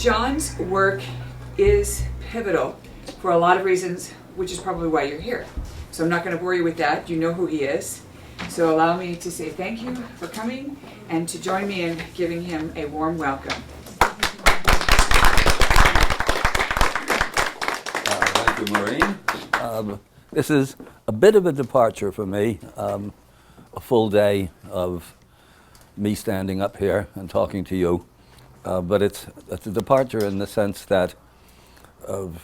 John's work is pivotal for a lot of reasons, which is probably why you're here. So I'm not going to bore you with that. You know who he is. So allow me to say thank you for coming and to join me in giving him a warm welcome. Thank you, Maureen. This is a bit of a departure for me, a full day of me standing up here and talking to you. But it's a departure in the sense that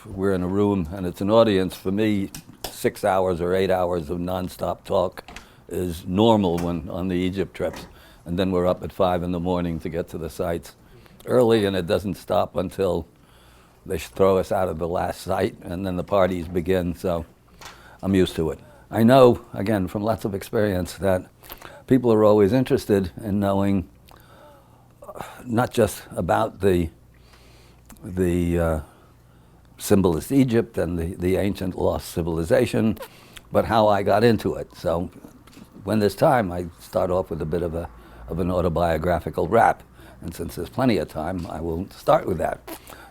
we're in a room and it's an audience. For me, 6 hours or 8 hours of nonstop talk is normal when on the Egypt trips. And then we're up at 5 in the morning to get to the sites early, and it doesn't stop until they throw us out of the last site, and then the parties begin, so I'm used to it. I know, again, from lots of experience, that people are always interested in knowing not just about the symbolist Egypt and the ancient lost civilization, but how I got into it. So when there's time, I start off with a bit of an autobiographical rap. And since there's plenty of time, I will start with that.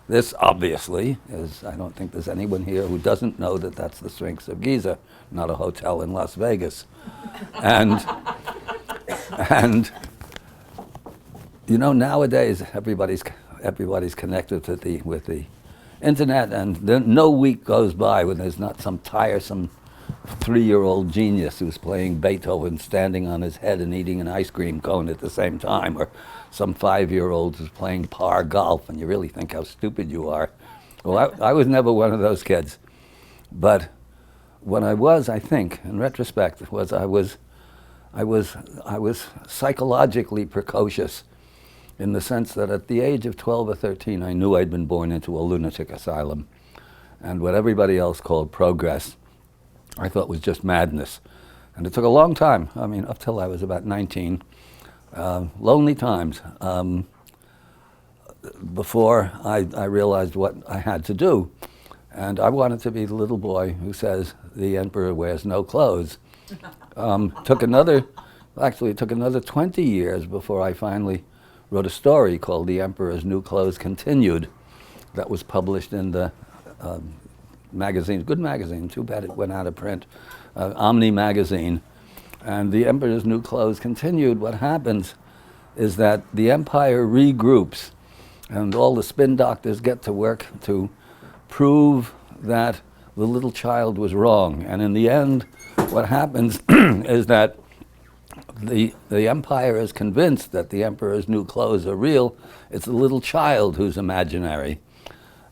This, obviously, is, I don't think there's anyone here who doesn't know that that's the Sphinx of Giza, not a hotel in Las Vegas. And you know, nowadays, everybody's connected with the internet, and then no week goes by when there's not some tiresome 3-year-old genius who's playing Beethoven standing on his head and eating an ice cream cone at the same time, or some 5-year-old who's playing par golf, and you really think how stupid you are. Well, I was never one of those kids. But what I was, I think, in retrospect, was I was psychologically precocious, in the sense that at the age of 12 or 13, I knew I'd been born into a lunatic asylum. And what everybody else called progress, I thought was just madness. And it took a long time, I mean, up till I was about 19, lonely times, before I realized what I had to do. And I wanted to be the little boy who says, the emperor wears no clothes. Took another 20 years before I finally wrote a story called The Emperor's New Clothes Continued, that was published in the magazine, good magazine, too bad it went out of print, Omni magazine. And The Emperor's New Clothes Continued, what happens is that the empire regroups and all the spin doctors get to work to prove that the little child was wrong. And in the end, what happens is that the empire is convinced that the emperor's new clothes are real. It's the little child who's imaginary.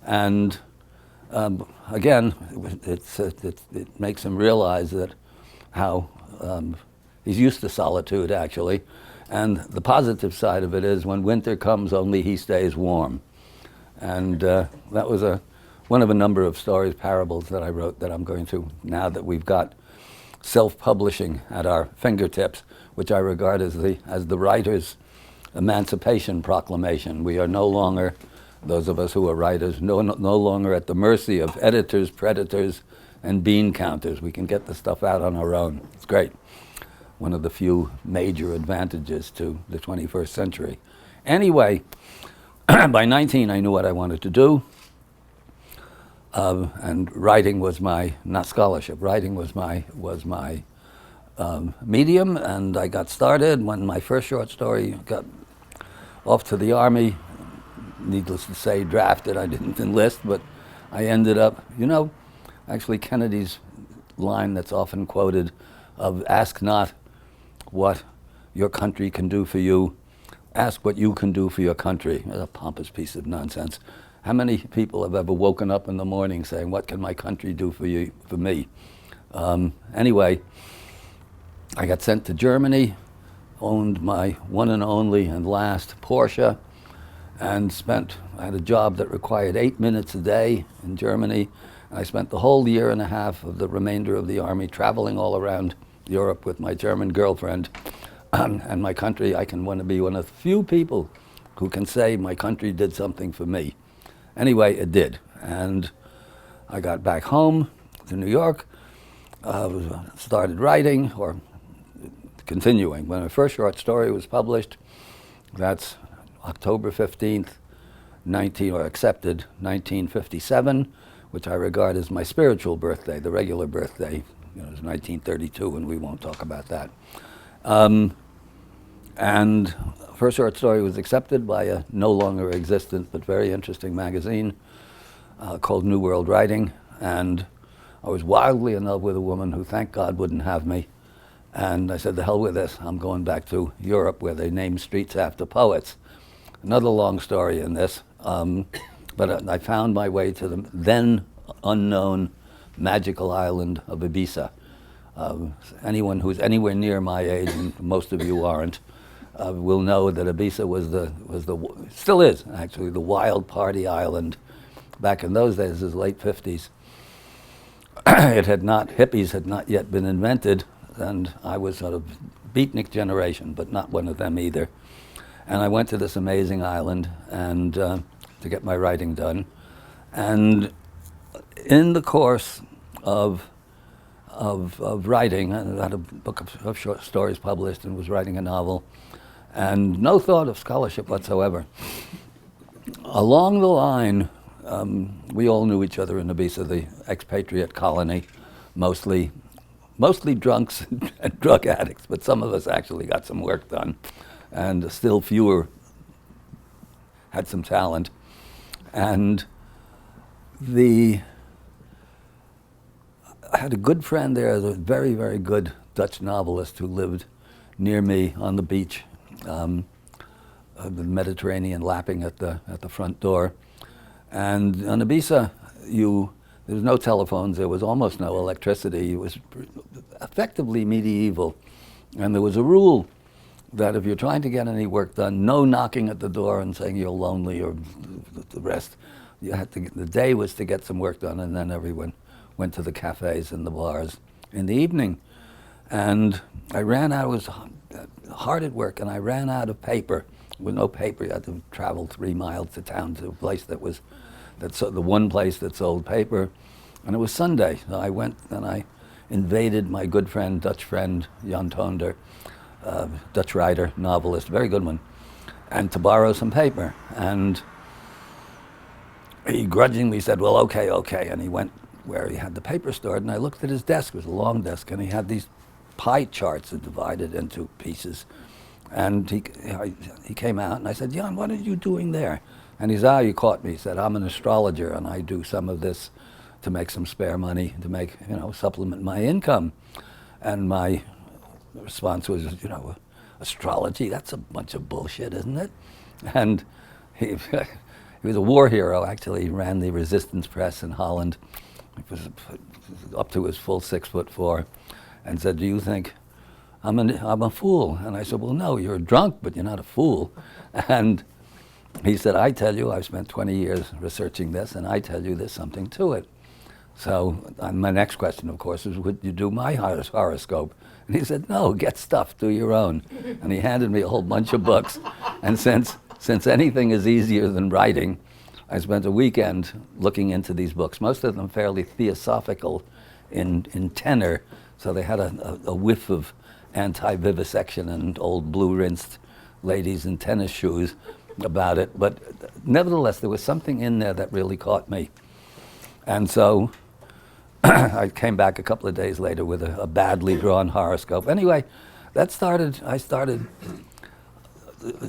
And again, it makes him realize that how he's used to solitude, actually. And the positive side of it is when winter comes, only he stays warm. And that was one of a number of stories, parables that I wrote that I'm going to, now that we've got self-publishing at our fingertips, which I regard as the writer's emancipation proclamation. We are no longer, those of us who are writers, no longer at the mercy of editors, predators, and bean counters. We can get the stuff out on our own. It's great. One of the few major advantages to the 21st century. Anyway, by 19, I knew what I wanted to do. And writing was not scholarship, writing was my medium, and I got started when my first short story got off to the Army. Needless to say, drafted. I didn't enlist, but I ended up, actually Kennedy's line that's often quoted of ask not what your country can do for you, ask what you can do for your country. That's a pompous piece of nonsense. How many people have ever woken up in the morning saying, what can my country do for you, for me? Anyway, I got sent to Germany, owned my one and only and last Porsche, and I had a job that required 8 minutes a day in Germany. I spent the whole year and a half of the remainder of the Army traveling all around Europe with my German girlfriend. And my country, I want to be one of the few people who can say my country did something for me. Anyway, it did. And I got back home to New York, started writing, or continuing. When my first short story was published, that's October 15th, accepted 1957, which I regard as my spiritual birthday. The regular birthday, is 1932, and we won't talk about that. And first short story was accepted by a no longer existent but very interesting magazine called New World Writing, and I was wildly in love with a woman who, thank God, wouldn't have me. And I said, the hell with this, I'm going back to Europe where they name streets after poets. Another long story in this, but I found my way to the then unknown magical island of Ibiza. Anyone who's anywhere near my age, and most of you aren't, will know that Ibiza still is actually the wild party island. Back in those days, it was late 50s. Hippies had not yet been invented, and I was sort of beatnik generation, but not one of them either. And I went to this amazing island and to get my writing done. And in the course of writing, I had a book of short stories published and was writing a novel, and no thought of scholarship whatsoever. Along the line, we all knew each other in Ibiza, the expatriate colony, mostly drunks and drug addicts, but some of us actually got some work done, and still fewer had some talent. And I had a good friend there, a very, very good Dutch novelist who lived near me on the beach, the Mediterranean lapping at the front door. And on Ibiza, there was no telephones, there was almost no electricity. It was effectively medieval. And there was a rule that if you're trying to get any work done, no knocking at the door and saying you're lonely or the rest. The day was to get some work done, and then everyone went to the cafes and the bars in the evening. And I was hard at work, and I ran out of paper. With no paper, you had to travel 3 miles to town to a place that's the one place that sold paper. And it was Sunday, so I went and I invaded my good friend, Dutch friend, Jan Toonder, Dutch writer, novelist, very good one, and to borrow some paper. And he grudgingly said, well, okay. And he went where he had the paper stored, and I looked at his desk. It was a long desk, and he had these pie charts that divided into pieces. And he came out, and I said, Jan, what are you doing there? And he said, you caught me. He said, I'm an astrologer, and I do some of this to make some spare money, to supplement my income. And my response was, astrology, that's a bunch of bullshit, isn't it? And he was a war hero, actually. He ran the resistance press in Holland. He was up to his full 6'4", and said, do you think I'm a fool? And I said, well, no, you're drunk, but you're not a fool. And he said, I tell you, I've spent 20 years researching this, and I tell you there's something to it. So my next question, of course, is, would you do my horoscope? And he said, no, get stuffed, do your own. And he handed me a whole bunch of books. And since anything is easier than writing, I spent a weekend looking into these books, most of them fairly theosophical in tenor, so they had a whiff of anti-vivisection and old blue-rinsed ladies in tennis shoes about it. But nevertheless, there was something in there that really caught me. And so I came back a couple of days later with a badly drawn horoscope. Anyway, I started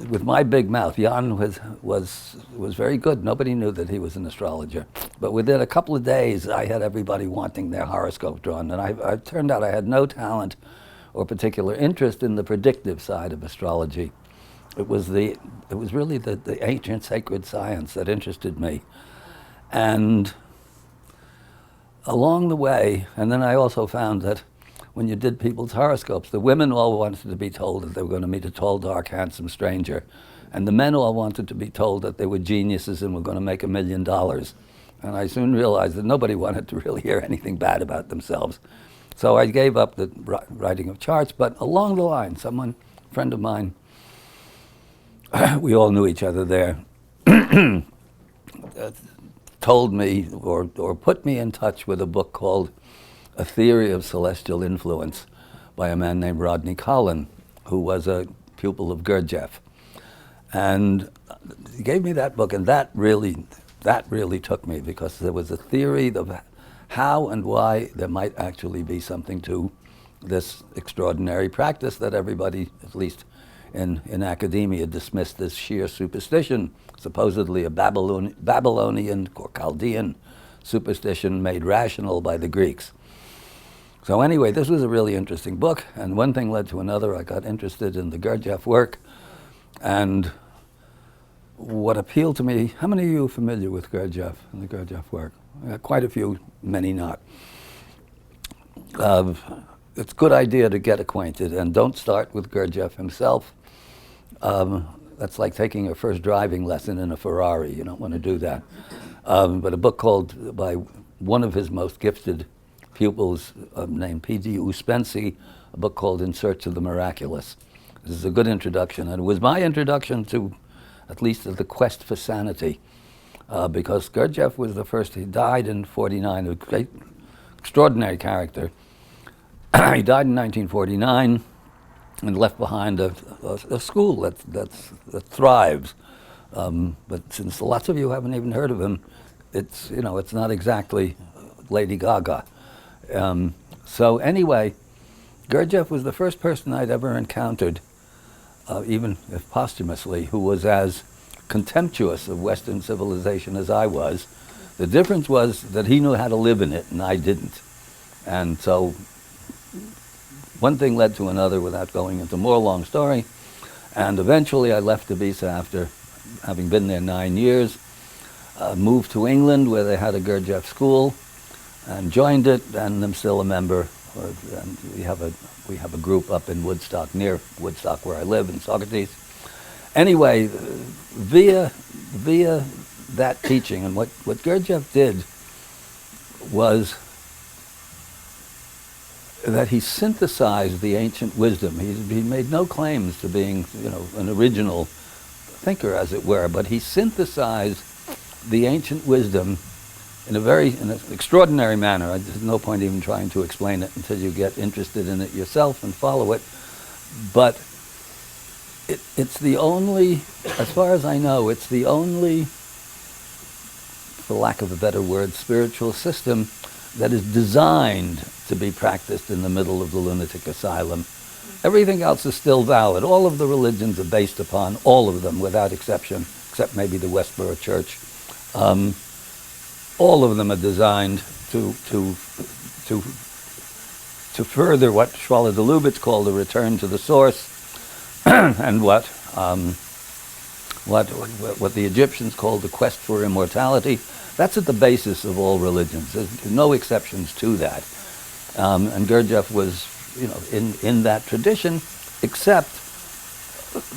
with my big mouth. Jan was very good. Nobody knew that he was an astrologer. But within a couple of days, I had everybody wanting their horoscope drawn. And I turned out I had no talent or particular interest in the predictive side of astrology. It was really the ancient sacred science that interested me. And along the way, and then I also found that when you did people's horoscopes, the women all wanted to be told that they were going to meet a tall, dark, handsome stranger. And the men all wanted to be told that they were geniuses and were going to make $1 million. And I soon realized that nobody wanted to really hear anything bad about themselves. So I gave up the writing of charts, but along the line, a friend of mine, we all knew each other there, told me or put me in touch with a book called A Theory of Celestial Influence by a man named Rodney Collin, who was a pupil of Gurdjieff. And he gave me that book, and that really took me, because there was a theory of how and why there might actually be something to this extraordinary practice that everybody, at least in academia, dismissed as sheer superstition, supposedly a Babylonian or Chaldean superstition made rational by the Greeks. So anyway, this was a really interesting book, and one thing led to another. I got interested in the Gurdjieff work, and what appealed to me, how many of you are familiar with Gurdjieff and the Gurdjieff work? Quite a few, many not. It's a good idea to get acquainted, and don't start with Gurdjieff himself. That's like taking a first driving lesson in a Ferrari. You don't want to do that. But a book called, by one of his most gifted pupils, named P.D. Ouspensky, a book called In Search of the Miraculous. This is a good introduction, and it was my introduction to, at least, the quest for sanity, because Gurdjieff was the first. He died in '49, a great, extraordinary character. He died in 1949 and left behind a school that thrives. But since lots of you haven't even heard of him, it's not exactly Lady Gaga. So anyway, Gurdjieff was the first person I'd ever encountered, even if posthumously, who was as contemptuous of Western civilization as I was. The difference was that he knew how to live in it and I didn't. And so one thing led to another without going into more long story. And eventually I left Ibiza after having been there 9 years, moved to England where they had a Gurdjieff school, and joined it, and I'm still a member. And we have a group up in Woodstock, near Woodstock where I live, in Socrates. Anyway, via that teaching, and what Gurdjieff did was that he synthesized the ancient wisdom. He made no claims to being, an original thinker, as it were, but he synthesized the ancient wisdom in an extraordinary manner. There's no point even trying to explain it until you get interested in it yourself and follow it. But it's the only, as far as I know, it's the only, for lack of a better word, spiritual system that is designed to be practiced in the middle of the lunatic asylum. Everything else is still valid. All of the religions are based upon, all of them without exception, except maybe the Westboro Church. All of them are designed to further what Shwala de Lubitz called a return to the source, and what the Egyptians called the quest for immortality. That's at the basis of all religions. There's no exceptions to that. And Gurdjieff was, in that tradition, except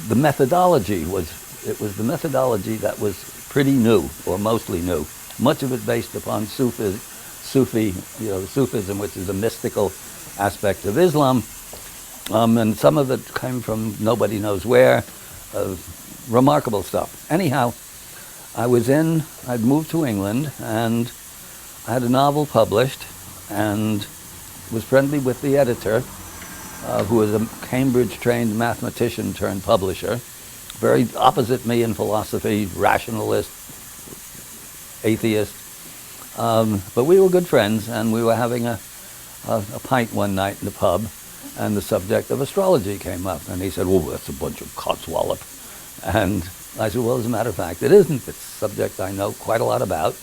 the methodology was the methodology that was pretty new, or mostly new. Much of it based upon Sufism, which is a mystical aspect of Islam, and some of it came from nobody knows where. Remarkable stuff. Anyhow, I'd moved to England, and I had a novel published, and was friendly with the editor, who was a Cambridge-trained mathematician turned publisher, very opposite me in philosophy, rationalist, atheist. But we were good friends, and we were having a pint one night in the pub, and the subject of astrology came up, and he said, "Well, that's a bunch of codswallop." And I said, "Well, as a matter of fact, it isn't. It's a subject I know quite a lot about.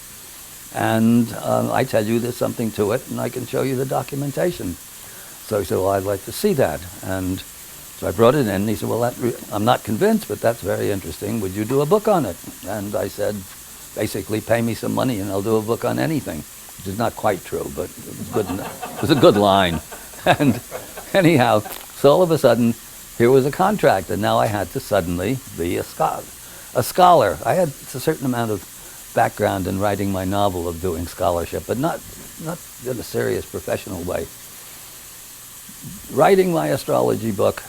And I tell you there's something to it, and I can show you the documentation." So he said, "Well, I'd like to see that." And so I brought it in, and he said, "Well, I'm not convinced, but that's very interesting. Would you do a book on it?" And I said, basically, pay me some money, and I'll do a book on anything, which is not quite true, but it was good. It was a good line. And anyhow, so all of a sudden, here was a contract, and now I had to suddenly be a scholar. I had a certain amount of background in writing my novel of doing scholarship, but not in a serious professional way. Writing my astrology book,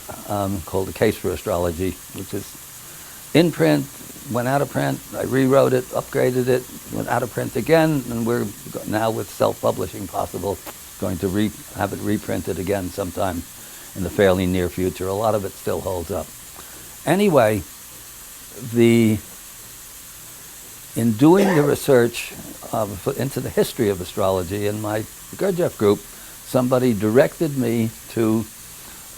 called A Case for Astrology, which is in print, went out of print, I rewrote it, upgraded it, went out of print again, and we're now, with self-publishing possible, going to have it reprinted again sometime in the fairly near future. A lot of it still holds up. Anyway, in doing the research into the history of astrology in my Gurdjieff group, somebody directed me to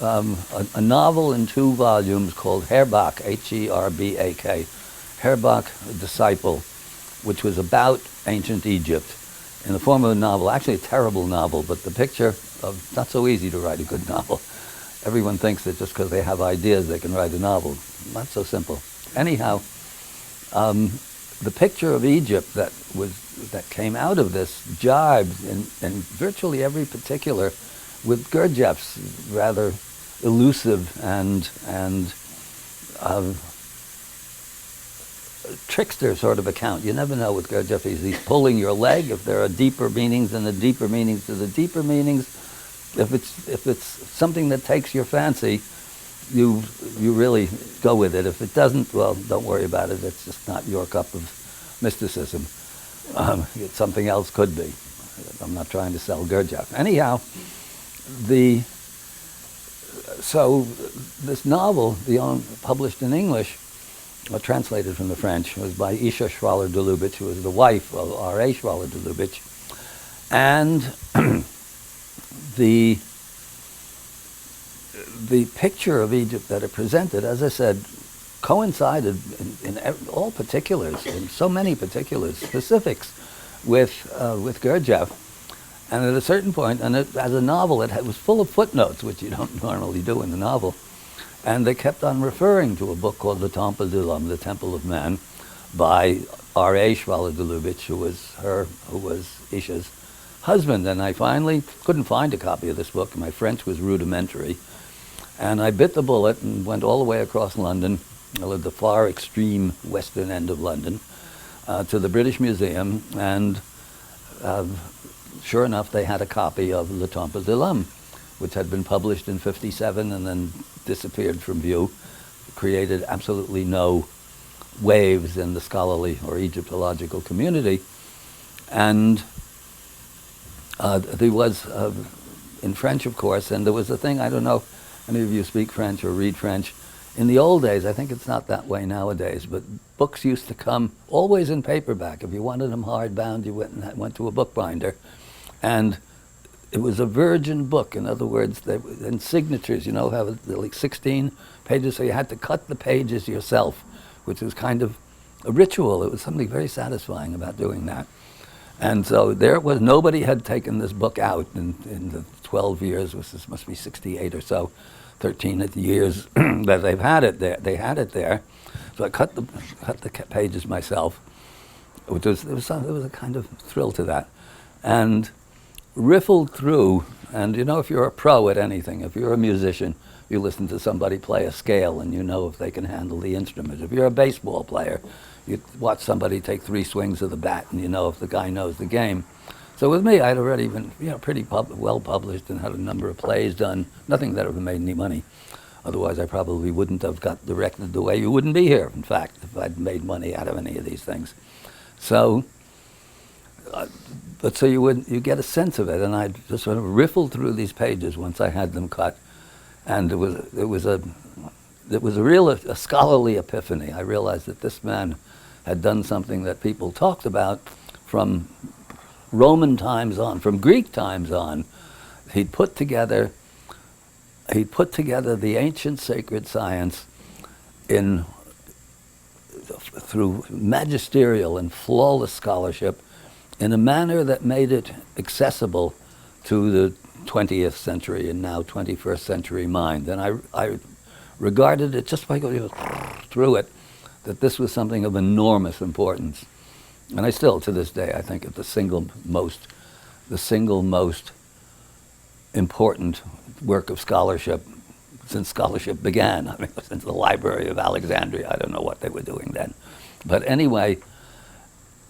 a novel in 2 volumes called Herbak, Herbak, Herbak, a Disciple, which was about ancient Egypt in the form of a novel, actually a terrible novel, but the picture of, not so easy to write a good novel. Everyone thinks that just because they have ideas they can write a novel. Not so simple. Anyhow, the picture of Egypt that came out of this jibed in virtually every particular with Gurdjieff's rather elusive and trickster sort of account. You never know with Gurdjieff. He's pulling your leg. If there are deeper meanings, and the deeper meanings to the deeper meanings. If it's something that takes your fancy, you really go with it. If it doesn't, well, don't worry about it. It's just not your cup of mysticism. Something else could be. I'm not trying to sell Gurdjieff. Anyhow, so this novel, published in English, translated from the French, was by Isha Schwaller de Lubitsch, who was the wife of R.A. Schwaller de Lubitsch. And the picture of Egypt that it presented, as I said, coincided in all particulars, in so many particulars, specifics, with Gurdjieff. And at a certain point, and as a novel, it was full of footnotes, which you don't normally do in a novel. And they kept on referring to a book called Le Temple de l'Homme, The Temple of Man, by R.A. Schwaller de Lubitsch, who was Isha's husband. And I finally couldn't find a copy of this book. My French was rudimentary. And I bit the bullet and went all the way across London, the far extreme western end of London, to the British Museum. And sure enough, they had a copy of Le Temple de l'Homme, which had been published in '57 and then disappeared from view, created absolutely no waves in the scholarly or Egyptological community. And there was, in French, of course, and there was a thing, I don't know if any of you speak French or read French. In the old days, I think it's not that way nowadays, but books used to come always in paperback. If you wanted them hardbound, you went to a bookbinder. And it was a virgin book. In other words, and signatures, have like 16 pages, so you had to cut the pages yourself, which was kind of a ritual. It was something very satisfying about doing that. And so there it was. Nobody had taken this book out in the 12 years, this must be 68 or so, 13 years that they've had it there. They had it there. So I cut the pages myself, which there was a kind of thrill to that. And riffled through, and if you're a pro at anything, if you're a musician, you listen to somebody play a scale and you know if they can handle the instrument. If you're a baseball player, you watch somebody take 3 swings of the bat and you know if the guy knows the game. So with me, I'd already been pretty well published and had a number of plays done, nothing that ever made any money. Otherwise, I probably wouldn't have got directed the way you wouldn't be here, in fact, if I'd made money out of any of these things. So, but so you get a sense of it, and I just sort of riffled through these pages once I had them cut, and it was a real scholarly epiphany. I realized that this man had done something that people talked about from Roman times on, from Greek times on. He'd put together the ancient sacred science through magisterial and flawless scholarship in a manner that made it accessible to the 20th century and now 21st century mind. And I regarded it, just by going through it, that this was something of enormous importance. And I still, to this day, I think it's the single most important work of scholarship since scholarship began. I mean, since the Library of Alexandria. I don't know what they were doing then. But anyway,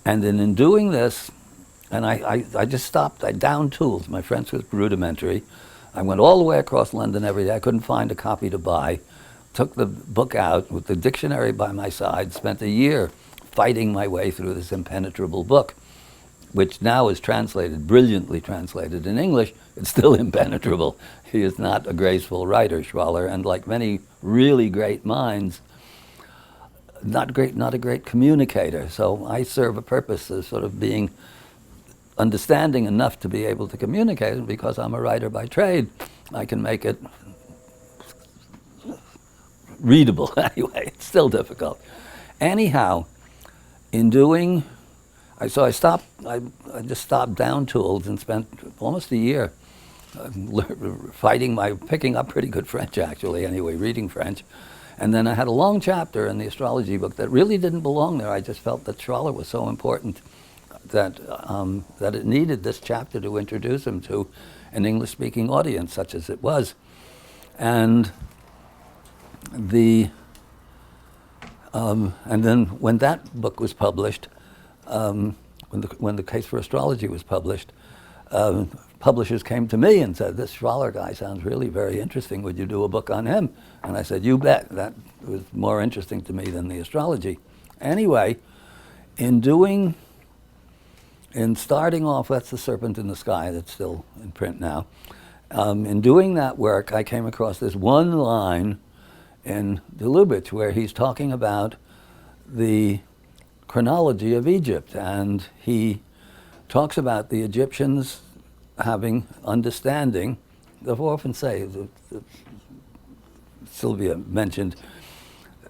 and then in doing this, and I just stopped. I downed tools. My French was rudimentary. I went all the way across London every day. I couldn't find a copy to buy. Took the book out with the dictionary by my side, spent a year fighting my way through this impenetrable book, which now is translated, brilliantly translated in English. It's still impenetrable. He is not a graceful writer, Schwaller, and like many really great minds, not a great communicator. So I serve a purpose as sort of being understanding enough to be able to communicate, and because I'm a writer by trade, I can make it readable anyway. It's still difficult. Anyhow, in doing, I just stopped Down Tools and spent almost a year picking up pretty good French actually, anyway, reading French. And then I had a long chapter in the astrology book that really didn't belong there. I just felt that Schwaller was so important that it needed this chapter to introduce him to an English-speaking audience, such as it was. And and then when that book was published, when the Case for Astrology was published, publishers came to me and said, "This Schwaller guy sounds really very interesting. Would you do a book on him?" And I said, "You bet." That was more interesting to me than the astrology. Anyway, in starting off, that's The Serpent in the Sky, that's still in print now. In doing that work, I came across this one line in the Lubitsch where he's talking about the chronology of Egypt, and he talks about the Egyptians having understanding. I've often say, Sylvia mentioned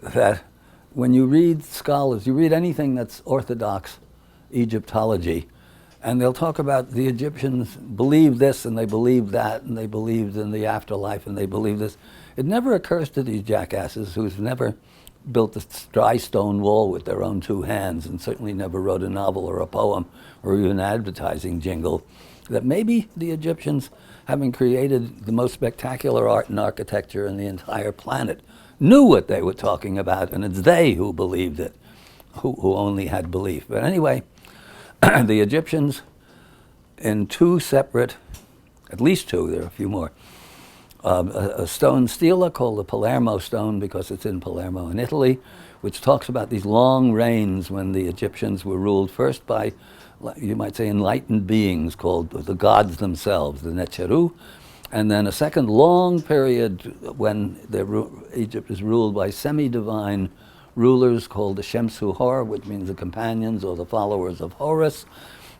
that when you read scholars, you read anything that's orthodox Egyptology, and they'll talk about the Egyptians believed this and they believed that and they believed in the afterlife and they believed this. It never occurs to these jackasses who've never built a dry stone wall with their own two hands and certainly never wrote a novel or a poem or even an advertising jingle, that maybe the Egyptians, having created the most spectacular art and architecture in the entire planet, knew what they were talking about, and it's they who believed it, who only had belief. But anyway, the Egyptians, in two separate, at least two, there are a few more, a stone stela called the Palermo stone because it's in Palermo in Italy, which talks about these long reigns when the Egyptians were ruled first by, you might say, enlightened beings called the gods themselves, the Necheru, and then a second long period when Egypt is ruled by semi-divine rulers called the Shemsu Hor, which means the companions or the followers of Horus.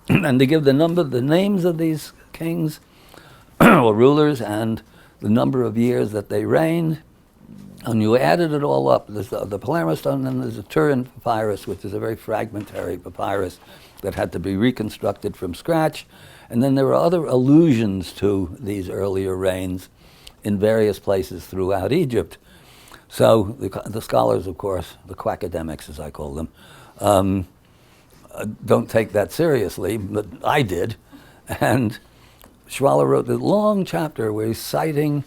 And they give the names of these kings or rulers and the number of years that they reigned. And you added it all up. There's the Palermo stone, and there's the Turin papyrus, which is a very fragmentary papyrus that had to be reconstructed from scratch. And then there were other allusions to these earlier reigns in various places throughout Egypt. So the scholars, of course, the quackademics as I call them, don't take that seriously, but I did. And Schwaller wrote a long chapter where he's citing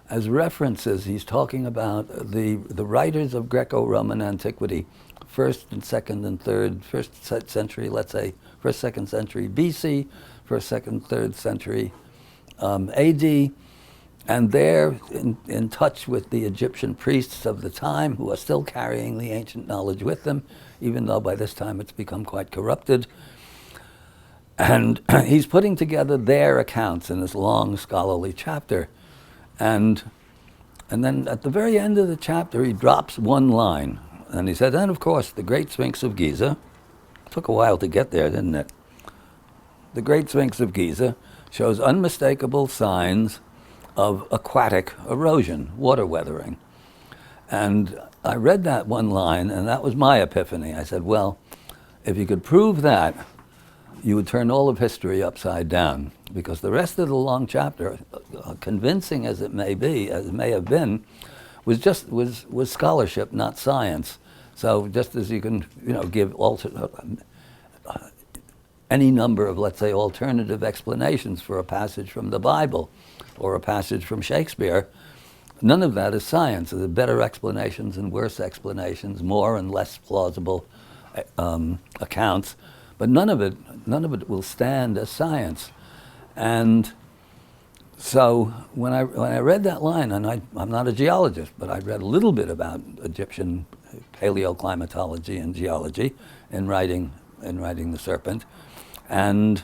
as references, he's talking about the writers of Greco-Roman antiquity, first and second and third, first century, let's say, first, second century BC, first, second, third century AD, and they're in touch with the Egyptian priests of the time who are still carrying the ancient knowledge with them, even though by this time it's become quite corrupted. And he's putting together their accounts in this long scholarly chapter. And then at the very end of the chapter, he drops one line. And he said, and of course, the Great Sphinx of Giza, took a while to get there, didn't it? The Great Sphinx of Giza shows unmistakable signs of aquatic erosion, water weathering. And I read that one line, and that was my epiphany. I said, well, if you could prove that, you would turn all of history upside down, because the rest of the long chapter, convincing as it may be, as it may have been, was scholarship, not science. So just as you can, give any number of, let's say, alternative explanations for a passage from the Bible or a passage from Shakespeare, none of that is science. There are better explanations and worse explanations, more and less plausible accounts, but none of it will stand as science. And so when I read that line, and I'm not a geologist, but I read a little bit about Egyptian paleoclimatology and geology in writing The Serpent, and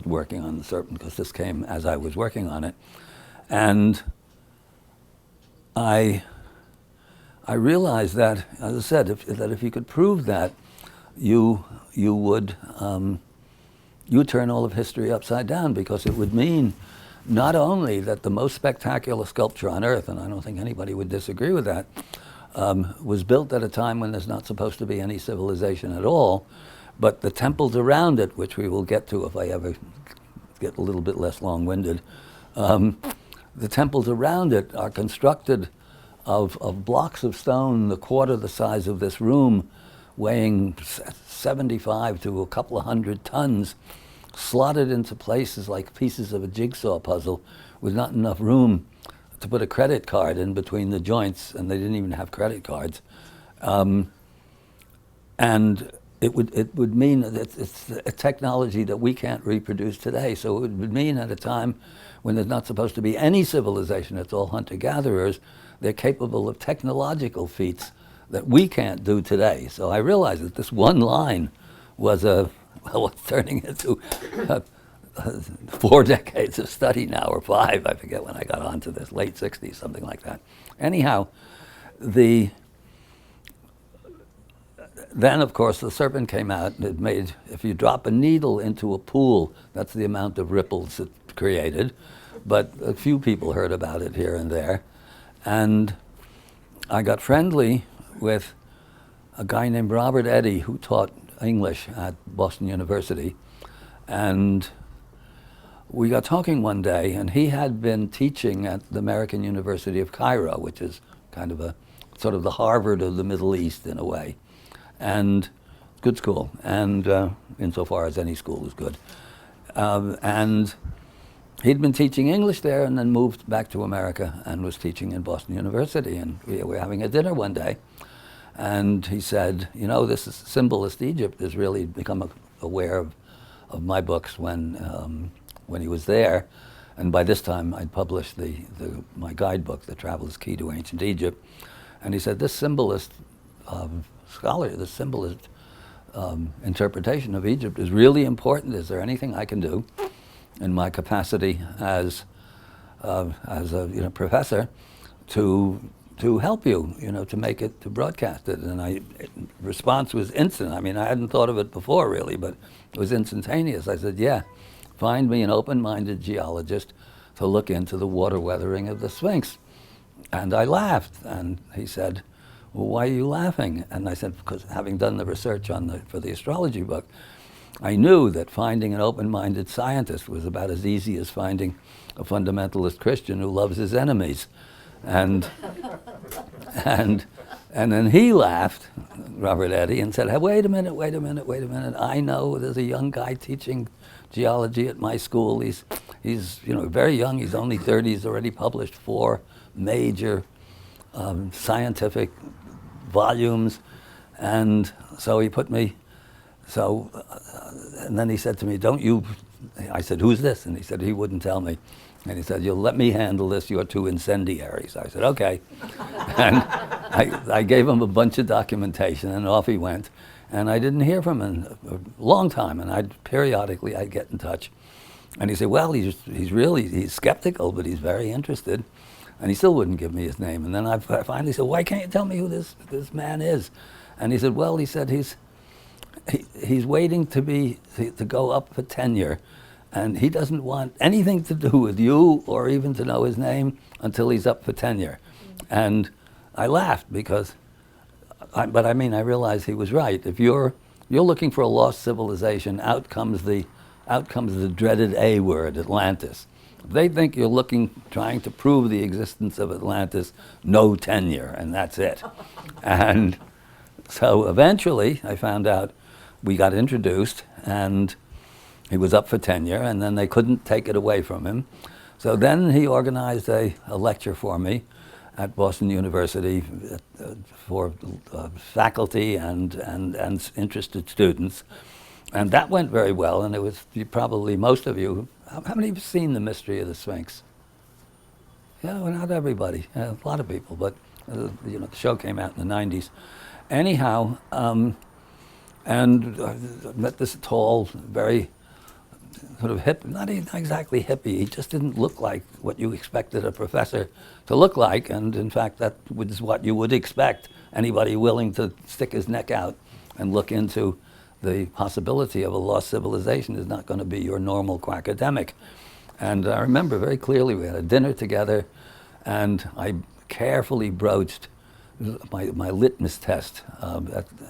working on The Serpent, because this came as I was working on it. And I I realized that, as I said, that if you could prove that, you would you turn all of history upside down, because it would mean not only that the most spectacular sculpture on earth, and I don't think anybody would disagree with that, was built at a time when there's not supposed to be any civilization at all, but the temples around it, which we will get to if I ever get a little bit less long-winded, the temples around it are constructed of blocks of stone the quarter the size of this room, weighing 75 to a couple of hundred tons, slotted into places like pieces of a jigsaw puzzle with not enough room to put a credit card in between the joints, and they didn't even have credit cards. And it would mean that it's a technology that we can't reproduce today. So it would mean at a time when there's not supposed to be any civilization, it's all hunter-gatherers, they're capable of technological feats that we can't do today. So I realized that this one line was turning into 4 decades of study now, or 5, I forget when I got onto this, late 60s, something like that. Anyhow, then of course the serpent came out, and it made, if you drop a needle into a pool, that's the amount of ripples it created. But a few people heard about it here and there. And I got friendly with a guy named Robert Eddy, who taught English at Boston University. And we got talking one day, and he had been teaching at the American University of Cairo, which is kind of sort of the Harvard of the Middle East in a way. And good school, and insofar as any school is good. And he'd been teaching English there and then moved back to America and was teaching in Boston University. And we were having a dinner one day, and he said, you know, this is Symbolist Egypt has really become aware of my books when he was there. And by this time I'd published my guidebook, The Traveler's Key to Ancient Egypt. And he said, this symbolist scholar, the symbolist interpretation of Egypt is really important. Is there anything I can do in my capacity as a professor to help you, to make it, to broadcast it? And response was instant. I mean, I hadn't thought of it before really, but it was instantaneous. I said, yeah, find me an open-minded geologist to look into the water weathering of the Sphinx. And I laughed, and he said, well, why are you laughing? And I said, because having done the research for the astrology book, I knew that finding an open-minded scientist was about as easy as finding a fundamentalist Christian who loves his enemies. And then he laughed, Robert Eddy, and said, hey, wait a minute. I know there's a young guy teaching geology at my school. He's very young. He's only 30. He's already published 4 major scientific volumes. And so he put me, and then he said to me, I said, who's this? And he said, he wouldn't tell me. And he said, you'll let me handle this, you're too incendiary. So I said, okay. And I gave him a bunch of documentation, and off he went. And I didn't hear from him in a long time, and periodically I'd get in touch. And he said, well, he's skeptical, but he's very interested. And he still wouldn't give me his name. And then I finally said, why can't you tell me who this man is? And he said, well, he's waiting to go up for tenure. And he doesn't want anything to do with you or even to know his name until he's up for tenure. And I laughed because, I realized he was right. If you're looking for a lost civilization, out comes the dreaded A word, Atlantis. If they think you're trying to prove the existence of Atlantis, no tenure, and that's it. And so eventually I found out we got introduced, and he was up for tenure, and then they couldn't take it away from him. So then he organized a lecture for me at Boston University for faculty and interested students. And that went very well, and it was probably most of you. How many have seen The Mystery of the Sphinx? Yeah, well, not everybody. A lot of people, but the show came out in the 90s. Anyhow, and I met this tall, very sort of not exactly hippie. He just didn't look like what you expected a professor to look like, and in fact, that was what you would expect anybody willing to stick his neck out and look into the possibility of a lost civilization is not going to be your normal quackademic. And I remember very clearly we had a dinner together, and I carefully broached my litmus test,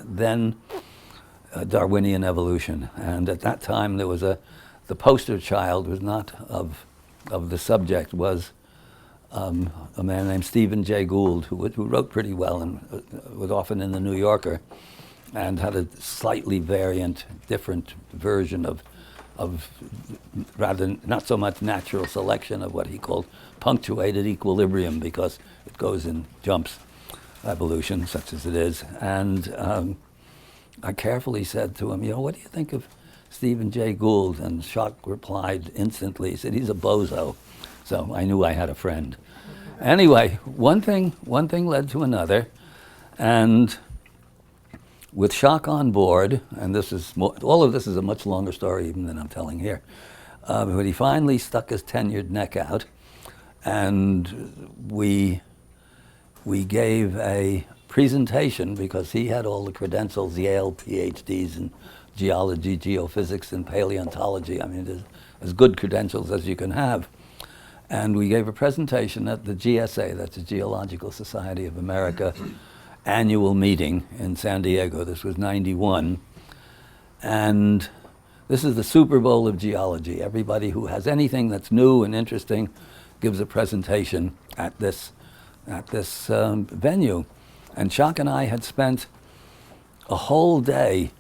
then Darwinian evolution. And at that time, there was the poster child was not of the subject, was a man named Stephen Jay Gould, who wrote pretty well and was often in the New Yorker, and had a slightly variant, different version of rather not so much natural selection of what he called punctuated equilibrium, because it goes in jumps, evolution such as it is. And I carefully said to him, what do you think of Stephen Jay Gould? And Schock replied instantly, he said, he's a bozo. So I knew I had a friend. Anyway, one thing led to another, and with Schock on board, and all of this is a much longer story even than I'm telling here, but he finally stuck his tenured neck out, and we gave a presentation because he had all the credentials, Yale PhDs in geology, geophysics, and paleontology. I mean, there's as good credentials as you can have. And we gave a presentation at the GSA, that's the Geological Society of America, annual meeting in San Diego. This was '91. And this is the Super Bowl of geology. Everybody who has anything that's new and interesting gives a presentation at this venue. And Schock and I had spent a whole day,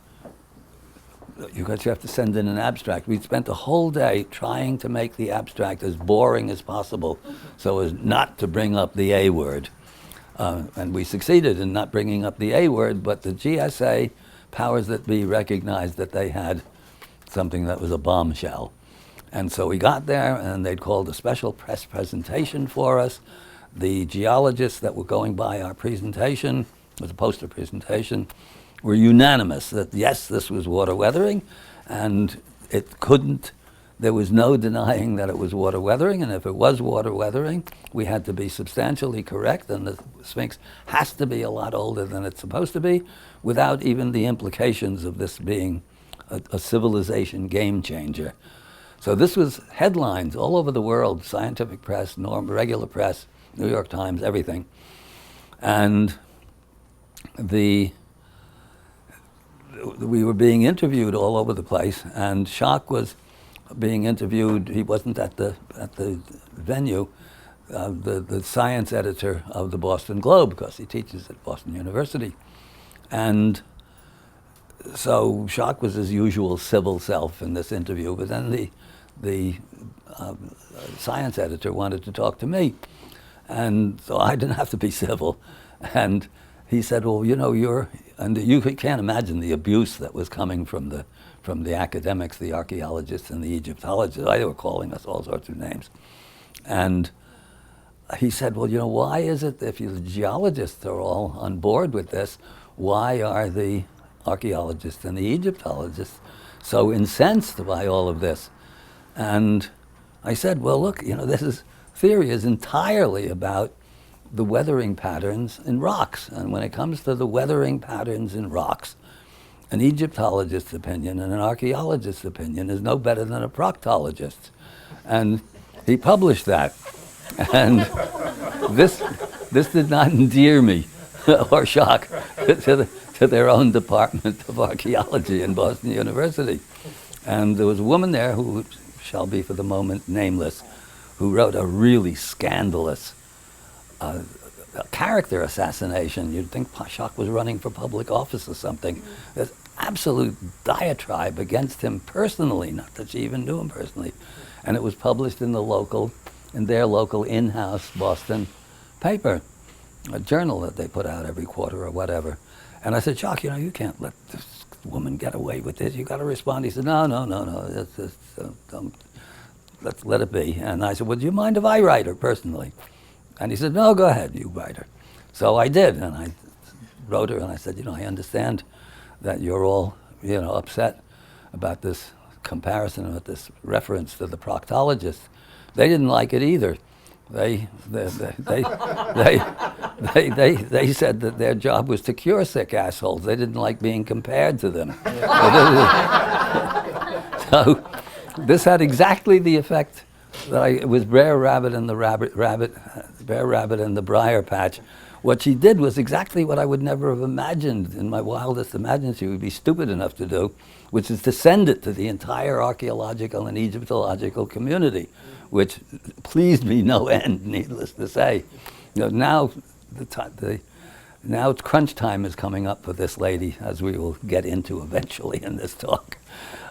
you have to send in an abstract. We'd spent a whole day trying to make the abstract as boring as possible so as not to bring up the A word. And we succeeded in not bringing up the A word, but the GSA powers that be recognized that they had something that was a bombshell. And so we got there, and they'd called a special press presentation for us. The geologists that were going by our presentation, it was a poster presentation, were unanimous that yes, this was water weathering, and there was no denying that it was water weathering, and if it was water weathering, we had to be substantially correct, and the Sphinx has to be a lot older than it's supposed to be, without even the implications of this being a civilization game changer. So this was headlines all over the world, scientific press, regular press, New York Times, everything. And we were being interviewed all over the place, and Schock was being interviewed. He wasn't at the venue. The science editor of the Boston Globe, because he teaches at Boston University, and so Schock was his usual civil self in this interview. But then the science editor wanted to talk to me, and so I didn't have to be civil. And he said, well, you can't imagine the abuse that was coming from the academics, the archaeologists, and the Egyptologists. They were calling us all sorts of names. And he said, well, why is it if the geologists are all on board with this, why are the archaeologists and the Egyptologists so incensed by all of this? And I said, well, look, this theory is entirely about the weathering patterns in rocks. And when it comes to the weathering patterns in rocks, an Egyptologist's opinion and an archaeologist's opinion is no better than a proctologist's. And he published that. And this did not endear me or Schock to their own department of archaeology in Boston University. And there was a woman there who shall be for the moment nameless, who wrote a really scandalous character assassination. You'd think Schock was running for public office or something. There's absolute diatribe against him personally, not that she even knew him personally. And it was published in their local in-house Boston paper, a journal that they put out every quarter or whatever. And I said, Schock, you can't let this woman get away with this. You got to respond. He said, no. Let's let it be. And I said, well, do you mind if I write her personally? And he said, no, go ahead, you write her. So I did, and I wrote her, and I said, I understand that you're all, upset about this comparison with this reference to the proctologist, they didn't like it either. They said that their job was to cure sick assholes. They didn't like being compared to them. So this had exactly the effect that it was Brer Rabbit and the Brer Rabbit and the Briar Patch. What she did was exactly what I would never have imagined in my wildest imagination she would be stupid enough to do, which is to send it to the entire archaeological and Egyptological community, which pleased me no end, needless to say. Now crunch time is coming up for this lady, as we will get into eventually in this talk.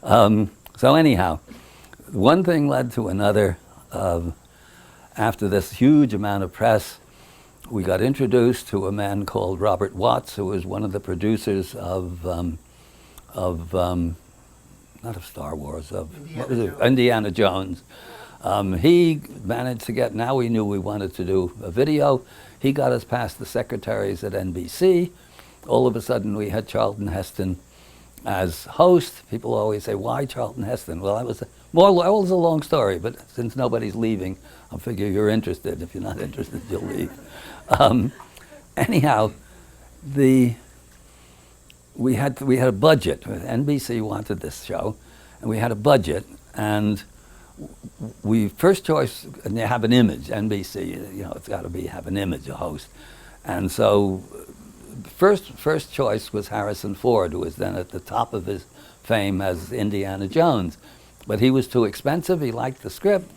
So anyhow, one thing led to another. After this huge amount of press, we got introduced to a man called Robert Watts, who was one of the producers of not of Star Wars, of Indiana Jones. He managed to get, now we knew we wanted to do a video. He got us past the secretaries at NBC. All of a sudden we had Charlton Heston as host. People always say, why Charlton Heston? Well, that was a long story, but since nobody's leaving, I figure you're interested. If you're not interested, you'll leave. Anyhow, we had a budget. NBC wanted this show, and we had a budget, and first choice, and they have an image. NBC, it's got to have an image, a host, and so first choice was Harrison Ford, who was then at the top of his fame as Indiana Jones, but he was too expensive. He liked the script,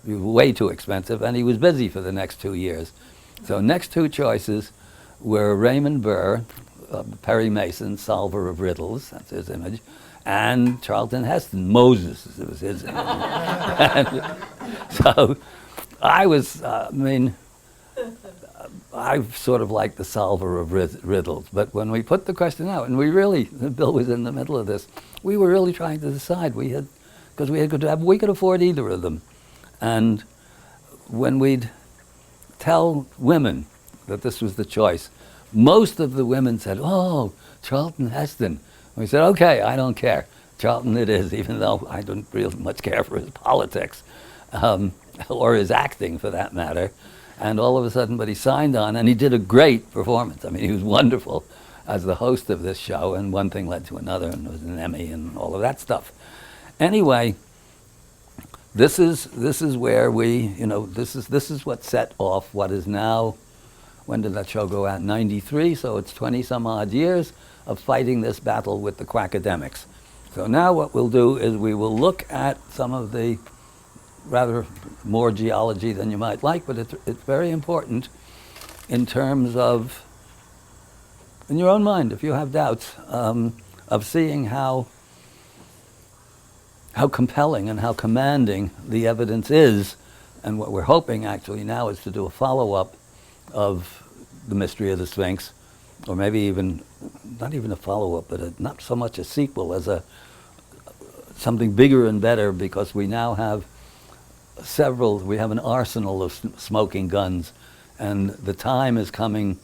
he was way too expensive, and he was busy for the next 2 years. So next two choices were Raymond Burr, Perry Mason, solver of riddles, that's his image, and Charlton Heston, Moses, it was his image. So I was, I sort of like the solver of riddles, but when we put the question out, and Bill was in the middle of this, we were really trying to decide. We could afford either of them. And when we'd tell women that this was the choice, most of the women said, oh, Charlton Heston. We said, okay, I don't care. Charlton it is, even though I don't really much care for his politics, or his acting for that matter. And all of a sudden, but he signed on, and he did a great performance. I mean, he was wonderful as the host of this show, and one thing led to another, and there was an Emmy and all of that stuff. Anyway, this is where this is what set off what is now, when did that show go out? 93, so it's 20 some odd years of fighting this battle with the quackademics. So now what we'll do is we will look at some of the rather more geology than you might like, but it's very important in terms of, in your own mind, if you have doubts, of seeing how compelling and how commanding the evidence is. And what we're hoping actually now is to do a follow-up of the mystery of the Sphinx, or maybe even, not even a follow-up, but not so much a sequel as something bigger and better, because we now have we have an arsenal of smoking guns, and the time is coming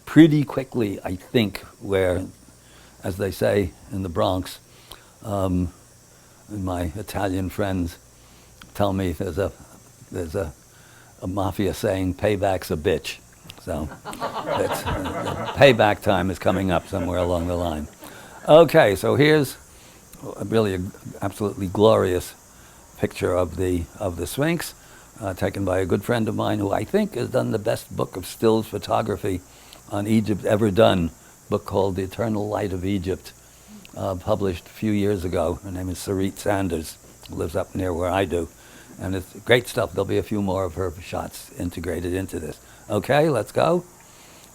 pretty quickly, I think, where, as they say in the Bronx, my Italian friends tell me there's a mafia saying, payback's a bitch. So payback time is coming up somewhere along the line. Okay, so here's really an absolutely glorious picture of the Sphinx, taken by a good friend of mine who I think has done the best book of stills photography on Egypt ever done, a book called The Eternal Light of Egypt, published a few years ago. Her name is Sarit Sanders, who lives up near where I do. And it's great stuff. There'll be a few more of her shots integrated into this. Okay, let's go.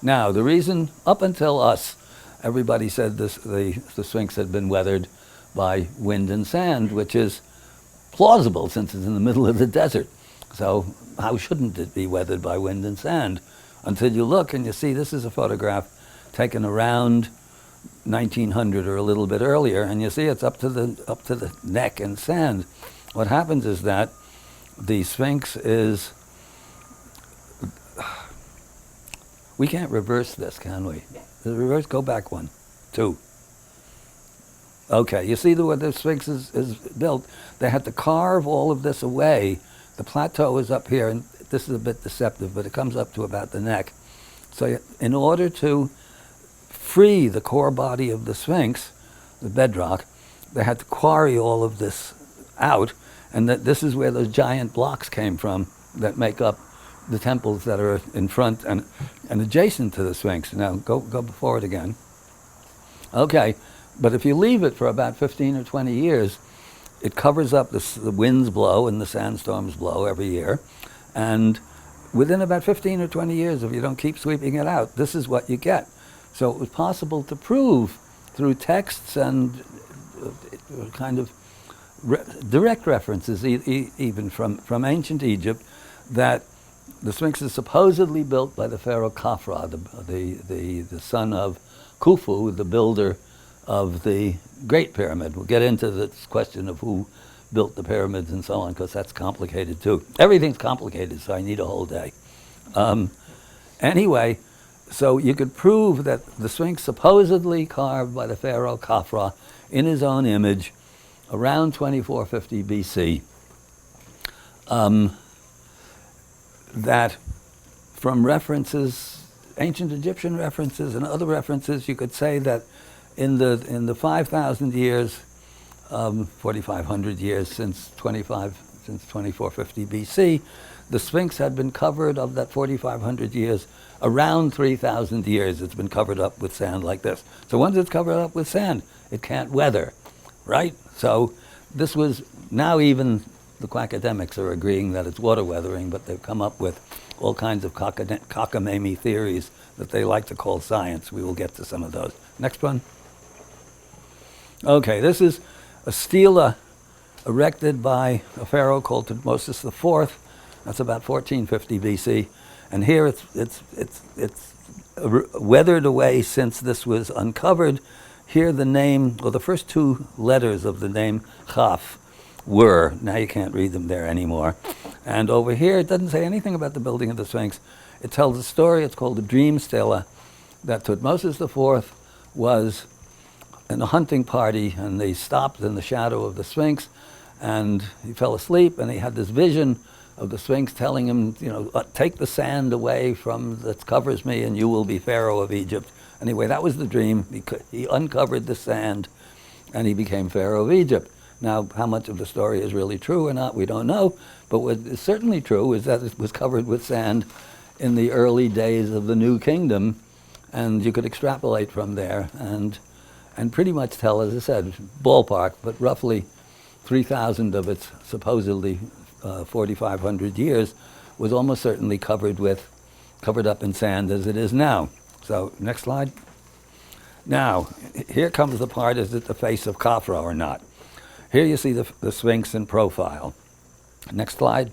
Now, the reason, up until us, everybody said the Sphinx had been weathered by wind and sand, which is plausible since it's in the middle of the desert. So how shouldn't it be weathered by wind and sand? Until you look and you see this is a photograph taken around 1900 or a little bit earlier, and you see it's up to the neck in sand. What happens is that the Sphinx is, we can't reverse this, can we? The reverse, go back one, two. Okay, you see the way the Sphinx is built? They had to carve all of this away. The plateau is up here, and this is a bit deceptive, but it comes up to about the neck. So in order to free the core body of the Sphinx, the bedrock, they had to quarry all of this out, and this is where those giant blocks came from that make up the temples that are in front and adjacent to the Sphinx. Now, go forward again. Okay, but if you leave it for about 15 or 20 years, it covers up, the winds blow and the sandstorms blow every year, and within about 15 or 20 years, if you don't keep sweeping it out, this is what you get. So it was possible to prove through texts and kind of direct references, even from ancient Egypt, that the Sphinx is supposedly built by the pharaoh Khafra, the son of Khufu, the builder of the Great Pyramid. We'll get into this question of who built the pyramids and so on, because that's complicated too. Everything's complicated, so I need a whole day. Anyway, so you could prove that the Sphinx supposedly carved by the pharaoh Khafra in his own image around 2450 BC. That from references, ancient Egyptian references and other references, you could say that in the 5,000 years, 4,500 years since 2450 BC, the Sphinx had been covered, of that 4,500 years, around 3,000 years it's been covered up with sand like this. So once it's covered up with sand, it can't weather, right? So this was, now even the academics are agreeing that it's water weathering, but they've come up with all kinds of cockamamie theories that they like to call science. We will get to some of those. Next one. Okay, this is a stela erected by a pharaoh called Thutmose IV. That's about 1450 BC. And here it's weathered away since this was uncovered. Here the name, or the first two letters of the name Chaf were. Now you can't read them there anymore. And over here it doesn't say anything about the building of the Sphinx. It tells a story, it's called the Dream Stela, that Thutmose IV was in a hunting party and they stopped in the shadow of the Sphinx and he fell asleep and he had this vision of the Sphinx telling him, you know, take the sand away from that covers me and you will be Pharaoh of Egypt. Anyway, that was the dream. He uncovered the sand and he became Pharaoh of Egypt. Now, how much of the story is really true or not, we don't know. But what is certainly true is that it was covered with sand in the early days of the New Kingdom, and you could extrapolate from there and pretty much tell, as I said, ballpark, but roughly 3,000 of its supposedly 4,500 years was almost certainly covered up in sand as it is now. So, next slide. Now, here comes the part, is it the face of Khafra or not? Here you see the Sphinx in profile. Next slide.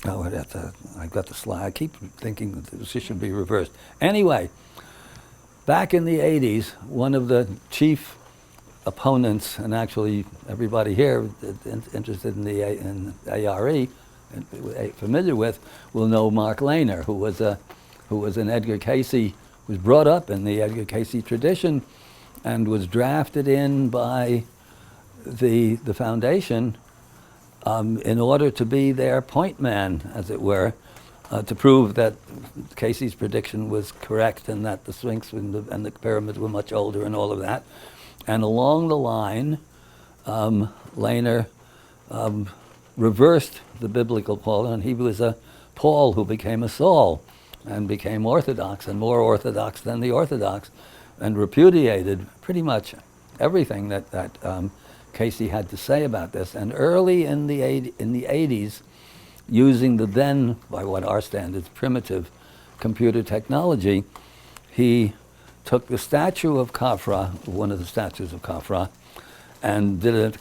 Oh, I got the slide. I keep thinking that this should be reversed. Anyway, back in the 80s, one of the chief opponents, and actually everybody here interested in ARE, and familiar with, will know Mark Lehner, who was an Edgar Cayce, was brought up in the Edgar Cayce tradition, and was drafted in by the foundation in order to be their point man, as it were, to prove that Cayce's prediction was correct and that the Sphinx and the pyramids were much older and all of that. And along the line, Lehner reversed the biblical Paul, and he was a Paul who became a Saul and became Orthodox and more Orthodox than the Orthodox, and repudiated pretty much everything that Cayce had to say about this. And early in the 80s, using the then, by what our standards, primitive computer technology, he took the statue of Khafra, one of the statues of Khafra, and did it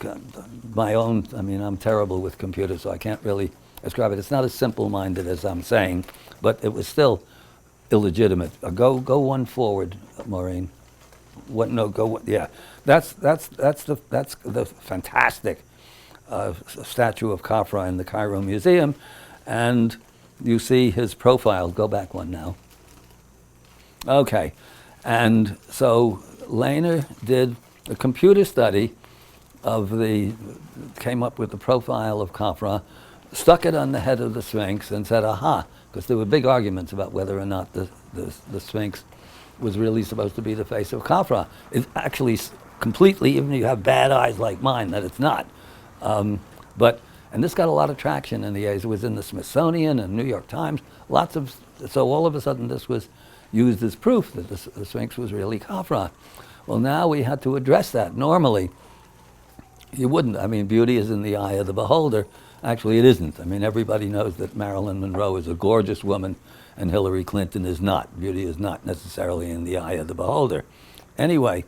my own. I mean, I'm terrible with computers, so I can't really describe it. It's not as simple-minded as I'm saying, but it was still illegitimate. Go one forward, Maureen. Yeah. That's the fantastic statue of Khafra in the Cairo Museum, and you see his profile. Go back one now. Okay, and so Lehner did a computer study came up with the profile of Khafra, stuck it on the head of the Sphinx and said, aha, because there were big arguments about whether or not the Sphinx was really supposed to be the face of Khafra. It's actually completely, even if you have bad eyes like mine, that it's not. And this got a lot of traction in the A's. It was in the Smithsonian and New York Times, so all of a sudden this was used as proof that the Sphinx was really Khafra. Well, now we had to address that. Normally, you wouldn't. I mean, beauty is in the eye of the beholder. Actually, it isn't. I mean, everybody knows that Marilyn Monroe is a gorgeous woman and Hillary Clinton is not. Beauty is not necessarily in the eye of the beholder. Anyway,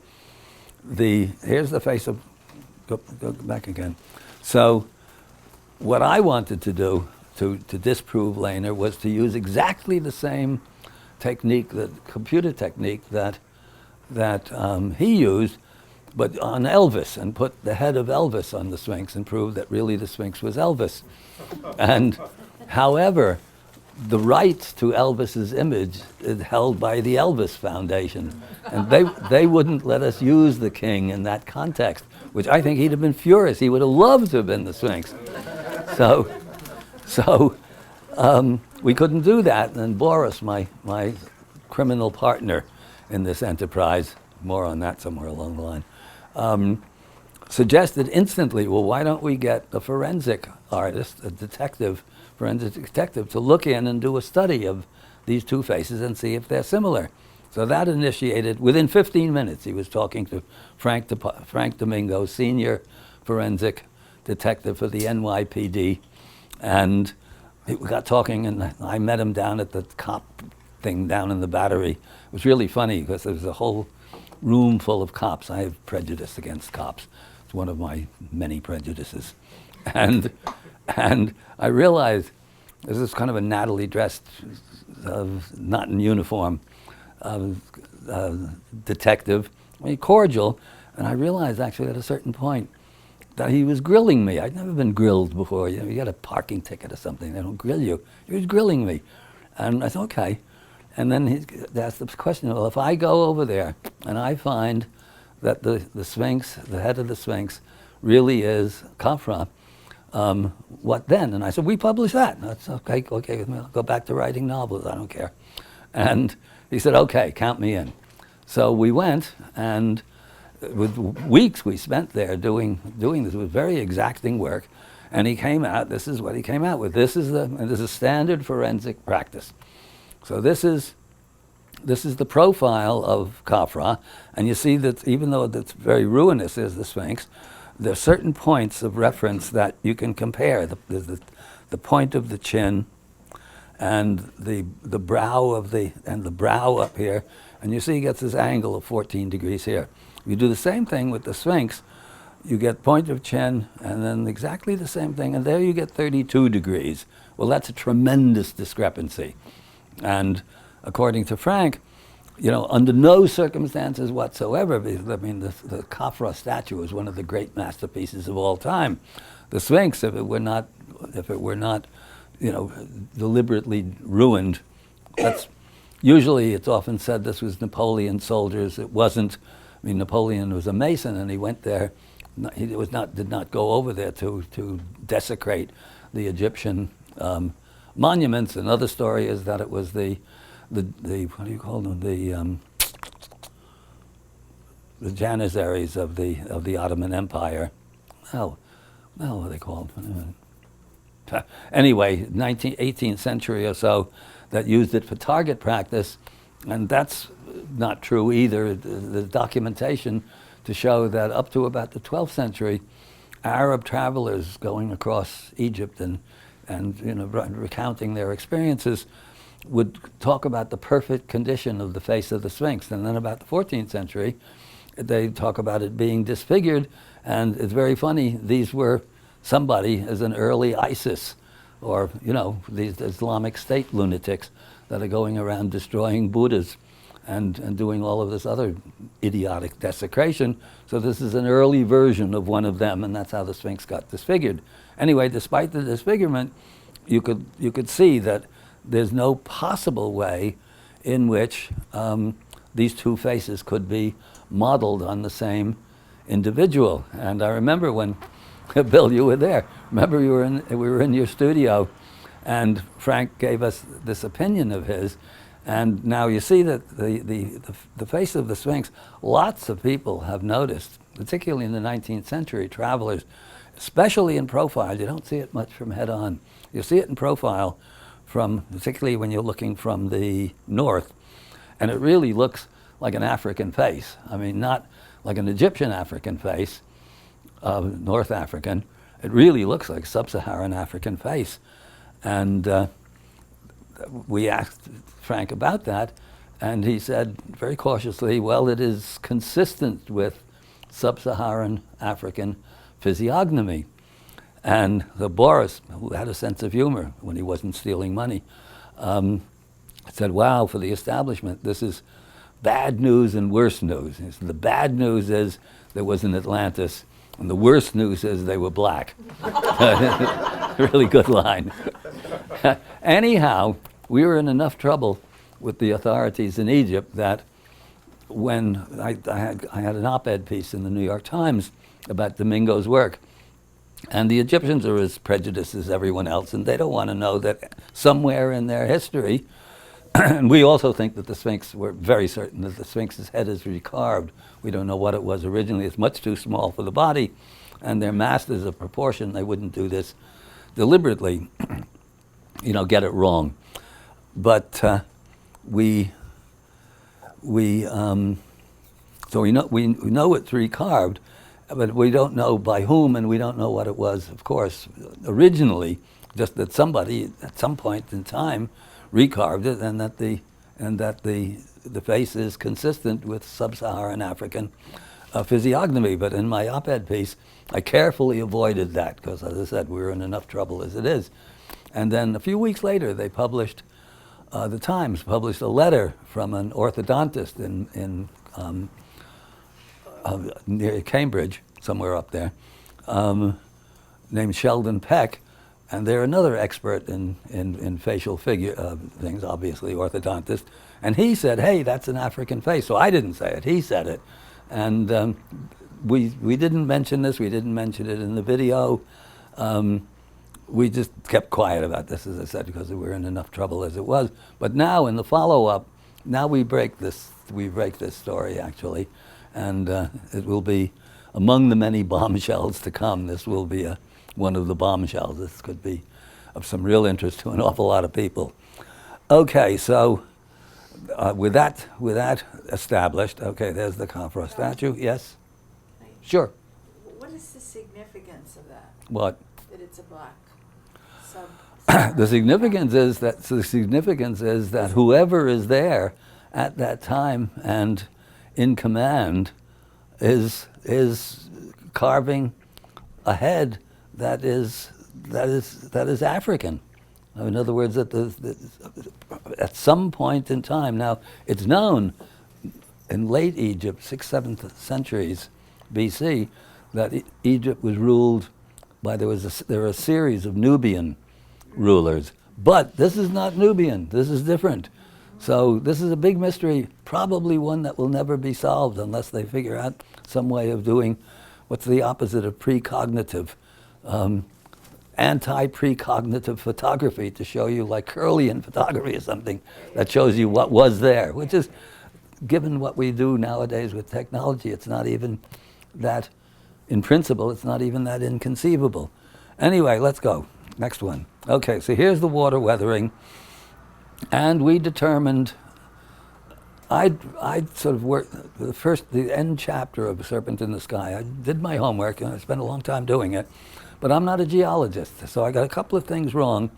here's the face of, go back again. So what I wanted to do to disprove Lehner was to use exactly the same technique, the computer technique that he used, but on Elvis, and put the head of Elvis on the Sphinx and prove that really the Sphinx was Elvis. And however, the rights to Elvis's image is held by the Elvis Foundation. And they wouldn't let us use the king in that context, which I think he'd have been furious. He would have loved to have been the Sphinx. So we couldn't do that. And Boris, my criminal partner in this enterprise, more on that somewhere along the line, suggested instantly, well, why don't we get a forensic artist, forensic detective, to look in and do a study of these two faces and see if they're similar. So that initiated, within 15 minutes, he was talking to Frank Domingo, senior forensic detective for the NYPD, and we got talking, and I met him down at the cop thing down in the Battery. It was really funny because there was a whole room full of cops. I have prejudice against cops. It's one of my many prejudices. And I realized this is kind of a Natalie dressed, not in uniform, detective, cordial. And I realized actually at a certain point that he was grilling me. I'd never been grilled before. You know, you get a parking ticket or something, they don't grill you. He was grilling me. And I thought, okay. And then he asked the question, well, if I go over there and I find that the Sphinx, the head of the Sphinx, really is Khafra, what then? And I said, we publish that. And that's okay with me. I'll go back to writing novels. I don't care. And he said, okay, count me in. So we went, and with weeks we spent there doing this. It was very exacting work. And he came out, this is what he came out with. This is a standard forensic practice. So this is the profile of Khafra, and you see that even though it's very ruinous as the Sphinx, there are certain points of reference that you can compare. The point of the chin, and the brow the brow up here, and you see he gets this angle of 14 degrees here. You do the same thing with the Sphinx. You get point of chin, and then exactly the same thing, and there you get 32 degrees. Well, that's a tremendous discrepancy. And according to Frank, you know, under no circumstances whatsoever, I mean, the Khafra statue is one of the great masterpieces of all time. The Sphinx, if it were not, you know, deliberately ruined, usually it's often said this was Napoleon's soldiers. It wasn't. I mean, Napoleon was a Mason, and he went there. Did not go over there to desecrate the Egyptian monuments. Another story is that it was the what do you call them, the Janissaries of the Ottoman Empire. What are they called? Anyway, 18th century or so, that used it for target practice, and that's not true either. The documentation to show that up to about the 12th century, Arab travelers going across Egypt and you know, recounting their experiences would talk about the perfect condition of the face of the Sphinx. And then about the 14th century, they talk about it being disfigured. And it's very funny, these were somebody as an early ISIS, or, you know, these Islamic State lunatics that are going around destroying Buddhas and doing all of this other idiotic desecration. So this is an early version of one of them, and that's how the Sphinx got disfigured. Anyway, despite the disfigurement, you could see that there's no possible way in which these two faces could be modeled on the same individual. And I remember when, Bill, you were there. Remember we were in your studio, and Frank gave us this opinion of his. And now you see that the face of the Sphinx, lots of people have noticed, particularly in the 19th century, travelers, especially in profile. You don't see it much from head on. You see it in profile, particularly when you're looking from the north, and it really looks like an African face. I mean, not like an Egyptian African face, North African. It really looks like sub-Saharan African face. And we asked Frank about that, and he said very cautiously, well, it is consistent with sub-Saharan African physiognomy. And the Boris, who had a sense of humor when he wasn't stealing money, said, wow, for the establishment, this is bad news and worse news. He said, the bad news is there was an Atlantis, and the worst news is they were black. Really good line. Anyhow, we were in enough trouble with the authorities in Egypt that when I had an op-ed piece in the New York Times about Domingo's work, and the Egyptians are as prejudiced as everyone else, and they don't want to know that somewhere in their history, and we also think that the Sphinx, we're very certain that the Sphinx's head is recarved. We don't know what it was originally. It's much too small for the body, and they're masters of proportion. They wouldn't do this deliberately, get it wrong. But so we know it's recarved, but we don't know by whom, and we don't know what it was, of course, originally, just that somebody at some point in time recarved it, and that the face is consistent with sub-Saharan African physiognomy. But in my op-ed piece, I carefully avoided that because, as I said, we were in enough trouble as it is. And then a few weeks later, they published, the Times published a letter from an orthodontist near Cambridge, somewhere up there, named Sheldon Peck, and they're another expert in facial figure things, obviously orthodontist. And he said, hey, that's an African face. So I didn't say it, he said it. And we didn't mention this, we didn't mention it in the video. We just kept quiet about this, as I said, because we were in enough trouble as it was. But now in the follow-up, now we break this story, actually. And it will be among the many bombshells to come. This will be one of the bombshells. This could be of some real interest to an awful lot of people. Okay, so with that established, okay, there's the Khafra statue. Yes? Sure. What is the significance of that? What? That it's a black sub. The significance is that whoever is there at that time and in command is carving a head that is African. In other words, at some point in time, now it's known in late Egypt, 6th, 7th centuries BC, that Egypt was ruled by there were a series of Nubian rulers, but this is not Nubian. This is different. So this is a big mystery, probably one that will never be solved unless they figure out some way of doing what's the opposite of precognitive, anti-precognitive photography to show you, like Curlian photography or something, that shows you what was there, which is, given what we do nowadays with technology, it's not even that, in principle, it's not even that inconceivable. Anyway, let's go. Next one. Okay, so here's the water weathering. And we determined, I'd sort of worked, the end chapter of Serpent in the Sky, I did my homework, and I spent a long time doing it, but I'm not a geologist, so I got a couple of things wrong,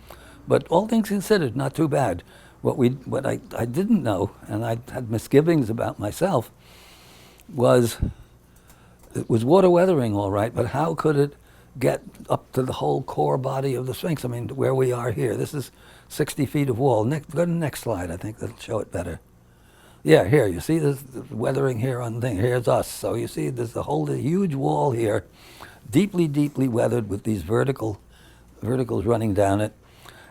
but all things considered, not too bad. What I didn't know, and I had misgivings about myself, was it was water weathering all right, but how could it get up to the whole core body of the Sphinx? I mean, where we are here, this is 60 feet of wall. Go to the next slide, I think that'll show it better. Yeah, here, you see this weathering here on the thing, here's us. So you see there's the whole huge wall here, deeply, deeply weathered with these verticals running down it.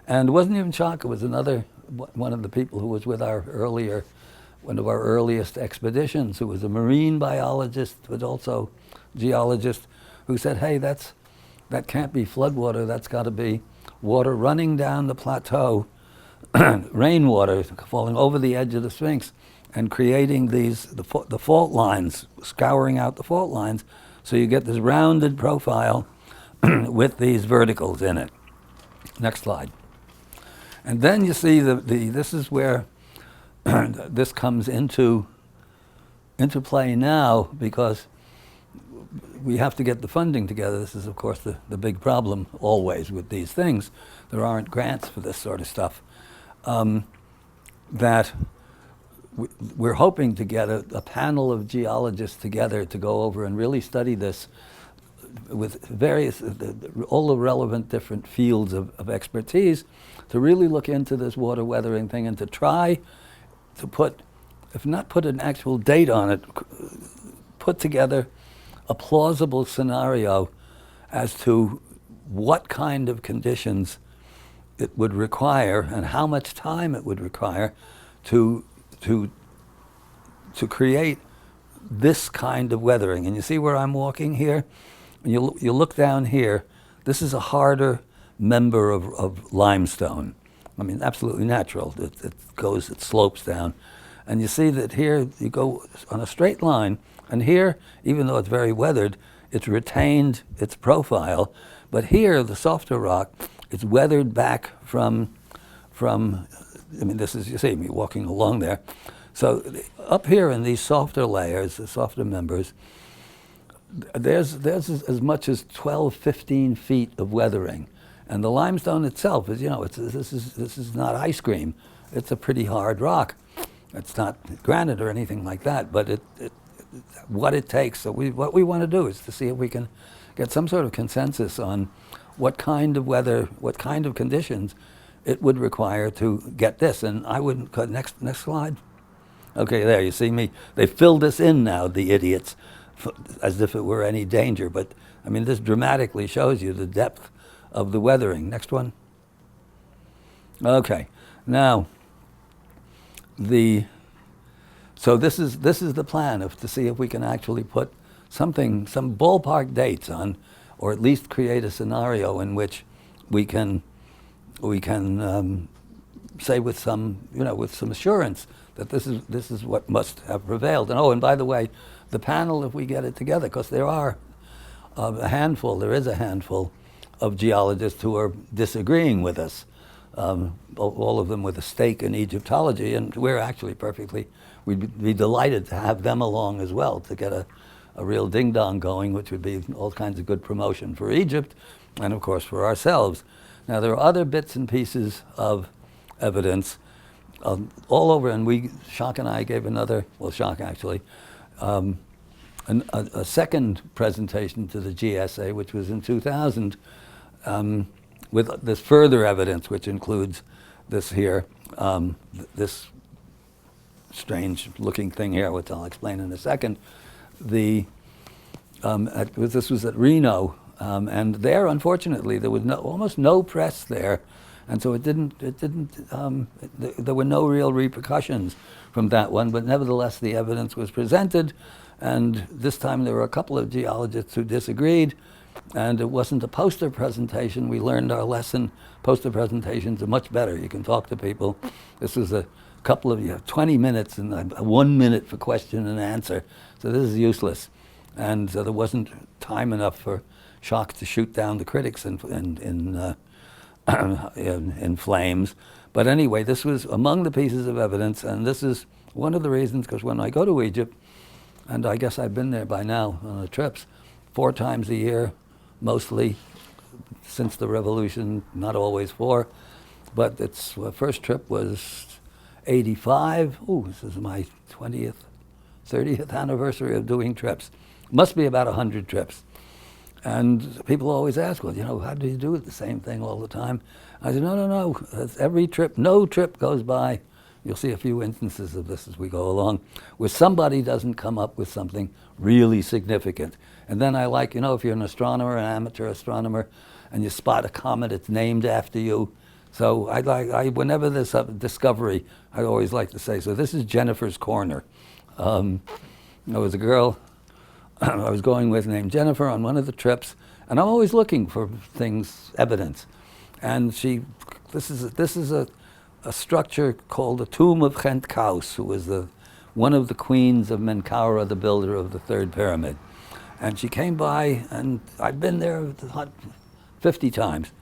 And it wasn't even Chalk, it was another, one of the people who was with our earlier one of our earliest expeditions, who was a marine biologist but also geologist, who said, hey, that can't be floodwater, that's got to be water running down the plateau, rainwater falling over the edge of the Sphinx and creating the fault lines, scouring out the fault lines, so you get this rounded profile with these verticals in it. Next slide. And then you see this is where this comes into play now, because we have to get the funding together. This is, of course, the big problem always with these things. There aren't grants for this sort of stuff. That we're hoping to get a panel of geologists together to go over and really study this with various, all the relevant different fields of expertise, to really look into this water weathering thing and to try to put, if not put an actual date on it, put together a plausible scenario as to what kind of conditions it would require and how much time it would require to create this kind of weathering. And you see where I'm walking here? And you look down here, this is a harder member of limestone. I mean, absolutely natural. It slopes down. And you see that here you go on a straight line, and here, even though it's very weathered, it's retained its profile. But here, the softer rock, it's weathered back from I mean, this is, you see me walking along there. So up here in these softer layers, the softer members, there's as much as 12, 15 feet of weathering. And the limestone itself is, this is not ice cream. It's a pretty hard rock. It's not granite or anything like that, but what it takes. So what we want to do is to see if we can get some sort of consensus on what kind of weather, what kind of conditions it would require to get this. And I wouldn't, next slide. Okay, there, you see me. They filled this in now, the idiots, as if it were any danger. But, I mean, this dramatically shows you the depth of the weathering. Next one. Okay, now, so this is the plan to see if we can actually put some ballpark dates on, or at least create a scenario in which we can say with some assurance that this is what must have prevailed. And and by the way, the panel, if we get it together, because there is a handful of geologists who are disagreeing with us, all of them with a stake in Egyptology, and we're actually we'd be delighted to have them along as well to get a real ding-dong going, which would be all kinds of good promotion for Egypt and, of course, for ourselves. Now, there are other bits and pieces of evidence all over, and Jacques and I gave Jacques actually, a second presentation to the GSA, which was in 2000, with this further evidence, which includes this here, this strange-looking thing here, which I'll explain in a second. This was at Reno, and there, unfortunately, there was almost no press there, and so there were no real repercussions from that one. But nevertheless, the evidence was presented, and this time there were a couple of geologists who disagreed, and it wasn't a poster presentation. We learned our lesson. Poster presentations are much better. You can talk to people. This was a couple of 20 minutes and 1 minute for question and answer. So this is useless. And there wasn't time enough for Jacques to shoot down the critics in flames. But anyway, this was among the pieces of evidence, and this is one of the reasons, because when I go to Egypt, and I guess I've been there by now on the trips, 4 times a year, mostly since the revolution, not always 4, but the first trip was 85. This is my 30th anniversary of doing trips. Must be about 100 trips. And people always ask, well, how do you do it the same thing all the time? I said, no. Every trip, no trip goes by. You'll see a few instances of this as we go along, where somebody doesn't come up with something really significant. And then I if you're an astronomer, an amateur astronomer, and you spot a comet, it's named after you, So whenever there's a discovery, I always like to say, so this is Jennifer's Corner. There was a girl I was going with named Jennifer on one of the trips, and I'm always looking for things, evidence. And this is a structure called the Tomb of Khentkaus, who was one of the queens of Menkaura, the builder of the third pyramid. And she came by, and I'd been there 50 times,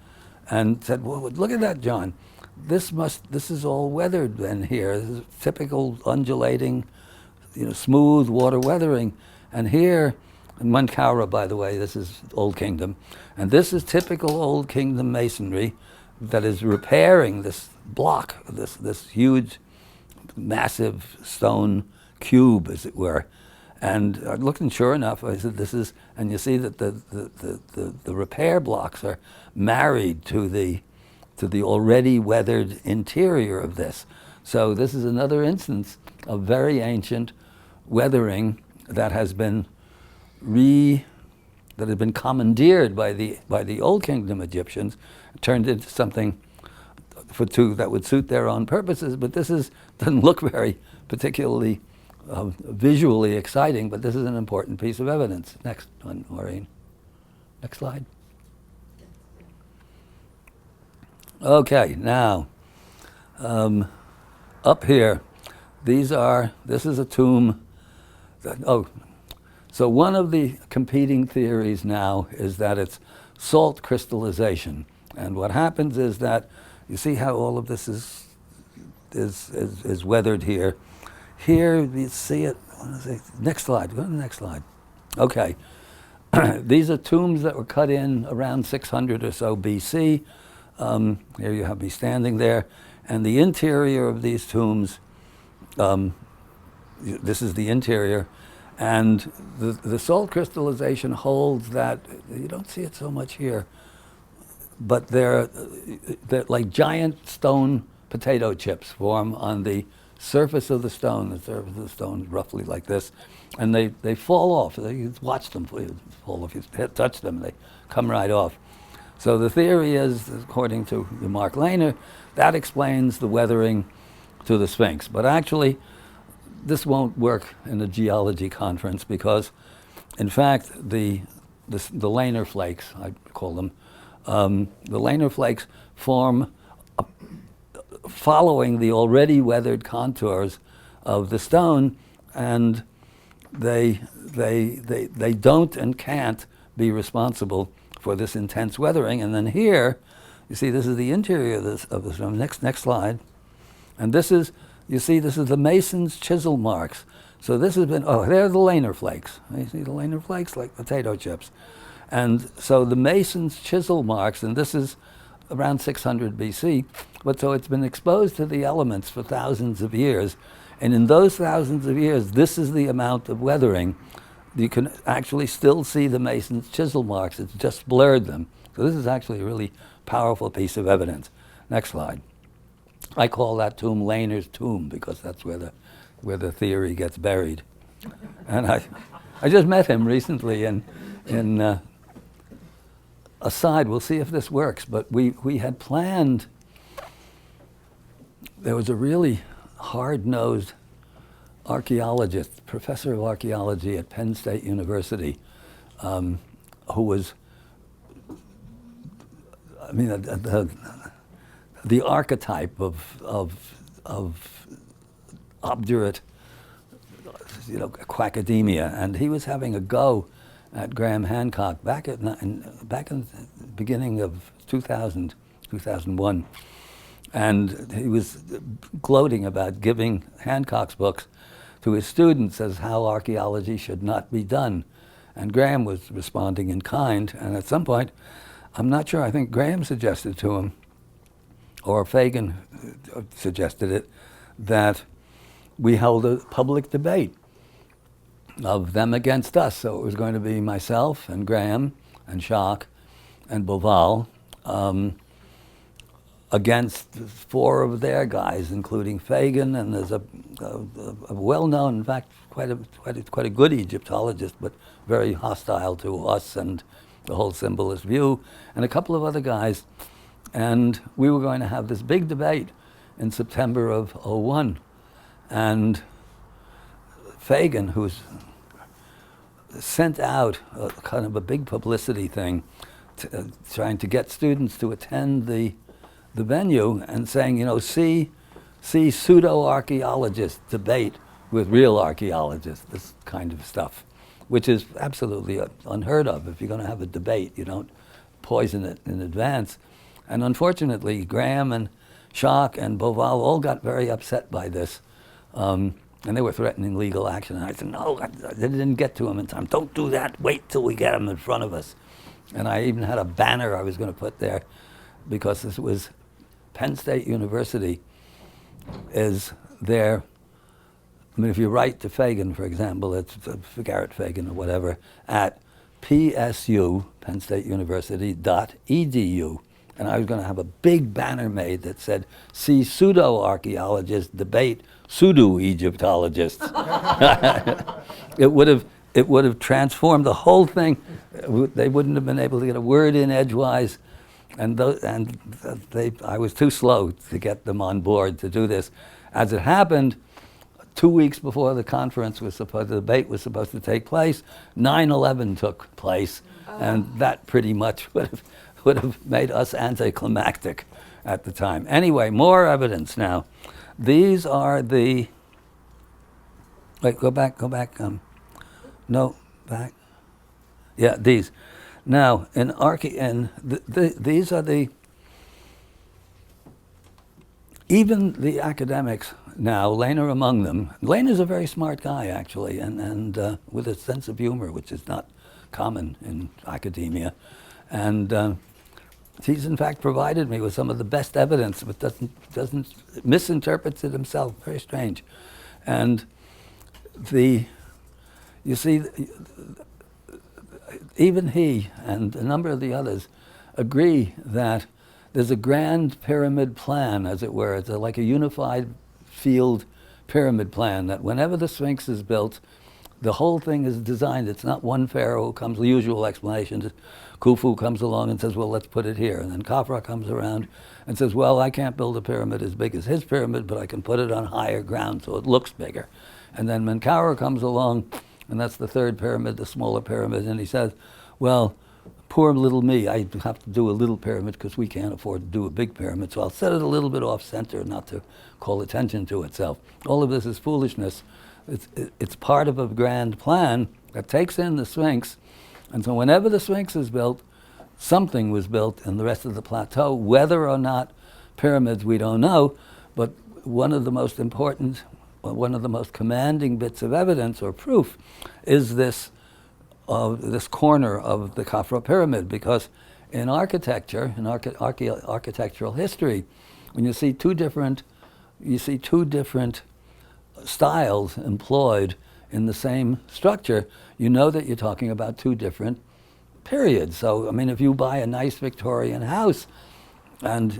and said, "Well, look at that, John. This is all weathered in here. This is typical undulating, smooth water weathering. And here, in Menkaura, by the way, this is Old Kingdom, and this is typical Old Kingdom masonry that is repairing this block, this huge, massive stone cube, as it were." And I looked, and sure enough, I said, "This is," and you see that the repair blocks are married to the already weathered interior of this. So this is another instance of very ancient weathering that has been commandeered by the Old Kingdom Egyptians, turned into something that would suit their own purposes. But this doesn't look very particularly visually exciting, but this is an important piece of evidence. Next one, Maureen. Next slide. Okay, now, up here, this is a tomb. So one of the competing theories now is that it's salt crystallization. And what happens is that, you see how all of this is weathered here. Here, you see it. Next slide. Go to the next slide. Okay. These are tombs that were cut in around 600 or so BC. Here you have me standing there. And the interior of these tombs, this is the interior. And the salt crystallization holds that, you don't see it so much here, but they're like giant stone potato chips form on the surface of the stone. The surface of the stone is roughly like this, and they fall off. You watch them fall off. You touch them, they come right off. So the theory is, according to Mark Lehner, that explains the weathering to the Sphinx. But actually, this won't work in a geology conference because, in fact, the Lehner flakes, I call them, the Lehner flakes form following the already weathered contours of the stone, and they don't and can't be responsible for this intense weathering. And then here, you see, this is the interior of the stone. Next slide. And this is, you see, this is the mason's chisel marks. So this has been, there are the Lehner flakes. You see the Lehner flakes, like potato chips. And so the mason's chisel marks, and this is around 600 BC, but so it's been exposed to the elements for thousands of years. And in those thousands of years, this is the amount of weathering. You can actually still see the mason's chisel marks. It's just blurred them. So this is actually a really powerful piece of evidence. Next slide. I call that tomb Lehner's tomb because that's where the theory gets buried. And I just met him recently in aside, we'll see if this works, but we had planned, there was a really hard-nosed archaeologist, professor of archaeology at Penn State University, who was, I mean, the archetype of obdurate, quackademia, and he was having a go at Graham Hancock back in the beginning of 2001, and he was gloating about giving Hancock's books to his students as how archaeology should not be done, and Graham was responding in kind. And at some point, I'm not sure, I think Graham suggested to him, or Fagan suggested it, that we held a public debate of them against us. So it was going to be myself and Graham and Schock and Boval against 4 of their guys, including Fagan, and there's a well-known, in fact, quite a good Egyptologist, but very hostile to us and the whole symbolist view, and a couple of other guys And we were going to have this big debate in September of '01. And Fagan, who's sent out a kind of a big publicity thing, trying to get students to attend the venue and saying, you know, see pseudo-archaeologists debate with real archaeologists, this kind of stuff, which is absolutely unheard of. If you're going to have a debate, you don't poison it in advance. And unfortunately, Graham and Schock and Boval all got very upset by this. And they were threatening legal action. And I said, no, they didn't get to him in time. Don't do that. Wait till we get him in front of us. And I even had a banner I was going to put there because this was Penn State University is there. I mean, if you write to Fagan, for example, it's for Garrett Fagan or whatever, at PSU, Penn State University, .edu. And I was going to have a big banner made that said, see pseudo-archaeologists debate pseudo-Egyptologists. It would have transformed the whole thing. They wouldn't have been able to get a word in edgewise. I was too slow to get them on board to do this. As it happened, 2 weeks before the debate was supposed to take place, 9/11 took place, and that pretty much would have made us anticlimactic at the time. Anyway, more evidence now. These are the. Wait, go back. No, back. Yeah, these. Now, these are the. Even the academics now, Lehner among them. Lehner's a very smart guy, actually, and with a sense of humor, which is not common in academia. And he's in fact provided me with some of the best evidence, but doesn't misinterprets it himself. Very strange. And you see, even he and a number of the others agree that there's a grand pyramid plan, as it were. It's like a unified field pyramid plan that whenever the Sphinx is built, the whole thing is designed. It's not one pharaoh who comes, the usual explanation. Khufu comes along and says, well, let's put it here. And then Khafra comes around and says, well, I can't build a pyramid as big as his pyramid, but I can put it on higher ground so it looks bigger. And then Menkaure comes along, and that's the third pyramid, the smaller pyramid, and he says, well, poor little me, I have to do a little pyramid because we can't afford to do a big pyramid, so I'll set it a little bit off center not to call attention to itself. All of this is foolishness. It's part of a grand plan that takes in the Sphinx, and so whenever the Sphinx is built, something was built in the rest of the plateau. Whether or not pyramids, we don't know, but one of the most important, one of the most commanding bits of evidence or proof is this corner of the Khafra pyramid, because in architecture, in architectural history, when you see two different styles employed in the same structure, you know that you're talking about two different periods. So, I mean, if you buy a nice Victorian house and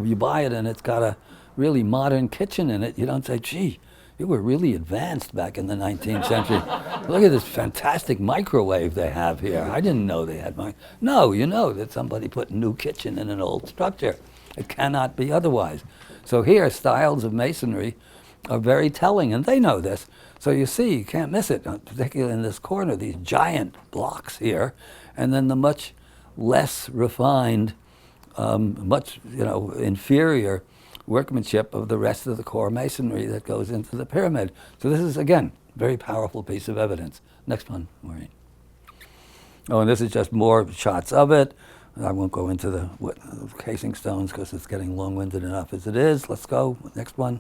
you buy it and it's got a really modern kitchen in it, you don't say, gee, you were really advanced back in the 19th century. Look at this fantastic microwave they have here. I didn't know they had No, you know that somebody put a new kitchen in an old structure. It cannot be otherwise. So here, styles of masonry are very telling, and they know this. So you see, you can't miss it, particularly in this corner, these giant blocks here, and then the much less refined, much inferior workmanship of the rest of the core masonry that goes into the pyramid. So this is, again, a very powerful piece of evidence. Next one, Maureen. Oh, and this is just more shots of it. I won't go into the casing stones because it's getting long-winded enough as it is. Let's go, next one.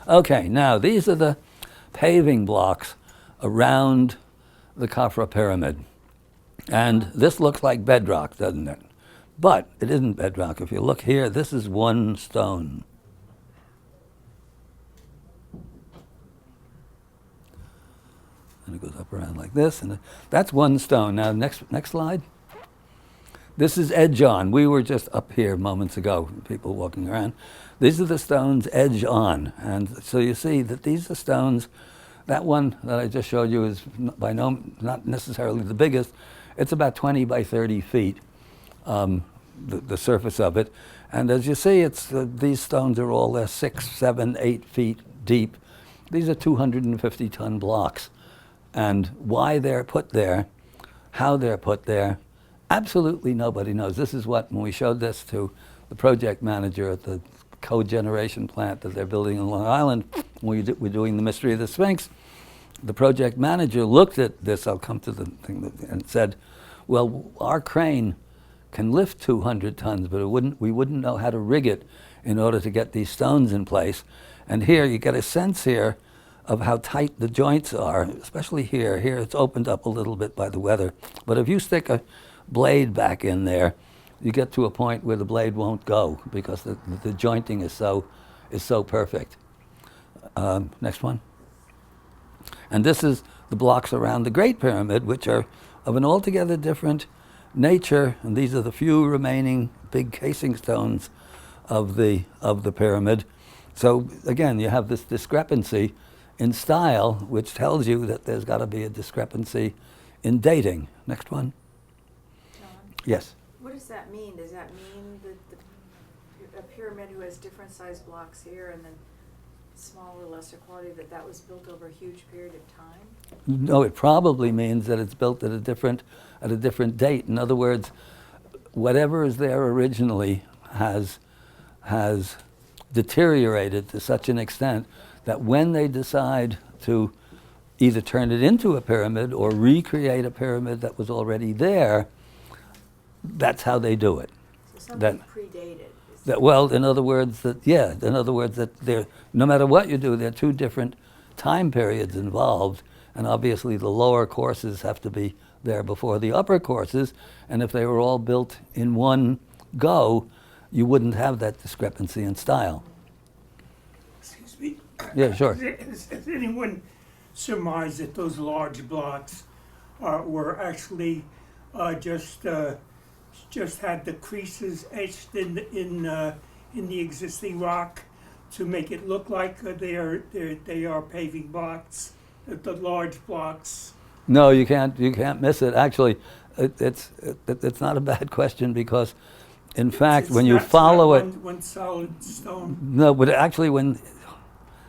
Okay, now these are the paving blocks around the Khafra pyramid. And this looks like bedrock, doesn't it? But it isn't bedrock. If you look here, this is one stone. And it goes up around like this, and that's one stone. Now, next slide. This is edge on. We were just up here moments ago, people walking around. These are the stones edge on. And so you see that these are stones. That one that I just showed you is not necessarily the biggest. It's about 20 by 30 feet. the surface of it. And as you see, these stones are all 6, 7, 8 feet deep. These are 250-ton blocks. And why they're put there, how they're put there, absolutely nobody knows. This is what, when we showed this to the project manager at the cogeneration plant that they're building in Long Island, we're doing the Mystery of the Sphinx, the project manager looked at this, I'll come to the thing, and said, well, our crane can lift 200 tons, but we wouldn't know how to rig it in order to get these stones in place. And here, you get a sense here of how tight the joints are, especially here. Here, it's opened up a little bit by the weather. But if you stick a blade back in there, you get to a point where the blade won't go because the jointing is so perfect. Next one. And this is the blocks around the Great Pyramid, which are of an altogether different nature, and these are the few remaining big casing stones of the pyramid. So again, you have this discrepancy in style, which tells you that there's got to be a discrepancy in dating. Next one. John, Yes. what does that mean? Does that mean that a pyramid who has different sized blocks here and then smaller, lesser quality, that was built over a huge period of time? No, it probably means that it's built at a different date. In other words, whatever is there originally has deteriorated to such an extent that when they decide to either turn it into a pyramid or recreate a pyramid that was already there, that's how they do it. So something predated. In other words, that there, no matter what you do, there are two different time periods involved, and obviously the lower courses have to be there before the upper courses, and if they were all built in one go, you wouldn't have that discrepancy in style. Excuse me. Yeah, sure. Has anyone surmised that those large blocks were actually just had the creases etched in the existing rock to make it look like they are paving blocks, the large blocks? No, you can't miss it. Actually, it's not a bad question because, in fact, when you follow it, one solid stone. no, but actually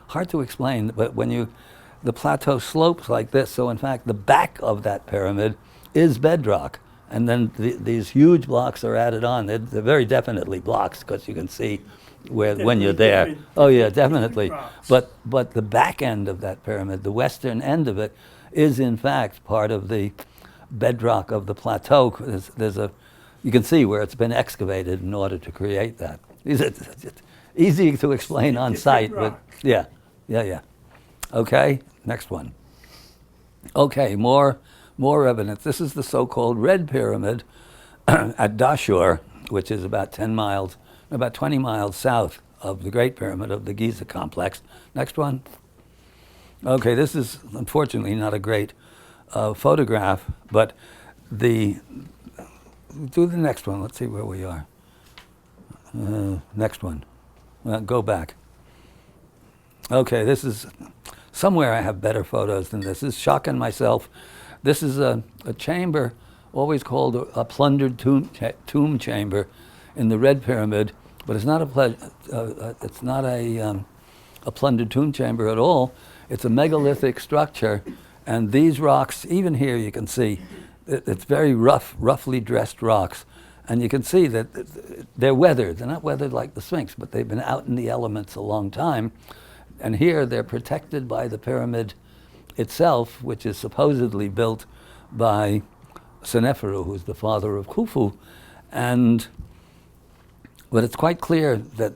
hard to explain, but the plateau slopes like this, so in fact the back of that pyramid is bedrock, and then these huge blocks are added on. They're very definitely blocks because you can see when you're there. Oh yeah, definitely. But the back end of that pyramid, the western end of it, is in fact part of the bedrock of the plateau. You can see where it's been excavated in order to create that. It's easy to explain on site, but yeah. Okay, next one. Okay, more evidence. This is the so-called Red Pyramid at Dashur, which is about 20 miles south of the Great Pyramid of the Giza complex. Next one. Okay, this is unfortunately not a great photograph, but do the next one. Let's see where we are. Next one. Go back. Okay, this is somewhere I have better photos than this. This is shocking myself. This is a chamber, always called a plundered tomb chamber in the Red Pyramid, but it's not a plundered tomb chamber at all. It's a megalithic structure, and these rocks, even here you can see, it's very roughly dressed rocks, and you can see that they're weathered. They're not weathered like the Sphinx, but they've been out in the elements a long time. And here they're protected by the pyramid itself, which is supposedly built by Seneferu, who's the father of Khufu. But it's quite clear that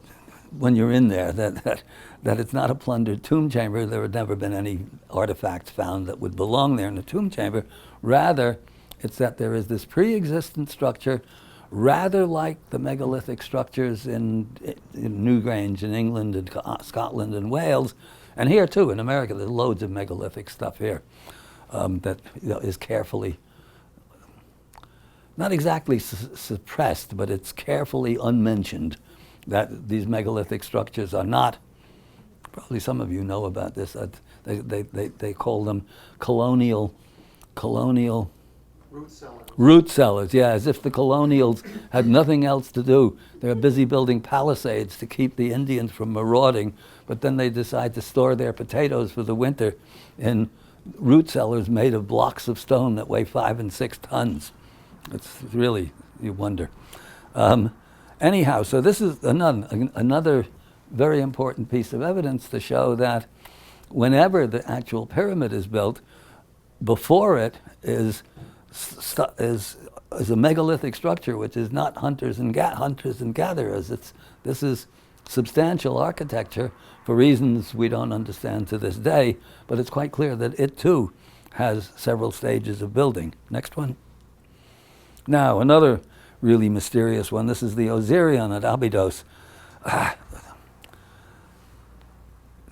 when you're in there, that it's not a plundered tomb chamber. There had never been any artifacts found that would belong there in a tomb chamber. Rather, it's that there is this pre-existent structure, rather like the megalithic structures in Newgrange in England and Scotland and Wales, and here too in America. There's loads of megalithic stuff here that is carefully, not exactly suppressed, but it's carefully unmentioned. That these megalithic structures are not. Probably some of you know about this. They call them colonial Root cellars. Root cellars, yeah, as if the colonials had nothing else to do. They were busy building palisades to keep the Indians from marauding, but then they decide to store their potatoes for the winter in root cellars made of blocks of stone that weigh 5 and 6 tons. It's really, you wonder. Anyhow, so this is another very important piece of evidence to show that whenever the actual pyramid is built, before it is a megalithic structure, which is not hunters and gatherers. This is substantial architecture for reasons we don't understand to this day, but it's quite clear that it too has several stages of building. Next one. Now, another really mysterious one. This is the Osirion at Abydos.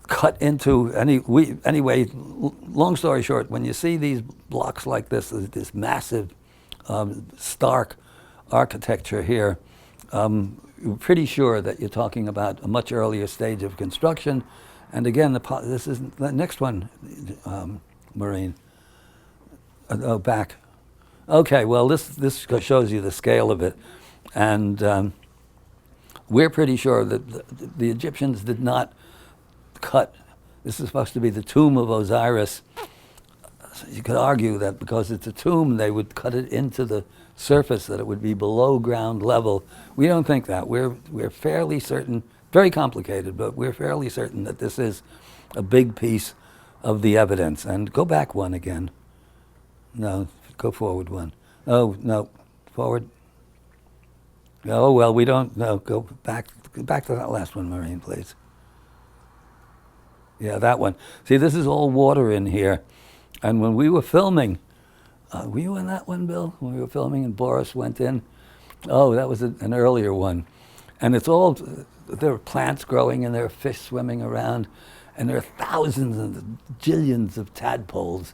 Cut into anyway, long story short, when you see these blocks like this massive, stark architecture here, you're pretty sure that you're talking about a much earlier stage of construction. And again, this is the next one, Maureen. Back. Okay, well, this shows you the scale of it. And we're pretty sure that the Egyptians did not cut. This is supposed to be the tomb of Osiris. So you could argue that because it's a tomb, they would cut it into the surface, that it would be below ground level. We don't think that. We're fairly certain, very complicated, but we're fairly certain that this is a big piece of the evidence. And go back one again. No, go forward one. Oh, no, forward. Oh, well, we don't, no, go back to that last one, Maureen, please. Yeah, that one. See, this is all water in here. And when we were filming, were you in that one, Bill? When we were filming and Boris went in? Oh, that was an earlier one. And it's all, there are plants growing and there are fish swimming around. And there are thousands and jillions of tadpoles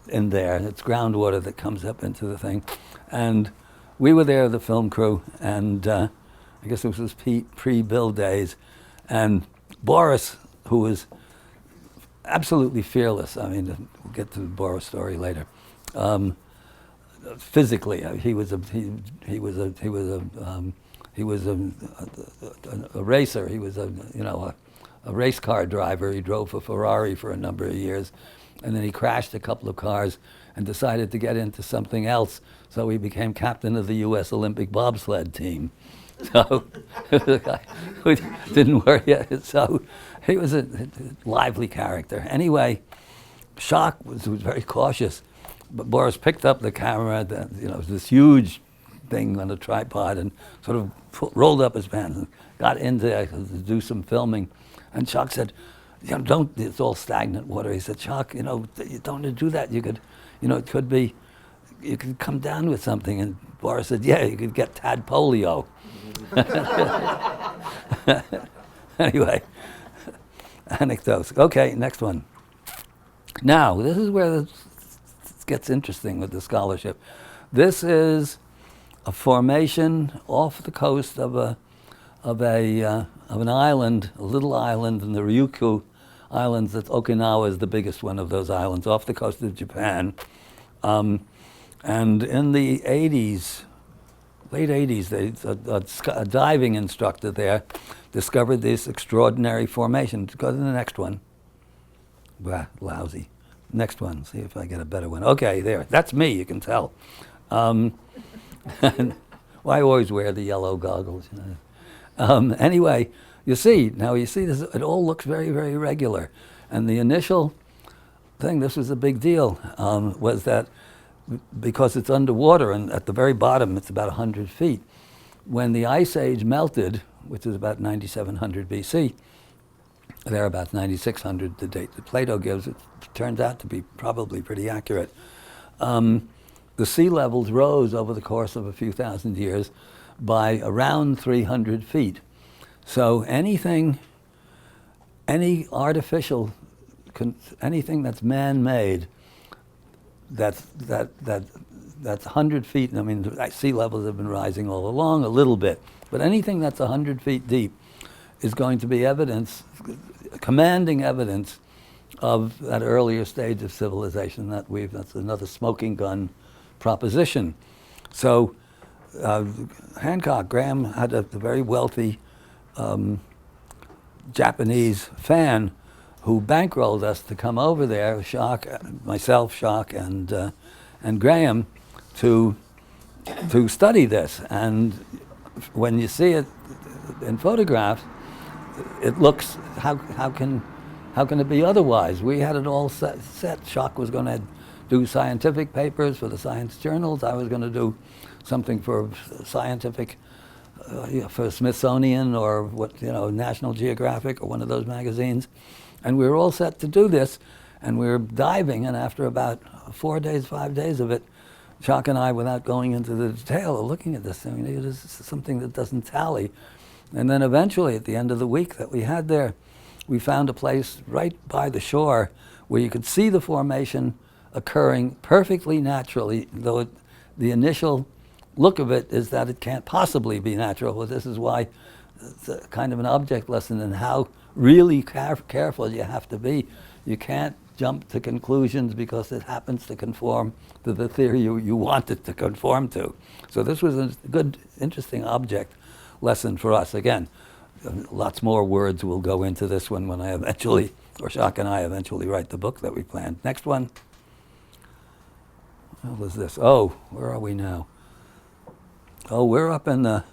in there. It's groundwater that comes up into the thing. And we were there, the film crew, and I guess this was pre-Bill days. And Boris, who was absolutely fearless. I mean, we'll get to the Boris story later. Physically, he was a racer. He was a race car driver. He drove for Ferrari for a number of years, and then he crashed a couple of cars and decided to get into something else. So he became captain of the U.S. Olympic bobsled team. So the guy who didn't work yet. So he was a lively character. Anyway, Schock was very cautious. But Boris picked up the camera, this huge thing on a tripod, and sort of rolled up his pants and got into it to do some filming. And Schock said, don't, it's all stagnant water. He said, Schock, you don't do that. You could, it could be, you could come down with something. And Boris said, yeah, you could get tadpolio. Anyway, anecdotes. Okay, next one. Now, this is where it gets interesting with the scholarship. This is a formation off the coast of an island, a little island in the Ryukyu Islands. That Okinawa is the biggest one of those islands, off the coast of Japan. And in the 80s, late 80s, a diving instructor there discovered this extraordinary formation. Go to the next one. Bah, lousy. Next one, see if I get a better one. Okay, there, that's me, you can tell. Well, I always wear the yellow goggles. Anyway, you see this, it all looks very, very regular. And the initial thing, this was a big deal, was that because it's underwater and at the very bottom it's about 100 feet, when the Ice Age melted, which is about 9700 BC, thereabouts 9600, the date that Plato gives, it turns out to be probably pretty accurate. The sea levels rose over the course of a few thousand years by around 300 feet. So anything artificial, anything that's man-made, that's 100 feet. I mean, the sea levels have been rising all along a little bit, but anything that's 100 feet deep is going to be evidence, commanding evidence of that earlier stage of civilization that's another smoking gun proposition. So Hancock, Graham had a very wealthy Japanese fan who bankrolled us to come over there, myself, Schock, and Graham, to study this. And when you see it in photographs, it looks, how can it be otherwise? We had it all set. Schock was going to do scientific papers for the science journals. I was going to do something for scientific, for Smithsonian or National Geographic or one of those magazines. And we were all set to do this, and we were diving, and after about 4 days, 5 days of it, Schock and I, without going into the detail of looking at this thing, it is something that doesn't tally. And then eventually, at the end of the week that we had there, we found a place right by the shore where you could see the formation occurring perfectly naturally, though the initial look of it is that it can't possibly be natural. Well, this is why it's a kind of an object lesson in how really careful you have to be. You can't jump to conclusions because it happens to conform to the theory you want it to conform to. So this was a good, interesting object lesson for us. Again, lots more words will go into this one when I eventually, or Schock and I eventually write the book that we planned. Next one. What was this? Oh, where are we now? Oh, we're up in the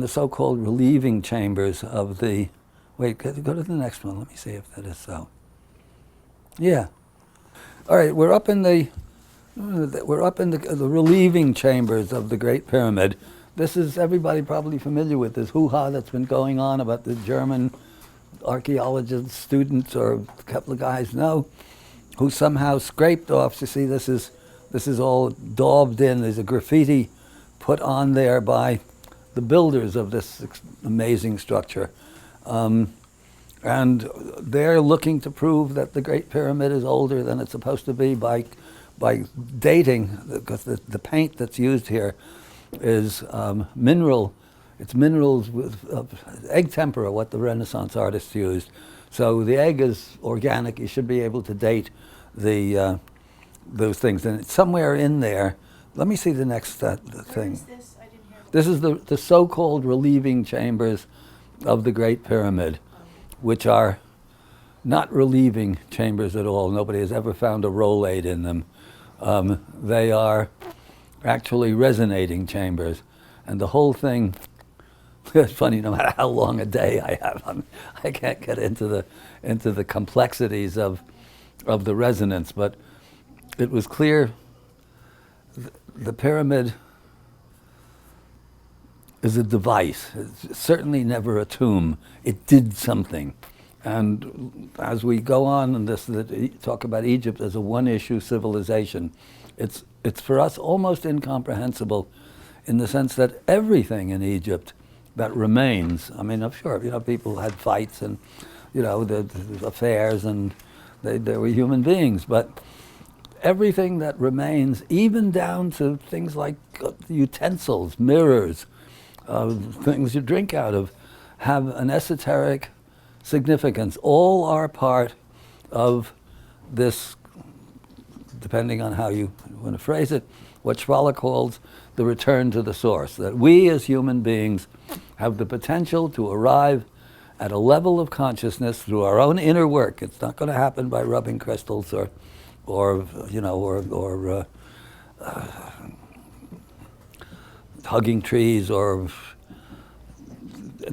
so-called relieving chambers of the. Wait, go to the next one. Let me see if that is so. Yeah. All right, we're up in the relieving chambers of the Great Pyramid. This is everybody probably familiar with this hoo-ha that's been going on about the German archaeologists, students, or a couple of guys who somehow scraped off. You see, this is all daubed in. There's a graffiti put on there by the builders of this amazing structure. And they're looking to prove that the Great Pyramid is older than it's supposed to be by dating, because the paint that's used here is mineral. It's minerals with egg tempera, what the Renaissance artists used. So the egg is organic. You should be able to date those things. And it's somewhere in there. Let me see the next thing. Where is this? I didn't hear. This is the so-called relieving chambers of the Great Pyramid, which are not relieving chambers at all. Nobody has ever found a rollade in them. They are actually resonating chambers. And the whole thing, it's funny, no matter how long a day I have, I can't get into the complexities of the resonance, but it was clear the pyramid is a device. It's certainly never a tomb. It did something. And as we go on in this, talk about Egypt as a one-issue civilization, it's for us almost incomprehensible in the sense that everything in Egypt that remains, I mean, I'm sure, people had fights and, the affairs, and they were human beings, but everything that remains, even down to things like utensils, mirrors, things you drink out of, have an esoteric significance. All are part of this, depending on how you want to phrase it, what Schwaller calls the return to the source, that we as human beings have the potential to arrive at a level of consciousness through our own inner work. It's not going to happen by rubbing crystals or hugging trees, and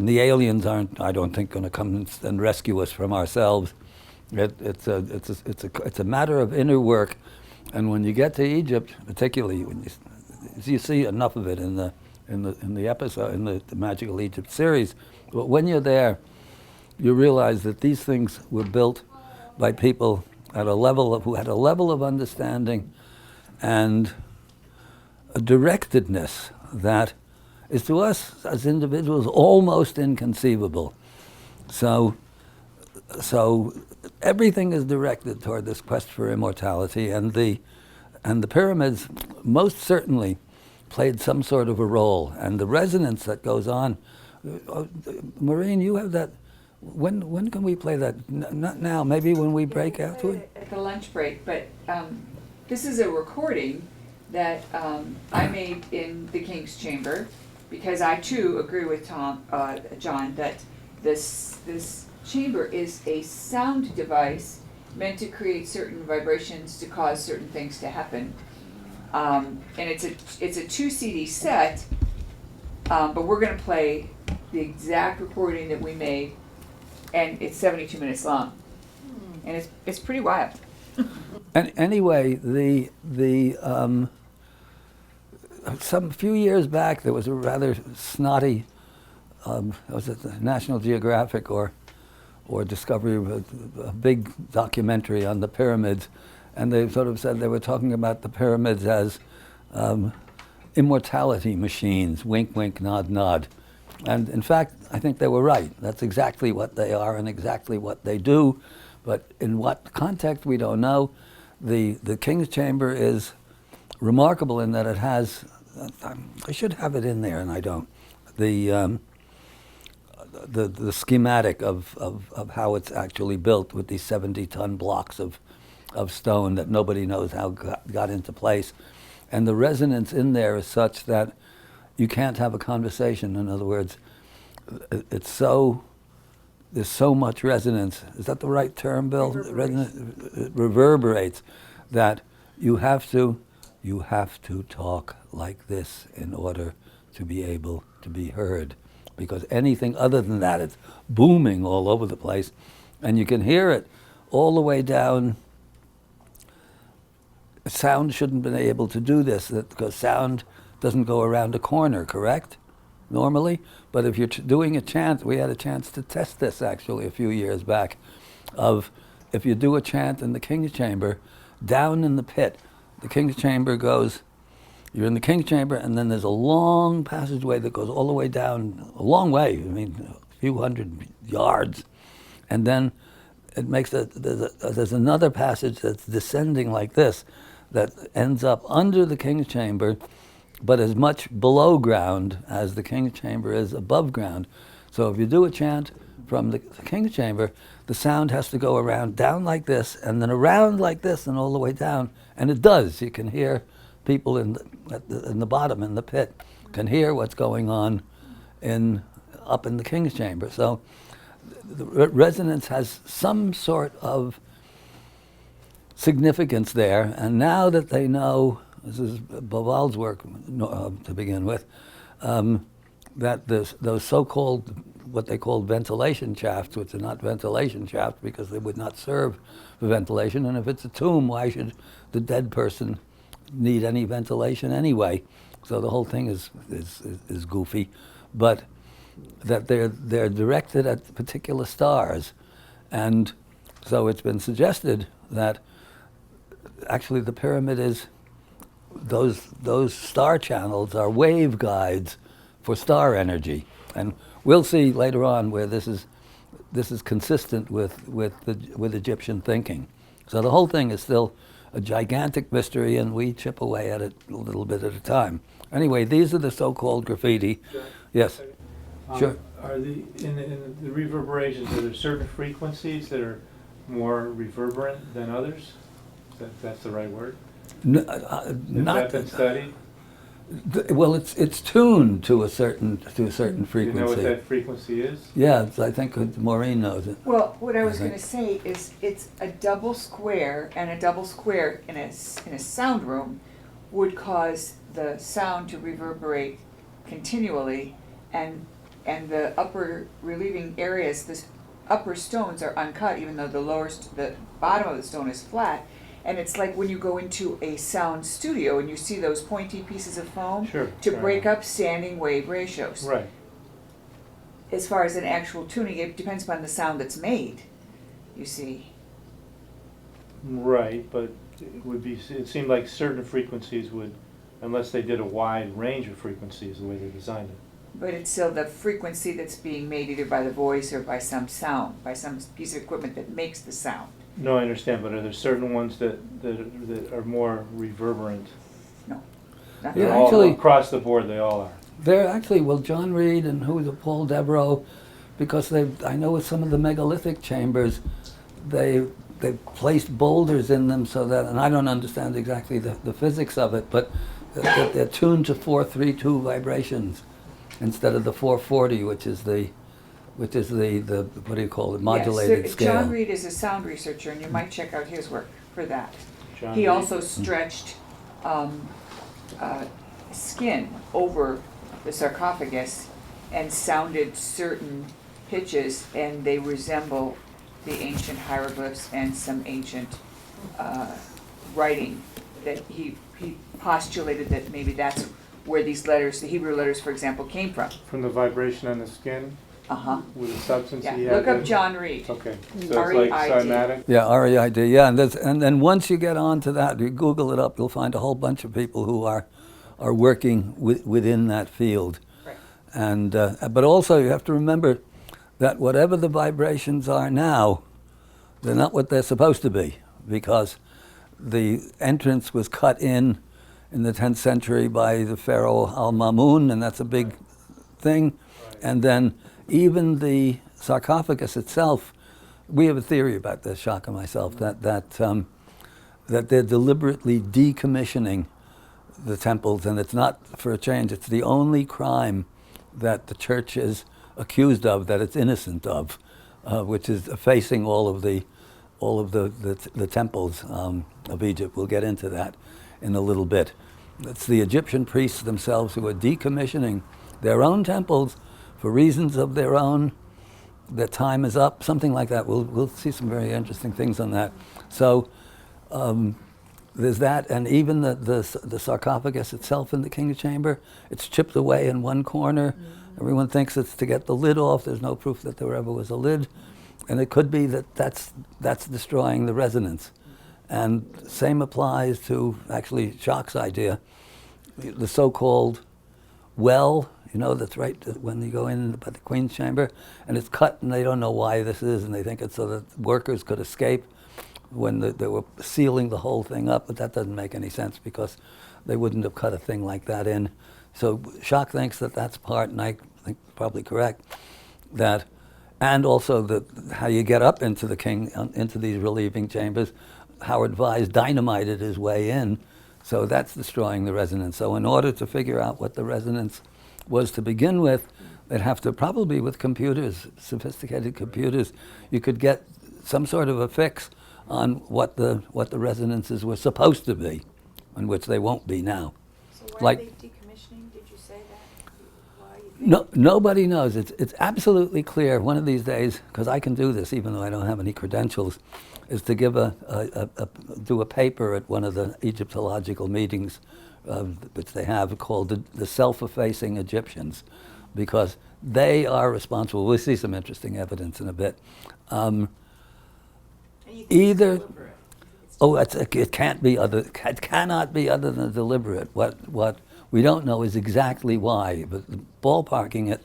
the aliens aren't, I don't think, going to come and rescue us from ourselves. It's a matter of inner work, and when you get to Egypt, particularly when you see enough of it in the episode in the Magical Egypt series, but when you're there, you realize that these things were built by people at a level who had a level of understanding and a directedness that is to us as individuals almost inconceivable. So everything is directed toward this quest for immortality, and the pyramids most certainly played some sort of a role, and the resonance that goes on. Maureen, you have that. When can we play that? Not now. Maybe when we break out to it. At the lunch break, but this is a recording that I made in the King's Chamber, because I too agree with John, that this chamber is a sound device meant to create certain vibrations to cause certain things to happen. And it's a 2 CD set, but we're gonna play the exact recording that we made, and it's 72 minutes long, and it's pretty wild. And anyway, some few years back, there was a rather snotty, was it the National Geographic or Discovery, a big documentary on the pyramids, and they sort of said they were talking about the pyramids as immortality machines, wink, wink, nod, nod. And in fact, I think they were right. That's exactly what they are and exactly what they do, but in what context, we don't know. The King's Chamber is remarkable in that it has, I should have it in there and I don't, the schematic of how it's actually built with these 70-ton blocks of stone that nobody knows how got into place. And the resonance in there is such that you can't have a conversation. In other words, it's so, there's so much resonance. Is that the right term, Bill? It reverberates that you have to talk like this in order to be able to be heard. Because anything other than that, it's booming all over the place. And you can hear it all the way down. Sound shouldn't have been able to do this because sound doesn't go around a corner, correct? Normally. But if you're doing a chant, we had a chance to test this actually a few years back, of if you do a chant in the King's Chamber, down in the pit, the King's Chamber goes, you're in the King's Chamber, and then there's a long passageway that goes all the way down, a long way, I mean, a few hundred yards. And then it makes there's another passage that's descending like this, that ends up under the King's Chamber, but as much below ground as the King's Chamber is above ground. So if you do a chant from the King's Chamber, the sound has to go around down like this, and then around like this, and all the way down. And it does. You can hear people in the bottom, in the pit, can hear what's going on up in the King's Chamber. So the resonance has some sort of significance there. And now that they know, this is Boval's work to begin with, that those so-called, what they call ventilation shafts, which are not ventilation shafts because they would not serve for ventilation. And if it's a tomb, why should the dead person need any ventilation anyway? So the whole thing is goofy, but that they're directed at particular stars. And so it's been suggested that actually the pyramid is, those star channels are wave guides for star energy. And we'll see later on where this is consistent with Egyptian thinking. So the whole thing is still a gigantic mystery, and we chip away at it a little bit at a time. Anyway, these are the so-called graffiti. John, Yes. Sure. Are in the reverberations, are there certain frequencies that are more reverberant than others? That's the right word? Has Has that been studied? Well, it's tuned to a certain frequency. Do you know what that frequency is? Yeah, I think Maureen knows it. Well, what I was I think- going to say is it's a double square, and a double square in a sound room would cause the sound to reverberate continually, and the upper relieving areas, the upper stones are uncut, even though the bottom of the stone is flat. And it's like when you go into a sound studio and you see those pointy pieces of foam Sure. to break up standing wave ratios. Right. As far as an actual tuning, it depends upon the sound that's made, you see. Right, but it seemed like certain frequencies would, unless they did a wide range of frequencies, the way they designed it. But it's still the frequency that's being made either by the voice or by some sound, by some piece of equipment that makes the sound. No, I understand, but are there certain ones that are more reverberant? No. Not Yeah, that- All, actually- across the board, they all are. They're actually, well, John Reed and who was it, Paul Devereaux, because I know with some of the megalithic chambers, they placed boulders in them so that, and I don't understand exactly the physics of it, but they're tuned to 432 vibrations instead of the 440, which is the what do you call it, modulated Yes, scale. John Reed is a sound researcher, and you might check out his work for that. John He Reed. also stretched skin over the sarcophagus and sounded certain pitches, and they resemble the ancient hieroglyphs and some ancient writing that he postulated that maybe that's where these letters, the Hebrew letters, for example, came from. From the vibration on the skin Uh-huh. with the substance Yeah, he had. look up there? John Reed. Okay, so it's like R-E-I-D. cymatic. Yeah, REID. Yeah, and then once you get onto that, you Google it up, you'll find a whole bunch of people who are working within that field. Right. And but also you have to remember that whatever the vibrations are now, they're not what they're supposed to be, because the entrance was cut in the 10th century by the pharaoh Al-Mamun, and that's a big thing. And then even the sarcophagus itself, we have a theory about this, Shaka and myself, that they're deliberately decommissioning the temples, and it's not for a change. It's the only crime that the church is accused of that it's innocent of, which is effacing all of the temples of Egypt. We'll get into that in a little bit. It's the Egyptian priests themselves who are decommissioning their own temples for reasons of their own. Their time is up, something like that. We'll see some very interesting things on that. So there's that, and even the sarcophagus itself in the King's Chamber, it's chipped away in one corner. Everyone thinks it's to get the lid off. There's no proof that there ever was a lid. And it could be that that's destroying the resonance. And same applies to, actually, Jacques' idea, the so-called well, that's right when you go in by the Queen's Chamber, and it's cut, and they don't know why this is, and they think it's so that workers could escape when they were sealing the whole thing up, but that doesn't make any sense because they wouldn't have cut a thing like that in. So Jacques thinks that that's part, and I think probably correct, that, and also how you get up into the king, into these relieving chambers. Howard Vyse dynamited his way in, so that's destroying the resonance. So in order to figure out what the resonance was to begin with, they'd have to, probably with computers, sophisticated computers, you could get some sort of a fix on what the resonances were supposed to be, and which they won't be now. So why Like- are they decommissioning? Did you say that? Why you think? Nobody knows. It's absolutely clear one of these days, because I can do this even though I don't have any credentials, is to give do a paper at one of the Egyptological meetings, which they have, called the Self-Effacing Egyptians, because they are responsible. We'll see some interesting evidence in a bit. And you think Either- it's deliberate? It can't be other. It cannot be other than deliberate. What we don't know is exactly why, but ballparking it,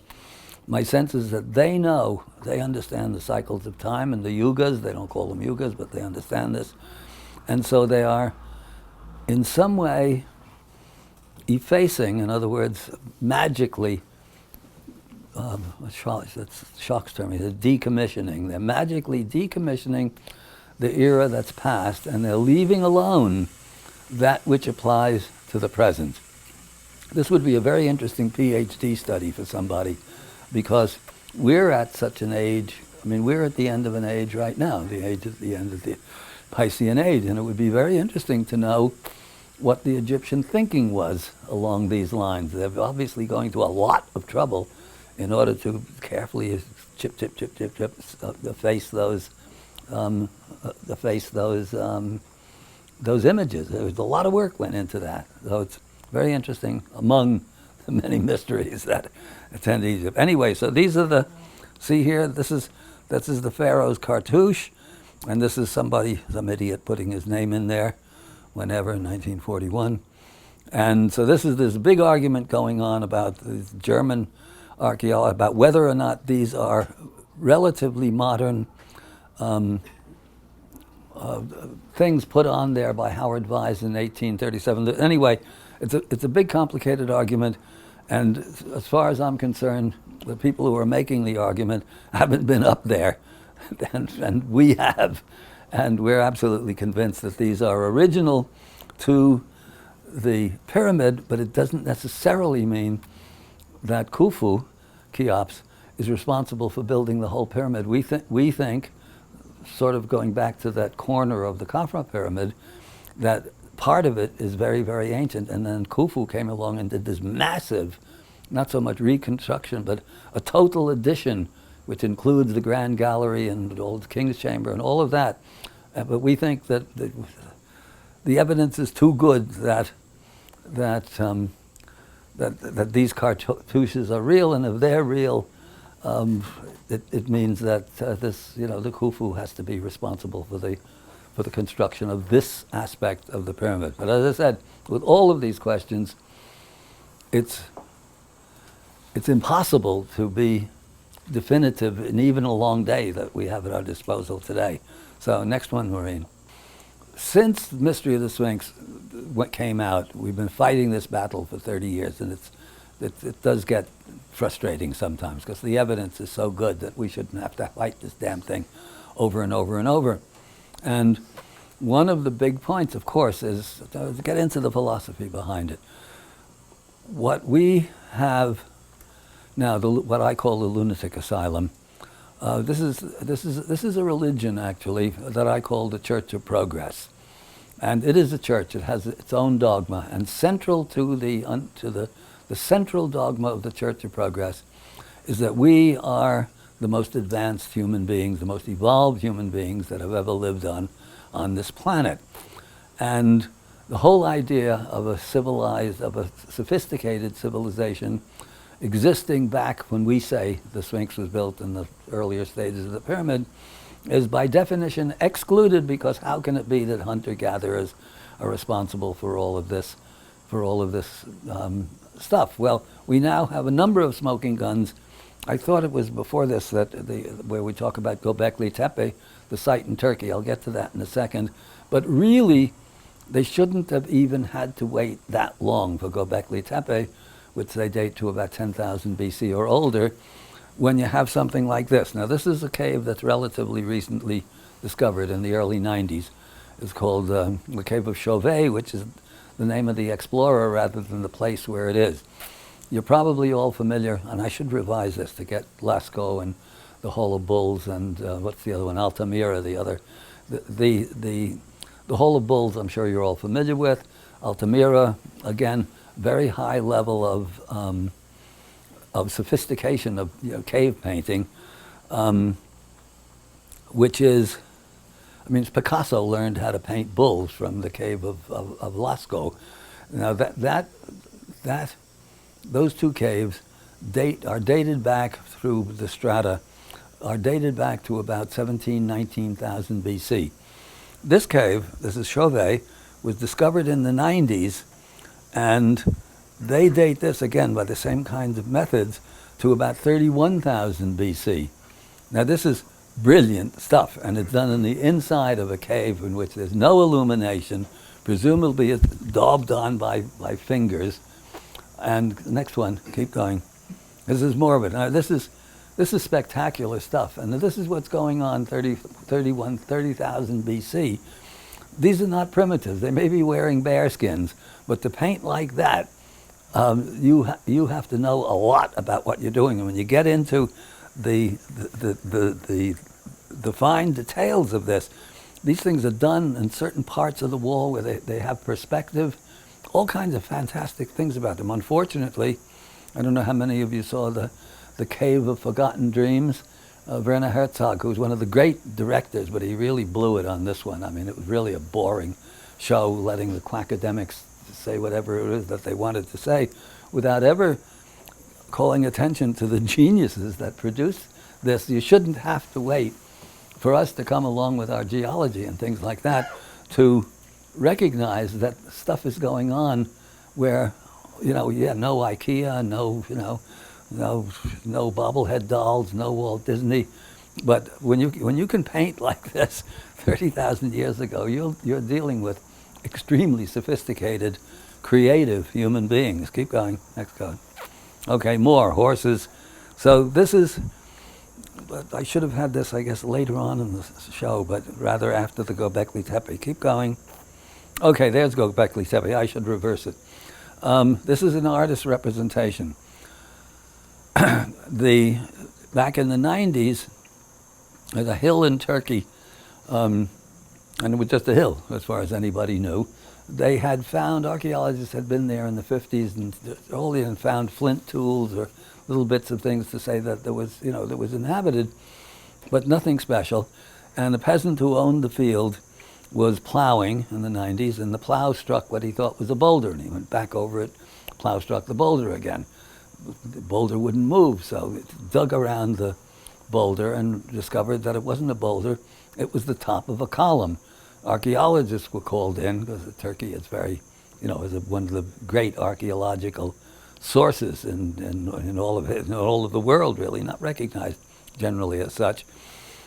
my sense is that they know, they understand the cycles of time and the yugas. They don't call them yugas, but they understand this, and so they are, in some way, effacing. In other words, magically. That's Jacques' term. They're decommissioning. They're magically decommissioning the era that's past, and they're leaving alone that which applies to the present. This would be a very interesting PhD study for somebody, because we're at such an age. I mean, we're at the end of an age right now, the end of the Piscean age, and it would be very interesting to know what the Egyptian thinking was along these lines. They're obviously going to a lot of trouble in order to carefully chip, efface those images. There was a lot of work went into that. So it's very interesting among the many mysteries that attend Egypt. Anyway, so these are see here, this is the pharaoh's cartouche, and this is some idiot putting his name in there whenever, in 1941. And so this is this big argument going on about the German archaeology, about whether or not these are relatively modern things put on there by Howard Vyse in 1837. Anyway, it's a big, complicated argument, and as far as I'm concerned, the people who are making the argument haven't been up there, and we have, And we're absolutely convinced that these are original to the pyramid, but it doesn't necessarily mean that Khufu, Cheops, is responsible for building the whole pyramid. We think, sort of going back to that corner of the Khafra pyramid, that part of it is very, very ancient, and then Khufu came along and did this massive, not so much reconstruction, but a total addition, which includes the Grand Gallery and the old King's Chamber and all of that. But we think that the evidence is too good that these cartouches are real, and if they're real, it means that the Khufu has to be responsible for the construction of this aspect of the pyramid. But as I said, with all of these questions, it's impossible to be definitive in even a long day that we have at our disposal today. So next one, Maureen. Since the Mystery of the Sphinx came out, we've been fighting this battle for 30 years, and it does get frustrating sometimes because the evidence is so good that we shouldn't have to fight this damn thing over and over and over. And one of the big points, of course, is to get into the philosophy behind it. What we have now, what I call the lunatic asylum, this is a religion, actually, that I call the Church of Progress. And it is a church. It has its own dogma. And central to the central dogma of the Church of Progress is that we are the most advanced human beings, the most evolved human beings that have ever lived on this planet. And the whole idea of a sophisticated civilization existing back when we say the Sphinx was built in the earlier stages of the pyramid is by definition excluded, because how can it be that hunter-gatherers are responsible for all of this stuff? Well, we now have a number of smoking guns. I thought it was before this that where we talk about Göbekli Tepe, the site in Turkey. I'll get to that in a second. But really, they shouldn't have even had to wait that long for Göbekli Tepe, which they date to about 10,000 BC or older, when you have something like this. Now, this is a cave that's relatively recently discovered in the early 90s. It's called the Cave of Chauvet, which is the name of the explorer rather than the place where it is. You're probably all familiar, and I should revise this to get Lascaux and the Hall of Bulls and what's the other one, Altamira, the other. The Hall of Bulls, I'm sure you're all familiar with. Altamira, again, very high level of sophistication of cave painting, which is, I mean, Picasso learned how to paint bulls from the cave of Lascaux. Now those two caves are dated back through the strata, are dated back to about 19,000 BC. This cave, this is Chauvet, was discovered in the 90s, and they date this, again, by the same kinds of methods, to about 31,000 BC. Now, this is brilliant stuff, and it's done in the inside of a cave in which there's no illumination, presumably it's daubed on by fingers. And the next one, keep going. This is more of it. Now, this is spectacular stuff, and this is what's going on 30,000 BC. These are not primitives. They may be wearing bear skins, but to paint like that, you have to know a lot about what you're doing. And when you get into the fine details of this, these things are done in certain parts of the wall where they have perspective, all kinds of fantastic things about them. Unfortunately, I don't know how many of you saw the Cave of Forgotten Dreams. Werner Herzog, who was one of the great directors, but he really blew it on this one. I mean, it was really a boring show, letting the quackademics say whatever it is that they wanted to say without ever calling attention to the geniuses that produced this. You shouldn't have to wait for us to come along with our geology and things like that to recognize that stuff is going on where, no IKEA, no bobblehead dolls, no Walt Disney. But when you can paint like this 30,000 years ago, you're dealing with extremely sophisticated, creative human beings. Keep going. Next code. Okay, more horses. So this is but I should have had this, I guess, later on in the show, but rather after the Göbekli Tepe. Keep going. Okay, there's Göbekli Tepe. I should reverse it. This is an artist's representation. Back in the 90s, there's a hill in Turkey, and it was just a hill, as far as anybody knew. They had found, archaeologists had been there in the 50s and found flint tools or little bits of things to say that there was, that was inhabited, but nothing special. And the peasant who owned the field was plowing in the 90s, and the plow struck what he thought was a boulder, and he went back over it, plow struck the boulder again. The boulder wouldn't move, so it dug around the boulder and discovered that it wasn't a boulder, it was the top of a column. Archaeologists were called in, because Turkey is very, is one of the great archaeological sources in all of the world, really, not recognized generally as such.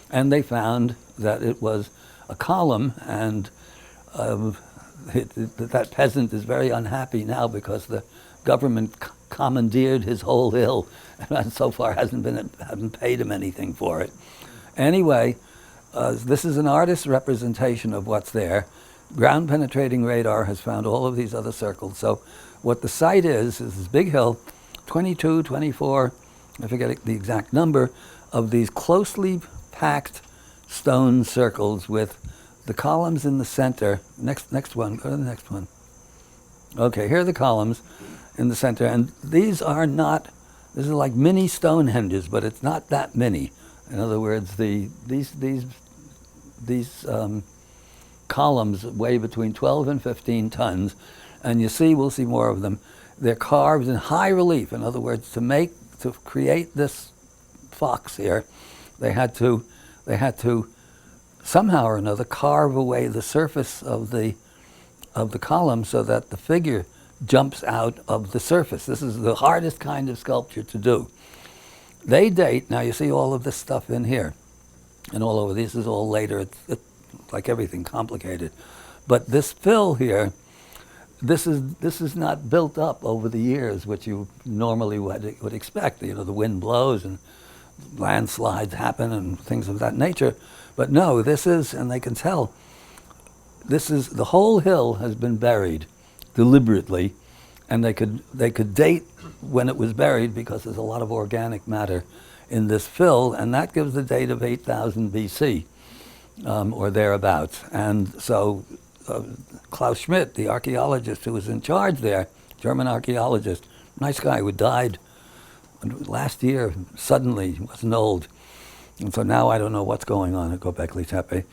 And they found that it was a column, and that peasant is very unhappy now because the government commandeered his whole hill, and so far haven't paid him anything for it. Anyway, this is an artist's representation of what's there. Ground penetrating radar has found all of these other circles. So what the site is this big hill, 22, 24, I forget the exact number, of these closely packed stone circles with the columns in the center. Next one, go to the next one. Okay, here are the columns in the center, and these are like mini Stonehenges, but it's not that many. In other words, these columns weigh between 12 and 15 tons, and we'll see more of them. They're carved in high relief. In other words, to create this fox here, they had to somehow or another carve away the surface of the column so that the figure jumps out of the surface. This is the hardest kind of sculpture to do. They date, now you see all of this stuff in here, and all over, this is all later, it's like everything complicated. But this fill here, this is not built up over the years, which you normally would expect. The wind blows and landslides happen and things of that nature. But no, this is, and they can tell, the whole hill has been buried deliberately, and they could date when it was buried because there's a lot of organic matter in this fill, and that gives the date of 8,000 BC or thereabouts. And so Klaus Schmidt, the archaeologist who was in charge there, German archaeologist, nice guy who died last year suddenly, he wasn't old. And so now I don't know what's going on at Göbekli Tepe.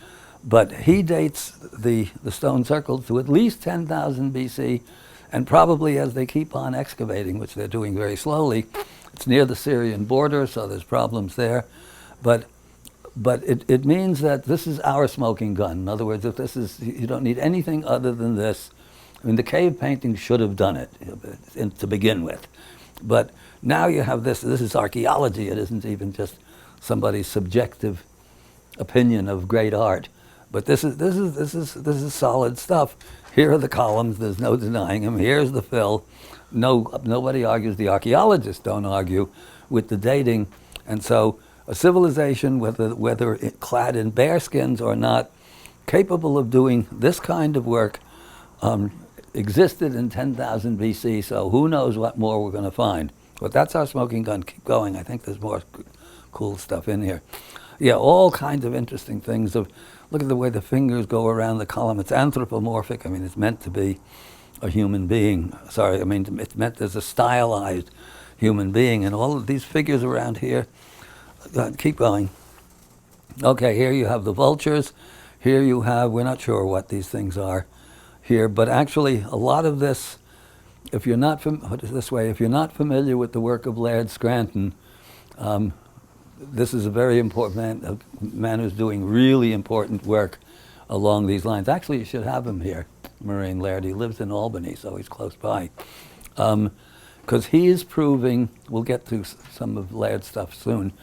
But he dates the stone circles to at least 10,000 BC, and probably as they keep on excavating, which they're doing very slowly, it's near the Syrian border, so there's problems there. But it means that this is our smoking gun. In other words, if this is, you don't need anything other than this. I mean, the cave painting should have done it to begin with. But now you have this is archaeology. It isn't even just somebody's subjective opinion of great art. But this is solid stuff. Here are the columns. There's no denying them. Here's the fill. Nobody argues. The archaeologists don't argue with the dating. And so a civilization, whether it clad in bear skins or not, capable of doing this kind of work, existed in 10,000 BC. So who knows what more we're going to find. But that's our smoking gun. Keep going. I think there's more cool stuff in here. Yeah, all kinds of interesting things. Look at the way the fingers go around the column. It's anthropomorphic. I mean, it's meant to be a human being. Sorry, I mean, it's meant as a stylized human being. And all of these figures around here, keep going. Okay, here you have the vultures. Here you have, we're not sure what these things are here, but actually a lot of this, if you're not, if you're not familiar with the work of Laird Scranton, this is a very important man who's doing really important work along these lines. Actually, you should have him here, Moraine Laird. He lives in Albany, so he's close by. Because he is proving, we'll get to some of Laird's stuff soon,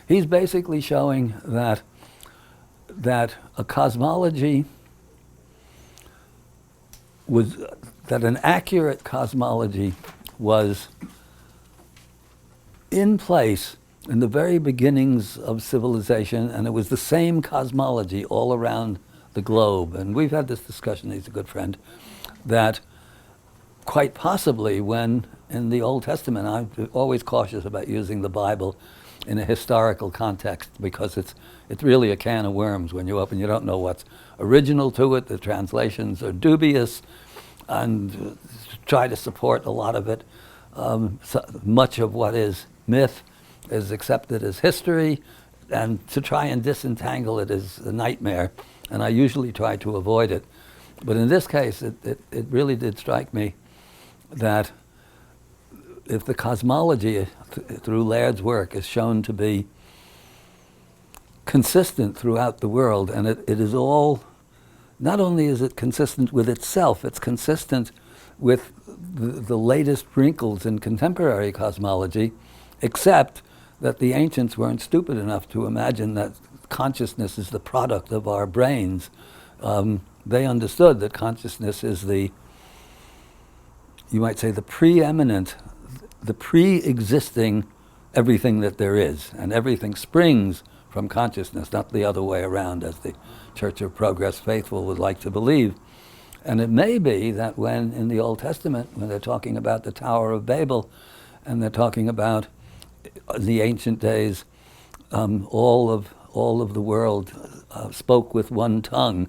he's basically showing that a cosmology that an accurate cosmology was in place in the very beginnings of civilization, and it was the same cosmology all around the globe. And we've had this discussion, he's a good friend, that quite possibly when in the Old Testament, I'm always cautious about using the Bible in a historical context because it's really a can of worms when you open. You don't know what's original to it. The translations are dubious and try to support a lot of it. So much of what is myth is accepted as history, and to try and disentangle it is a nightmare, and I usually try to avoid it. But in this case, it really did strike me that if the cosmology through Laird's work is shown to be consistent throughout the world, and it is all, not only is it consistent with itself, it's consistent with the latest wrinkles in contemporary cosmology, except that the ancients weren't stupid enough to imagine that consciousness is the product of our brains. They understood that consciousness is the, you might say, the preeminent, the pre-existing everything that there is, and everything springs from consciousness, not the other way around, as the Church of Progress faithful would like to believe. And it may be that when in the Old Testament, when they're talking about the Tower of Babel, and they're talking about in the ancient days, all of the world spoke with one tongue.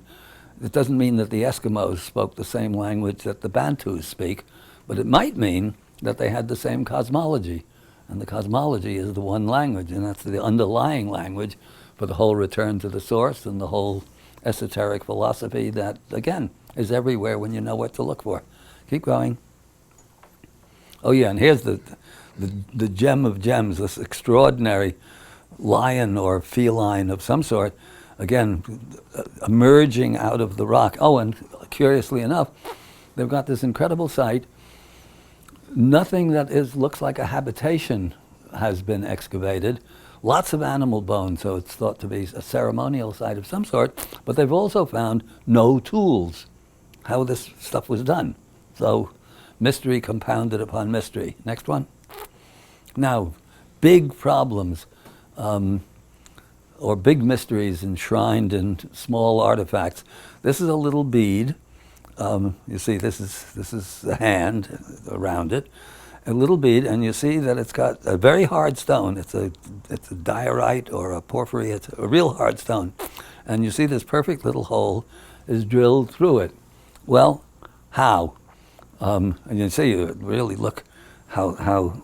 It doesn't mean that the Eskimos spoke the same language that the Bantus speak, but it might mean that they had the same cosmology. And the cosmology is the one language, and that's the underlying language for the whole return to the source and the whole esoteric philosophy that, again, is everywhere when you know what to look for. Keep going. Oh yeah, and here's the gem of gems, this extraordinary lion or feline of some sort, again, emerging out of the rock. Oh, and curiously enough, they've got this incredible site. Nothing that looks like a habitation has been excavated. Lots of animal bones, so it's thought to be a ceremonial site of some sort, but they've also found no tools, how this stuff was done. So mystery compounded upon mystery. Next one. Now, big problems or big mysteries enshrined in small artifacts. This is a little bead. You see, this is the hand around it, a little bead, and you see that it's got a very hard stone. It's a diorite or a porphyry. It's a real hard stone, and you see this perfect little hole is drilled through it. Well, how? And you see, you really look how.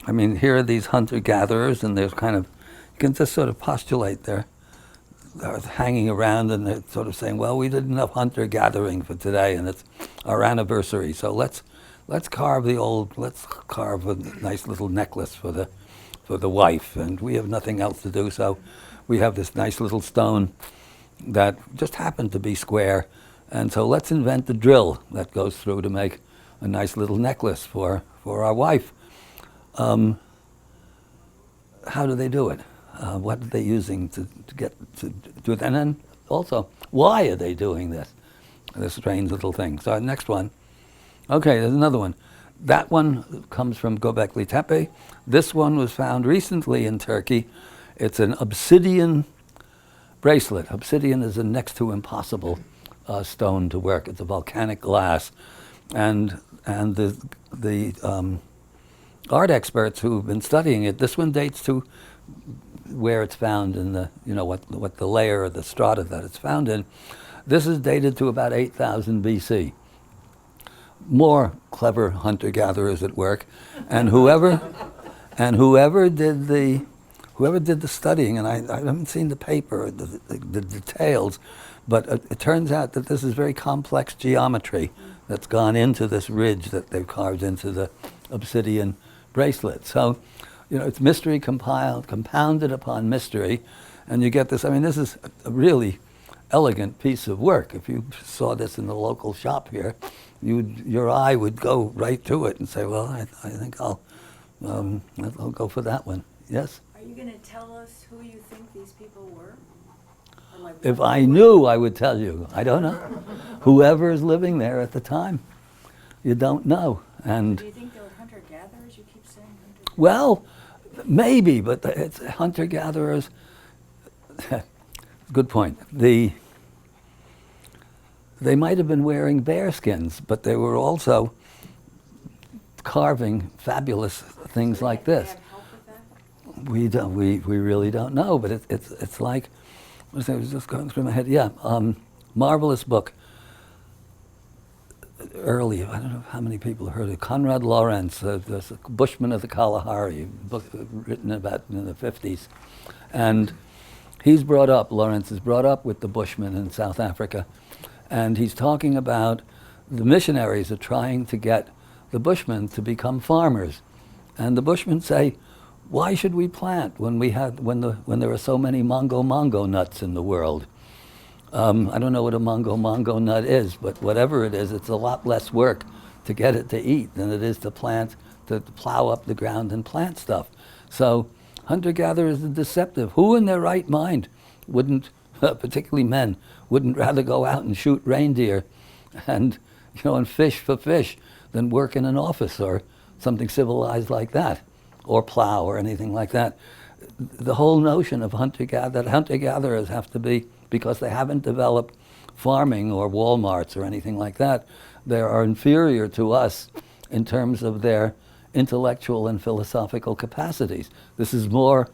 I mean, here are these hunter-gatherers, and there's kind of, you can just sort of postulate they're hanging around, and they're sort of saying, well, we did enough hunter-gathering for today, and it's our anniversary, so let's carve a nice little necklace for the wife, and we have nothing else to do, so we have this nice little stone that just happened to be square, and so let's invent the drill that goes through to make a nice little necklace for our wife. How do they do it? What are they using to get to do it? And then also, why are they doing this? This strange little thing. So next one. Okay, there's another one. That one comes from Göbekli Tepe. This one was found recently in Turkey. It's an obsidian bracelet. Obsidian is a next to impossible stone to work. It's a volcanic glass, and the art experts who've been studying it, this one dates to where it's found in the, what the layer or the strata that it's found in. This is dated to about 8,000 BC. More clever hunter-gatherers at work, and whoever did the studying, and I haven't seen the paper, the details, but it turns out that this is very complex geometry that's gone into this ridge that they've carved into the obsidian bracelet. So, it's mystery compounded upon mystery, and you get this. I mean, this is a really elegant piece of work. If you saw this in the local shop here, your eye would go right to it and say, well, I think I'll go for that one. Yes? Are you going to tell us who you think these people were? Or like If what I they were? knew, I would tell you. I don't know. Whoever is living there at the time, you don't know. And Do you think they were hunter-gatherers? You keep saying hunter-gatherers. well, Maybe, but it's hunter-gatherers. Good point. They might have been wearing bear skins, but they were also carving fabulous things like They this. had help with that? We don't. We really don't know. But it's like, I was just going through my head. Yeah, marvelous book. Early, I don't know how many people heard of Conrad Lawrence, the Bushman of the Kalahari, book written about in the 50s, and Lawrence is brought up with the Bushmen in South Africa, and he's talking about the missionaries are trying to get the Bushmen to become farmers, and the Bushmen say, why should we plant when there are so many mongo nuts in the world? I don't know what a mongo nut is, but whatever it is, it's a lot less work to get it to eat than it is to plow up the ground and plant stuff. So hunter-gatherers are deceptive. Who in their right mind wouldn't, particularly men, wouldn't rather go out and shoot reindeer and fish for fish than work in an office or something civilized like that, or plow or anything like that? The whole notion of hunter-gatherers have to be, because they haven't developed farming or Walmarts or anything like that, they are inferior to us in terms of their intellectual and philosophical capacities. This is more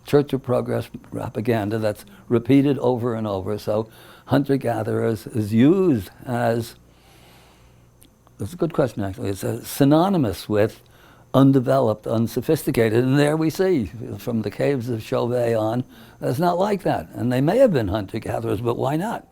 Church of Progress propaganda that's repeated over and over. So hunter-gatherers is used as, that's a good question actually, it's synonymous with undeveloped, unsophisticated, and there we see from the caves of Chauvet on, it's not like that. And they may have been hunter-gatherers, but why not?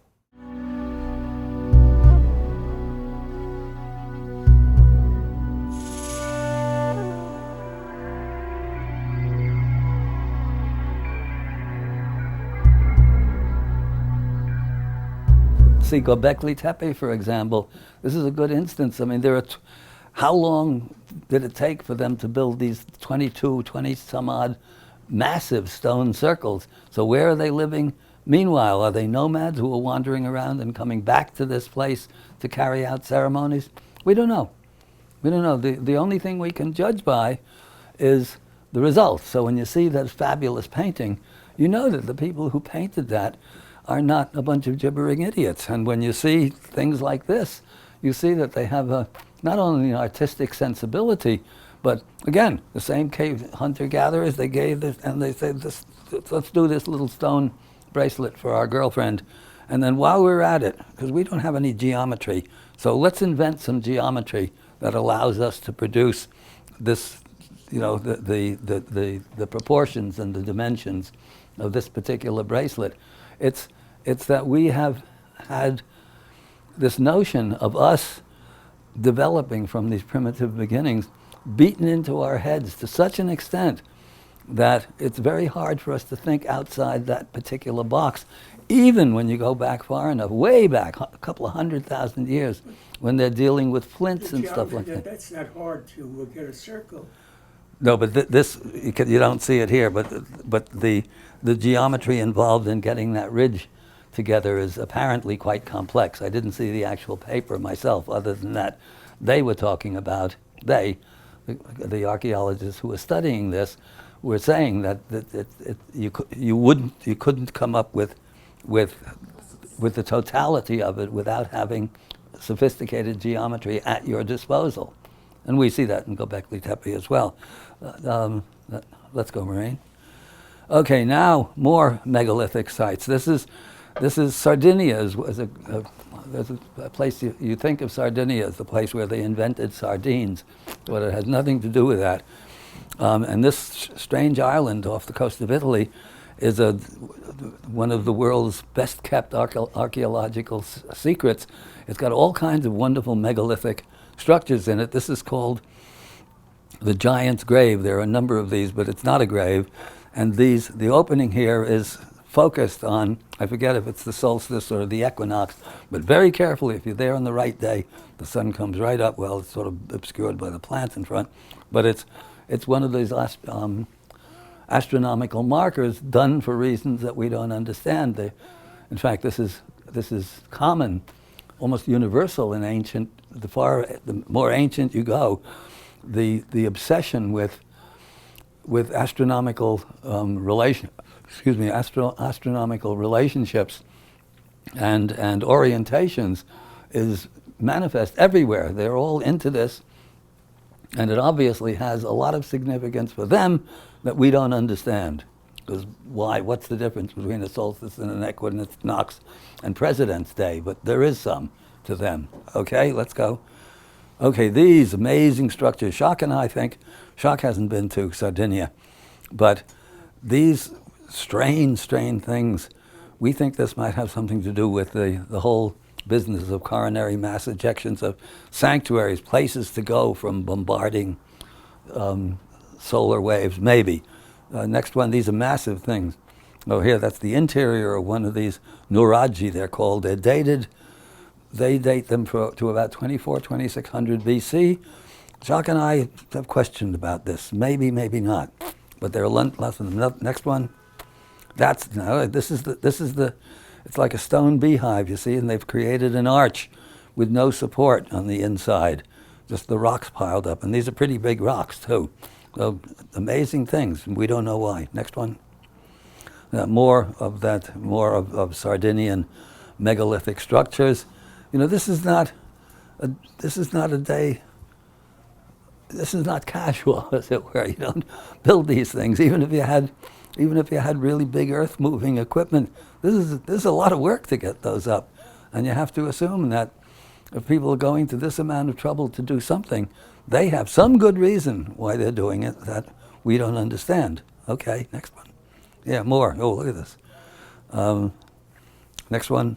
See, Göbekli Tepe, for example, this is a good instance. I mean, there are how long did it take for them to build these 20 some odd massive stone circles? So where are they living? Meanwhile, are they nomads who are wandering around and coming back to this place to carry out ceremonies? We don't know. We don't know. The only thing we can judge by is the results. So when you see that fabulous painting, you know that the people who painted that are not a bunch of gibbering idiots. And when you see things like this, you see that they have not only an artistic sensibility, but again, the same cave hunter-gatherers, they gave this, and they said, let's do this little stone bracelet for our girlfriend. And then while we're at it, because we don't have any geometry, so let's invent some geometry that allows us to produce this, the proportions and the dimensions of this particular bracelet. It's that we have had this notion of us developing from these primitive beginnings beaten into our heads to such an extent that it's very hard for us to think outside that particular box, even when you go back far enough, way back, a couple of 100,000 years, when they're dealing with flints and stuff like that. That's not hard to get a circle. No, but this, you don't see it here, but the geometry involved in getting that ridge together is apparently quite complex. I didn't see the actual paper myself, other than that they were talking about, the archaeologists who were studying this, were saying that you couldn't come up with the totality of it without having sophisticated geometry at your disposal. And we see that in Göbekli Tepe as well. Let's go, Maureen. Okay, now more megalithic sites. This is Sardinia. There's a place you think of Sardinia as the place where they invented sardines, but it has nothing to do with that. And this strange island off the coast of Italy is one of the world's best kept archaeological secrets. It's got all kinds of wonderful megalithic structures in it. This is called the Giant's Grave. There are a number of these, but it's not a grave. And the opening here is focused on, I forget if it's the solstice or the equinox, but very carefully, if you're there on the right day, the sun comes right up. Well, it's sort of obscured by the plants in front, but it's one of these astronomical markers done for reasons that we don't understand. In fact, this is common, almost universal in ancient. The more ancient you go, the obsession with with astronomical astronomical relationships and orientations is manifest everywhere. They're all into this, and it obviously has a lot of significance for them that we don't understand. Because why? What's the difference between a solstice and an equinox and President's Day? But there is some to them. Okay, let's go. Okay, these amazing structures. Jacques and I think, Jacques hasn't been to Sardinia, but these strange things, we think this might have something to do with the whole business of coronary mass ejections, of sanctuaries, places to go from bombarding solar waves, maybe. Next one, these are massive things. Oh, here, that's the interior of one of these Nuraji, they're called. They're dated. They date them to about 2600 BC. Jacques and I have questioned about this. Maybe, maybe not. But there are lots of them. Next one. This is the. It's like a stone beehive, you see, and they've created an arch with no support on the inside, just the rocks piled up. And these are pretty big rocks too. So amazing things, and we don't know why. Next one. More of Sardinian megalithic structures. You know, this is not a day. This is not casual, as it were. You don't build these things, even if you had really big earth-moving equipment. This is a lot of work to get those up, and you have to assume that if people are going to this amount of trouble to do something, they have some good reason why they're doing it that we don't understand. Okay, next one. Yeah, more. Oh, look at this. Next one.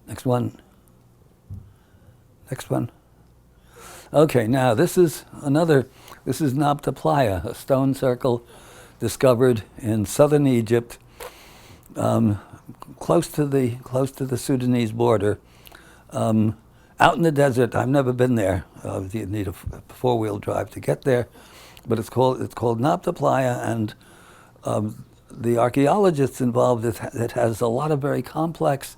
Next one. Next one. Okay, now this is Nabta Playa, a stone circle discovered in southern Egypt, close to the Sudanese border, out in the desert. I've never been there. You need a four-wheel drive to get there, but it's called Nabta Playa, and the archaeologists involved, it has a lot of very complex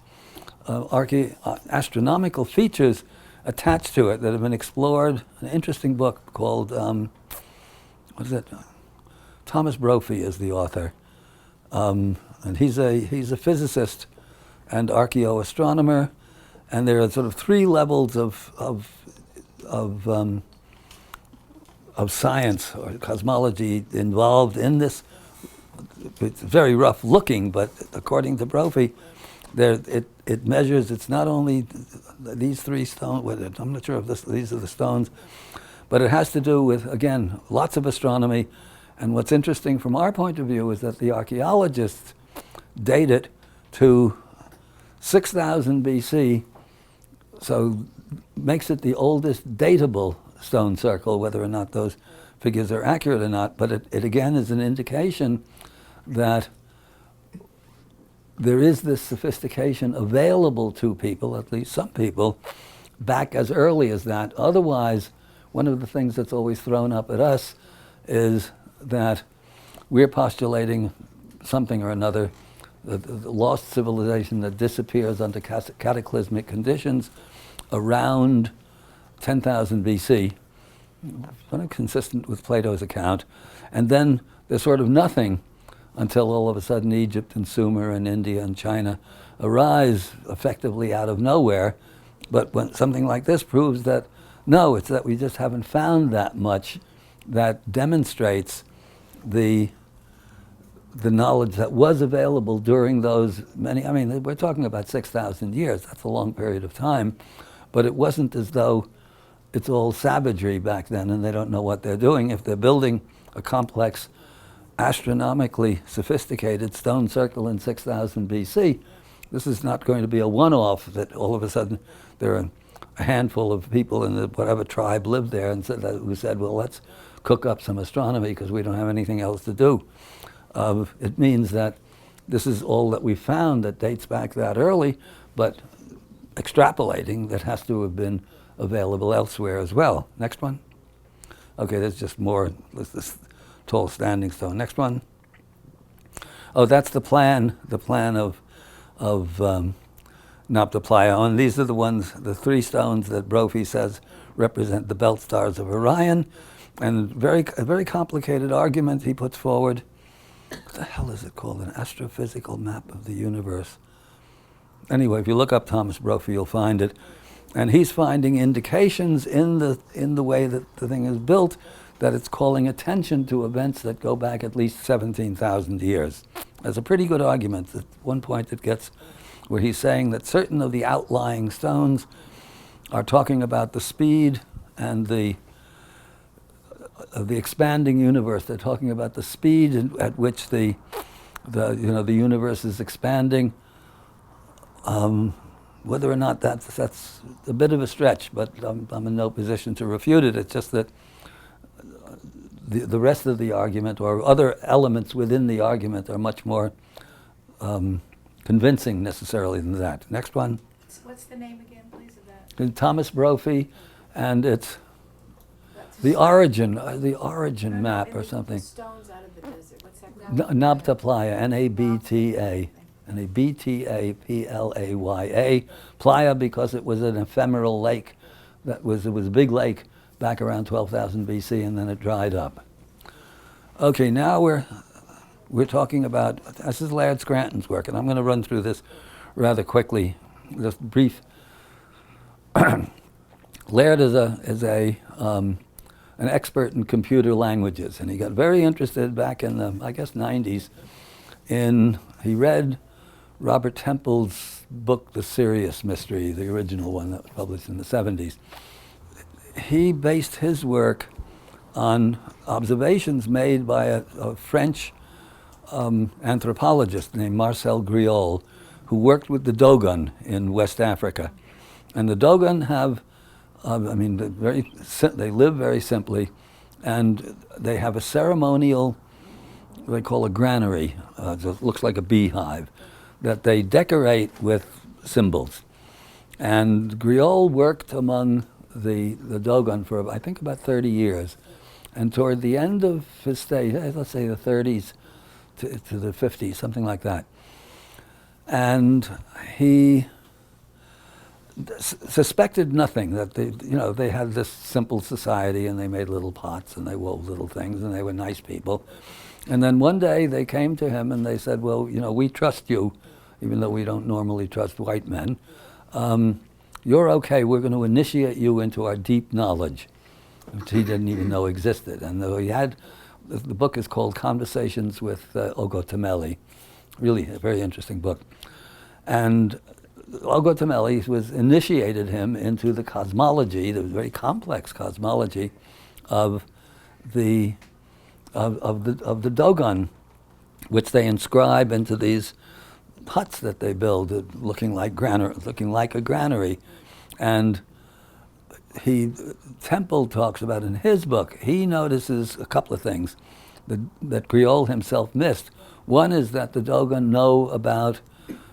astronomical features attached to it that have been explored. An interesting book called, what is it? Thomas Brophy is the author, and he's a physicist and archaeoastronomer, and there are sort of three levels of science or cosmology involved in this. It's very rough looking, but according to Brophy, it measures. It's not only these three stones. I'm not sure if these are the stones, but it has to do with, again, lots of astronomy. And what's interesting from our point of view is that the archaeologists date it to 6000 BC, so makes it the oldest datable stone circle, whether or not those figures are accurate or not. But it again is an indication that there is this sophistication available to people, at least some people, back as early as that. Otherwise, one of the things that's always thrown up at us is that we're postulating something or another, the lost civilization that disappears under cataclysmic conditions around 10,000 BC, kind of consistent with Plato's account, and then there's sort of nothing until all of a sudden Egypt and Sumer and India and China arise effectively out of nowhere. But when something like this proves that, no, it's that we just haven't found that much that demonstrates the knowledge that was available during those many, I mean, we're talking about 6,000 years, that's a long period of time, but it wasn't as though it's all savagery back then and they don't know what they're doing. If they're building a complex, astronomically sophisticated stone circle in 6000 BC, this is not going to be a one-off that all of a sudden there are a handful of people in whatever tribe lived there and who said, well, let's cook up some astronomy because we don't have anything else to do. It means that this is all that we found that dates back that early, but extrapolating, that has to have been available elsewhere as well. Next one. Okay, there's just more, this tall standing stone. Next one. Oh, that's the plan of Nabta Playa. And these are the ones, the three stones that Brophy says represent the belt stars of Orion. And a very complicated argument he puts forward. What the hell is it called? An astrophysical map of the universe. Anyway, if you look up Thomas Brophy, you'll find it. And he's finding indications in the way that the thing is built that it's calling attention to events that go back at least 17,000 years. That's a pretty good argument. At one point it gets where he's saying that certain of the outlying stones are talking about the speed and of the expanding universe. They're talking about the speed at which the universe is expanding. Whether or not that's a bit of a stretch, but I'm in no position to refute it. It's just that the rest of the argument, or other elements within the argument, are much more convincing necessarily than that. Next one. What's the name again, please, of that? Thomas Brophy, and it's That's the origin map and or the something. stones out of the desert, what's that called? Nabta Playa, N-A-B-T-A. N-A-B-T-A-P-L-A-Y-A. Playa because it was an ephemeral lake. It was a big lake back around 12,000 BC, and then it dried up. Okay, now we're talking about, this is Laird Scranton's work, and I'm going to run through this rather quickly, just brief. Laird is an expert in computer languages, and he got very interested back in the, I guess, 90s. He read Robert Temple's book, The Sirius Mystery, the original one that was published in the 70s. He based his work on observations made by a French anthropologist named Marcel Griol, who worked with the Dogon in West Africa. And the Dogon have, they live very simply, and they have a ceremonial, they call a granary, it looks like a beehive, that they decorate with symbols. And Griol worked among the Dogon for, I think, about 30 years. And toward the end of his stay, let's say the 30s to the 50s, something like that, and he suspected nothing, that they had this simple society, and they made little pots, and they wove little things, and they were nice people. And then one day they came to him and they said, well, we trust you, even though we don't normally trust white men. You're okay, we're going to initiate you into our deep knowledge, which he didn't even know existed. And though the book is called Conversations with Ogotameli, really a very interesting book. And Ogotameli initiated him into the cosmology, the very complex cosmology of the Dogon, which they inscribe into these huts that they build, looking like a granary. And Temple talks about in his book, he notices a couple of things that Griol himself missed. One is that the Dogon know about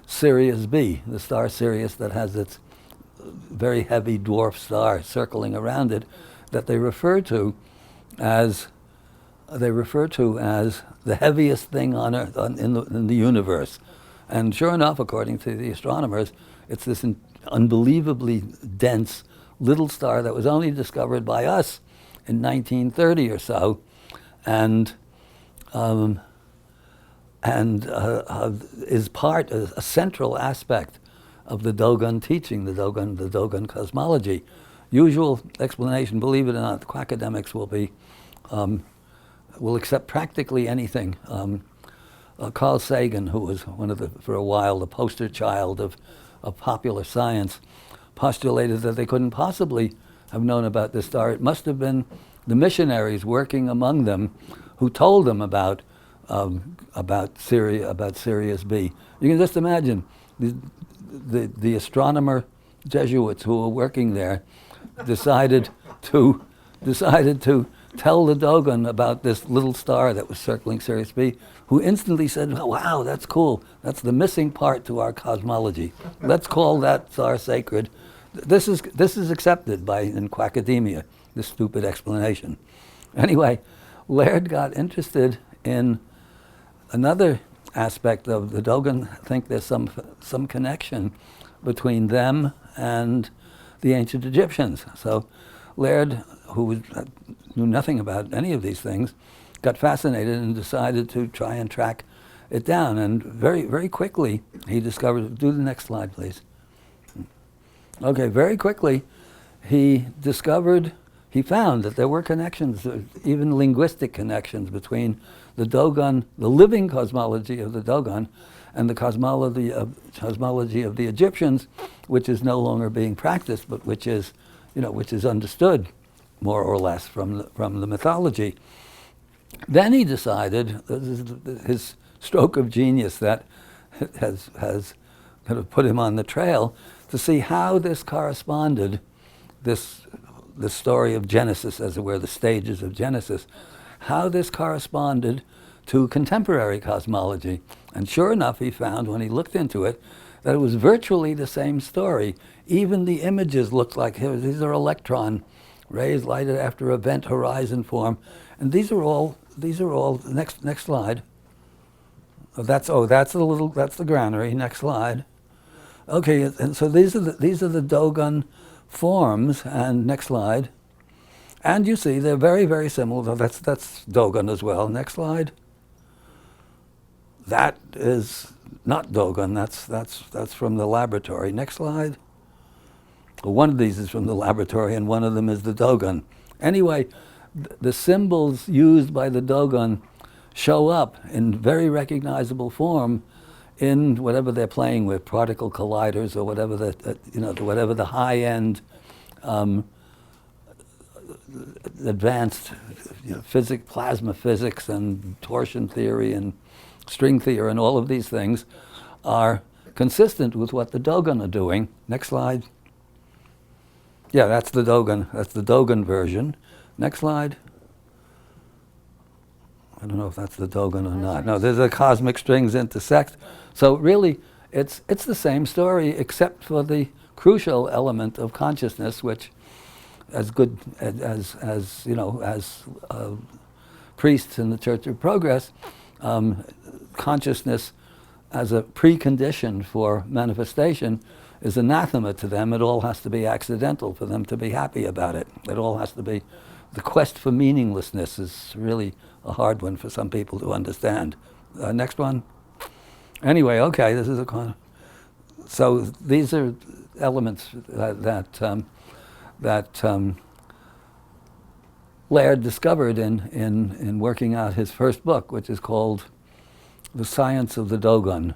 Sirius B, the star Sirius that has its very heavy dwarf star circling around it, that they refer to as the heaviest thing on Earth, in the universe. And sure enough, according to the astronomers, it's this unbelievably dense little star that was only discovered by us in 1930 or so, and is a central aspect of the Dogon teaching, the Dogon cosmology. Usual explanation, believe it or not, the quackademics will accept practically anything. Carl Sagan, who was for a while, the poster child of popular science, postulated that they couldn't possibly have known about this star. It must have been the missionaries working among them who told them about Sirius B. You can just imagine the astronomer Jesuits who were working there decided to tell the Dogon about this little star that was circling Sirius B, who instantly said, oh, wow, that's cool. That's the missing part to our cosmology. Let's call that star sacred. This is accepted in quackademia, this stupid explanation. Anyway, Laird got interested in another aspect of the Dogon. Think there's some connection between them and the ancient Egyptians. So Laird, who knew nothing about any of these things, got fascinated and decided to try and track it down. And very, very quickly, he discovered, do the next slide, please. Okay, very quickly, he found that there were connections, even linguistic connections, between the Dogon, the living cosmology of the Dogon, and the cosmology of the Egyptians, which is no longer being practiced, but which is understood more or less from the mythology. Then he decided, this is his stroke of genius that has kind of put him on the trail, to see how this corresponded, this story of Genesis, as it were, the stages of Genesis, how this corresponded to contemporary cosmology. And sure enough, he found, when he looked into it, that it was virtually the same story. Even the images looked like, these are electron rays lighted after event horizon form. And these are all, next slide. That's the granary, next slide. Okay, and so these are the Dogon forms, and next slide. And you see they're very, very similar. That's Dogon as well. Next slide. That is not Dogon. That's from the laboratory. Next slide. Well, one of these is from the laboratory, and one of them is the Dogon. Anyway, the symbols used by the Dogon show up in very recognizable form in whatever they're playing with, particle colliders or whatever whatever the high-end advanced plasma physics and torsion theory and string theory and all of these things are consistent with what the Dogon are doing. Next slide. Yeah, that's the Dogon. That's the Dogon version. Next slide. I don't know if that's the Dogon or not. No, there's the cosmic strings intersect. So really, it's the same story, except for the crucial element of consciousness, which, as priests in the Church of Progress, consciousness as a precondition for manifestation is anathema to them. It all has to be accidental for them to be happy about it. It all has to be, the quest for meaninglessness is really a hard one for some people to understand. Next one. Anyway, okay, this is so these are elements that Laird discovered in working out his first book, which is called The Science of the Dogon.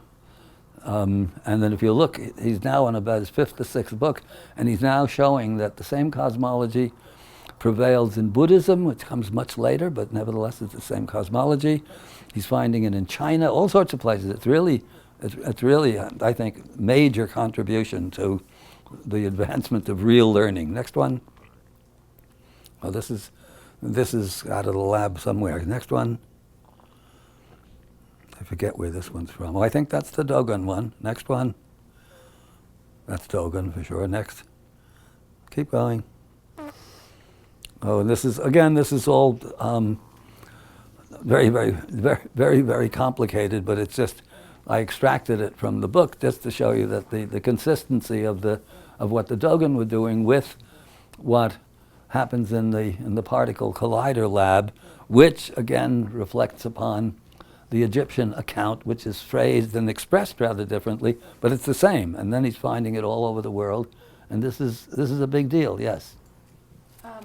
And then if you look, he's now on about his fifth or sixth book, and he's now showing that the same cosmology prevails in Buddhism, which comes much later, but nevertheless it's the same cosmology. He's finding it in China, all sorts of places. It's really, I think, major contribution to the advancement of real learning. Next one. Oh, this is out of the lab somewhere. Next one. I forget where this one's from. Oh, I think that's the Dogon one. Next one. That's Dogon for sure. Next. Keep going. Oh, and this is all very, very, very, very, very complicated, but it's just, I extracted it from the book just to show you that the consistency of what the Dogon were doing with what happens in the particle collider lab, which again reflects upon the Egyptian account, which is phrased and expressed rather differently, but it's the same. And then he's finding it all over the world, and this is a big deal. Yes. I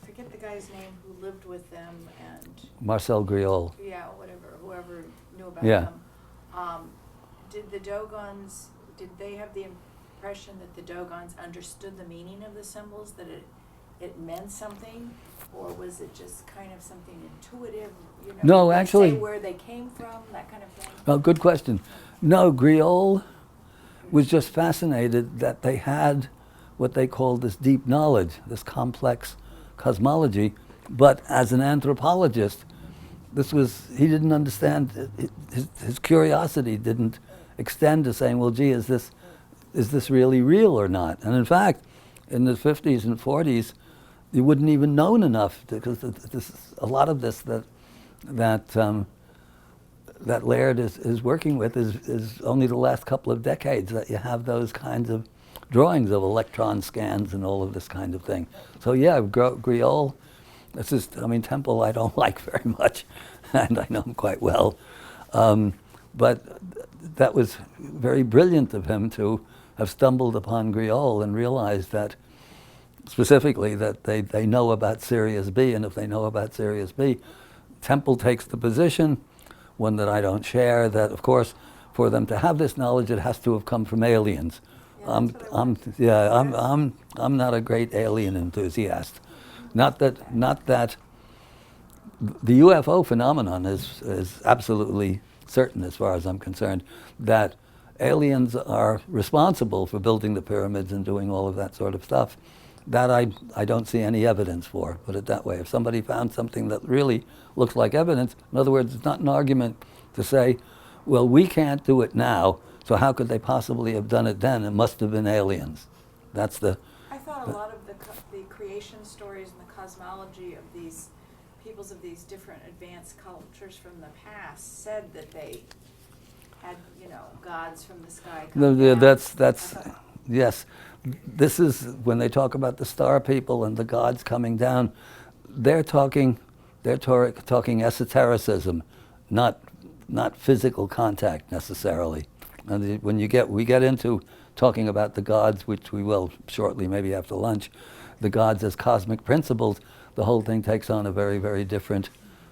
forget the guy's name who lived with them and. Marcel Griol. Yeah, whoever knew about Yeah. them. Did the Dogons, did they have the impression that the Dogons understood the meaning of the symbols, that it meant something? Or was it just kind of something intuitive, No, did they actually- say where they came from, that kind of thing? Oh, good question. No, Griol was just fascinated that they had what they called this deep knowledge, this complex cosmology, but as an anthropologist, he didn't understand, his curiosity didn't extend to saying, well, gee, is this really real or not? And in fact, in the 50s and 40s, you wouldn't even known enough, because a lot of this that Laird is working with is only the last couple of decades that you have those kinds of drawings of electron scans and all of this kind of thing. So yeah, Griol This is, I mean, Temple I don't like very much, and I know him quite well. But that was very brilliant of him to have stumbled upon Griol and realized that, specifically, that they know about Sirius B, and if they know about Sirius B, Temple takes the position, one that I don't share, that of course, for them to have this knowledge, it has to have come from aliens. I'm not a great alien enthusiast. Not that the UFO phenomenon is absolutely certain, as far as I'm concerned, that aliens are responsible for building the pyramids and doing all of that sort of stuff. That I don't see any evidence for, put it that way. If somebody found something that really looks like evidence, in other words, it's not an argument to say, well, we can't do it now, so how could they possibly have done it then? It must have been aliens. That's the... I thought a lot of the creation stories and the cosmology of these peoples of these different advanced cultures from the past said that they had, gods from the sky come down. That's yes. This is when they talk about the star people and the gods coming down. They're talking esotericism, not physical contact necessarily. And when we get into talking about the gods, which we will shortly, maybe after lunch, the gods as cosmic principles, the whole thing takes on a very, very different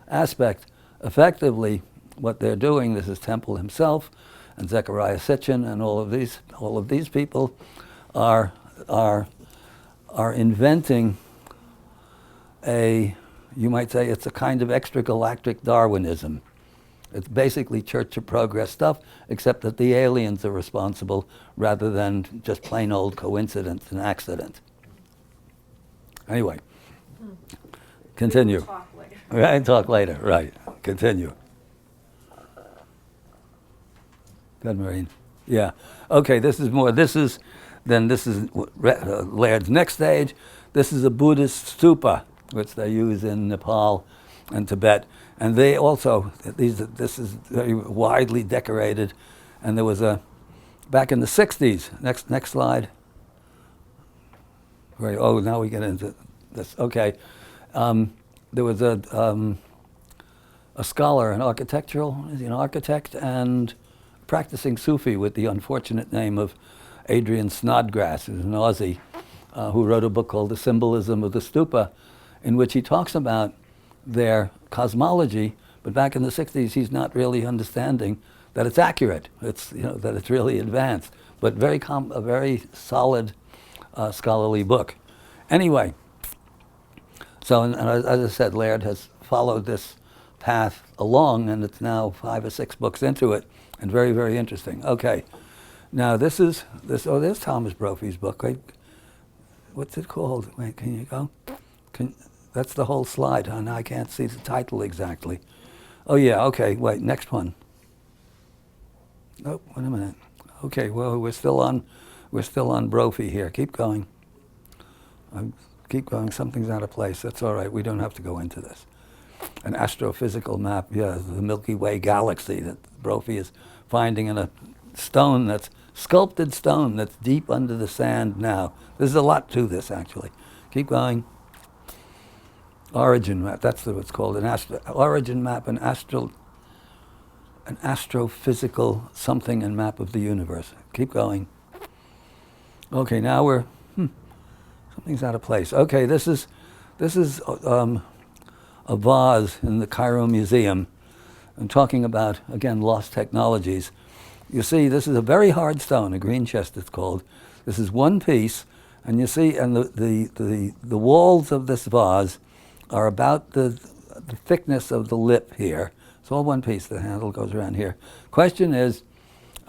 aspect. Effectively, what they're doing, this is Temple himself and Zecharia Sitchin and all of these people are inventing you might say it's a kind of extragalactic Darwinism. It's basically Church of Progress stuff, except that the aliens are responsible rather than just plain old coincidence and accident. Anyway, continue. We'll talk later. Right, talk later, right. Continue. Good, Maureen. Yeah. Okay, this is Laird's next stage. This is a Buddhist stupa, which they use in Nepal and Tibet. And they also, this is very widely decorated. And there was back in the 60s, next slide. Right, now we get into this. Okay. There was a scholar, an architect, and practicing Sufi with the unfortunate name of Adrian Snodgrass, who's an Aussie, who wrote a book called The Symbolism of the Stupa, in which he talks about their cosmology, but back in the 60s he's not really understanding that it's accurate, that it's really advanced, but a very solid scholarly book. Anyway, so and as I said, Laird has followed this path along, and it's now 5 or 6 books into it, and very, very interesting. Okay, now there's Thomas Brophy's book. Wait, what's it called? Wait, can you go? That's the whole slide, huh? Now I can't see the title exactly. Oh yeah, okay, wait, next one. Oh, wait a minute. Okay, well, we're still on Brophy here. Keep going. Keep going, something's out of place. That's all right, we don't have to go into this. An astrophysical map, yeah, the Milky Way galaxy that Brophy is finding in a stone sculpted stone that's deep under the sand now. There's a lot to this, actually. Keep going. Origin map, that's what it's called, origin map, an astrophysical something and map of the universe. Keep going. Okay, now we're, something's out of place. Okay, this is a vase in the Cairo Museum. I'm talking about, again, lost technologies. You see, this is a very hard stone, a green chest it's called. This is one piece, and you see, and the walls of this vase are about the thickness of the lip here. It's all one piece, the handle goes around here. Question is,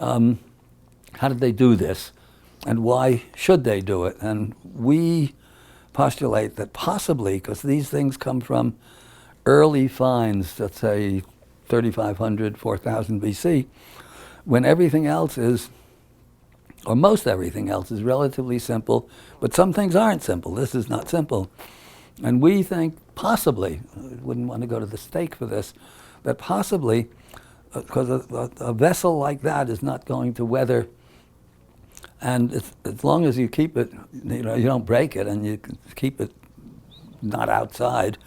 how did they do this? And why should they do it? And we postulate that possibly, because these things come from early finds, let's say 3,500, 4,000 BC, when everything else is, or most everything else is relatively simple, but some things aren't simple. This is not simple. And we think possibly, I wouldn't want to go to the stake for this, that possibly, because a vessel like that is not going to weather, and as long as you keep it, you don't break it, and you keep it not outside,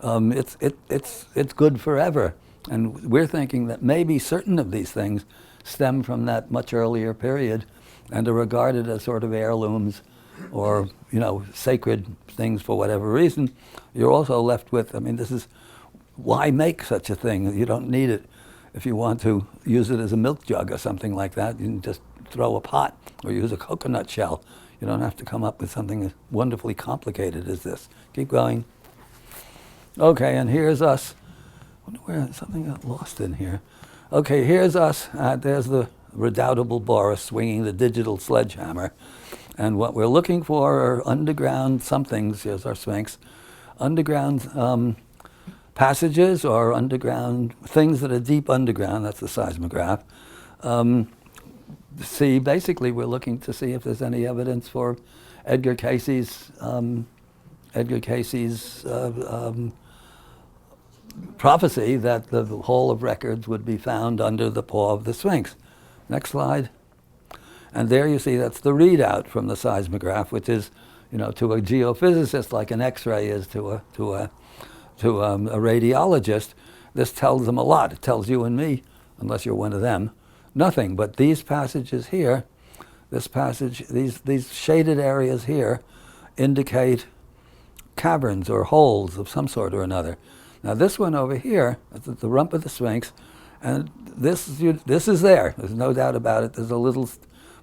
it's good forever. And we're thinking that maybe certain of these things stem from that much earlier period and are regarded as sort of heirlooms or, sacred things for whatever reason. You're also left with, this is, why make such a thing? You don't need it. If you want to use it as a milk jug or something like that, you can just throw a pot or use a coconut shell. You don't have to come up with something as wonderfully complicated as this. Keep going. Okay, and here's us. I wonder where something got lost in here. Okay, here's us. There's the redoubtable Boris swinging the digital sledgehammer. And what we're looking for are underground somethings. Here's our Sphinx. Underground passages or underground things that are deep underground. That's the seismograph. Basically, we're looking to see if there's any evidence for Edgar Casey's prophecy that the Hall of Records would be found under the paw of the Sphinx. Next slide. And there you see that's the readout from the seismograph, which is, to a geophysicist like an X-ray is to a radiologist. This tells them a lot. It tells you and me, unless you're one of them, nothing. But these passages here, these shaded areas here, indicate caverns or holes of some sort or another. Now this one over here, that's at the rump of the Sphinx, and this is there. There's no doubt about it. There's a little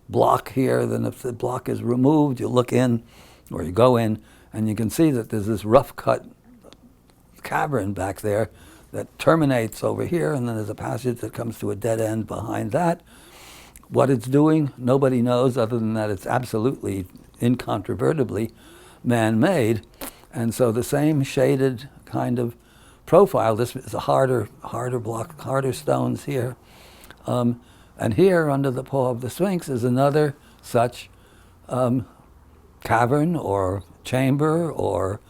block here. Then if the block is removed, you look in, or you go in, and you can see that there's this rough-cut cavern back there that terminates over here, and then there's a passage that comes to a dead end behind that. What it's doing, nobody knows, other than that it's absolutely, incontrovertibly man-made. And so the same shaded kind of profile, this is a harder block, harder stones here. And here, under the paw of the Sphinx, is another such cavern or chamber or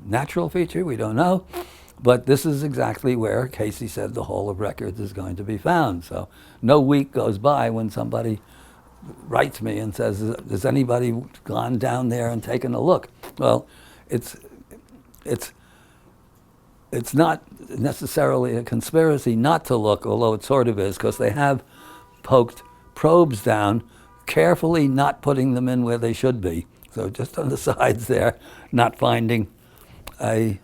natural feature, we don't know. But this is exactly where Casey said the Hall of Records is going to be found. So no week goes by when somebody writes me and says, has anybody gone down there and taken a look? Well, it's not necessarily a conspiracy not to look, although it sort of is, because they have poked probes down, carefully not putting them in where they should be. So just on the sides there, not finding a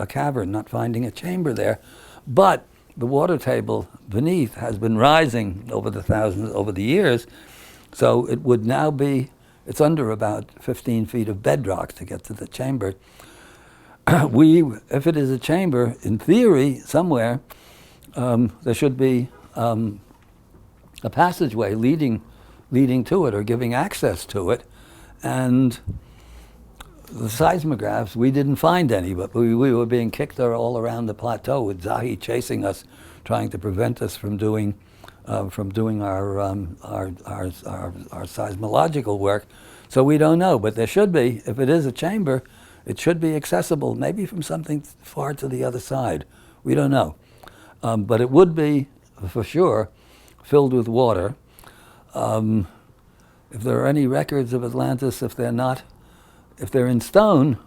cavern, not finding a chamber there. But the water table beneath has been rising over the years, so it would now be, it's under about 15 feet of bedrock to get to the chamber. If it is a chamber, in theory, somewhere, there should be a passageway leading to it or giving access to it. And the seismographs, we didn't find any, but we were being kicked all around the plateau with Zahi chasing us, trying to prevent us from doing our seismological work. So we don't know, but there should be, if it is a chamber, it should be accessible, maybe from something far to the other side. We don't know. But it would be, for sure, filled with water. If there are any records of Atlantis, if they're in stone,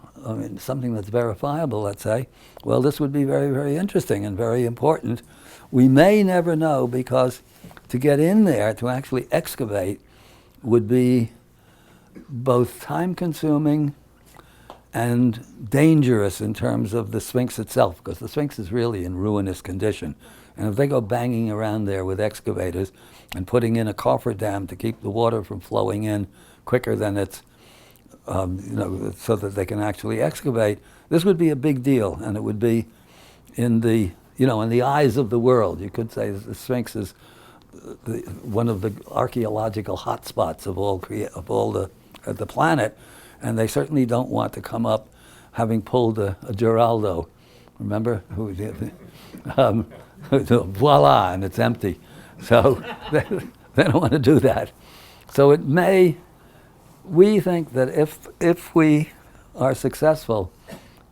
something that's verifiable, let's say, well, this would be very, very interesting and very important. We may never know, because to get in there, to actually excavate, would be both time-consuming and dangerous in terms of the Sphinx itself, because the Sphinx is really in ruinous condition. And if they go banging around there with excavators and putting in a cofferdam to keep the water from flowing in quicker than it's, so that they can actually excavate, this would be a big deal, and it would be in the eyes of the world. You could say that the Sphinx is one of the archaeological hotspots of all the planet. And they certainly don't want to come up having pulled a Geraldo, remember? Voila, and it's empty. So they don't want to do that. So we think that if we are successful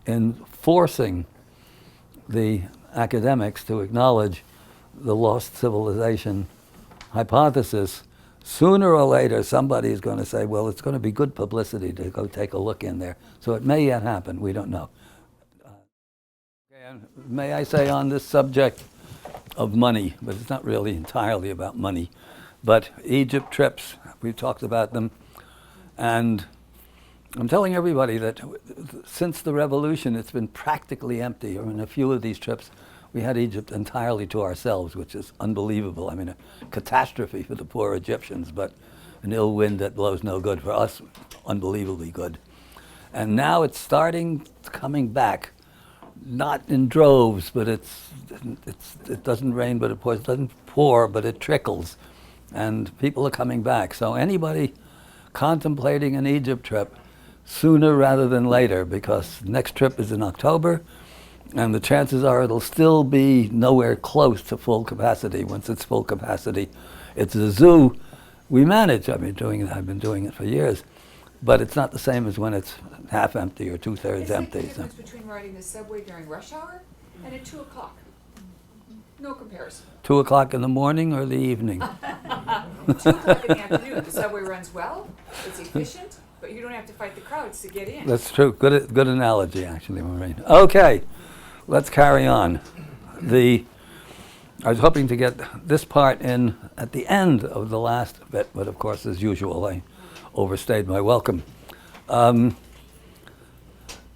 in forcing the academics to acknowledge the lost civilization hypothesis, sooner or later, somebody is going to say, well, it's going to be good publicity to go take a look in there. So it may yet happen. We don't know. And may I say on this subject of money, but it's not really entirely about money, but Egypt trips, we've talked about them, and I'm telling everybody that since the revolution, it's been practically empty. I mean, a few of these trips, we had Egypt entirely to ourselves, which is unbelievable. I mean, a catastrophe for the poor Egyptians, but an ill wind that blows no good for us, unbelievably good. And now it's coming back, not in droves, but it doesn't rain, but it pours. It doesn't pour, but it trickles, and people are coming back. So anybody contemplating an Egypt trip, sooner rather than later, because next trip is in October, and the chances are it'll still be nowhere close to full capacity. Once it's full capacity, it's a zoo. We manage. I've been doing it for years, but it's not the same as when it's half empty or two-thirds empty. It's like the difference between riding the subway during rush hour and at 2 o'clock. No comparison. 2 o'clock in the morning or the evening? 2 o'clock in the afternoon. The subway runs well, it's efficient, but you don't have to fight the crowds to get in. That's true. Good analogy, actually, Maureen. Okay, let's carry on. I was hoping to get this part in at the end of the last bit, but of course, as usual, I overstayed my welcome.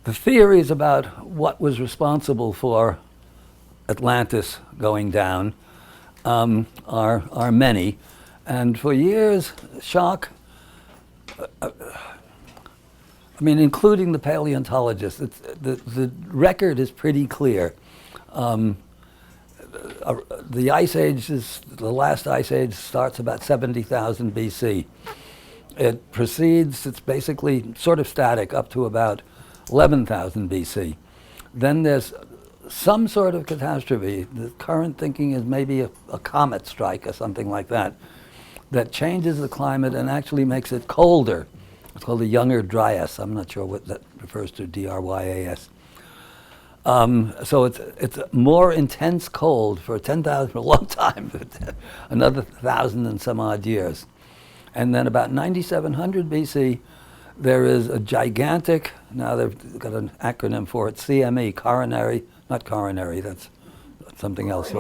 The theories about what was responsible for Atlantis going down are many, and for years, including the paleontologists, the record is pretty clear. The ice age the last ice age starts about 70,000 BC. It proceeds, it's basically sort of static up to about 11,000 BC. Then there's some sort of catastrophe. The current thinking is maybe a comet strike or something like that changes the climate and actually makes it colder. It's called the Younger Dryas. I'm not sure what that refers to, DRYAS. So it's a more intense cold for 10,000, for a long time, another 1,000 and some odd years. And then about 9,700 BC, there is a gigantic, now they've got an acronym for it, CME, not coronary, that's something else.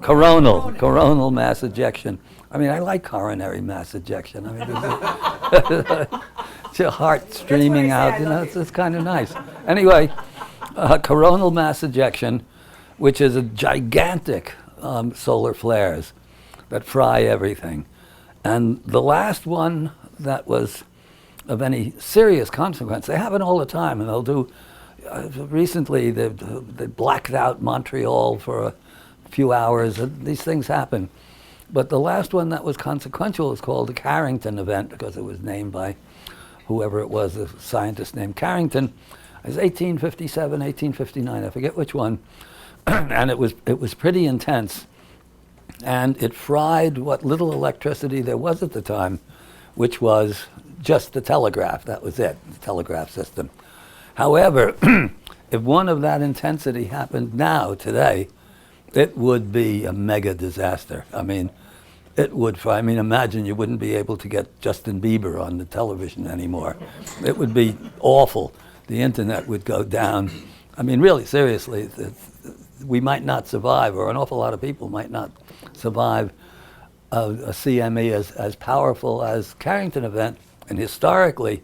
Coronal mass ejection. I mean, I like coronary mass ejection. I mean, it's your heart streaming out, it's kind of nice. Anyway, coronal mass ejection, which is a gigantic solar flares that fry everything. And the last one that was of any serious consequence, they happen all the time, and they'll do, recently they blacked out Montreal for a few hours, and these things happen. But the last one that was consequential is called the Carrington event, because it was named by whoever it was, a scientist named Carrington. It was 1857, 1859, I forget which one, and it was pretty intense. And it fried what little electricity there was at the time, which was just the telegraph. That was it, the telegraph system. However, if one of that intensity happened now, today, it would be a mega disaster. I mean, imagine you wouldn't be able to get Justin Bieber on the television anymore. It would be awful. The internet would go down. I mean, really, seriously, we might not survive, or an awful lot of people might not survive a CME as powerful as Carrington event. And historically,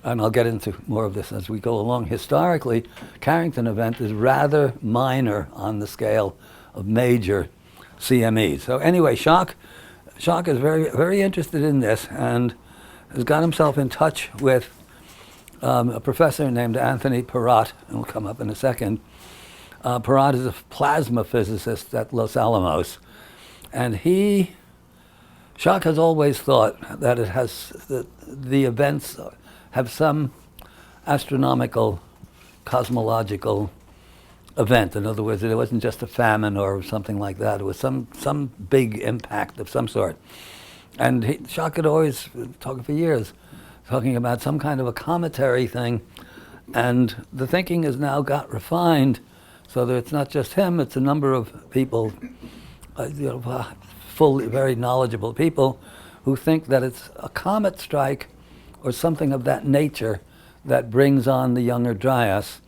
and I'll get into more of this as we go along, historically, Carrington event is rather minor on the scale of major CMEs. So anyway, Schock is very, very interested in this and has got himself in touch with a professor named Anthony Perrott, and will come up in a second. Perrott is a plasma physicist at Los Alamos, and Schock has always thought that the events have some astronomical, cosmological event. In other words, it wasn't just a famine or something like that. It was some big impact of some sort. And Schock had always, talking for years, talking about some kind of a cometary thing. And the thinking has now got refined so that it's not just him, it's a number of people, fully, very knowledgeable people who think that it's a comet strike or something of that nature that brings on the Younger Dryas.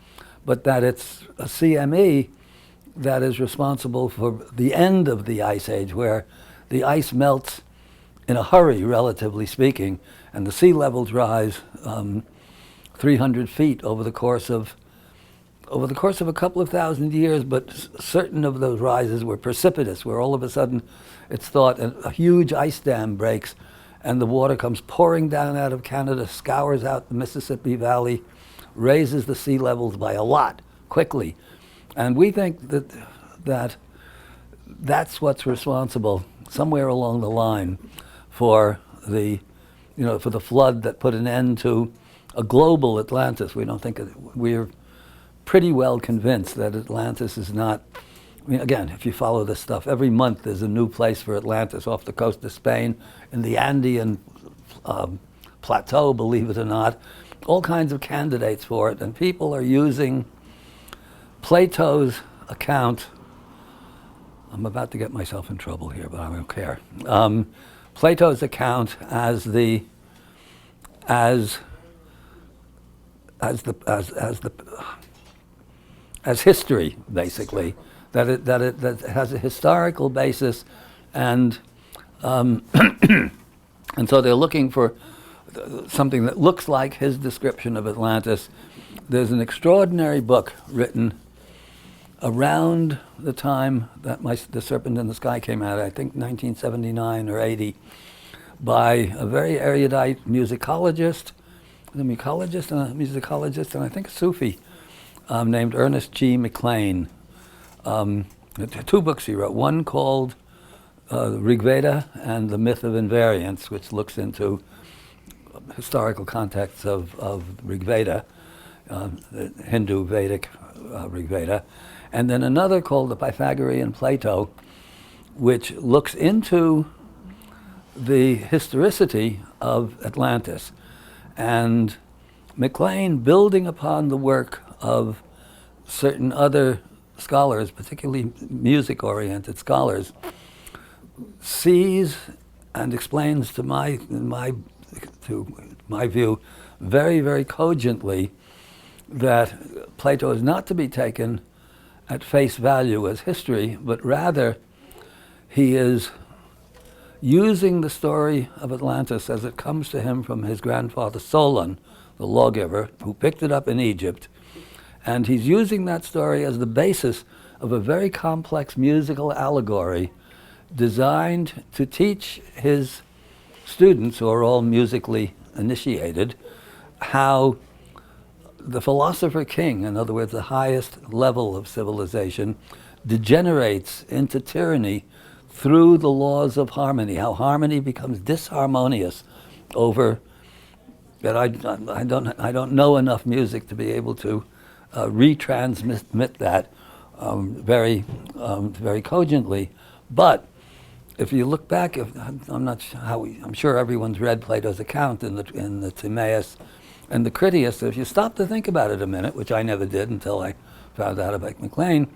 but that it's a CME that is responsible for the end of the ice age, where the ice melts in a hurry, relatively speaking, and the sea levels rise 300 feet over the course of a couple of thousand years. But certain of those rises were precipitous, where all of a sudden it's thought a huge ice dam breaks, and the water comes pouring down out of Canada, scours out the Mississippi Valley, raises the sea levels by a lot quickly. And we think that's what's responsible somewhere along the line for the flood that put an end to a global Atlantis. We don't think we're pretty well convinced that Atlantis is not. I mean, again, if you follow this stuff, every month there's a new place for Atlantis off the coast of Spain, in the Andean plateau, believe it or not, all kinds of candidates for it, and people are using Plato's account. I'm about to get myself in trouble here, but I don't care. Plato's account as history, basically, that it has a historical basis, and and so they're looking for something that looks like his description of Atlantis. There's an extraordinary book written around the time that The Serpent in the Sky came out, I think 1979 or 80, by a very erudite musicologist, and I think a Sufi, named Ernest G. McLean. Two books he wrote, one called Rig Veda and the Myth of Invariance, which looks into historical contexts of Rig Veda, the Hindu Vedic Rig Veda, and then another called The Pythagorean Plato, which looks into the historicity of Atlantis. And McLean, building upon the work of certain other scholars, particularly music-oriented scholars, sees and explains to my view very, very cogently that Plato is not to be taken at face value as history, but rather he is using the story of Atlantis as it comes to him from his grandfather Solon, the lawgiver, who picked it up in Egypt. And he's using that story as the basis of a very complex musical allegory designed to teach his students, who are all musically initiated, how the philosopher king, in other words, the highest level of civilization, degenerates into tyranny through the laws of harmony, how harmony becomes disharmonious over that. I don't know enough music to be able to retransmit that very cogently. But if you look back, I'm sure everyone's read Plato's account in the Timaeus and the Critias. So if you stop to think about it a minute, which I never did until I found out about McLean,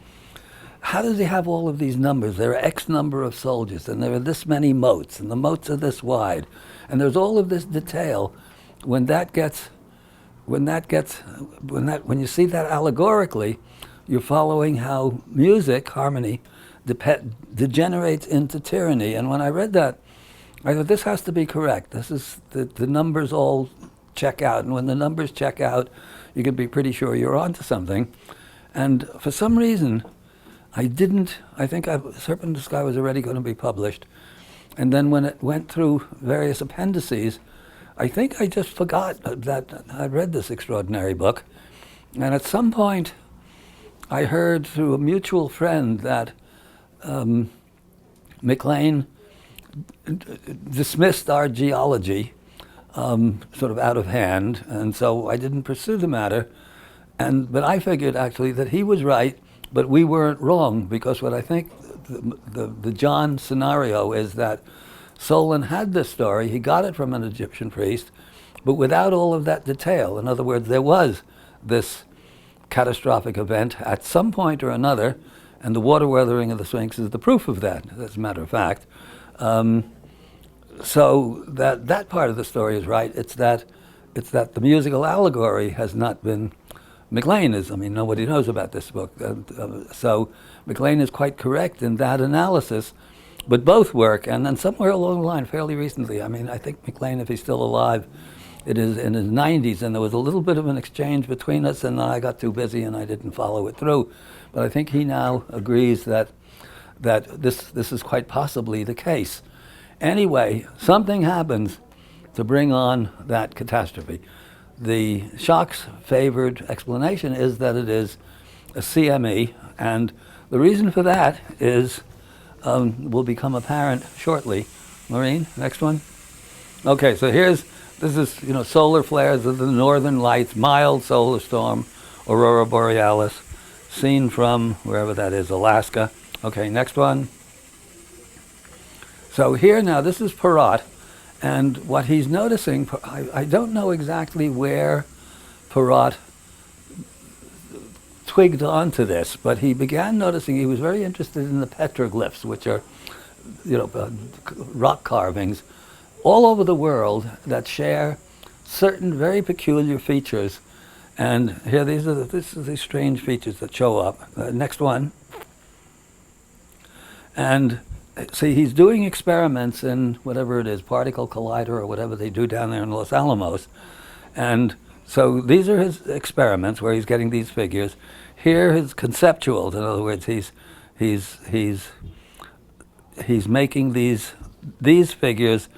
how does he have all of these numbers? There are X number of soldiers, and there are this many moats, and the moats are this wide, and there's all of this detail. When you see that allegorically, you're following how music, harmony, degenerates into tyranny. And when I read that, I thought, this has to be correct. This is the numbers all check out, and when the numbers check out, you can be pretty sure you're onto something. And for some reason, I think Serpent in the Sky was already going to be published. And then when it went through various appendices, I think I just forgot that I'd read this extraordinary book. And at some point, I heard through a mutual friend that McLean dismissed our geology sort of out of hand, and so I didn't pursue the matter. But I figured actually that he was right, but we weren't wrong, because what I think the John scenario is that Solon had this story, he got it from an Egyptian priest, but without all of that detail. In other words, there was this catastrophic event at some point or another, and the water weathering of the Sphinx is the proof of that, as a matter of fact. So that part of the story is right. It's that the musical allegory has not been McLean is, I mean, nobody knows about this book. So McLean is quite correct in that analysis, but both work. And then somewhere along the line, fairly recently, I mean, I think McLean, if he's still alive, it is in his 90s, and there was a little bit of an exchange between us, and then I got too busy and I didn't follow it through. But I think he now agrees that this is quite possibly the case. Anyway, something happens to bring on that catastrophe. The Schock's favored explanation is that it is a CME, and the reason for that is will become apparent shortly. Maureen, next one. Okay, so this is solar flares of the northern lights, mild solar storm, aurora borealis, seen from wherever that is, Alaska. Okay, next one. So here now, this is Perrott, and what he's noticing, I don't know exactly where Perrott twigged onto this, but he began noticing he was very interested in the petroglyphs, which are rock carvings all over the world that share certain very peculiar features. And here, these are the strange features that show up. Next one. And see, he's doing experiments in whatever it is, particle collider or whatever they do down there in Los Alamos. And so these are his experiments where he's getting these figures. Here, his conceptuals. In other words, he's making these figures.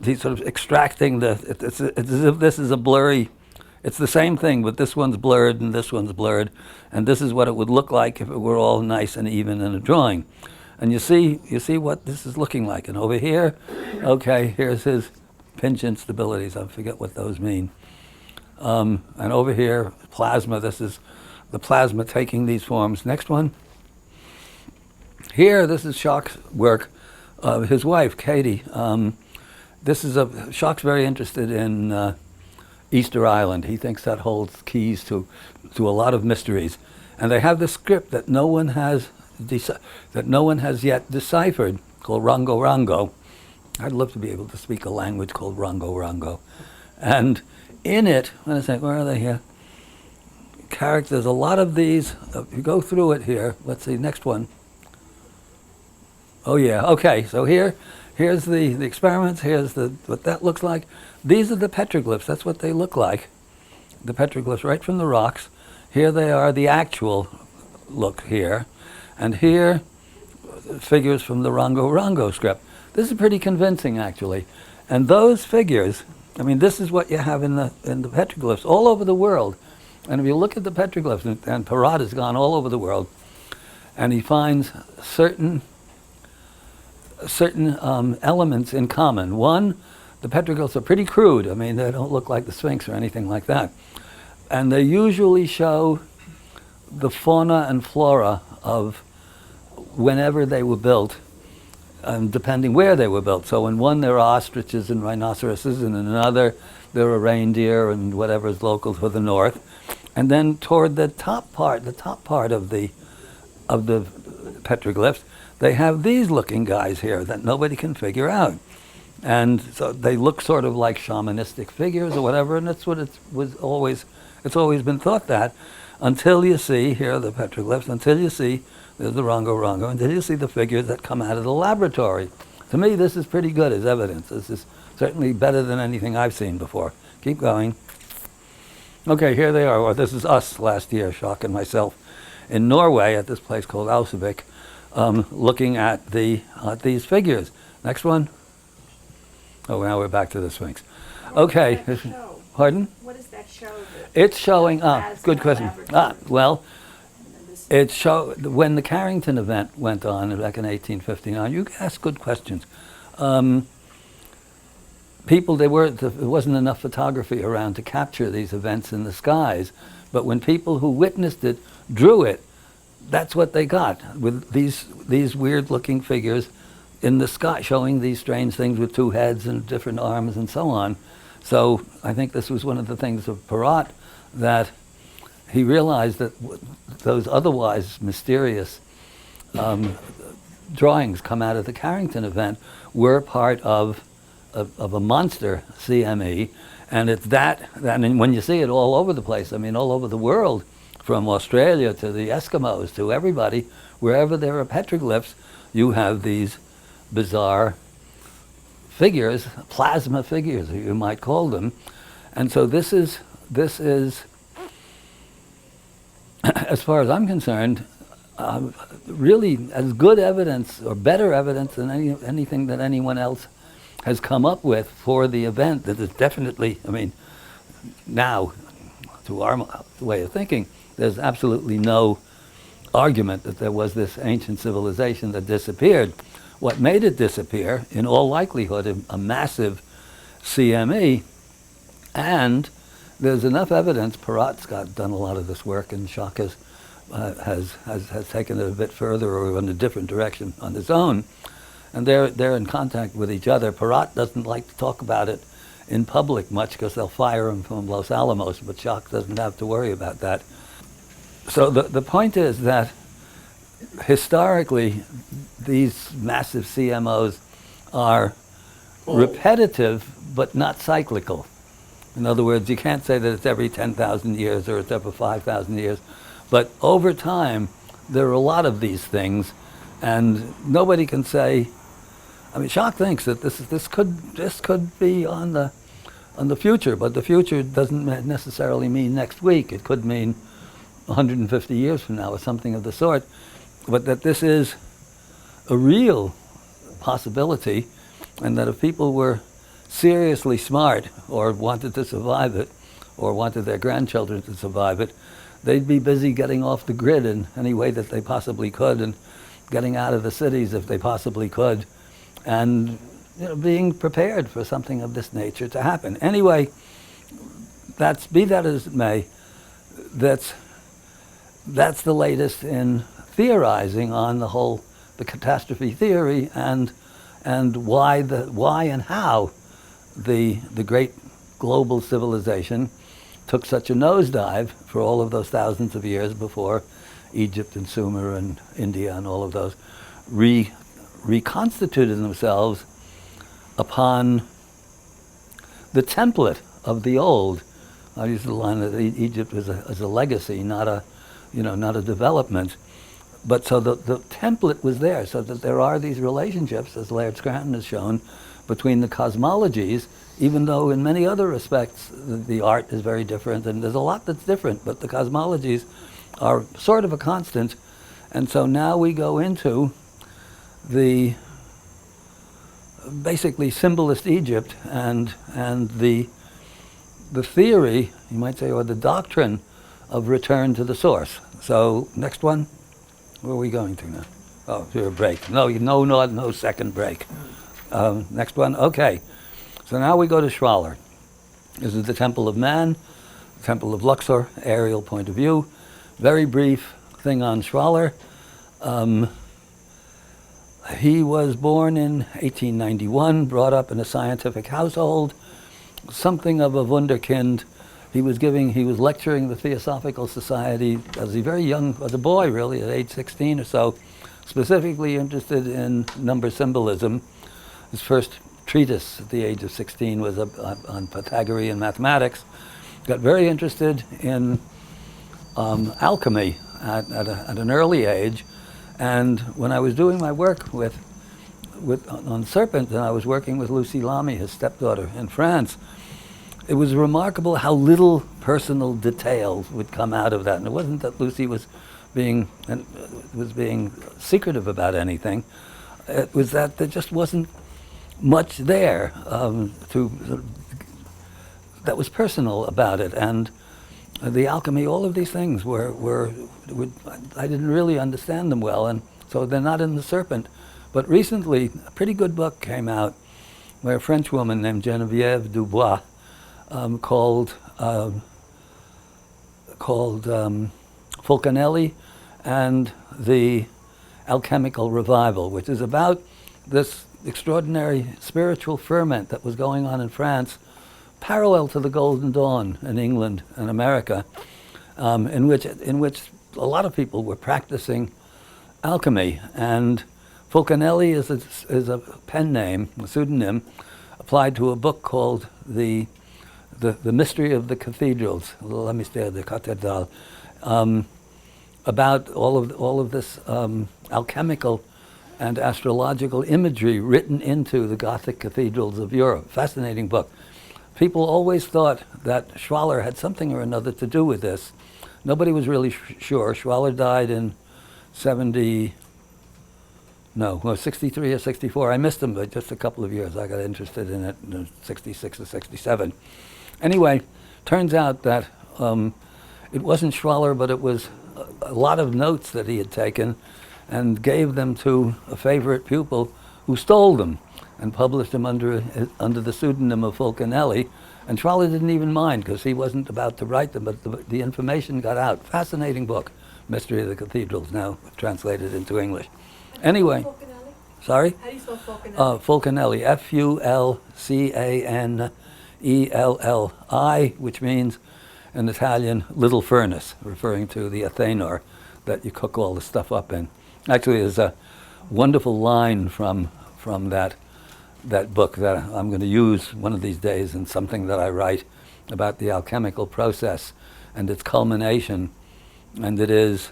He's sort of extracting it's as if this is a blurry. It's the same thing, but this one's blurred and this one's blurred, and this is what it would look like if it were all nice and even in a drawing. And you see what this is looking like. And over here, okay, here's his pinch instabilities. I forget what those mean. And over here, plasma. This is the plasma taking these forms. Next one. Here, this is Schock's work. His wife, Katie. Schock's very interested in Easter Island. He thinks that holds keys to a lot of mysteries. And they have this script that no one has yet deciphered, called Rongo Rongo. I'd love to be able to speak a language called Rongo Rongo. And in it, where are they here? Characters, a lot of these, if you go through it here, let's see, next one. Oh yeah, okay, so here's the experiments, here's what that looks like. These are the petroglyphs, that's what they look like. The petroglyphs right from the rocks. Here they are, the actual look here. And here, figures from the Rongo Rongo script. This is pretty convincing, actually. And those figures, I mean, this is what you have in the petroglyphs all over the world. And if you look at the petroglyphs, and Perrott has gone all over the world, and he finds certain elements in common. One, the petroglyphs are pretty crude. I mean, they don't look like the Sphinx or anything like that. And they usually show the fauna and flora of whenever they were built, depending where they were built. So in one, there are ostriches and rhinoceroses, and in another, there are reindeer and whatever is local to the north. And then toward the top part of the petroglyphs, they have these looking guys here that nobody can figure out. And so they look sort of like shamanistic figures or whatever, and that's what it's always been thought that, until you see, here are the petroglyphs, until you see, there's the Rongo Rongo, until you see the figures that come out of the laboratory. To me, this is pretty good as evidence. This is certainly better than anything I've seen before. Keep going. Okay, here they are. Well, this is us last year, Schock and myself, in Norway at this place called Ausvik, looking at these figures. Next one. Oh, now we're back to the Sphinx. Okay. What does that show? Pardon? What does that show? It's showing, good question. Well, This- when the Carrington event went on back in 1859, you ask good questions. There wasn't enough photography around to capture these events in the skies, but when people who witnessed it drew it, that's what they got, with these weird-looking figures in the sky, showing these strange things with two heads and different arms and so on. So I think this was one of the things of Perrott, that he realized that those otherwise mysterious drawings come out of the Carrington event were part of of a monster CME, and it's that, and when you see it all over the place, I mean, all over the world, from Australia to the Eskimos to everybody, wherever there are petroglyphs, you have these bizarre figures, plasma figures, you might call them. And so this is, as far as I'm concerned, really as good evidence or better evidence than anything that anyone else has come up with for the event. That is definitely, I mean, now, to our way of thinking, there's absolutely no argument that there was this ancient civilization that disappeared. What made it disappear, in all likelihood, a massive CME, and there's enough evidence. Perot's done a lot of this work, and Schock has taken it a bit further or in a different direction on his own. And they're in contact with each other. Perot doesn't like to talk about it in public much because they'll fire him from Los Alamos, but Schock doesn't have to worry about that. So the point is that historically, these massive CMOs are repetitive but not cyclical. In other words, you can't say that it's every 10,000 years or it's every 5,000 years, but over time, there are a lot of these things, and nobody can say. I mean, Schock thinks that this could be on the future, but the future doesn't necessarily mean next week. It could mean 150 years from now or something of the sort, but that this is a real possibility, and that if people were seriously smart or wanted to survive it or wanted their grandchildren to survive it, they'd be busy getting off the grid in any way that they possibly could and getting out of the cities if they possibly could, and being prepared for something of this nature to happen. Anyway, be that as it may, that's the latest in theorizing on the catastrophe theory and why and how the great global civilization took such a nosedive for all of those thousands of years before Egypt and Sumer and India and all of those reconstituted themselves upon the template of the old. I use the line that Egypt is a legacy, not a development. But so the template was there, so that there are these relationships, as Laird Scranton has shown, between the cosmologies, even though in many other respects the art is very different, and there's a lot that's different, but the cosmologies are sort of a constant. And so now we go into the basically symbolist Egypt and the theory, you might say, or the doctrine of return to the source. So next one, where are we going to now? Oh, to a break. No second break. Next one, okay. So now we go to Schwaller. This is the Temple of Man, the Temple of Luxor, aerial point of view. Very brief thing on Schwaller. He was born in 1891, brought up in a scientific household, something of a wunderkind. He was lecturing the Theosophical Society as a very young, as a boy really, at age 16 or so, specifically interested in number symbolism. His first treatise at the age of 16 was on Pythagorean mathematics. Got very interested in alchemy at an early age. And when I was doing my work on Serpent, and I was working with Lucy Lamy, his stepdaughter, in France, it was remarkable how little personal detail would come out of that. And it wasn't that Lucy was being secretive about anything. It was that there just wasn't much there that was personal about it. And the alchemy, all of these things I didn't really understand them well, and so they're not in the Serpent. But recently, a pretty good book came out by a French woman named Geneviève Dubois, called Fulcanelli and the Alchemical Revival, which is about this extraordinary spiritual ferment that was going on in France, parallel to the Golden Dawn in England and America, in which a lot of people were practicing alchemy. And Fulcanelli is a pen name, a pseudonym, applied to a book called the Mystery of the Cathedrals, La Mystère des Cathédrales, about all of this alchemical and astrological imagery written into the Gothic cathedrals of Europe. Fascinating book. People always thought that Schwaller had something or another to do with this. Nobody was really sure. Schwaller died in 63 or 64. I missed him by just a couple of years. I got interested in it in 66 or 67. Anyway, turns out that it wasn't Schwaller, but it was a lot of notes that he had taken and gave them to a favorite pupil who stole them and published them under the pseudonym of Fulcanelli. And Schwaller didn't even mind because he wasn't about to write them, but the information got out. Fascinating book, Mystery of the Cathedrals, now translated into English. Anyway, sorry? How do you spell Fulcanelli? Fulcanelli, Fulcanelli, which means in Italian, little furnace, referring to the Athenor that you cook all the stuff up in. Actually, there's a wonderful line from that book that I'm going to use one of these days in something that I write about the alchemical process and its culmination, and it is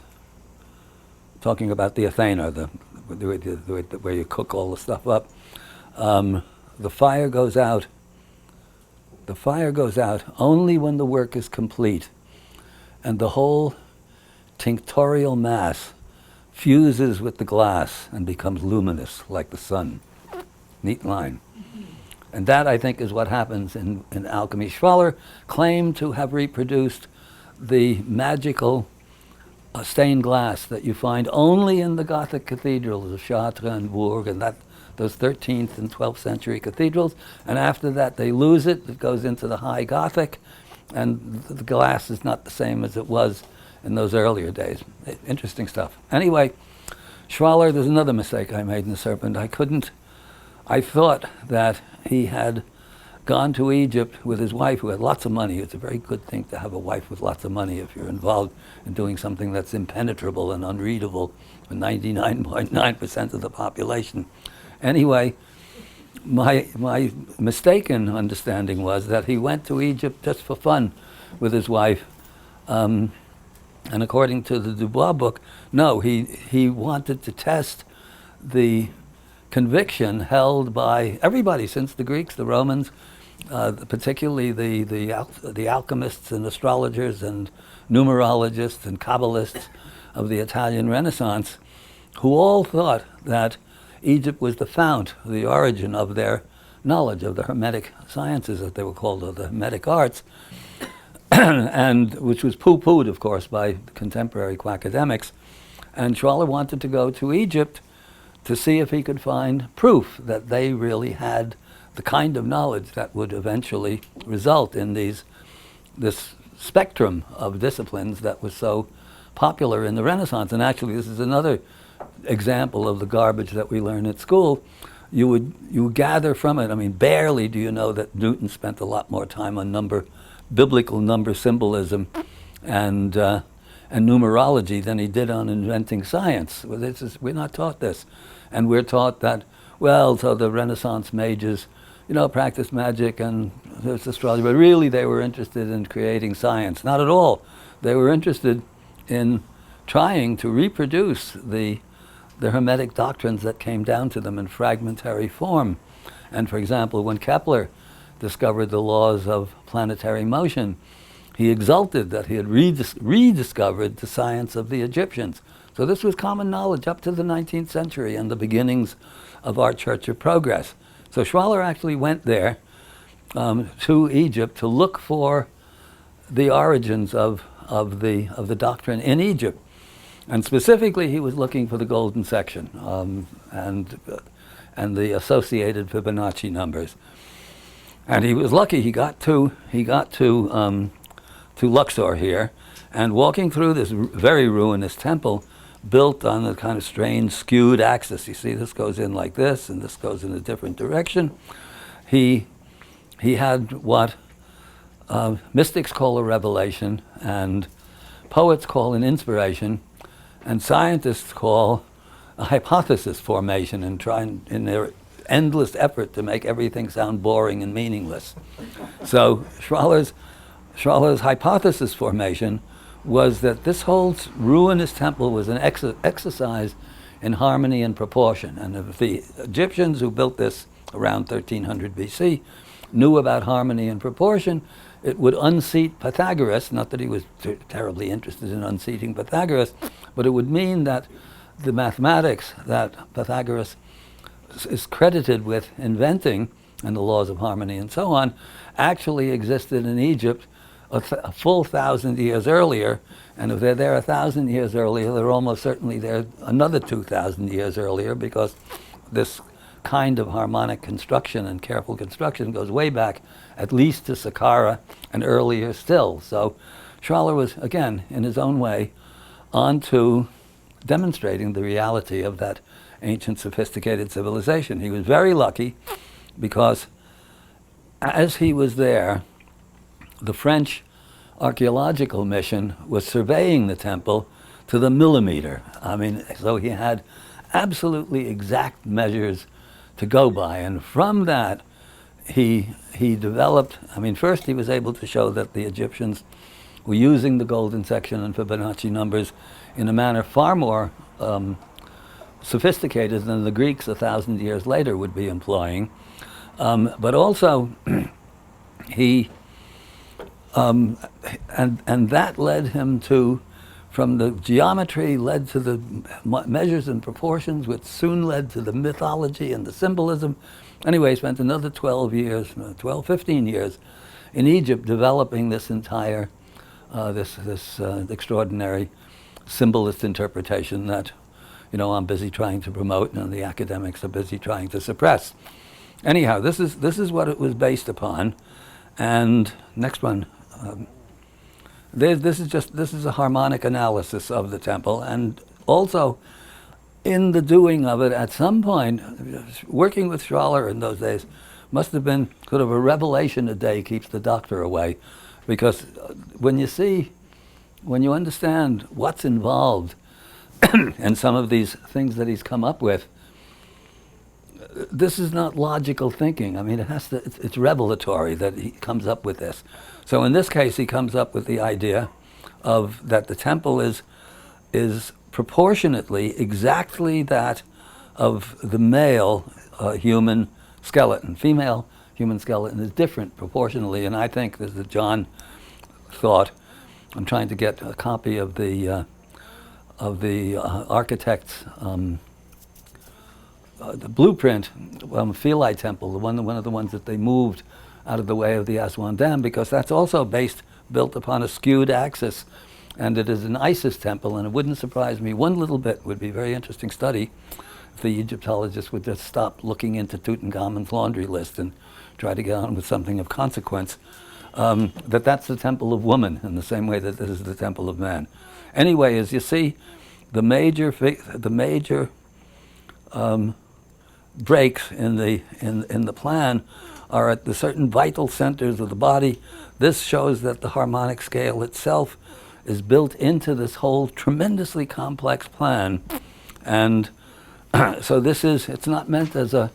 talking about the Athenor, where you cook all the stuff up. The fire goes out. The fire goes out only when the work is complete, and the whole tinctorial mass fuses with the glass and becomes luminous like the sun. Neat line. And that, I think, is what happens in alchemy. Schwaller claimed to have reproduced the magical stained glass that you find only in the Gothic cathedrals of Chartres and Bourges, and those 13th and 12th century cathedrals. And after that, they lose it. It goes into the High Gothic, and the glass is not the same as it was in those earlier days. Interesting stuff. Anyway, Schwaller, there's another mistake I made in The Serpent. I thought that he had gone to Egypt with his wife, who had lots of money. It's a very good thing to have a wife with lots of money if you're involved in doing something that's impenetrable and unreadable for 99.9% of the population. Anyway, my mistaken understanding was that he went to Egypt just for fun with his wife. And according to the Dubois book, no, he wanted to test the conviction held by everybody since the Greeks, the Romans, particularly the alchemists and astrologers and numerologists and Kabbalists of the Italian Renaissance, who all thought that Egypt was the fount, the origin of their knowledge of the Hermetic sciences, as they were called, or the Hermetic arts, and which was poo-pooed, of course, by contemporary academics. And Schwaller wanted to go to Egypt to see if he could find proof that they really had the kind of knowledge that would eventually result in this spectrum of disciplines that was so popular in the Renaissance. And actually, this is another example of the garbage that we learn at school. You would gather from it, I mean, barely do you know that Newton spent a lot more time on biblical number symbolism and numerology than he did on inventing science. Well, we're not taught this. And we're taught that, well, so the Renaissance mages, practiced magic and there's astrology, but really they were interested in creating science. Not at all. They were interested in trying to reproduce the Hermetic doctrines that came down to them in fragmentary form. And for example, when Kepler discovered the laws of planetary motion, he exulted that he had rediscovered the science of the Egyptians. So this was common knowledge up to the 19th century and the beginnings of our Church of Progress. So Schwaller actually went there to Egypt to look for the origins of the doctrine in Egypt. And specifically, he was looking for the golden section and the associated Fibonacci numbers. And he was lucky. He got to Luxor here, and walking through this very ruinous temple, built on a kind of strange skewed axis. You see, this goes in like this, and this goes in a different direction. He had what mystics call a revelation, and poets call an inspiration, and scientists call a hypothesis formation, and try in their endless effort to make everything sound boring and meaningless. So Schwaller's hypothesis formation was that this whole ruinous temple was an exercise in harmony and proportion. And if the Egyptians who built this around 1300 BC knew about harmony and proportion, it would unseat Pythagoras, not that he was terribly interested in unseating Pythagoras, but it would mean that the mathematics that Pythagoras is credited with inventing, and the laws of harmony and so on, actually existed in Egypt a full 1,000 years earlier. And if they're there 1,000 years earlier, they're almost certainly there another 2,000 years earlier, because this kind of harmonic construction and careful construction goes way back, at least to Saqqara and earlier still. So Schwaller was, again, in his own way, on to demonstrating the reality of that ancient sophisticated civilization. He was very lucky because as he was there, the French archaeological mission was surveying the temple to the millimeter. I mean, so he had absolutely exact measures to go by. And from that, he developed, I mean, first he was able to show that the Egyptians were using the golden section and Fibonacci numbers in a manner far more sophisticated than the Greeks 1,000 years later would be employing. But also, he and that led him to, from the geometry, led to the measures and proportions, which soon led to the mythology and the symbolism. Anyway, he spent another 15 years in Egypt developing this entire, this extraordinary symbolist interpretation that, you know, I'm busy trying to promote and the academics are busy trying to suppress. Anyhow, this is what it was based upon. And next one. This is a harmonic analysis of the temple, and also in the doing of it, at some point, working with Schwaller in those days must have been sort of a revelation a day keeps the doctor away, because when you understand what's involved and some of these things that he's come up with, this is not logical thinking. I mean, it's revelatory that he comes up with this. So in this case, he comes up with the idea of that the temple is proportionately exactly that of the male human skeleton. Female human skeleton is different proportionally, and I think this is John thought. I'm trying to get a copy of the architect's the blueprint, Philae Temple, one of the ones that they moved out of the way of the Aswan Dam, because that's also built upon a skewed axis, and it is an Isis temple, and it wouldn't surprise me one little bit, would be a very interesting study, if the Egyptologists would just stop looking into Tutankhamun's laundry list and try to get on with something of consequence, that's the temple of woman in the same way that this is the temple of man. Anyway, as you see, the major breaks in the plan are at the certain vital centers of the body. This shows that the harmonic scale itself is built into this whole tremendously complex plan, and so it's not meant as a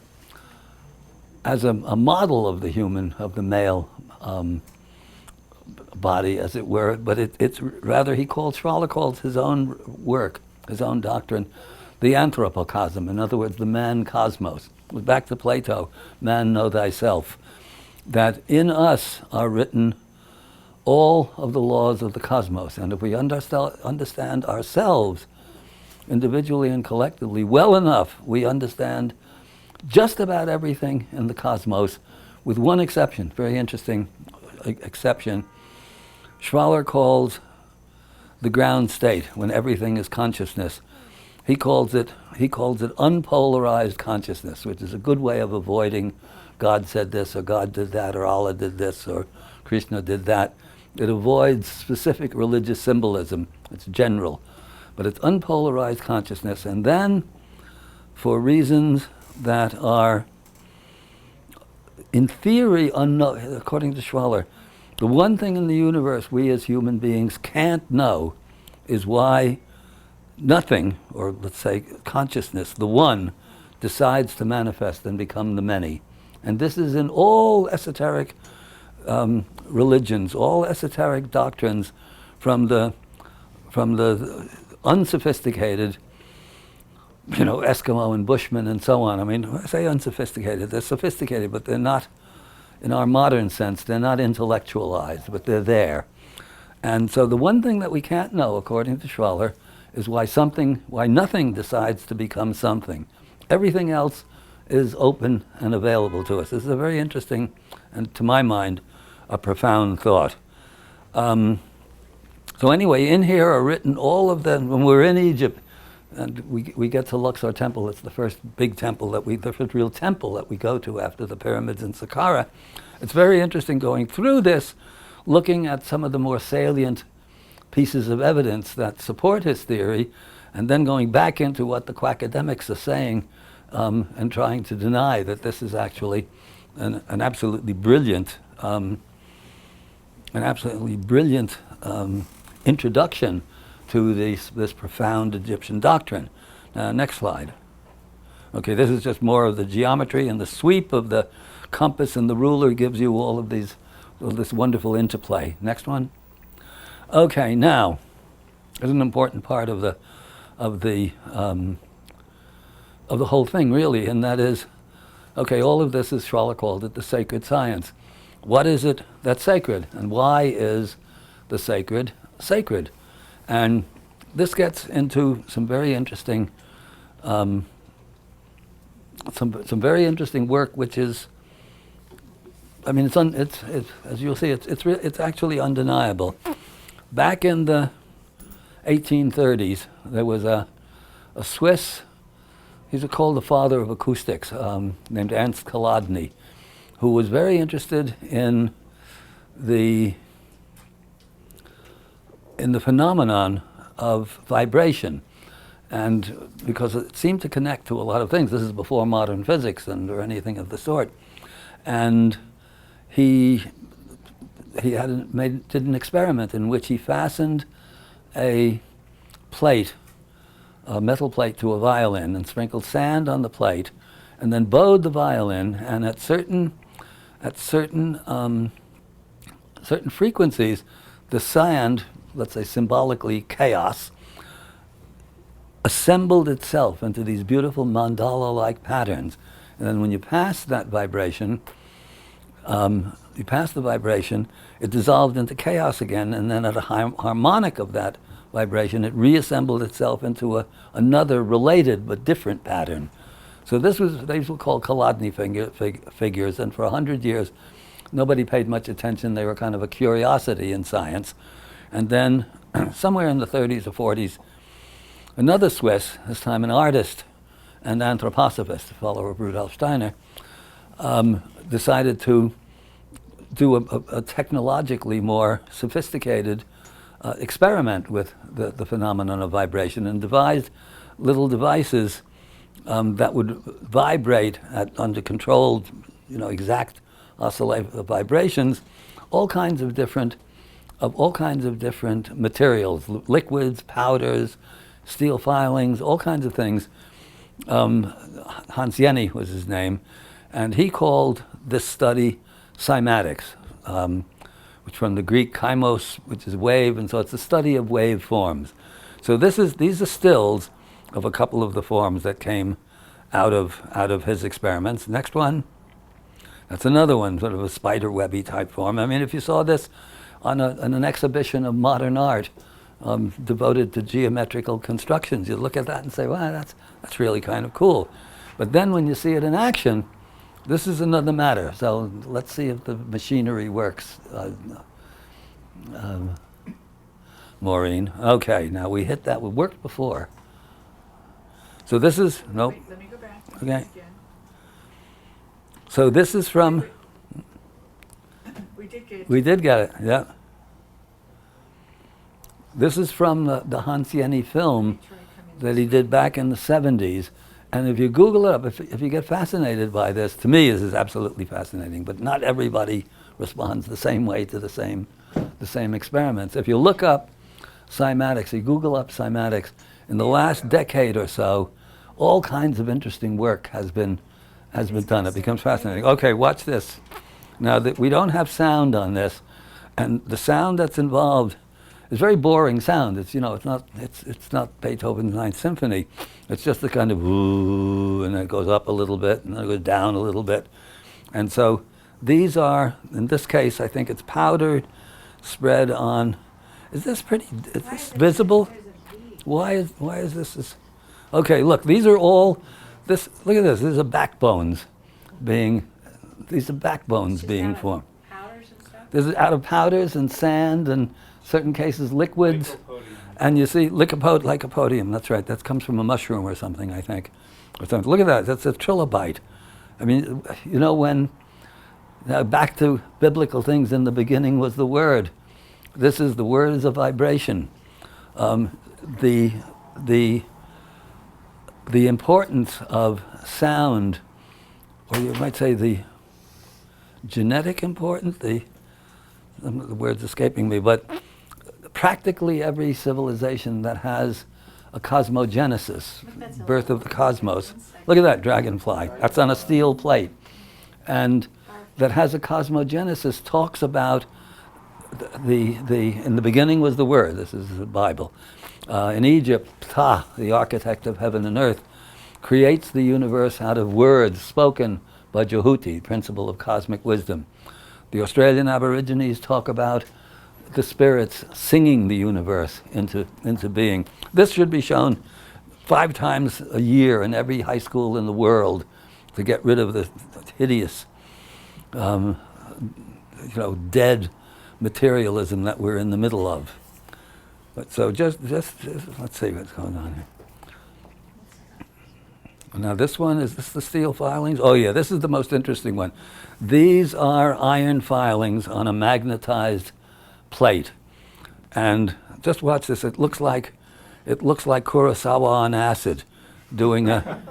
model of the male body, as it were, but it's rather, Schwaller calls his own work, his own doctrine, the anthropocosm, in other words, the man cosmos. Back to Plato, man, know thyself. That in us are written all of the laws of the cosmos, and if we understand ourselves individually and collectively well enough, we understand just about everything in the cosmos, with one exception, very interesting exception. Schwaller calls the ground state, when everything is consciousness. He calls it unpolarized consciousness, which is a good way of avoiding God said this, or God did that, or Allah did this, or Krishna did that. It avoids specific religious symbolism. It's general. But it's unpolarized consciousness. And then, for reasons that are, in theory, unknown, according to Schwaller, the one thing in the universe we as human beings can't know is why nothing, or let's say consciousness, the one, decides to manifest and become the many. And this is in all esoteric religions, all esoteric doctrines, from the unsophisticated, Eskimo and Bushman and so on. I mean, I say unsophisticated, they're sophisticated, but they're not, in our modern sense, they're not intellectualized, but they're there. And so the one thing that we can't know, according to Schwaller, is why nothing decides to become something. Everything else is open and available to us. This is a very interesting, and to my mind, a profound thought. So anyway, in here are written all of them. When we're in Egypt, and we get to Luxor Temple, it's the first big temple the first real temple that we go to after the pyramids in Saqqara. It's very interesting going through this, looking at some of the more salient pieces of evidence that support his theory, and then going back into what the quackademics are saying, and trying to deny that this is actually an absolutely brilliant, introduction to this profound Egyptian doctrine. Next slide. Okay, this is just more of the geometry, and the sweep of the compass and the ruler gives you all of this wonderful interplay. Next one. Okay, now, there's an important part of the whole thing, really, and that is, okay, all of this is, Schwaller called it, the sacred science. What is it that's sacred, and why is the sacred sacred? And this gets into some very interesting, some very interesting work, which is, I mean, it's as you'll see, it's actually undeniable. Back in the 1830s, there was a Swiss, he's called the father of acoustics, named Ernst Kolodny, who was very interested in the phenomenon of vibration, and because it seemed to connect to a lot of things. This is before modern physics or anything of the sort, and he did an experiment in which he fastened a metal plate to a violin and sprinkled sand on the plate, and then bowed the violin, and at certain frequencies, the sand, let's say symbolically chaos, assembled itself into these beautiful mandala-like patterns. And then when you pass that vibration, it dissolved into chaos again, and then at a harmonic of that vibration, it reassembled itself into another related but different pattern. So these were called Kolodny figures, and for 100 years, nobody paid much attention. They were kind of a curiosity in science. And then, somewhere in the 30s or 40s, another Swiss, this time an artist and anthroposophist, a follower of Rudolf Steiner, decided to do a technologically more sophisticated experiment with the phenomenon of vibration, and devised little devices that would vibrate under controlled, exact vibrations, all kinds of different materials, liquids, powders, steel filings, all kinds of things. Hans Jenny was his name, and he called this study cymatics, which from the Greek kymos, which is wave, and so it's the study of wave forms. So these are stills of a couple of the forms that came out of his experiments. Next one. That's another one, sort of a spider webby type form. I mean, if you saw this on an exhibition of modern art devoted to geometrical constructions, you'd look at that and say, wow, that's really kind of cool. But then when you see it in action, this is another matter. So let's see if the machinery works. Maureen. Okay, now we hit that. We worked before. So this is, nope. Wait, let me go back. Okay. Again. So this is from, We did get it. we did get it, yeah. This is from the Hans Jenny film that he did back in the 70s. And if you Google it up, if you get fascinated by this, to me this is absolutely fascinating, but not everybody responds the same way to the same experiments. If you look up cymatics, you Google up cymatics, in the last decade or so, all kinds of interesting work has been done. It becomes fascinating. Okay, watch this. Now that we don't have sound on this, and the sound that's involved is very boring sound. It's it's not Beethoven's Ninth Symphony. It's just the kind of ooh, and then it goes up a little bit, and then it goes down a little bit, and so these are, in this case, I think it's powdered, spread on. Is this visible? Why is this? Okay, look, these are all. Look at this. These are backbones being. These are backbones being formed. Powders and stuff? This is out of powders and sand and certain cases liquids. Lycopodium. And you see lycopodium. That's right. That comes from a mushroom or something, I think. Or something. Look at that. That's a trilobite. I mean, when back to biblical things. In the beginning was the Word. This is the Word is a vibration. The importance of sound, or you might say the genetic importance, the word's escaping me, but practically every civilization that has a cosmogenesis, birth of the cosmos. Look at that dragonfly. That's on a steel plate. And that has a cosmogenesis talks about in the beginning was the Word. This is the Bible. In Egypt, Ptah, the architect of heaven and earth, creates the universe out of words spoken by Jehuti, principle of cosmic wisdom. The Australian Aborigines talk about the spirits singing the universe into being. This should be shown 5 times a year in every high school in the world to get rid of the hideous, dead materialism that we're in the middle of. But so just let's see what's going on here. Now this one, is this the steel filings? Oh yeah, this is the most interesting one. These are iron filings on a magnetized plate. And just watch this, it looks like Kurosawa on acid doing a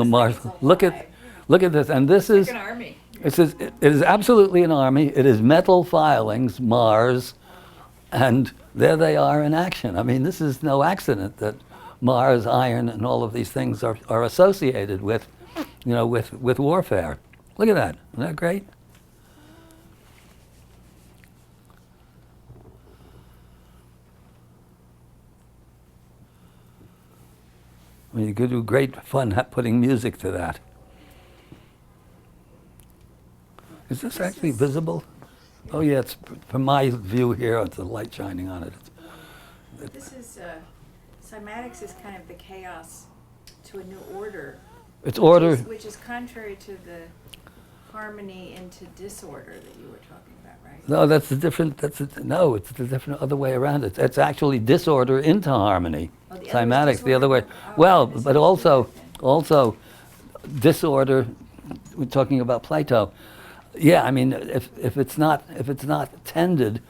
Mars. Look at this, and this is Like an army. it is absolutely an army. It is metal filings, Mars, and there they are in action. I mean, this is no accident that Mars, iron, and all of these things are associated with warfare. Look at that. Isn't that great? I mean, you could do great fun putting music to that. Is this actually visible? Oh yeah, it's from my view here. It's the light shining on it. This is, cymatics is kind of the chaos to a new order. It's order. Which is contrary to the harmony into disorder that you were talking about, right? No, it's the different other way around. It's actually disorder into harmony. Oh, the other is Cymatics, the other way. disorder? Oh, Well, this but is also different. disorder. We're talking about Plato. Yeah, I mean, if it's not tended,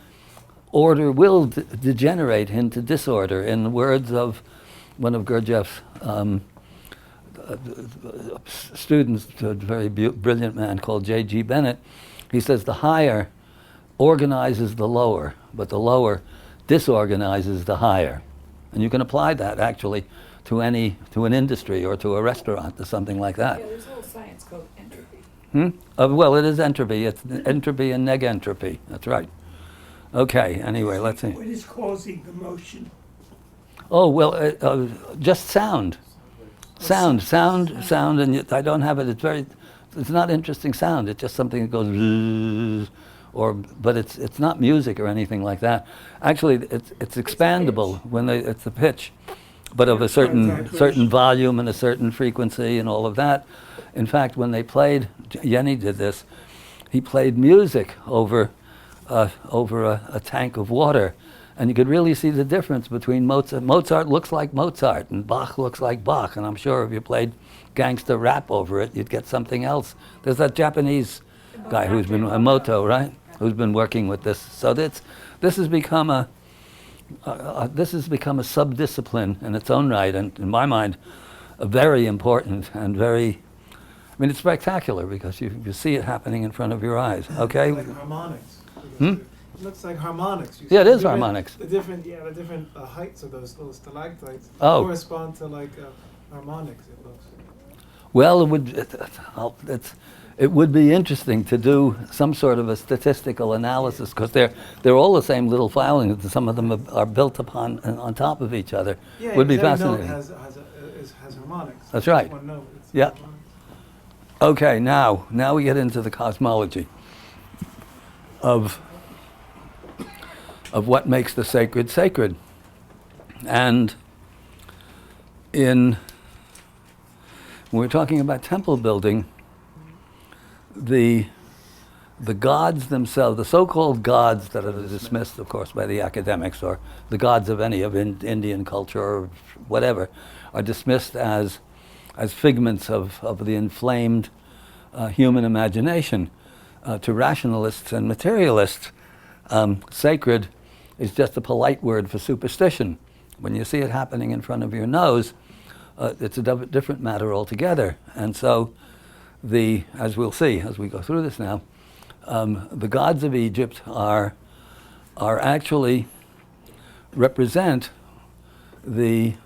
order will degenerate into disorder. In the words of one of Gurdjieff's students, a very brilliant man called J.G. Bennett, he says the higher organizes the lower, but the lower disorganizes the higher. And you can apply that actually to an industry or to a restaurant or something like that. Yeah, there's a whole science called entropy. Well, it is entropy. It's entropy and negentropy. That's right. Okay, anyway, let's see. What is causing the motion? Oh, well, just sound. Sound, and I don't have it. It's not interesting sound. It's just something that goes, but it's not music or anything like that. Actually, it's expandable when it's the pitch, but of a certain volume and a certain frequency and all of that. In fact, when they played, Jenny did this. He played music over a tank of water. And you could really see the difference between Mozart. Mozart looks like Mozart, and Bach looks like Bach. And I'm sure if you played gangster rap over it, you'd get something else. There's that Japanese guy who's been Emoto, right? Who's been working with this. So this has become a subdiscipline in its own right, and in my mind, a very important and very. I mean, it's spectacular because you see it happening in front of your eyes. Okay. Like harmonics. It looks like harmonics. You Yeah, it see is the harmonics. The different heights of those little stalactites Oh. correspond to like harmonics, it looks. Well, it would be interesting to do some sort of a statistical analysis because they're all the same little filings. And some of them are built upon and on top of each other. Yeah, Would be because every note fascinating. has harmonics. That's right. One note, it's Yeah. harmonics. Okay, now we get into the cosmology of what makes the sacred sacred. And when we're talking about temple building, the gods themselves, the so-called gods that are dismissed, of course, by the academics, or the gods of any of Indian culture or whatever, are dismissed as figments of the inflamed human imagination. To rationalists and materialists, sacred is just a polite word for superstition. When you see it happening in front of your nose, it's a different matter altogether. And so, as we'll see as we go through this now, the gods of Egypt are actually represent they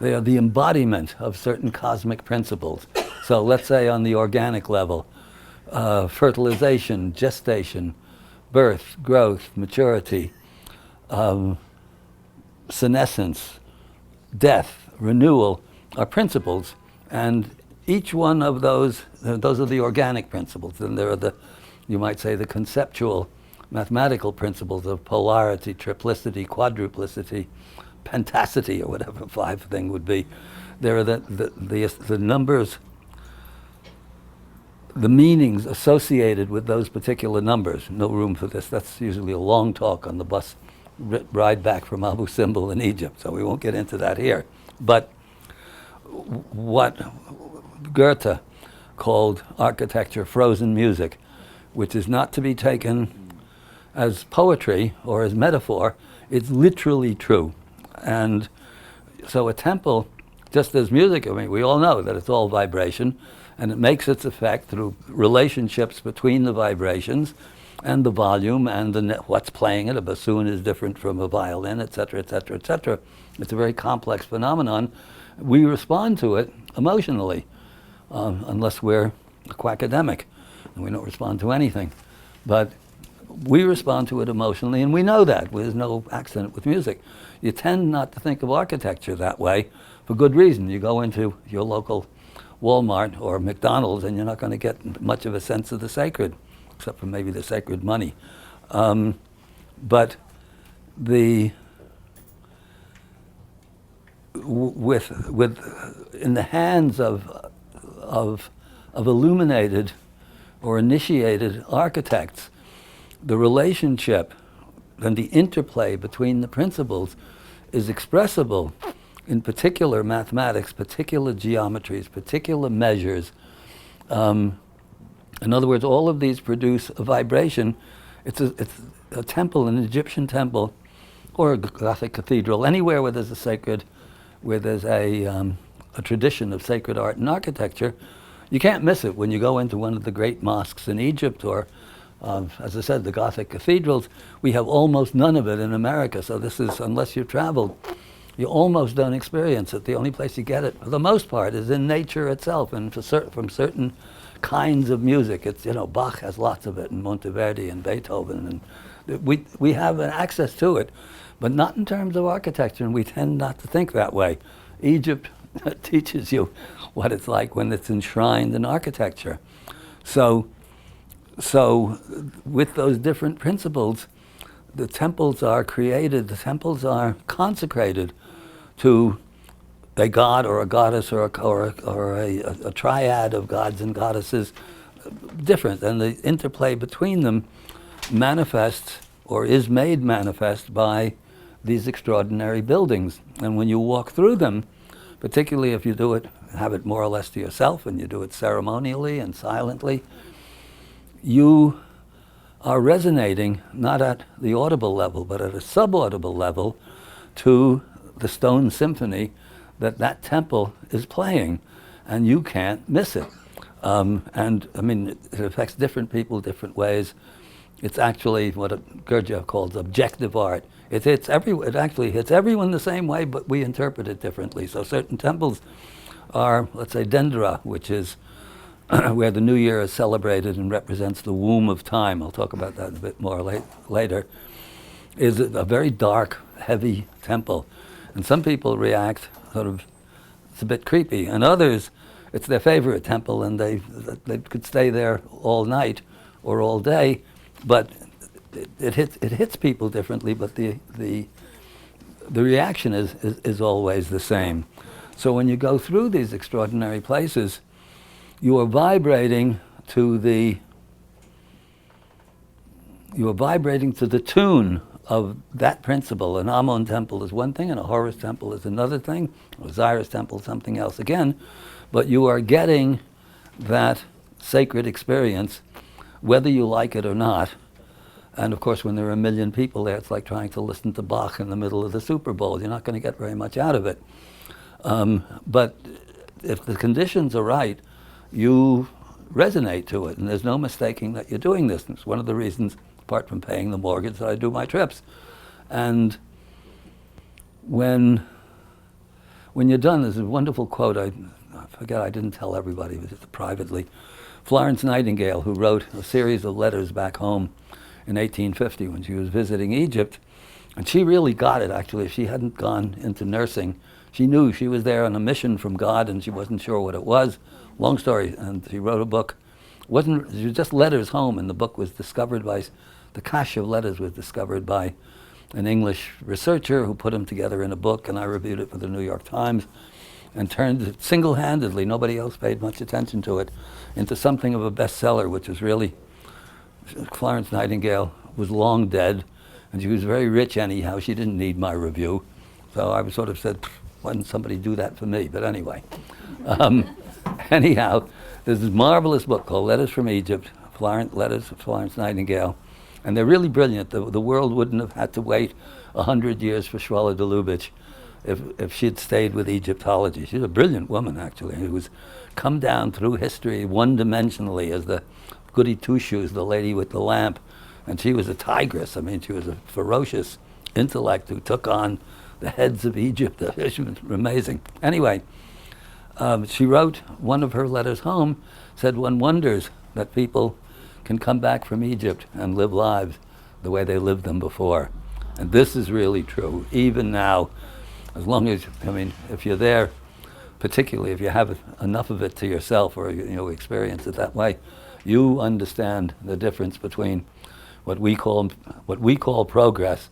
are the embodiment of certain cosmic principles. So let's say on the organic level, fertilization, gestation, birth, growth, maturity, senescence, death, renewal are principles, and each one of those are the organic principles. And there are you might say, the conceptual mathematical principles of polarity, triplicity, quadruplicity, pentacity, or whatever 5 thing would be. There are the numbers, the meanings associated with those particular numbers. No room for this. That's usually a long talk on the bus ride back from Abu Simbel in Egypt, so we won't get into that here. But what Goethe called architecture frozen music, which is not to be taken as poetry or as metaphor, it's literally true. And so a temple, just as music, I mean, we all know that it's all vibration, and it makes its effect through relationships between the vibrations and the volume and what's playing it. A bassoon is different from a violin, et cetera, et cetera, et cetera. It's a very complex phenomenon. We respond to it emotionally, unless we're a quackademic, and we don't respond to anything. But we respond to it emotionally, and we know that. There's no accident with music. You tend not to think of architecture that way for good reason. You go into your local Walmart or McDonald's, and you're not going to get much of a sense of the sacred, except for maybe the sacred money. But in the hands of illuminated or initiated architects, the relationship and the interplay between the principles is expressible in particular mathematics, particular geometries, particular measures. In other words, all of these produce a vibration. It's a temple, an Egyptian temple, or a Gothic cathedral, anywhere where there's a tradition of sacred art and architecture. You can't miss it when you go into one of the great mosques in Egypt, or as I said, the Gothic cathedrals. We have almost none of it in America, so this is, unless you've traveled, you almost don't experience it. The only place you get it, for the most part, is in nature itself, and from certain kinds of music. It's, Bach has lots of it, and Monteverdi and Beethoven, and we have an access to it, but not in terms of architecture, and we tend not to think that way. Egypt teaches you what it's like when it's enshrined in architecture. So with those different principles, the temples are created, the temples are consecrated to a god or a goddess or a triad of gods and goddesses, different, and the interplay between them manifests or is made manifest by these extraordinary buildings. And when you walk through them, particularly if you have it more or less to yourself, and you do it ceremonially and silently, you are resonating not at the audible level, but at a subaudible level to the stone symphony that temple is playing, and you can't miss it. And I mean, it affects different people different ways. It's actually what Gurdjieff calls objective art. It actually hits everyone the same way, but we interpret it differently. So certain temples are, let's say, Dendra, which is where the new year is celebrated and represents the womb of time. I'll talk about that a bit more later. Is a very dark, heavy temple. And some people react sort of, it's a bit creepy. And others, it's their favorite temple and they could stay there all night or all day. But it hits people differently, but the reaction is always the same. So when you go through these extraordinary places, you are vibrating to the tune of that principle. An Amun temple is one thing, and a Horus temple is another thing, or Osiris temple something else again. But you are getting that sacred experience, whether you like it or not. And of course, when there are 1 million people there, it's like trying to listen to Bach in the middle of the Super Bowl. You're not going to get very much out of it. But if the conditions are right, you resonate to it, and there's no mistaking that you're doing this. And it's one of the reasons, apart from paying the mortgage, that I do my trips. And when you're done, there's a wonderful quote, I forget, I didn't tell everybody, it was just privately. Florence Nightingale, who wrote a series of letters back home in 1850 when she was visiting Egypt, and she really got it, actually. If she hadn't gone into nursing, she knew she was there on a mission from God, and she wasn't sure what it was. Long story, and she wrote a book. It was just letters home, and the book was discovered by, the cache of letters was discovered by an English researcher who put them together in a book, and I reviewed it for the New York Times, and turned it single-handedly, nobody else paid much attention to it, into something of a bestseller, which was really, Florence Nightingale was long dead, and she was very rich anyhow. She didn't need my review. So I sort of said, why didn't somebody do that for me? But anyway. Anyhow, there's this marvelous book called Letters from Egypt, Letters of Florence Nightingale. And they're really brilliant. The world wouldn't have had to wait 100 years for Shuala de Lubitsch if she had stayed with Egyptology. She's a brilliant woman, actually, who was come down through history one-dimensionally as the Goody Two-Shoes, the lady with the lamp. And she was a tigress. I mean, she was a ferocious intellect who took on the heads of Egypt. She was amazing. Anyway, she wrote one of her letters home, said one wonders that people can come back from Egypt and live lives the way they lived them before. And this is really true, even now, as long as, I mean, if you're there, particularly if you have enough of it to yourself or you experience it that way, you understand the difference between what we call progress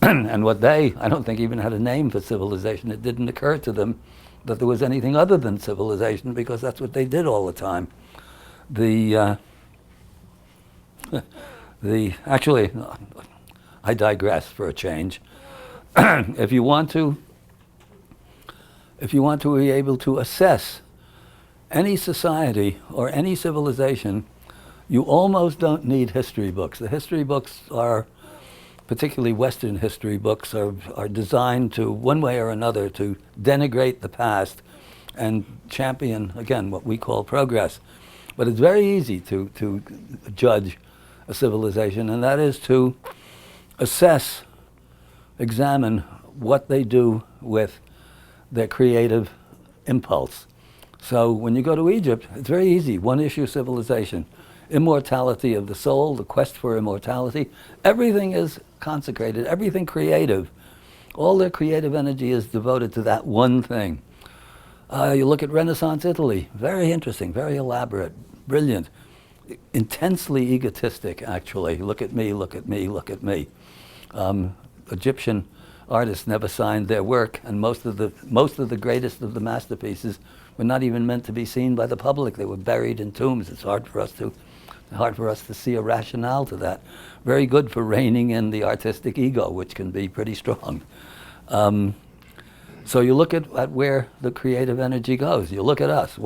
and what they, I don't think, even had a name for civilization. It didn't occur to them that there was anything other than civilization, because that's what they did all the time. Actually, I digress for a change. If you want to be able to assess any society or any civilization, you almost don't need history books. The history books are, particularly Western history books, are designed to, one way or another, to denigrate the past and champion, again, what we call progress. But it's very easy to judge a civilization, and that is to assess, examine what they do with their creative impulse. So when you go to Egypt, it's very easy, one-issue civilization. Immortality of the soul, the quest for immortality, everything is consecrated, everything creative. All their creative energy is devoted to that one thing. You look at Renaissance Italy, very interesting, very elaborate, brilliant, intensely egotistic, actually. Look at me, look at me, look at me. Egyptian artists never signed their work, and most of the greatest of the masterpieces were not even meant to be seen by the public. They were buried in tombs. It's hard for us to see a rationale to that. Very good for reining in the artistic ego, which can be pretty strong. So you look at where the creative energy goes. You look at us,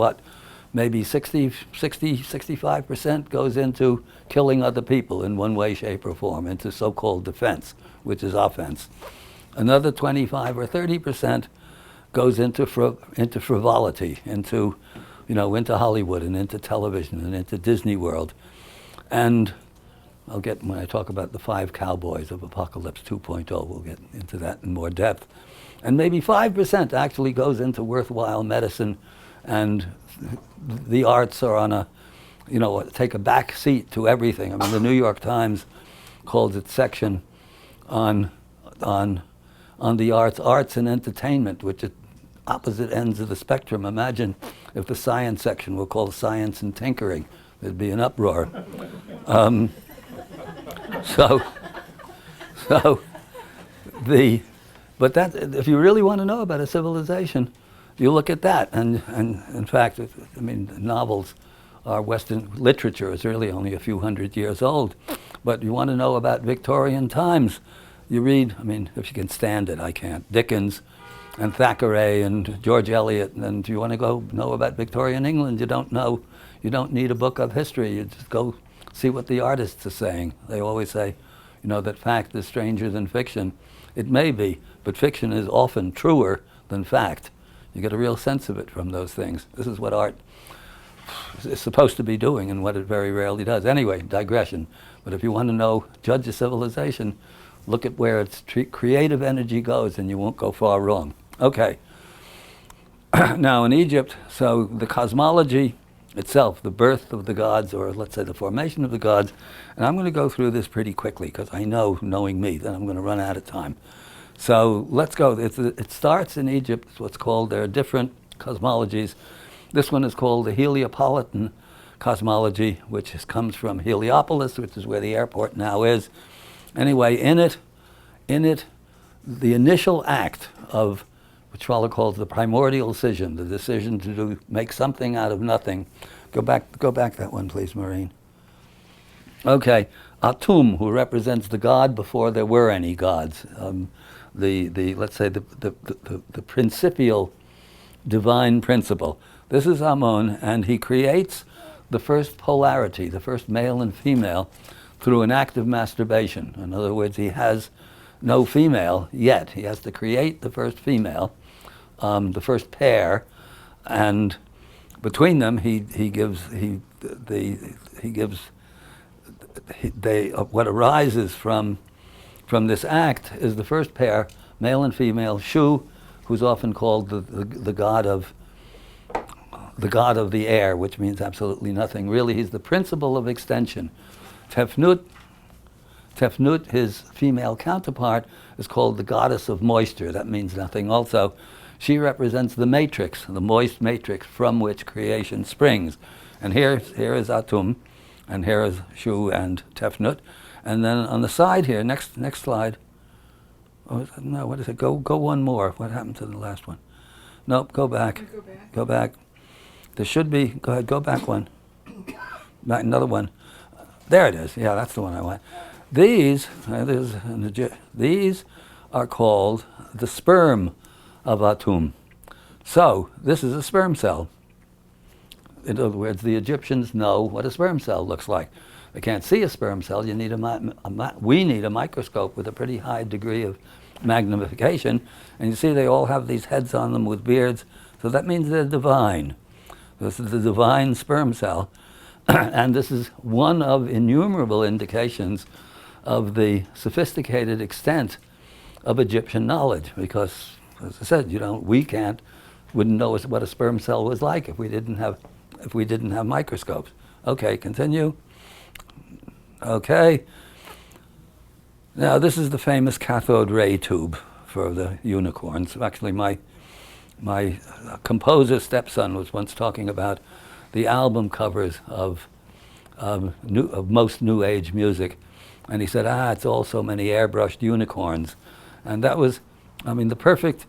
maybe 65% goes into killing other people in one way, shape, or form, into so-called defense, which is offense. Another 25 or 30% goes into frivolity, into Hollywood and into television and into Disney World. And I'll get, when I talk about the 5 cowboys of Apocalypse 2.0, we'll get into that in more depth. And maybe 5% actually goes into worthwhile medicine, and the arts are on a, take a back seat to everything. I mean, the New York Times calls its section on the arts and entertainment, which is opposite ends of the spectrum. Imagine if the science section were called science and tinkering. There'd be an uproar. But that, if you really want to know about a civilization, you look at that. And in fact, I mean, novels, Western literature is really only a few hundred years old. But you want to know about Victorian times, you read, I mean, if you can stand it, I can't, Dickens and Thackeray and George Eliot. And if you want to go know about Victorian England, you don't need a book of history. You just go see what the artists are saying. They always say, that fact is stranger than fiction. It may be, but fiction is often truer than fact. You get a real sense of it from those things. This is what art is supposed to be doing and what it very rarely does. Anyway, digression. But if you want to judge a civilization, look at where its creative energy goes and you won't go far wrong. Okay. Now in Egypt, so the cosmology itself, the birth of the gods, or let's say the formation of the gods, and I'm going to go through this pretty quickly because I know, knowing me, that I'm going to run out of time. So let's go. It starts in Egypt. It's what's called, there are different cosmologies. This one is called the Heliopolitan cosmology, which comes from Heliopolis, which is where the airport now is. Anyway, in it, the initial act of which Fowler calls the primordial decision, the decision to make something out of nothing. Go back that one, please, Maureen. Okay, Atum, who represents the god before there were any gods, let's say the principial divine principle. This is Amun, and he creates the first polarity, the first male and female, through an act of masturbation. In other words, he has no female yet. He has to create the first female, the first pair, and between them what arises from this act is the first pair, male and female. Shu, who's often called the god of the air, which means absolutely nothing. Really, he's the principle of extension. Tefnut, his female counterpart, is called the goddess of moisture. That means nothing also. She represents the matrix, the moist matrix from which creation springs. And here is Atum, and here is Shu and Tefnut. And then on the side here, next slide. Oh, no, what is it? Go one more. What happened to the last one? Nope, go back. Go back. There should be, go ahead, go back one. Back another one. There it is. Yeah, that's the one I want. These are called the sperm of Atum. So this is a sperm cell. In other words, the Egyptians know what a sperm cell looks like. They can't see a sperm cell. You need we need a microscope with a pretty high degree of magnification. And you see they all have these heads on them with beards. So that means they're divine. This is the divine sperm cell. And this is one of innumerable indications of the sophisticated extent of Egyptian knowledge, because, as I said, wouldn't know what a sperm cell was like if we didn't have microscopes. Okay, continue. Okay. Now this is the famous cathode ray tube for the unicorns. Actually, my composer stepson was once talking about the album covers of most New Age music, and he said, it's all so many airbrushed unicorns, and that was, the perfect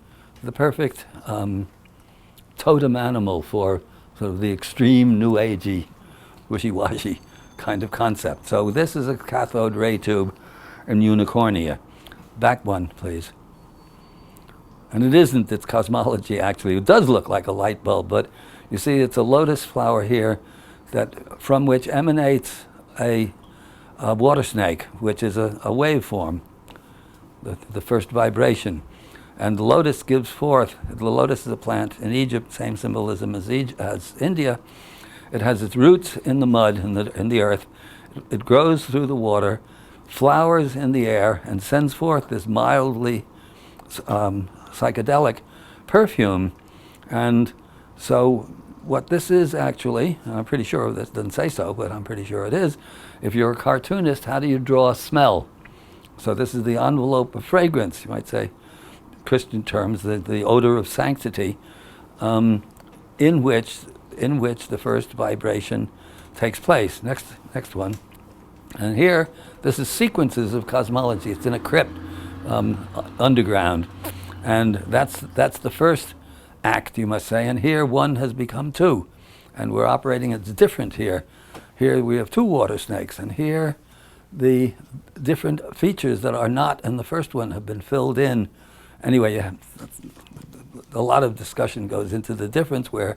totem animal for sort of the extreme New Agey, wishy-washy kind of concept. So this is a cathode ray tube in unicornia. Back one, please. And it isn't, it's cosmology actually. It does look like a light bulb, but you see it's a lotus flower here from which emanates a water snake, which is a waveform, the first vibration. And the lotus gives forth, the lotus is a plant in Egypt, same symbolism as India. It has its roots in the mud, in the earth. it grows through the water, flowers in the air, and sends forth this mildly psychedelic perfume. And so what this is actually, and I'm pretty sure this doesn't say so, but I'm pretty sure it is, if you're a cartoonist, how do you draw smell? So this is the envelope of fragrance, you might say, Christian terms, the odor of sanctity, in which the first vibration takes place. Next one. And here, this is sequences of cosmology. It's in a crypt underground. And that's the first act, you must say. And here, one has become two. And we're operating, it's different here. Here we have two water snakes. And here, the different features that are not in the first one have been filled in. Anyway, a lot of discussion goes into the difference where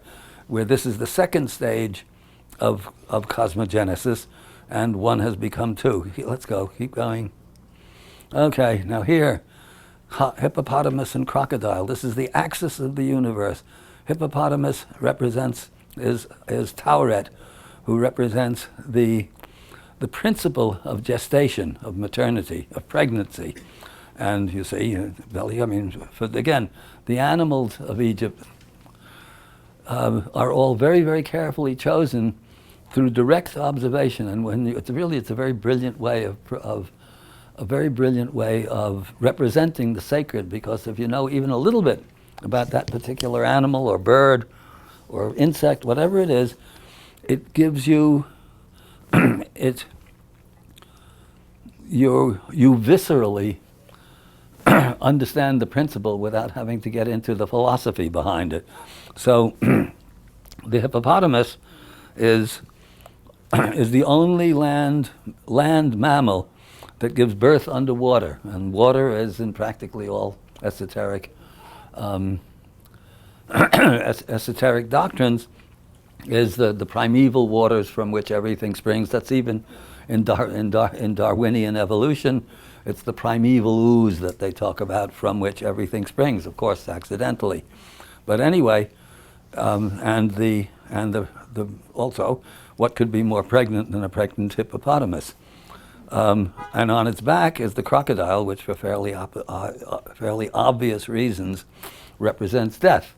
this is the second stage of cosmogenesis, and one has become two. Let's go, keep going. Okay, now here, hippopotamus and crocodile. This is the axis of the universe. Hippopotamus is Tauret, who represents the principle of gestation, of maternity, of pregnancy. And you see, again, the animals of Egypt are all very, very carefully chosen through direct observation. And it's a very brilliant way of representing the sacred, because if you know even a little bit about that particular animal or bird or insect, whatever it is, it gives you you viscerally understand the principle without having to get into the philosophy behind it. So the hippopotamus is the only land mammal that gives birth underwater, and water is in practically all esoteric esoteric doctrines is the primeval waters from which everything springs. That's even in Darwinian evolution. It's the primeval ooze that they talk about from which everything springs, of course, accidentally. But anyway, also, what could be more pregnant than a pregnant hippopotamus? And on its back is the crocodile, which for fairly obvious reasons represents death.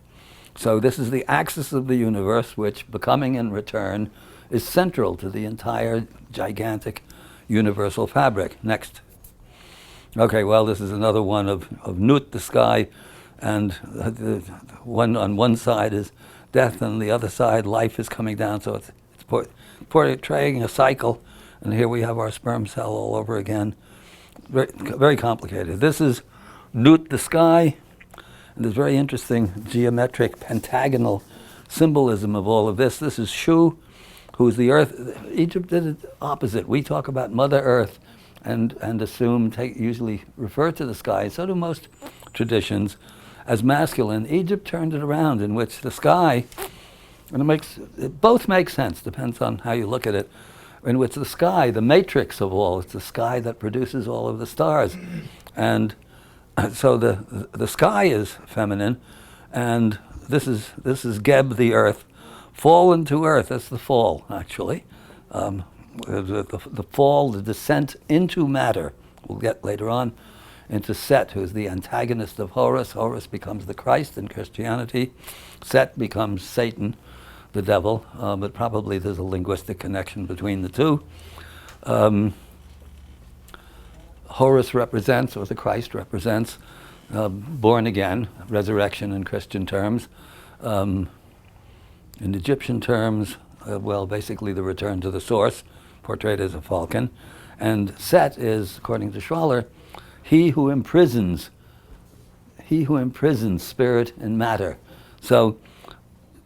So this is the axis of the universe, which, becoming in return, is central to the entire gigantic universal fabric. Next. Okay, well, this is another one of Nut, the sky, and on one side is death, and on the other side, life is coming down. So it's portraying a cycle, and here we have our sperm cell all over again. Very, very complicated. This is Nut, the sky, and there's very interesting geometric pentagonal symbolism of all of this. This is Shu, who's the earth. Egypt did it opposite. We talk about Mother Earth and usually refer to the sky, so do most traditions, as masculine. Egypt turned it around, in which the sky, and it both makes sense, depends on how you look at it, in which the sky, the matrix of all, it's the sky that produces all of the stars. And so the sky is feminine, and this is Geb, the earth, fallen to earth. That's the fall, actually. The fall, the descent into matter. We'll get later on into Set, who's the antagonist of Horus. Horus becomes the Christ in Christianity. Set becomes Satan, the devil, but probably there's a linguistic connection between the two. Horus represents, or the Christ represents, born again, resurrection in Christian terms. In Egyptian terms, basically the return to the source, portrayed as a falcon. And Set is, according to Schwaller, he who imprisons spirit and matter. So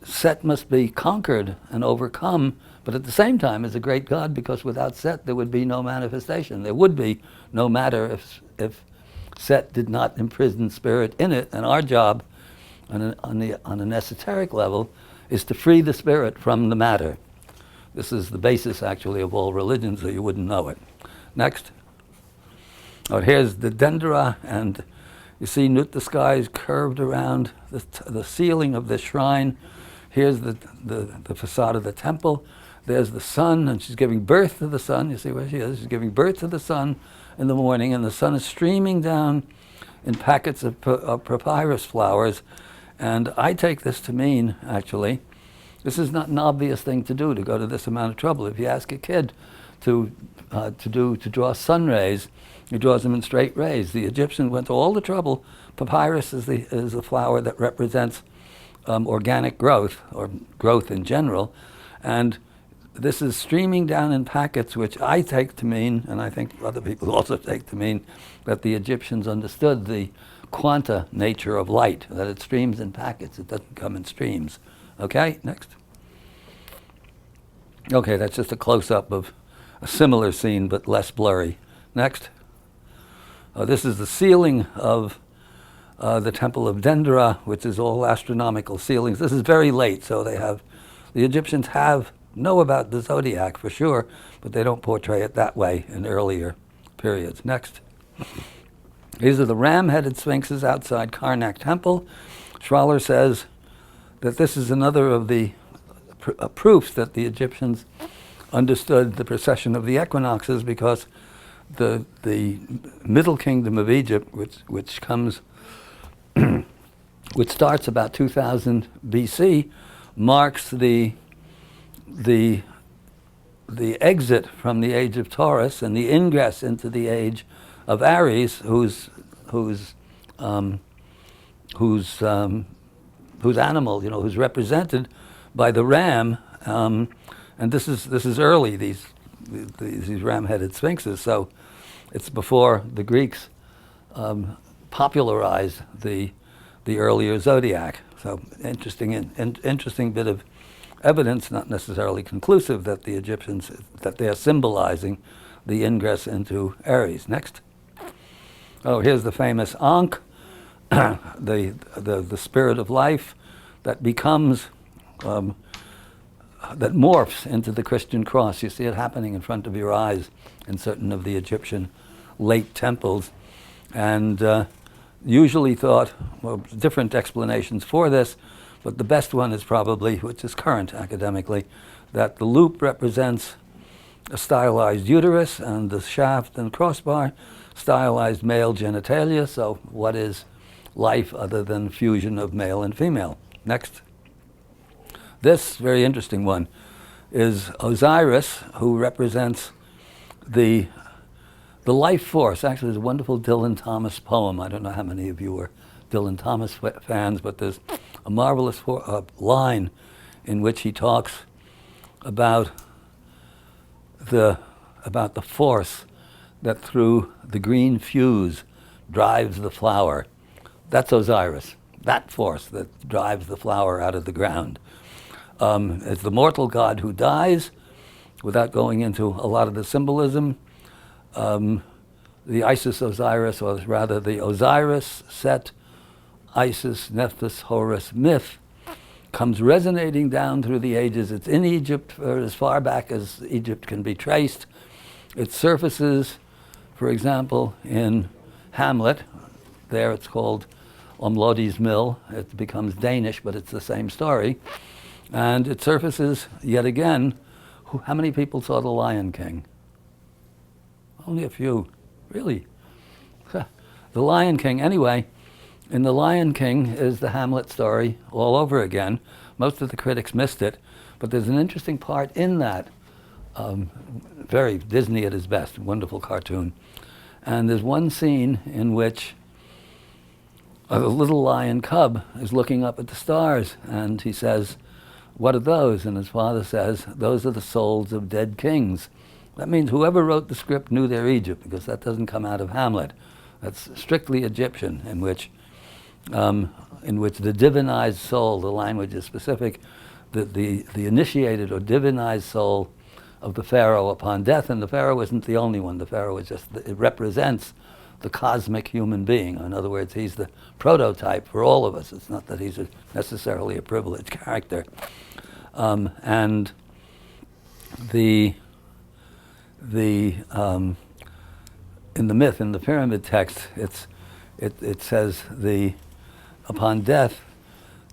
Set must be conquered and overcome, but at the same time is a great god, because without Set there would be no manifestation. There would be no matter if Set did not imprison spirit in it. And our job on an esoteric level is to free the spirit from the matter. This is the basis, actually, of all religions, or you wouldn't know it. Next. Oh, here's the Dendera, and you see Nut, the sky, is curved around the ceiling of the shrine. Here's the facade of the temple. there's the sun, and she's giving birth to the sun. You see where she is? She's giving birth to the sun in the morning, and the sun is streaming down in packets of papyrus flowers. And I take this to mean, actually, this is not an obvious thing to do, to go to this amount of trouble. If you ask a kid to draw sun rays, he draws them in straight rays. The Egyptians went to all the trouble. Papyrus is the flower that represents organic growth, or growth in general. And this is streaming down in packets, which I take to mean, and I think other people also take to mean, that the Egyptians understood the quanta nature of light, that it streams in packets, it doesn't come in streams. Okay, next. Okay, that's just a close-up of a similar scene, but less blurry. Next. This is the ceiling of the Temple of Dendera, which is all astronomical ceilings. This is very late, so the Egyptians know about the zodiac for sure, but they don't portray it that way in earlier periods. Next. These are the ram-headed sphinxes outside Karnak Temple. Schwaller says that this is another of the proofs that the Egyptians understood the precession of the equinoxes, because the Middle Kingdom of Egypt, which comes, which starts about 2000 BC, marks the exit from the age of Taurus and the ingress into the age of Aries, whose animal, who's represented by the ram, and this is early, these ram-headed sphinxes. So it's before the Greeks popularized the earlier zodiac. So interesting bit of evidence, not necessarily conclusive, that the Egyptians, that they are symbolizing the ingress into Aries. Next. Oh, here's the famous Ankh, the spirit of life that becomes, that morphs into the Christian cross. You see it happening in front of your eyes in certain of the Egyptian late temples. And usually thought, well, different explanations for this, but the best one is probably, which is current academically, that the loop represents a stylized uterus, and the shaft and crossbar stylized male genitalia. So what is life other than fusion of male and female? Next. This very interesting one is Osiris, who represents the life force. Actually, there's a wonderful Dylan Thomas poem. I don't know how many of you are Dylan Thomas fans, but there's a marvelous line in which he talks about the force that through the green fuse drives the flower. That's Osiris, that force that drives the flower out of the ground. It's the mortal god who dies, without going into a lot of the symbolism. The Isis Osiris, or rather the Osiris Set Isis Nephthys Horus myth, comes resonating down through the ages. It's in Egypt for as far back as Egypt can be traced. It surfaces, for example, in Hamlet. There it's called Omlodi's Mill. It becomes Danish, but it's the same story. And it surfaces yet again. How many people saw The Lion King? Only a few, really. The Lion King, anyway, in The Lion King is the Hamlet story all over again. Most of the critics missed it, but there's an interesting part in that. Very Disney at its best, wonderful cartoon. And there's one scene in which a little lion cub is looking up at the stars, and he says, "What are those?" And his father says, "Those are the souls of dead kings." That means whoever wrote the script knew their Egypt, because that doesn't come out of Hamlet. That's strictly Egyptian, in which the divinized soul, the language is specific, the initiated or divinized soul of the pharaoh upon death, and the pharaoh isn't the only one. The pharaoh is just, it represents the cosmic human being. In other words, he's the prototype for all of us. It's not that he's necessarily a privileged character. And in the myth, in the pyramid text, it says upon death,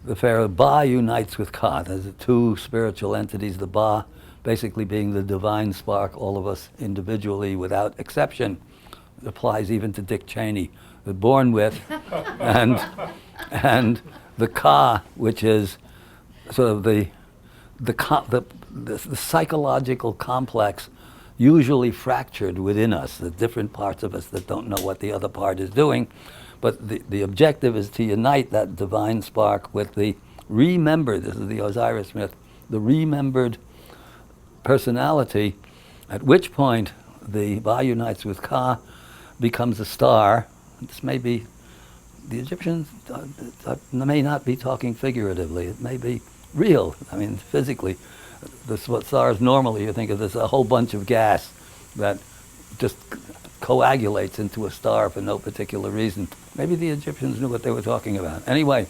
the pharaoh Ba unites with Ka. There's two spiritual entities. The Ba basically being the divine spark, all of us individually without exception. It applies even to Dick Cheney, the born with, and the Ka, which is sort of the psychological complex, usually fractured within us, the different parts of us that don't know what the other part is doing. But the objective is to unite that divine spark with the remembered, this is the Osiris myth, the remembered personality, at which point the Ba unites with Ka, becomes a star. This may be, the Egyptians may not be talking figuratively, it may be real, I mean physically. This what stars normally, you think of this a whole bunch of gas that just coagulates into a star for no particular reason. Maybe the Egyptians knew what they were talking about. Anyway,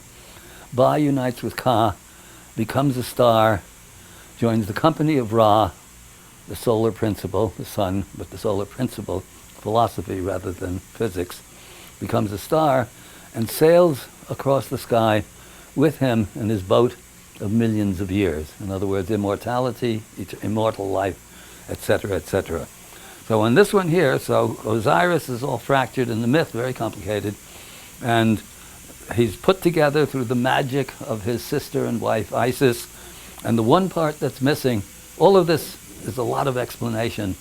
Ba unites with Ka, becomes a star, joins the company of Ra, the solar principle, the sun, but the solar principle, philosophy rather than physics, becomes a star and sails across the sky with him in his boat of millions of years. In other words, immortality, immortal life, etc., etc. So in this one here, so Osiris is all fractured in the myth, very complicated, and he's put together through the magic of his sister and wife Isis, and the one part that's missing, all of this is a lot of explanation,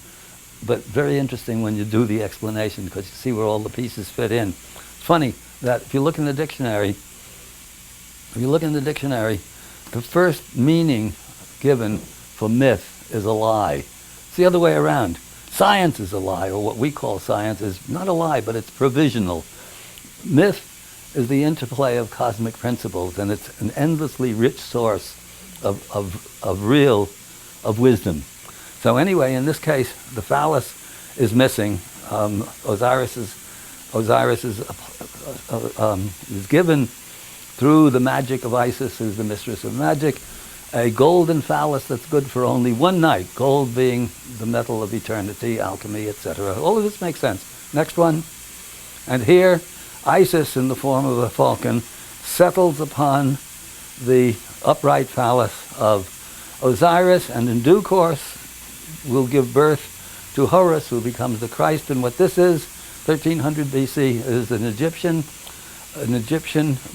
but very interesting when you do the explanation because you see where all the pieces fit in. It's funny that if you look in the dictionary, the first meaning given for myth is a lie. It's the other way around. Science is a lie, or what we call science is not a lie, but it's provisional. Myth is the interplay of cosmic principles, and it's an endlessly rich source of wisdom. So anyway, in this case, the phallus is missing. Osiris is given through the magic of Isis, who's the mistress of magic, a golden phallus that's good for only one night, gold being the metal of eternity, alchemy, etc. All of this makes sense. Next one. And here, Isis, in the form of a falcon, settles upon the upright phallus of Osiris, and in due course will give birth to Horus, who becomes the Christ. And what this is, 1300 BC, is an Egyptian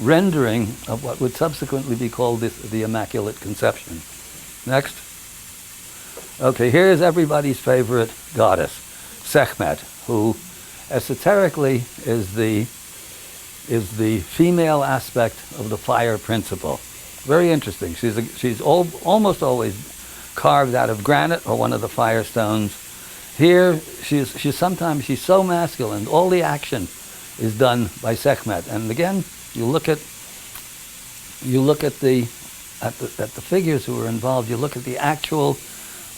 rendering of what would subsequently be called the Immaculate Conception. Next. Okay, here's everybody's favorite goddess, Sekhmet, who esoterically is the female aspect of the fire principle. Very interesting. She's almost always carved out of granite or one of the fire stones. Here, she's so masculine. All the action is done by Sekhmet. And again, you look at the figures who are involved. You look at the actual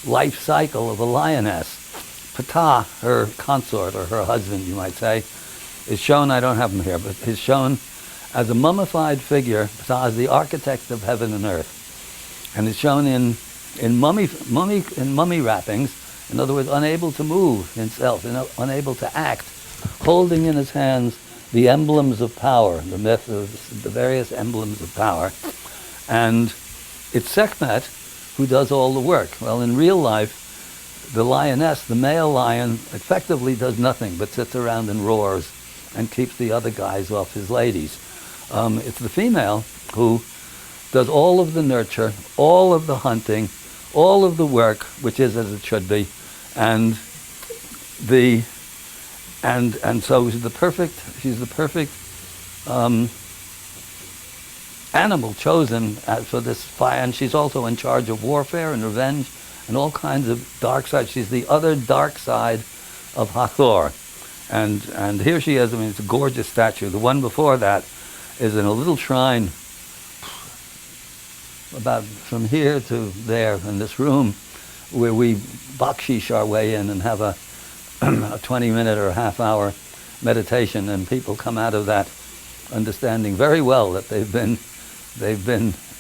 life cycle of a lioness. Ptah, her consort or her husband, you might say, is shown. I don't have him here, but is shown as a mummified figure. Ptah is the architect of heaven and earth, and is shown in mummy wrappings. In other words, unable to move himself, unable to act, holding in his hands the emblems of power, the myth of the various emblems of power. And it's Sekhmet who does all the work. Well, in real life, the lioness, the male lion, effectively does nothing but sits around and roars and keeps the other guys off his ladies. It's the female who does all of the nurture, all of the hunting, all of the work, which is as it should be, and so she's the perfect animal chosen for this fire, and she's also in charge of warfare and revenge and all kinds of dark sides. She's the other dark side of Hathor, and here she is. I mean, it's a gorgeous statue. The one before that is in a little shrine about from here to there in this room, where we bakshish our way in and have a 20-minute or a half-hour meditation, and people come out of that understanding very well that they've been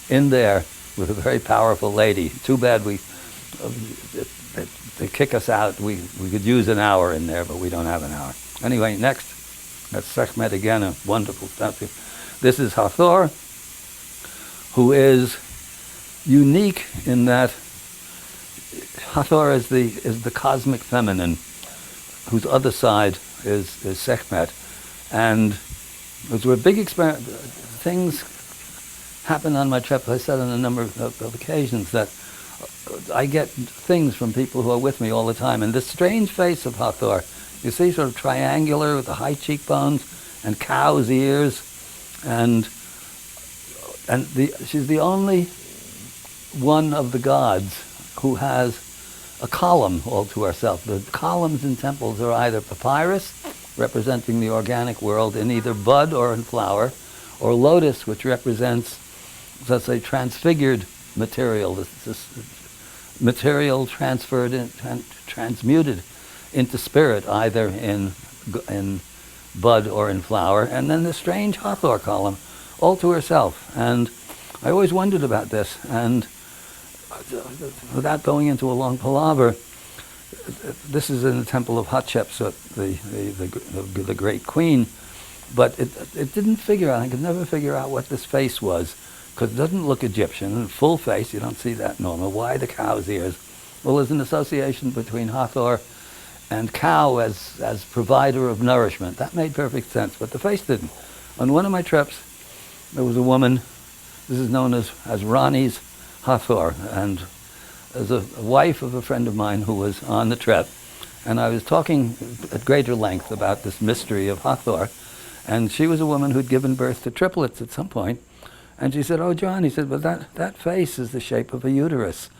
in there with a very powerful lady. Too bad they kick us out. We could use an hour in there, but we don't have an hour. Anyway, next, that's Sekhmet again, a wonderful statue. This is Hathor, who is unique in that Hathor is the cosmic feminine, whose other side is Sekhmet, and those were big things happen on my trip. I said on a number of occasions that I get things from people who are with me all the time, and this strange face of Hathor, you see, sort of triangular with the high cheekbones and cow's ears, and she's the only one of the gods who has a column all to herself. The columns in temples are either papyrus, representing the organic world in either bud or in flower, or lotus, which represents, let's say, transfigured material, this material transferred and transmuted into spirit, either in bud or in flower, and then the strange Hathor column all to herself. And I always wondered about this, and without going into a long palaver, this is in the temple of Hatshepsut, the great queen, but it didn't figure out, I could never figure out what this face was, because it doesn't look Egyptian, full face, you don't see that normal. Why the cow's ears? Well, there's an association between Hathor and cow as provider of nourishment. That made perfect sense, but the face didn't. On one of my trips, there was a woman, this is known as Rani's Hathor, and as a wife of a friend of mine who was on the trip, and I was talking at greater length about this mystery of Hathor, and she was a woman who'd given birth to triplets at some point, and she said, "Oh, John," he said, "but that face is the shape of a uterus."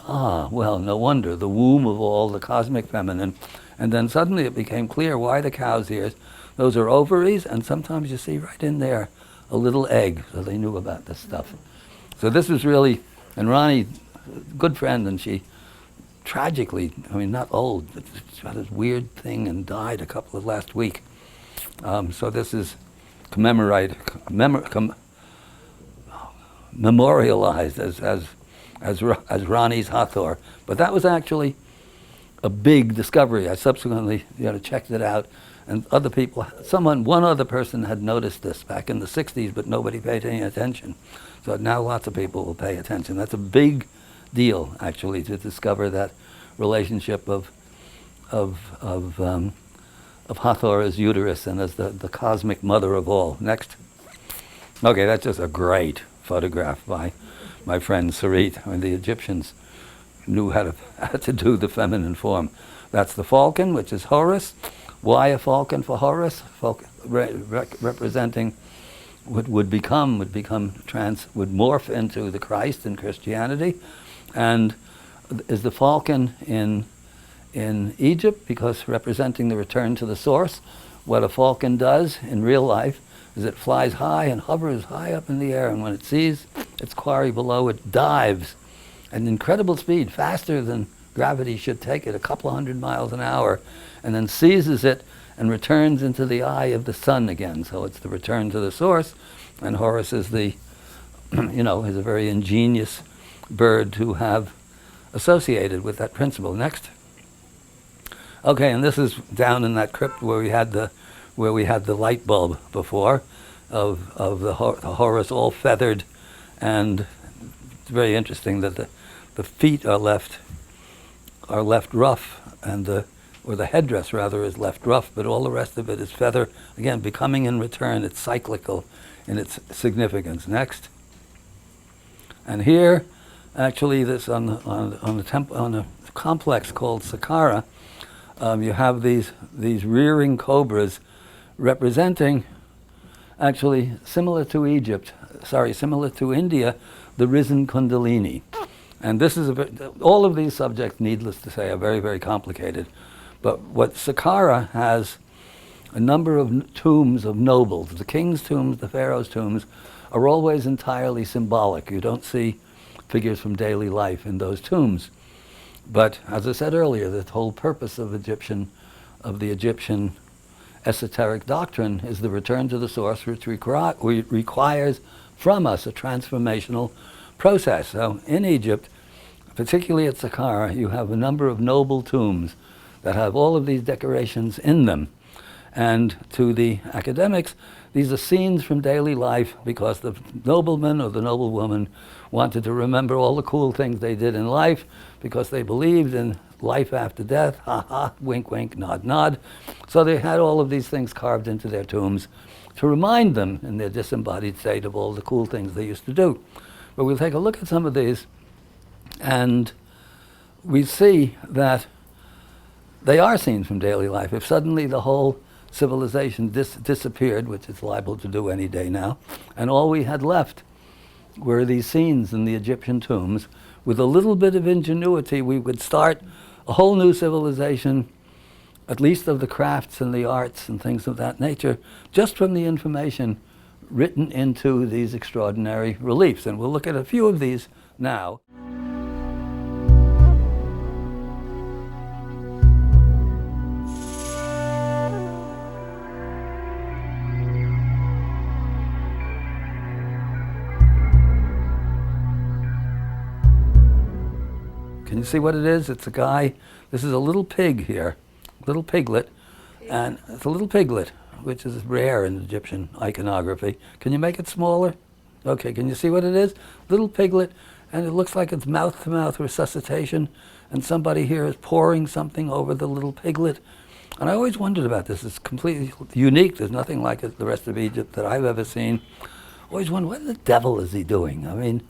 Ah, well, no wonder, the womb of all, the cosmic feminine. And then suddenly it became clear why the cow's ears. Those are ovaries, and sometimes you see right in there a little egg, so they knew about this stuff. So this was really, and Ronnie, good friend, and she tragically, I mean, not old, but she had this weird thing and died a couple of last week. So this is memorialized as Rani's Hathor. But that was actually a big discovery. I subsequently checked it out, and other people, one other person had noticed this back in the 60s, but nobody paid any attention. So now lots of people will pay attention. That's a big deal, actually, to discover that relationship of Hathor as uterus and as the cosmic mother of all. Next. Okay, that's just a great photograph by my friend Sarit. I mean, the Egyptians knew how to do the feminine form. That's the falcon, which is Horus. Why a falcon for Horus? Representing what would morph into the Christ in Christianity, and is the falcon in Egypt, because representing the return to the source. What a falcon does in real life is it flies high and hovers high up in the air, and when it sees its quarry below, it dives at an incredible speed, faster than gravity should take it, a couple of 100 miles an hour, and then seizes it and returns into the eye of the sun again. So it's the return to the source, and Horus is is a very ingenious bird to have associated with that principle. Next. Okay, and this is down in that crypt where we had the light bulb before of the Horus all feathered, and it's very interesting that the feet are left rough, and the headdress rather is left rough, but all the rest of it is feather. Again, becoming in return, it's cyclical in its significance. Next. And here, actually, this on a complex called Saqqara, you have these rearing cobras representing, actually similar to India, the risen Kundalini. And this is all of these subjects, needless to say, are very, very complicated. But what Saqqara has, a number of tombs of nobles. The king's tombs, the pharaoh's tombs, are always entirely symbolic. You don't see figures from daily life in those tombs. But as I said earlier, the whole purpose of the Egyptian esoteric doctrine is the return to the source, which requires from us a transformational process. So in Egypt, particularly at Saqqara, you have a number of noble tombs that have all of these decorations in them. And to the academics, these are scenes from daily life because the nobleman or the noblewoman wanted to remember all the cool things they did in life because they believed in life after death, ha ha, wink wink, nod nod. So they had all of these things carved into their tombs to remind them in their disembodied state of all the cool things they used to do. But we'll take a look at some of these, and we see that they are scenes from daily life. If suddenly the whole civilization disappeared, which it's liable to do any day now, and all we had left were these scenes in the Egyptian tombs, with a little bit of ingenuity, we would start a whole new civilization, at least of the crafts and the arts and things of that nature, just from the information written into these extraordinary reliefs. And we'll look at a few of these now. Can you see what it is? It's a guy, this is a little pig here, little piglet, and it's a little piglet, which is rare in Egyptian iconography. Can you make it smaller? Okay, can you see what it is? Little piglet, and it looks like it's mouth-to-mouth resuscitation, and somebody here is pouring something over the little piglet. And I always wondered about this. It's completely unique. There's nothing like it the rest of Egypt that I've ever seen. Always wondered, what the devil is he doing? I mean,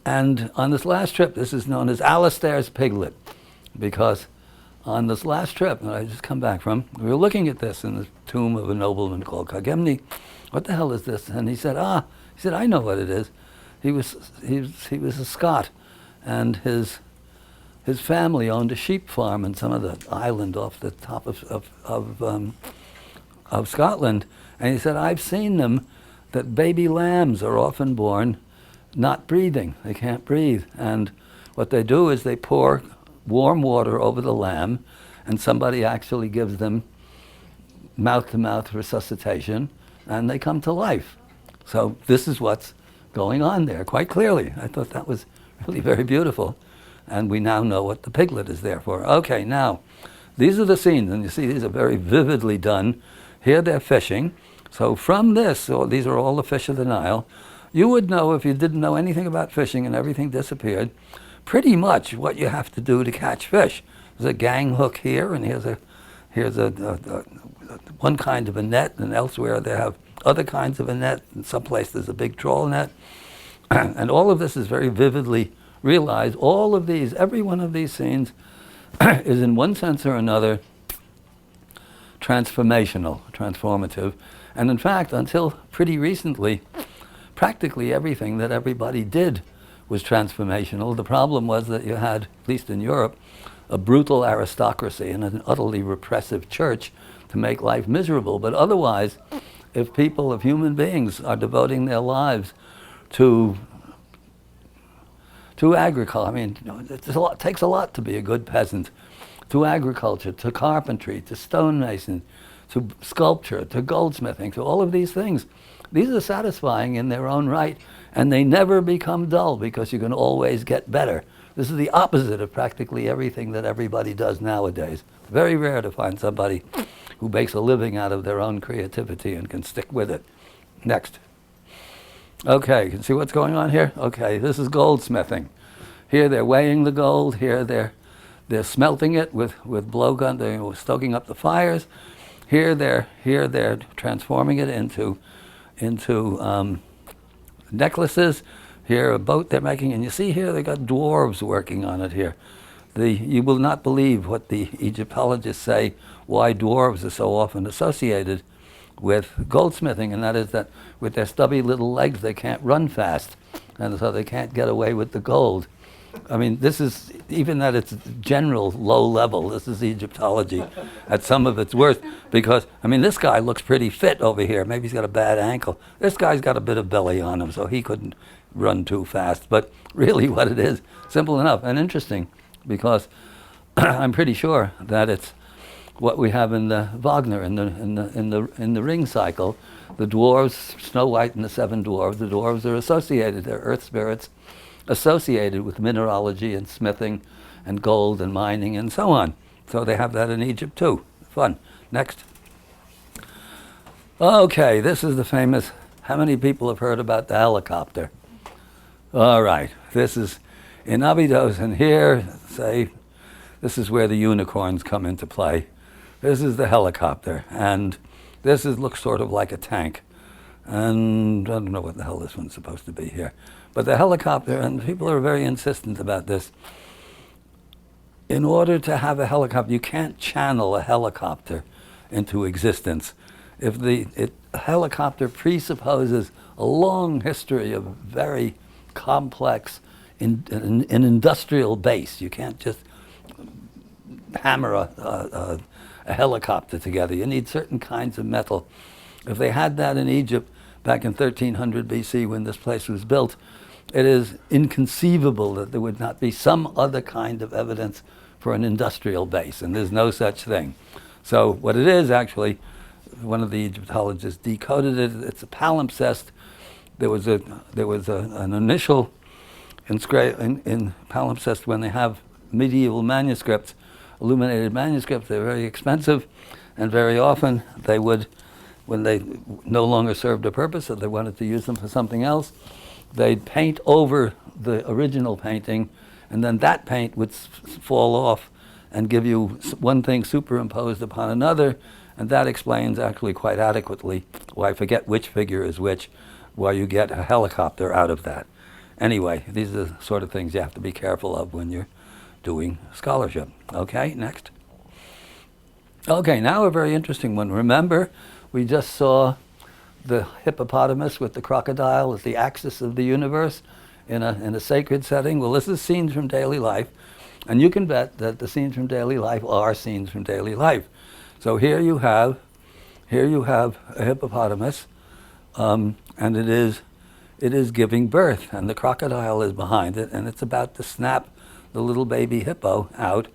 and on this last trip, this is known as Alistair's piglet, because on this last trip that I just come back from, we were looking at this in the tomb of a nobleman called Kagemni. What the hell is this? And he said, I know what it is. He was a Scot, and his family owned a sheep farm in some of the island off the top of Scotland. And he said, I've seen them, that baby lambs are often born not breathing. They can't breathe. And what they do is they pour warm water over the lamb, and somebody actually gives them mouth-to-mouth resuscitation, and they come to life. So this is what's going on there, quite clearly. I thought that was really very beautiful. And we now know what the piglet is there for. Okay, now, these are the scenes, and you see these are very vividly done. Here they're fishing. So from this, these are all the fish of the Nile. You would know, if you didn't know anything about fishing and everything disappeared, pretty much what you have to do to catch fish. There's a gang hook here, and here's one kind of a net, and elsewhere they have other kinds of a net. In some place there's a big trawl net. And all of this is very vividly realized. All of these, every one of these scenes is in one sense or another transformational, transformative. And in fact, until pretty recently, practically everything that everybody did was transformational. The problem was that you had, at least in Europe, a brutal aristocracy and an utterly repressive church to make life miserable. But otherwise, if people, if human beings are devoting their lives to agriculture, I mean, it takes a lot to be a good peasant, to agriculture, to carpentry, to stonemason, to sculpture, to goldsmithing, to all of these things. These are satisfying in their own right, and they never become dull because you can always get better. This is the opposite of practically everything that everybody does nowadays. Very rare to find somebody who makes a living out of their own creativity and can stick with it. Next. Okay, you can see what's going on here? Okay, this is goldsmithing. Here they're weighing the gold. Here they're smelting it with blowgun. They're stoking up the fires. Here they're transforming it into necklaces. Here a boat they're making, and you see here they got dwarves working on it here. You will not believe what the Egyptologists say why dwarves are so often associated with goldsmithing, and that is that with their stubby little legs they can't run fast, and so they can't get away with the gold. I mean, this is, even at its general low level, this is Egyptology at some of its worst, because, I mean, this guy looks pretty fit over here. Maybe he's got a bad ankle. This guy's got a bit of belly on him, so he couldn't run too fast. But really what it is, simple enough and interesting, because I'm pretty sure that it's what we have in the Wagner, in the Ring cycle. The dwarves, Snow White and the Seven Dwarves, the dwarves are associated, they're earth spirits, associated with mineralogy and smithing and gold and mining and so on. So they have that in Egypt too. fun. Next. Okay, this is the famous, how many people have heard about the helicopter? All right, this is in Abydos, and here, say, this is where the unicorns come into play. This is the helicopter, and this looks sort of like a tank. And I don't know what the hell this one's supposed to be here. But the helicopter, and people are very insistent about this, in order to have a helicopter, you can't channel a helicopter into existence. If a helicopter presupposes a long history of very complex an industrial base. You can't just hammer a helicopter together. You need certain kinds of metal. If they had that in Egypt back in 1300 BC when this place was built, it is inconceivable that there would not be some other kind of evidence for an industrial base, and there's no such thing. So what it is actually, one of the Egyptologists decoded it. It's a palimpsest. There was an initial in palimpsest when they have medieval manuscripts, illuminated manuscripts. They're very expensive, and very often they would, when they no longer served a purpose or they wanted to use them for something else, they'd paint over the original painting, and then that paint would fall off and give you one thing superimposed upon another, and that explains actually quite adequately why, I forget which figure is which, why you get a helicopter out of that. Anyway, these are the sort of things you have to be careful of when you're doing scholarship. Okay, next. Okay, now a very interesting one. Remember, we just saw the hippopotamus with the crocodile as the axis of the universe in a sacred setting. Well, this is scenes from daily life, and you can bet that the scenes from daily life are scenes from daily life. So here you have a hippopotamus, and it is giving birth, and the crocodile is behind it, and it's about to snap the little baby hippo out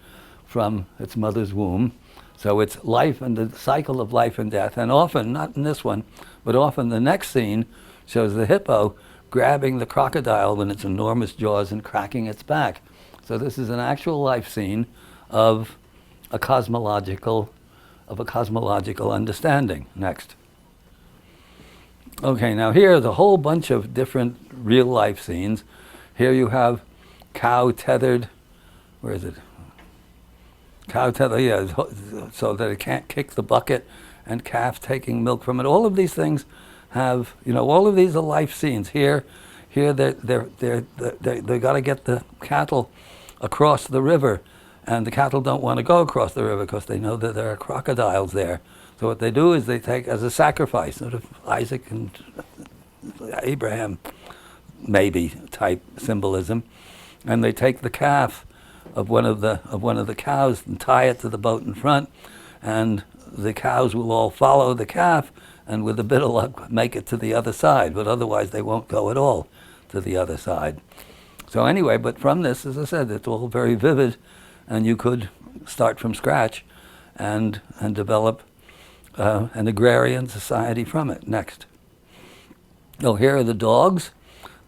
from its mother's womb. So it's life and the cycle of life and death, and often, not in this one, but often the next scene shows the hippo grabbing the crocodile in its enormous jaws and cracking its back. So this is an actual life scene of a cosmological understanding. Next. Okay, now here is a whole bunch of different real life scenes. Here you have cow tethered, where is it? Cow tethered, yeah, so that it can't kick the bucket, and calf taking milk from it. All of these things have, all of these are life scenes. Here they got to get the cattle across the river, and the cattle don't want to go across the river because they know that there are crocodiles there. So what they do is they take as a sacrifice, sort of Isaac and Abraham, maybe type symbolism, and they take the calf of one of the cows and tie it to the boat in front, and the cows will all follow the calf, and with a bit of luck make it to the other side, but otherwise they won't go at all to the other side. So anyway, but from this, as I said, it's all very vivid, and you could start from scratch and develop an agrarian society from it. Next. Oh, here are the dogs,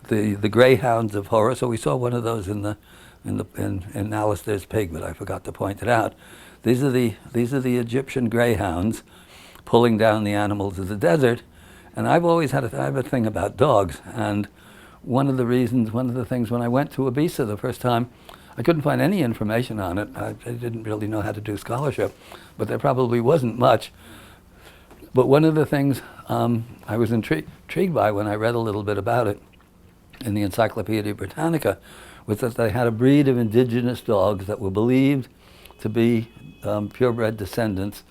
the greyhounds of Horus. So we saw one of those in Alistair's Pig, but I forgot to point it out. These are the Egyptian greyhounds pulling down the animals of the desert. And I've always had I have a thing about dogs. And one of the things when I went to Ibiza the first time, I couldn't find any information on it. I didn't really know how to do scholarship, but there probably wasn't much. But one of the things I was intrigued by when I read a little bit about it in the Encyclopedia Britannica was that they had a breed of indigenous dogs that were believed to be purebred descendants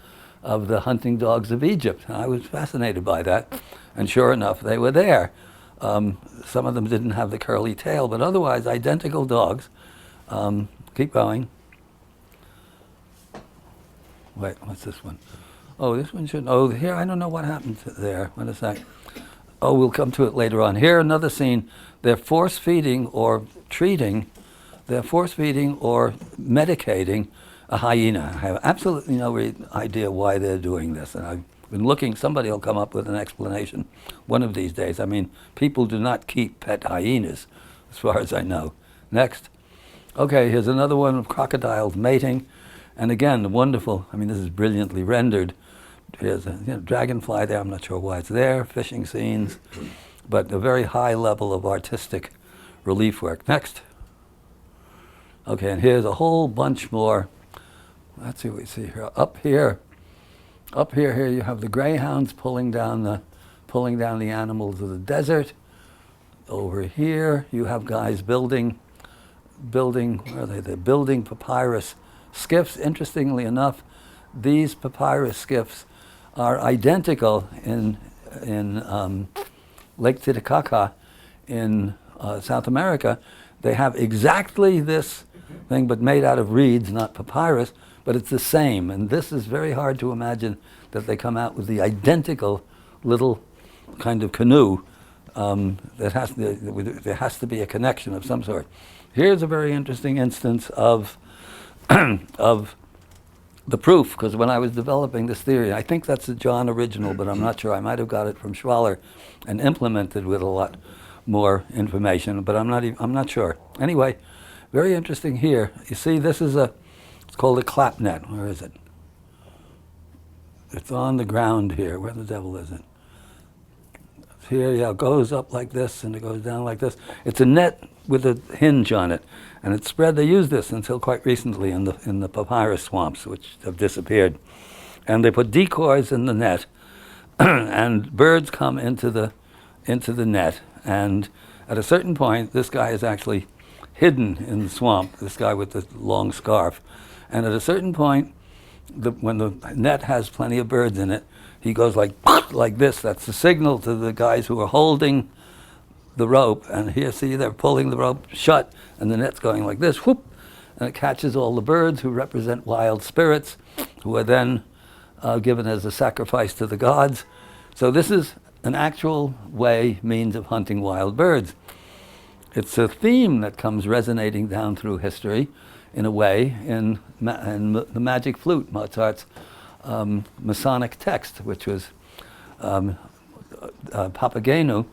of the hunting dogs of Egypt. And I was fascinated by that, and sure enough, they were there. Some of them didn't have the curly tail, but otherwise identical dogs. Keep going. Wait, what's this one? Oh, this one should. Oh, here, I don't know what happened there. Wait a sec. Oh, we'll come to it later on. Here, another scene. They're force feeding or medicating a hyena. I have absolutely no idea why they're doing this, and I've been looking. Somebody will come up with an explanation one of these days. I mean, people do not keep pet hyenas, as far as I know. Next. Okay, here's another one of crocodiles mating, And again, wonderful, I mean, this is brilliantly rendered. Here's a dragonfly there, I'm not sure why it's there, fishing scenes, but a very high level of artistic relief work. Next. Okay, and here's a whole bunch more. Let's see what we see here. Up here you have the greyhounds pulling down the animals of the desert. Over here you have guys building, where are they? They're building papyrus skiffs. Interestingly enough, these papyrus skiffs are identical in Lake Titicaca in South America. They have exactly this thing, but made out of reeds, not papyrus, but it's the same. And this is very hard to imagine that they come out with the identical little kind of canoe. There has to be a connection of some sort. Here's a very interesting instance of of the proof, because when I was developing this theory, I think that's a John original, but I'm not sure. I might have got it from Schwaller and implemented with a lot more information, but I'm not sure. Anyway, very interesting here. You see, this is it's called a clap net. Where is it? It's on the ground here. Where the devil is it? It's here, yeah, it goes up like this and it goes down like this. It's a net with a hinge on it, and it's spread. They used this until quite recently in the papyrus swamps, which have disappeared. And they put decoys in the net, and birds come into the net. And at a certain point, this guy is actually hidden in the swamp. This guy with the long scarf. And at a certain point, when the net has plenty of birds in it, he goes like this. That's the signal to the guys who are holding the rope. And here, see, they're pulling the rope shut, and the net's going like this, whoop, and it catches all the birds who represent wild spirits, who are then given as a sacrifice to the gods. So this is an actual means of hunting wild birds. It's a theme that comes resonating down through history, in a way, in the Magic Flute, Mozart's Masonic text, which was Papageno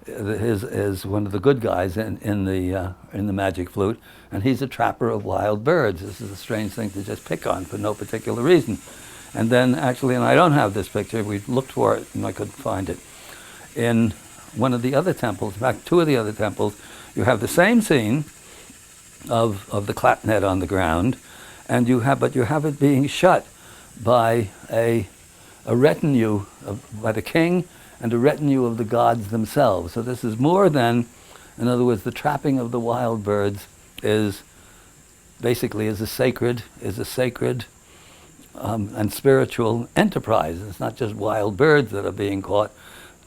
is one of the good guys in the Magic Flute, and he's a trapper of wild birds. This is a strange thing to just pick on for no particular reason. And then actually, and I don't have this picture, we looked for it and I couldn't find it. In one of the other temples, in fact, two of the other temples, you have the same scene of the clap net on the ground, and you have it being shut by a retinue by the king and a retinue of the gods themselves. So this is more than, in other words, the trapping of the wild birds is basically a sacred and spiritual enterprise. It's not just wild birds that are being caught.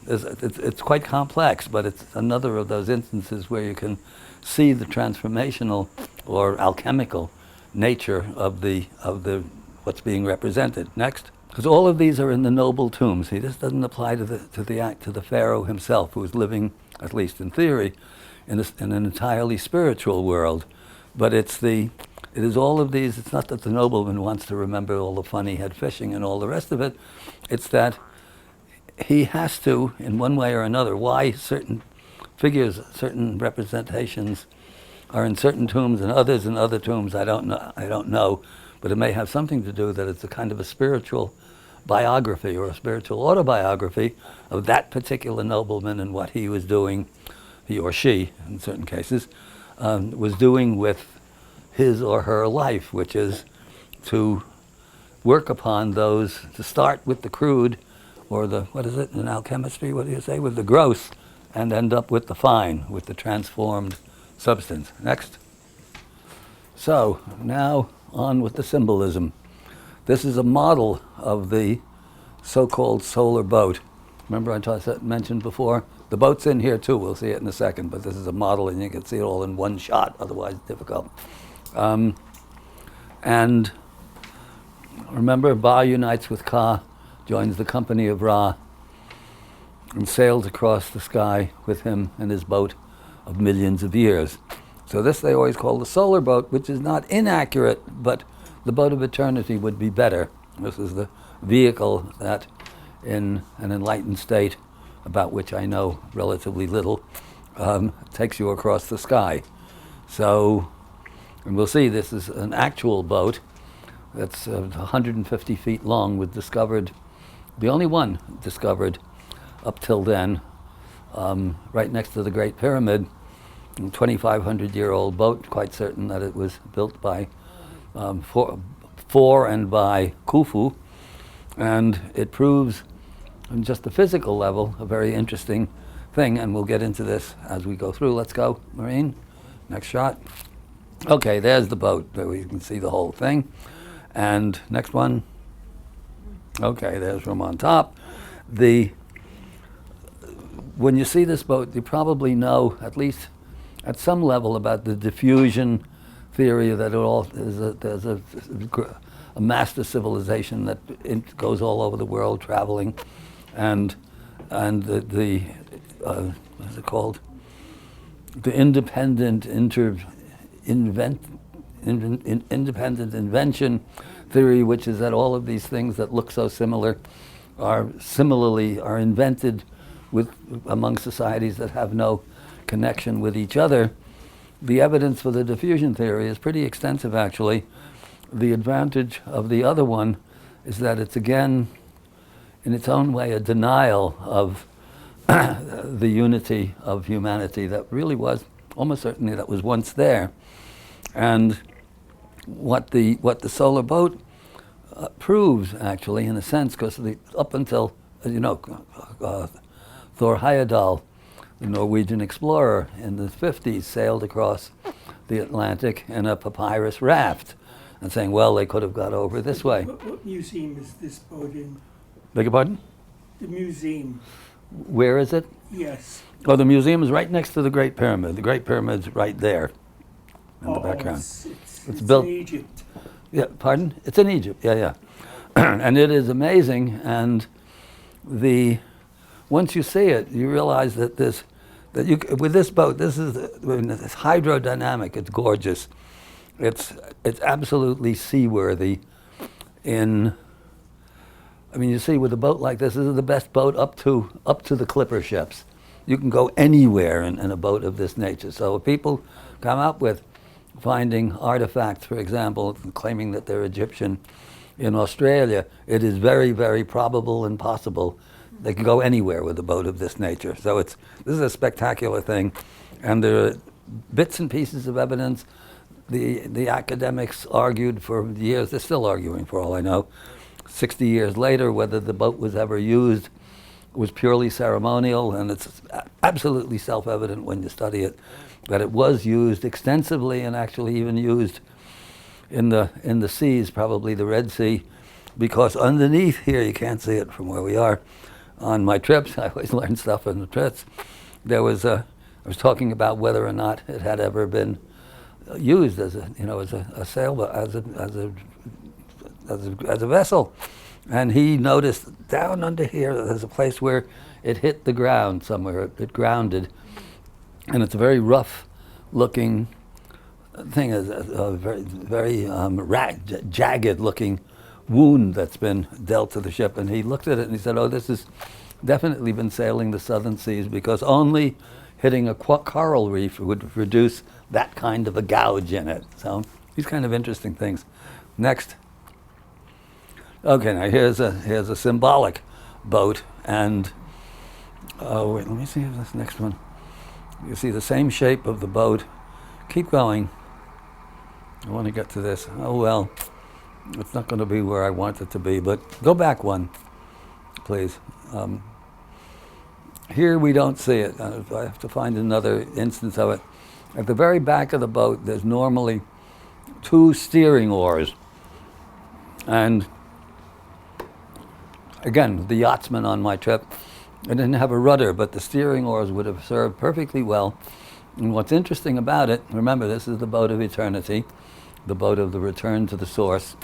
It's quite complex, but it's another of those instances where you can see the transformational or alchemical nature of the what's being represented. Next, because all of these are in the noble tombs. See, this doesn't apply to the pharaoh himself, who is living, at least in theory, in an entirely spiritual world. But it is all of these. It's not that the nobleman wants to remember all the fun he had fishing and all the rest of it. It's that he has to, in one way or another, why certain figures, certain representations are in certain tombs and others in other tombs, I don't know, but it may have something to do that it's a kind of a spiritual biography or a spiritual autobiography of that particular nobleman and what he was doing, he or she, in certain cases, was doing with his or her life, which is to work upon those, to start with the crude, or the, what is it in alchemistry, what do you say, with the gross, and end up with the fine, with the transformed substance. Next. So, now on with the symbolism. This is a model of the so-called solar boat. Remember I mentioned before? The boat's in here too, we'll see it in a second, but this is a model and you can see it all in one shot, otherwise it's difficult. And remember, Ba unites with Ka, joins the company of Ra, and sails across the sky with him and his boat of millions of years. So this they always call the solar boat, which is not inaccurate, but the boat of eternity would be better. This is the vehicle that, in an enlightened state, about which I know relatively little, takes you across the sky. So, and we'll see, this is an actual boat that's 150 feet long, was discovered, the only one discovered up till then, right next to the Great Pyramid. A 2,500-year-old boat, quite certain that it was built by for and by Khufu, and it proves on just the physical level a very interesting thing, and we'll get into this as we go through. Let's go, Maureen. Next shot. Okay, there's the boat. There we can see the whole thing. And next one. Okay, there's from on top. When you see this boat, you probably know, at least at some level, about the diffusion theory that there's a master civilization that goes all over the world traveling, and the what's it called? The independent independent invention theory, which is that all of these things that look so similar are invented among societies that have no connection with each other. The evidence for the diffusion theory is pretty extensive, actually. The advantage of the other one is that it's, again, in its own way, a denial of the unity of humanity that really was, almost certainly, that was once there. And what the solar boat proves, actually, in a sense, because up until, Thor Heyerdahl, the Norwegian explorer in the 50s, sailed across the Atlantic in a papyrus raft and saying, well, they could have got over this way. What museum is this boat in? Beg your pardon? The museum, Where is it? yes. Oh, the museum is right next to the Great Pyramid. The Great Pyramid's right there in the background. It's built- in Egypt. Yeah, pardon? It's in Egypt, yeah. And it is amazing, and once you see it, you realize that with this boat, it's hydrodynamic, it's gorgeous. It's absolutely seaworthy. You see, with a boat like this is the best boat up to the clipper ships. You can go anywhere in a boat of this nature. So if people come up with finding artifacts, for example, claiming that they're Egyptian in Australia, it is very, very probable and possible they can go anywhere with a boat of this nature. So this is a spectacular thing, and there are bits and pieces of evidence. The academics argued for years, they're still arguing for all I know, 60 years later, whether the boat was ever used was purely ceremonial, and it's absolutely self-evident when you study it that it was used extensively, and actually even used in the seas, probably the Red Sea, because underneath here, you can't see it from where we are. On my trips, I always learn stuff on the trips. I was talking about whether or not it had ever been used as a sailboat, as a vessel. And he noticed down under here, there's a place where it hit the ground somewhere. It grounded, and it's a very rough-looking thing, a very jagged-looking wound that's been dealt to the ship. And he looked at it and he said, "Oh, this has definitely been sailing the southern seas, because only hitting a coral reef would produce that kind of a gouge in it." So these kind of interesting things. Next. Okay, now here's a symbolic boat, and wait, let me see if this next one. You see the same shape of the boat. Keep going. I want to get to this. Oh well, it's not going to be where I want it to be, but go back one, please. Here we don't see it. I have to find another instance of it. At the very back of the boat, there's normally 2 steering oars, and again, the yachtsman on my trip, I didn't have a rudder, but the steering oars would have served perfectly well. And what's interesting about it, remember, this is the boat of eternity, the boat of the return to the source.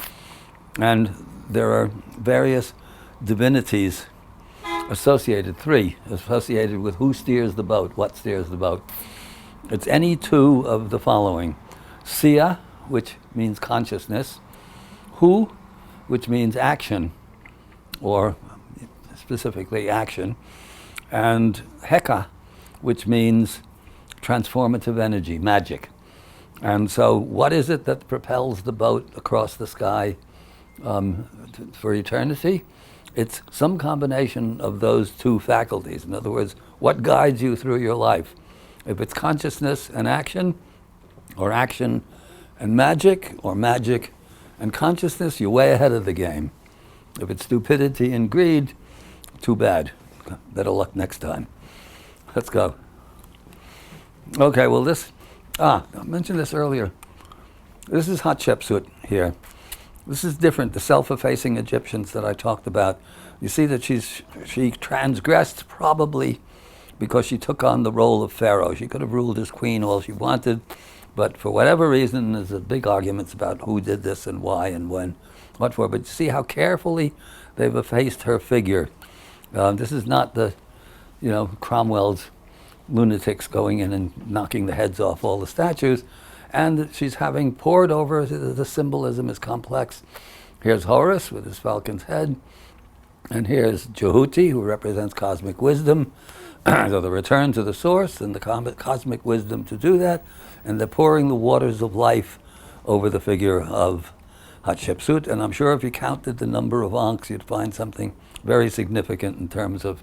And there are various divinities associated, 3, associated with who steers the boat, what steers the boat. It's any 2 of the following. Sia, which means consciousness. Hu, which means action, or specifically action, and Heka, which means transformative energy, magic. And so what is it that propels the boat across the sky for eternity, it's some combination of those two faculties. In other words, what guides you through your life? If it's consciousness and action, or action and magic, or magic and consciousness, you're way ahead of the game. If it's stupidity and greed, too bad. Better luck next time. Let's go. Okay, well I mentioned this earlier. This is Hatshepsut here. This is different, the self-effacing Egyptians that I talked about. You see that she transgressed probably because she took on the role of Pharaoh. She could have ruled as queen all she wanted, but for whatever reason, there's a big arguments about who did this and why and when, what for. But you see how carefully they've effaced her figure. This is not the, Cromwell's lunatics going in and knocking the heads off all the statues. And she's having poured over, the symbolism is complex. Here's Horus with his falcon's head. And here's Jehuti, who represents cosmic wisdom. So the return to the source and the cosmic wisdom to do that. And they're pouring the waters of life over the figure of Hatshepsut. And I'm sure if you counted the number of Ankhs, you'd find something very significant in terms of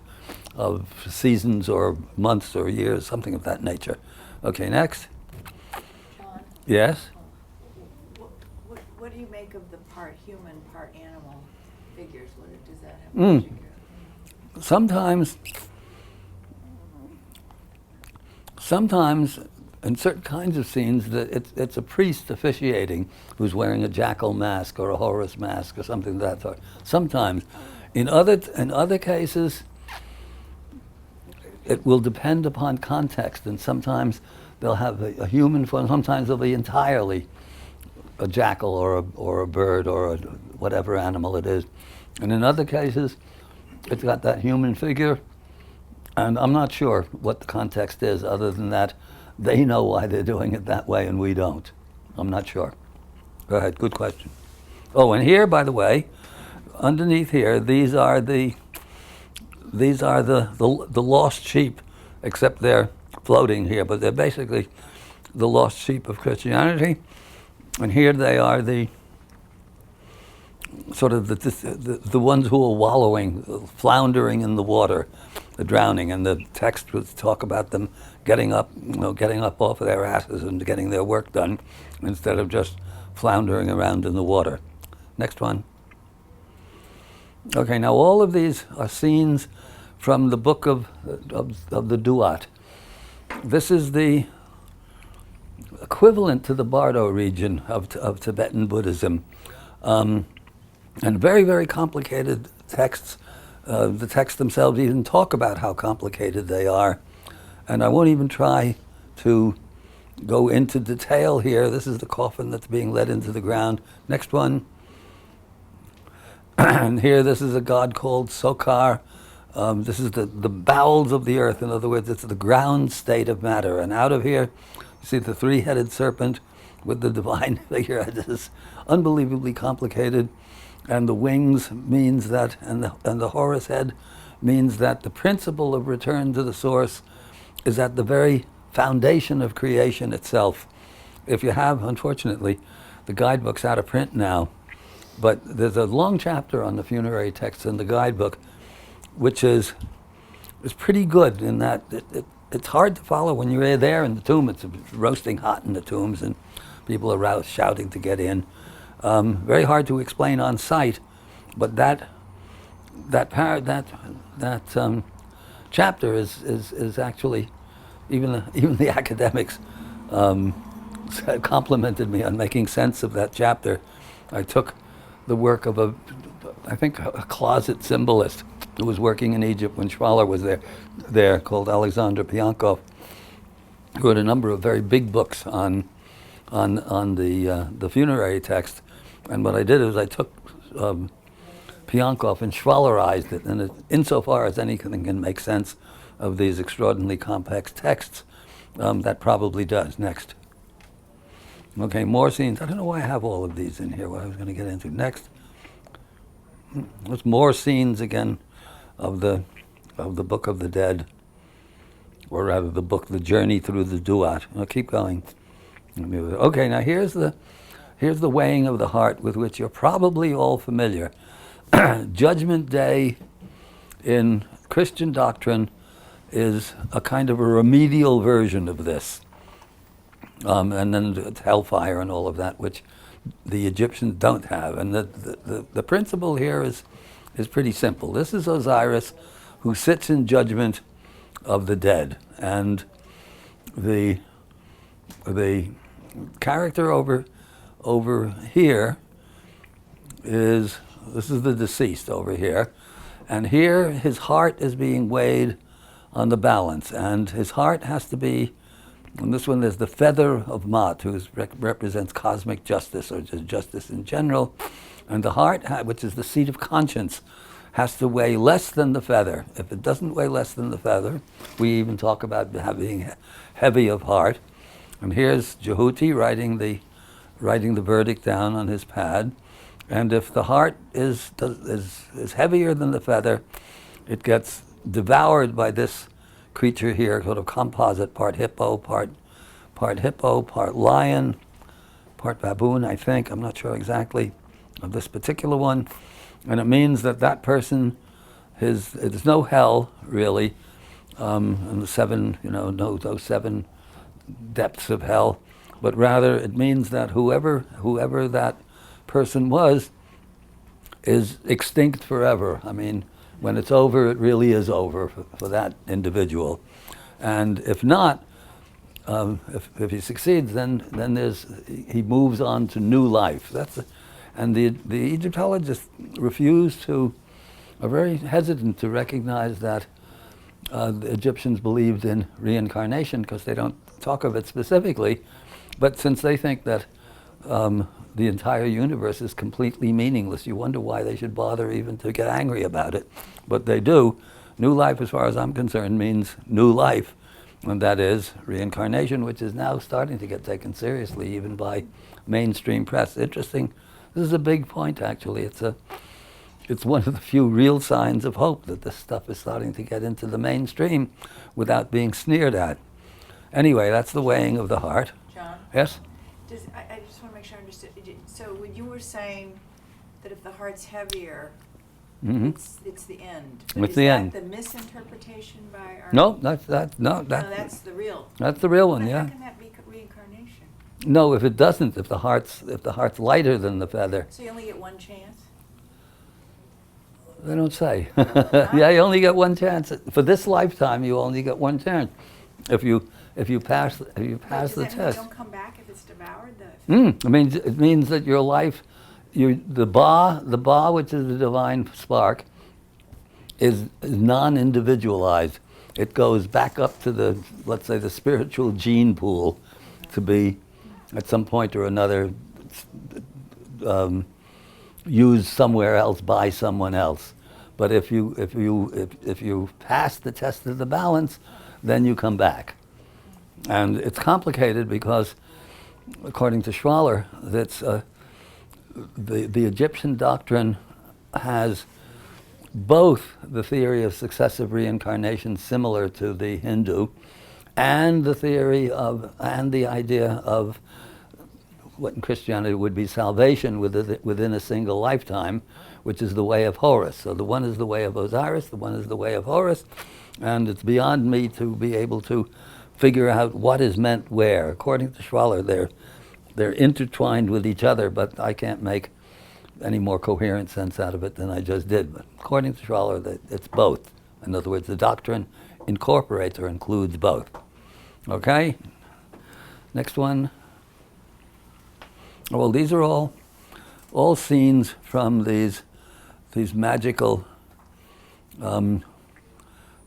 seasons or months or years, something of that nature. Okay, next. John, Yes? what do you make of the part human, part animal figures? Does that have Mm. magic? Sometimes in certain kinds of scenes, it's a priest officiating who's wearing a jackal mask or a Horus mask or something of that sort. Sometimes. In other cases, it will depend upon context, and sometimes they'll have a human form, sometimes they'll be entirely a jackal or a bird or whatever animal it is. And in other cases, it's got that human figure, and I'm not sure what the context is other than that they know why they're doing it that way and we don't. I'm not sure. Go ahead, good question. Oh, and here, by the way, underneath here, these are the lost sheep, except they're floating here, but they're basically the lost sheep of Christianity. And here they are the sort of the ones who are wallowing, floundering in the water, the drowning. And the text would talk about them getting up off of their asses and getting their work done instead of just floundering around in the water. Next one. Okay, now all of these are scenes from the book of the Duat. This is the equivalent to the Bardo region of Tibetan Buddhism. And very, very complicated texts. The texts themselves even talk about how complicated they are. And I won't even try to go into detail here. This is the coffin that's being let into the ground. Next one. And here, this is a god called Sokar. This is the bowels of the earth. In other words, it's the ground state of matter. And out of here, you see the three-headed serpent with the divine figure. This is unbelievably complicated. And the wings means that, and the Horus head means that the principle of return to the source is at the very foundation of creation itself. If you have, unfortunately, the guidebook's out of print now, but there's a long chapter on the funerary texts in the guidebook, which is pretty good in that it's hard to follow when you're there in the tomb. It's roasting hot in the tombs, and people are shouting to get in. Very hard to explain on sight, but that chapter is actually even the academics complimented me on making sense of that chapter. I took the work of a closet symbolist who was working in Egypt when Schwaller was there, called Alexander Piankov, who had a number of very big books on the funerary text. And what I did is I took Piankov and Schwallerized it, and insofar as anything can make sense of these extraordinarily complex texts, that probably does. Next. Okay, more scenes. I don't know why I have all of these in here, what I was going to get into. Next. There's more scenes again of the Book of the Dead, or rather the Journey Through the Duat. I'll keep going. Okay, now here's here's the weighing of the heart with which you're probably all familiar. Judgment Day in Christian doctrine is a kind of a remedial version of this. And then it's hellfire and all of that, which the Egyptians don't have. And the principle here is pretty simple. This is Osiris who sits in judgment of the dead. And the character over here is, this is the deceased over here. And here his heart is being weighed on the balance. And his heart has to be, in this one there's the feather of Ma'at, who represents cosmic justice, or just justice in general. And the heart, which is the seat of conscience, has to weigh less than the feather. If it doesn't weigh less than the feather, we even talk about being heavy of heart. And here's Jehuti writing the verdict down on his pad. And if the heart is heavier than the feather, it gets devoured by this creature here, sort of composite, part hippo, part lion, part baboon, I think. I'm not sure exactly of this particular one. And it means that person, there's no hell, really, and the seven, those seven depths of hell, but rather it means that whoever that person was is extinct forever. I mean, when it's over, it really is over for that individual. And if not, if he succeeds, then he moves on to new life. And the Egyptologists are very hesitant to recognize that the Egyptians believed in reincarnation, because they don't talk of it specifically. But since they think that the entire universe is completely meaningless, you wonder why they should bother even to get angry about it. But they do. New life, as far as I'm concerned, means new life. And that is reincarnation, which is now starting to get taken seriously, even by mainstream press. Interesting. This is a big point, actually. It's one of the few real signs of hope that this stuff is starting to get into the mainstream without being sneered at. Anyway, that's the weighing of the heart. John? Yes? I just want to make sure I understood. So when you were saying that if the heart's heavier, Mm-hmm. it's the end. It's the end. Is that the misinterpretation by our... No, that's that's the real. That's the real one, But yeah. how can that be reincarnation? No, if it doesn't, if the heart's lighter than the feather, So you only get one chance? they don't say. Yeah, you only get one chance. For this lifetime, you only get one chance. If you pass Does the that mean you test. don't come back if it's devoured? It means that your life, the ba, which is the divine spark, is non-individualized. It goes back up to let's say, the spiritual gene pool, to be, at some point or another, used somewhere else by someone else. But if you pass the test of the balance, then you come back. And it's complicated because, according to Schwaller, that's the Egyptian doctrine has both the theory of successive reincarnation, similar to the Hindu, and the theory and the idea of what in Christianity would be salvation within a single lifetime, which is the way of Horus. So the one is the way of Osiris, the one is the way of Horus, and it's beyond me to be able to figure out what is meant where. According to Schwaller, they're intertwined with each other, but I can't make any more coherent sense out of it than I just did. But according to Schwaller, it's both. In other words, the doctrine incorporates or includes both. Okay? Next one. Well, these are all scenes from these magical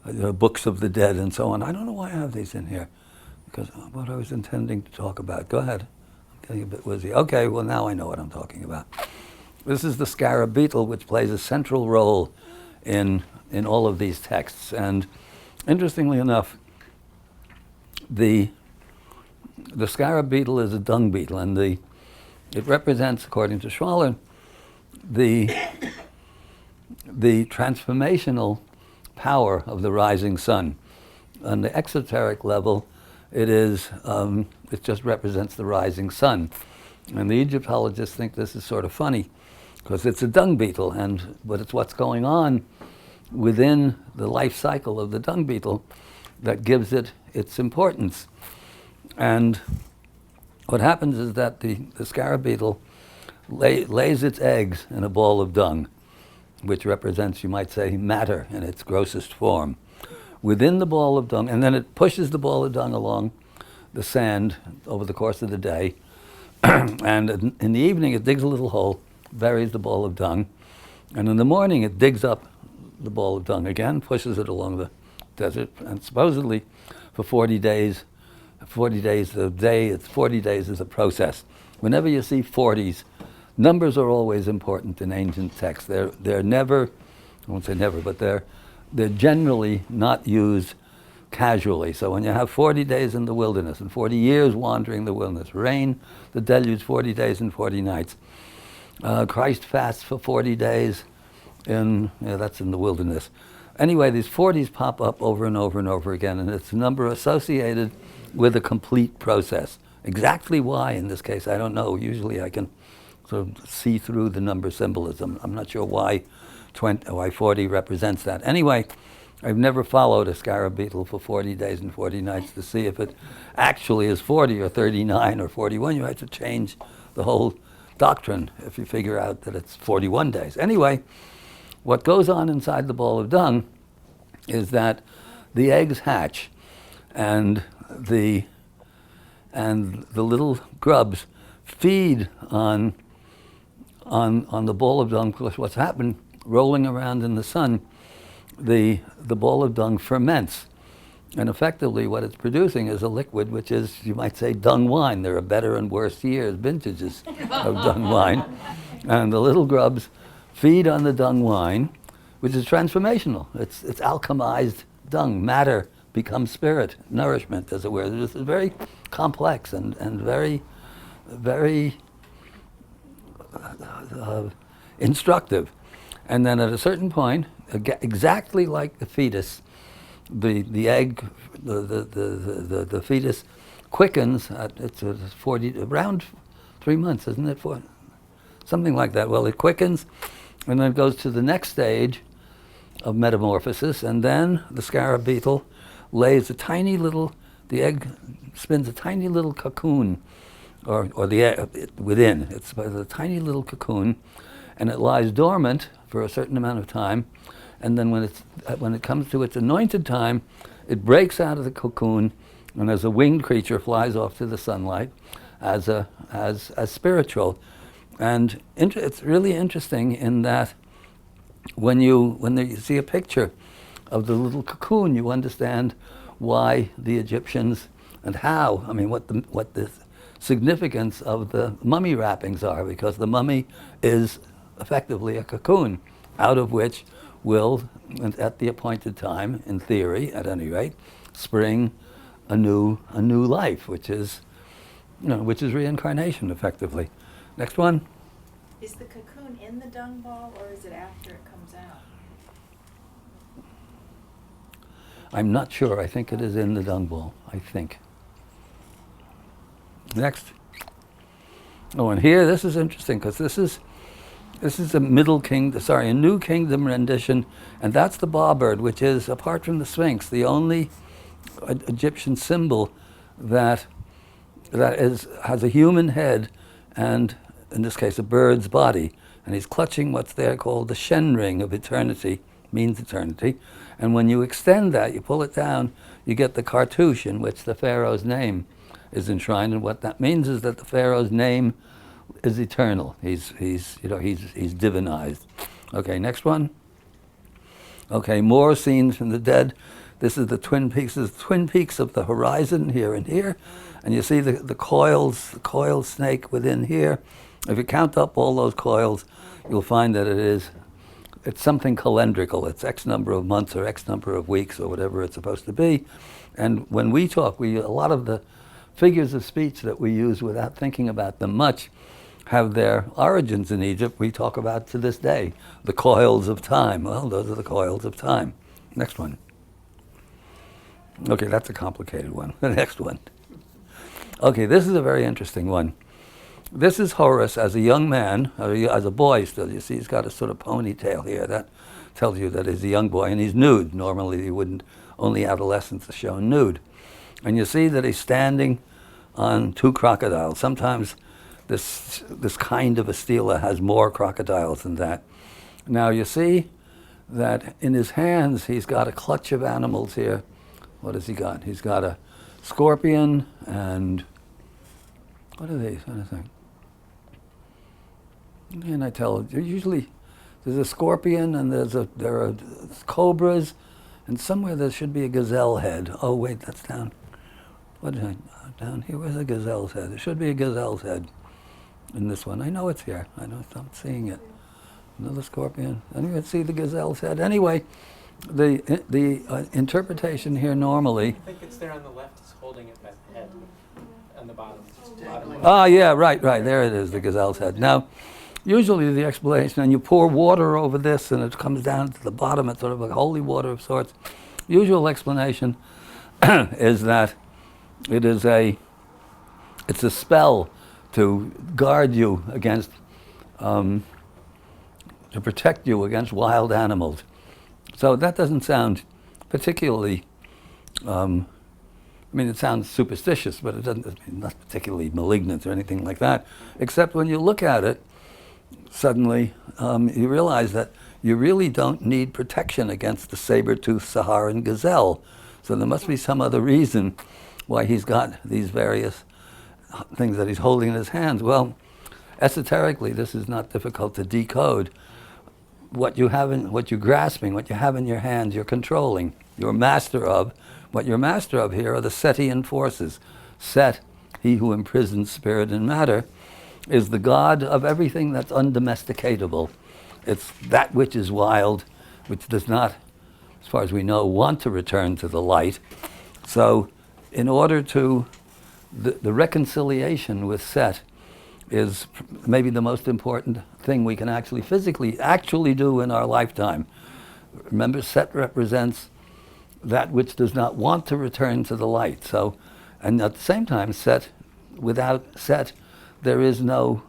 books of the dead and so on. I don't know why I have these in here, because what I was intending to talk about. Go ahead. I'm getting a bit woozy. Okay, well, now I know what I'm talking about. This is the scarab beetle, which plays a central role in all of these texts. And interestingly enough, the scarab beetle is a dung beetle, and it represents, according to Schwaller, the transformational power of the rising sun. On the exoteric level, it just represents the rising sun. And the Egyptologists think this is sort of funny because it's a dung beetle, but it's what's going on within the life cycle of the dung beetle that gives it its importance. And what happens is that the scarab beetle lays its eggs in a ball of dung, which represents, you might say, matter in its grossest form. Within the ball of dung, and then it pushes the ball of dung along the sand over the course of the day, and in the evening it digs a little hole, buries the ball of dung, and in the morning it digs up the ball of dung again, pushes it along the desert, and supposedly for 40 days a day, it's 40 days is a process. Whenever you see 40s, numbers are always important in ancient texts. They're never, I won't say never, but they're generally not used casually. So when you have 40 days in the wilderness and 40 years wandering the wilderness, rain, the deluge, 40 days and 40 nights. Christ fasts for 40 days, that's in the wilderness. Anyway, these 40s pop up over and over and over again, and it's a number associated with a complete process. Exactly why in this case, I don't know. Usually I can sort of see through the number symbolism. I'm not sure why 40 represents that. Anyway, I've never followed a scarab beetle for 40 days and 40 nights to see if it actually is 40 or 39 or 41. You have to change the whole doctrine if you figure out that it's 41 days. Anyway, what goes on inside the ball of dung is that the eggs hatch, and the little grubs feed on the ball of dung. Because what's happened, rolling around in the sun, the ball of dung ferments, and effectively what it's producing is a liquid which is, you might say, dung wine. There are better and worse vintages of dung wine, and the little grubs feed on the dung wine, which is transformational. It's alchemized dung. Matter becomes spirit, nourishment, as it were. This is very complex and very, very instructive. And then at a certain point, exactly like the fetus, the egg, the fetus quickens at it's 40, around 3 months, isn't it? Something like that. Well, it quickens, and then it goes to the next stage of metamorphosis, and then the scarab beetle lays the egg spins a tiny little cocoon, or the egg within. It's a tiny little cocoon, and it lies dormant for a certain amount of time, and then when it comes to its anointed time, it breaks out of the cocoon, and as a winged creature flies off to the sunlight, as spiritual. And it's really interesting in that when you see a picture of the little cocoon, you understand why the Egyptians and how, what the significance of the mummy wrappings are, because the mummy is effectively a cocoon out of which will, at the appointed time, in theory, at any rate, spring a new life, which is reincarnation, effectively. Next one. Is the cocoon in the dung ball, or is it after it comes out? I'm not sure. I think it is in the dung ball. I think. Next. Oh, and here, this is interesting because this is a New Kingdom rendition, and that's the bawbird, which is, apart from the Sphinx, the only Egyptian symbol that has a human head and, in this case, a bird's body, and he's clutching what's there called the Shen ring of eternity, means eternity, and when you extend that, you pull it down, you get the cartouche in which the pharaoh's name is enshrined, and what that means is that the pharaoh's name is eternal. He's divinized. Okay, next one. Okay, more scenes from the dead. This is the Twin Peaks. This is the Twin Peaks of the horizon here and here, and you see the coiled snake within here. If you count up all those coils, you'll find that it's something calendrical. It's X number of months or X number of weeks or whatever it's supposed to be. And when we talk, a lot of the figures of speech that we use without thinking about them much have their origins in Egypt. We talk about to this day, the coils of time. Well, those are the coils of time. Next one. Okay, that's a complicated one. The next one. Okay, this is a very interesting one. This is Horus as a young man, or as a boy still. You see, he's got a sort of ponytail here. That tells you that he's a young boy, and he's nude. Normally, you wouldn't, only adolescents are shown nude. And you see that he's standing on two crocodiles. Sometimes this kind of a stela has more crocodiles than that. Now you see that in his hands he's got a clutch of animals here. What has he got? He's got a scorpion and what are these? What is that? And I tell you, usually there's a scorpion and there are cobras, and somewhere there should be a gazelle head. Oh wait, that's down. What is it? Down here, where's the gazelle's head? There should be a gazelle's head in this one. I know it's here. I'm seeing it. Another scorpion. Anyone see the gazelle's head? Anyway, the interpretation here normally. I think it's there on the left. He's holding it, that head on the bottom. Ah, yeah, right. There it is, the gazelle's head. Now, usually the explanation, and you pour water over this and it comes down to the bottom, it's sort of like holy water of sorts. Usual explanation is that it's a spell to guard you against, to protect you against wild animals. So that doesn't sound particularly, it sounds superstitious, but it doesn't, not particularly malignant or anything like that, except when you look at it, suddenly you realize that you really don't need protection against the saber-toothed Saharan gazelle. So there must be some other reason why he's got these various things that he's holding in his hands. Well, esoterically, this is not difficult to decode. What you're grasping, what you have in your hands, you're controlling. You're master of. What you're master of here are the Setian forces. Set, he who imprisons spirit and matter, is the god of everything that's undomesticatable. It's that which is wild, which does not, as far as we know, want to return to the light. So in order to, the reconciliation with Set is maybe the most important thing we can actually physically do in our lifetime. Remember, Set represents that which does not want to return to the light. So, and at the same time, without Set, there is no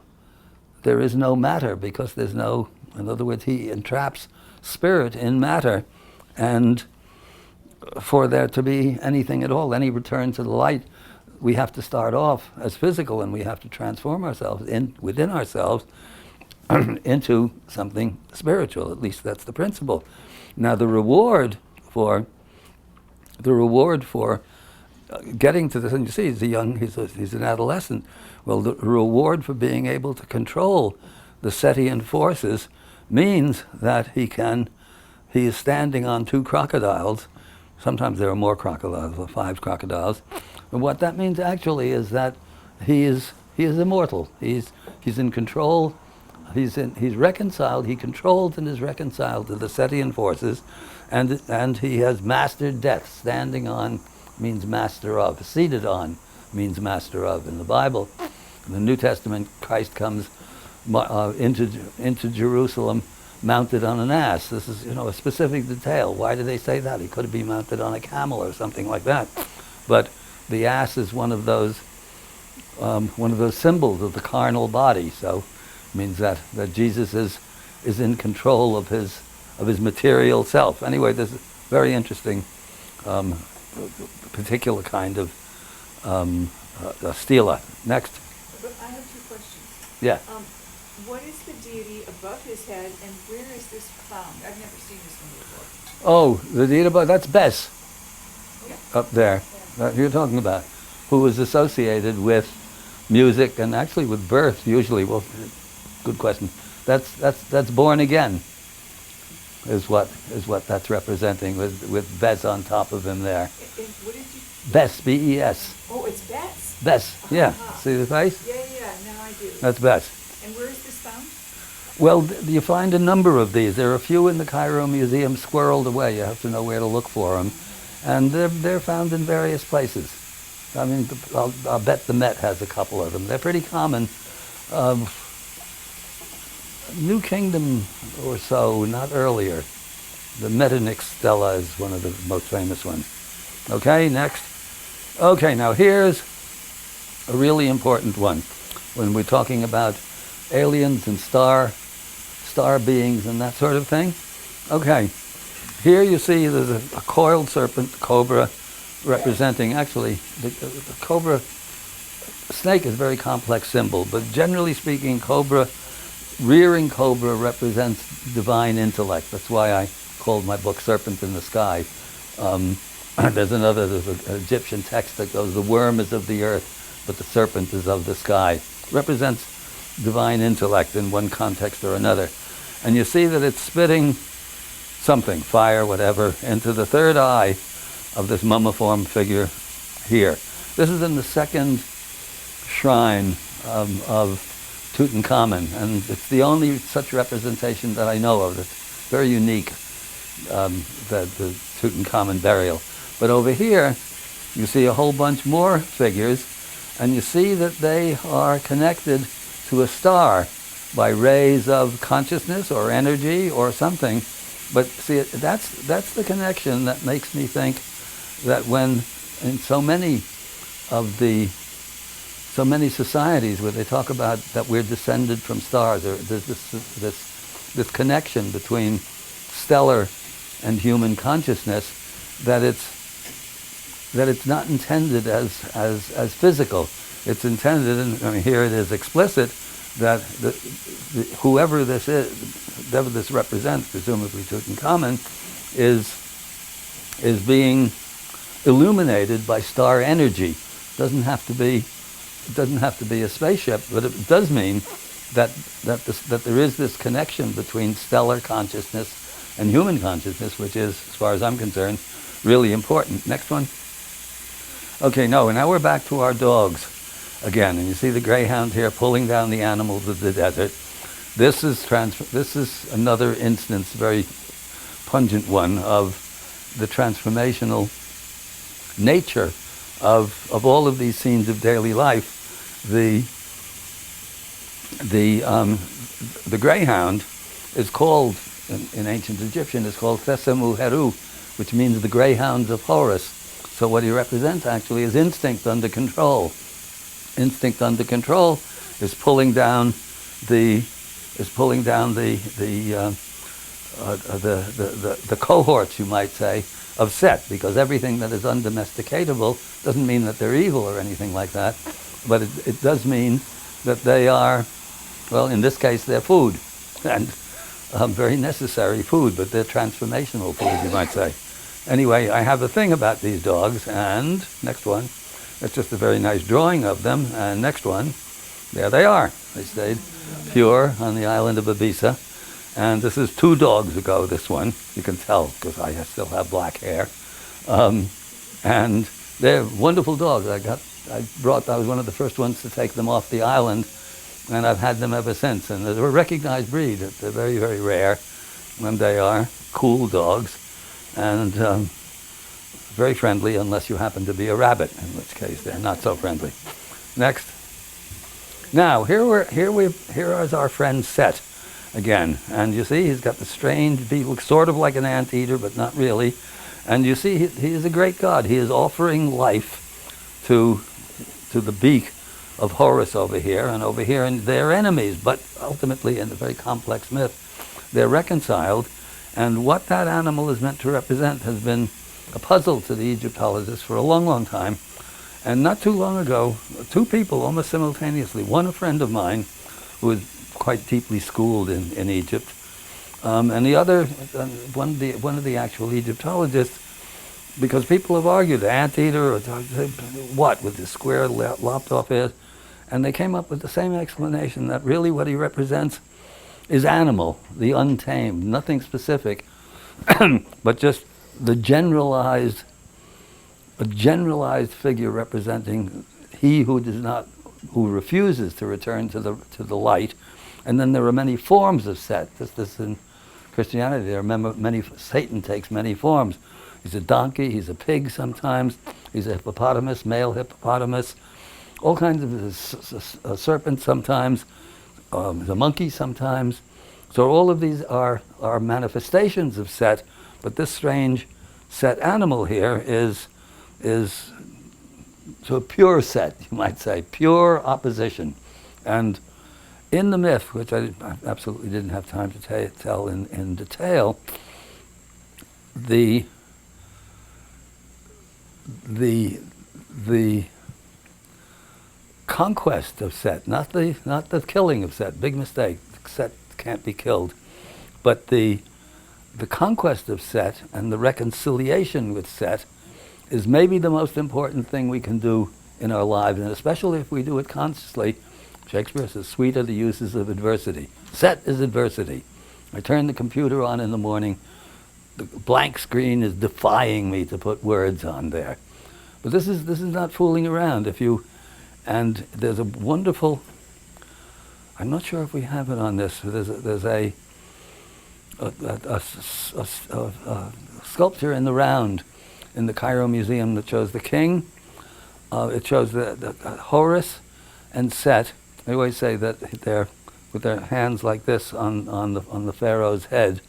matter, because there's no, in other words, he entraps spirit in matter, and for there to be anything at all, any return to the light, we have to start off as physical, and we have to transform ourselves within ourselves into something spiritual. At least that's the principle. Now the reward for getting to this, and you see he's an adolescent. Well, the reward for being able to control the Setian forces means that he is standing on two crocodiles. Sometimes there are more crocodiles, or 5 crocodiles. And what that means actually is that he is immortal. He's in control. He's reconciled. He controls and is reconciled to the Setian forces, and he has mastered death. Standing on means master of. Seated on means master of. In the Bible, in the New Testament, Christ comes into Jerusalem mounted on an ass. This is a specific detail. Why do they say that? He could be mounted on a camel or something like that. But the ass is one of those symbols of the carnal body. So it means that Jesus is in control of his material self. Anyway, this is very interesting, particular kind of stela. Next. But I have 2 questions. Yeah. What is the deity above his head, and where is this found? I've never seen this one before. Oh, the deity above, that's Bes. Yeah. Up there, that you're talking about, who is associated with music and actually with birth usually. Well, good question. That's born again, is what that's representing, with Bes on top of him there. And what did you? Bes, B-E-S. Oh, it's Bes. Bes, yeah. Uh-huh. See the face? Yeah, now I do. That's Bes. And where is this found? Well, you find a number of these. There are a few in the Cairo Museum squirreled away. You have to know where to look for them. And they're found in various places. I mean, I'll bet the Met has a couple of them. They're pretty common. New Kingdom or so, not earlier. The Metternich Stela is one of the most famous ones. Okay, next. Okay, now here's a really important one. when we're talking about aliens and star beings and that sort of thing. Okay, here you see there's a coiled serpent, cobra, representing, actually, the cobra, snake is a very complex symbol, but generally speaking, rearing cobra represents divine intellect. That's why I called my book Serpent in the Sky. There's an Egyptian text that goes, the worm is of the earth, but the serpent is of the sky. Represents divine intellect in one context or another. And you see that it's spitting something, fire, whatever, into the third eye of this mummiform figure here. This is in the second shrine of Tutankhamun, and it's the only such representation that I know of. It's very unique, the Tutankhamun burial. But over here, you see a whole bunch more figures, and you see that they are connected to a star by rays of consciousness or energy or something. But see, that's the connection that makes me think that when in so many societies where they talk about that we're descended from stars, or there's this connection between stellar and human consciousness, that it's not intended as physical. It's intended, and I mean, here it is explicit, that whoever this is, whatever this represents, presumably Tutankhamun, is being illuminated by star energy. It doesn't have to be a spaceship, but it does mean that there is this connection between stellar consciousness and human consciousness, which is, as far as I'm concerned, really important. Next one. Okay, now we're back to our dogs again, and you see the greyhound here pulling down the animals of the desert. This is another instance, very pungent one, of the transformational nature of all of these scenes of daily life. The greyhound is called, in ancient Egyptian, is called Thesemu Heru, which means the greyhounds of Horus. So what he represents actually is instinct under control. Instinct under control is pulling down the cohorts, you might say, of Set, because everything that is undomesticatable doesn't mean that they're evil or anything like that, but it does mean that they are, well, in this case, they're food, and very necessary food, but they're transformational food, you might say. Anyway, I have a thing about these dogs, and next one, it's just a very nice drawing of them, and next one, there they are. They stayed pure on the island of Ibiza. And this is 2 dogs ago, this one. You can tell because I still have black hair. And they're wonderful dogs. I was one of the first ones to take them off the island, and I've had them ever since. And they're a recognized breed. They're very, very rare, and they are cool dogs, and very friendly unless you happen to be a rabbit, in which case they're not so friendly. Next. Now, here is our friend Set again, and you see he's got the strange, he looks sort of like an anteater, but not really. And you see he is a great god. He is offering life to the beak of Horus over here, and they're enemies, but ultimately in a very complex myth, they're reconciled. And what that animal is meant to represent has been a puzzle to the Egyptologists for a long, long time. And not too long ago, 2 people almost simultaneously, one a friend of mine who was quite deeply schooled in Egypt, and the other, one of the actual Egyptologists, because people have argued, anteater, or what, with this square lopped off head, and they came up with the same explanation, that really what he represents is animal, the untamed, nothing specific, but just a generalized figure representing he who refuses to return to the light. And then there are many forms of Set. This in Christianity, there are Satan takes many forms. He's a donkey, he's a pig sometimes, he's a hippopotamus, male hippopotamus, all kinds of a serpent sometimes, he's a monkey sometimes. So all of these are manifestations of Set, but this strange Set animal here is so pure Set, you might say, pure opposition. And in the myth, which I absolutely didn't have time to tell in detail, the conquest of Set, not the killing of Set, big mistake. Set can't be killed, but the conquest of Set and the reconciliation with Set is maybe the most important thing we can do in our lives, and especially if we do it consciously. Shakespeare says, "Sweet are the uses of adversity." Set is adversity. I turn the computer on in the morning, the blank screen is defying me to put words on there. But this is not fooling around. And there's a wonderful, I'm not sure if we have it on this, there's a sculpture in the round in the Cairo Museum that shows the king. It shows the Horus and Set. They always say that they're with their hands like this on the pharaoh's head,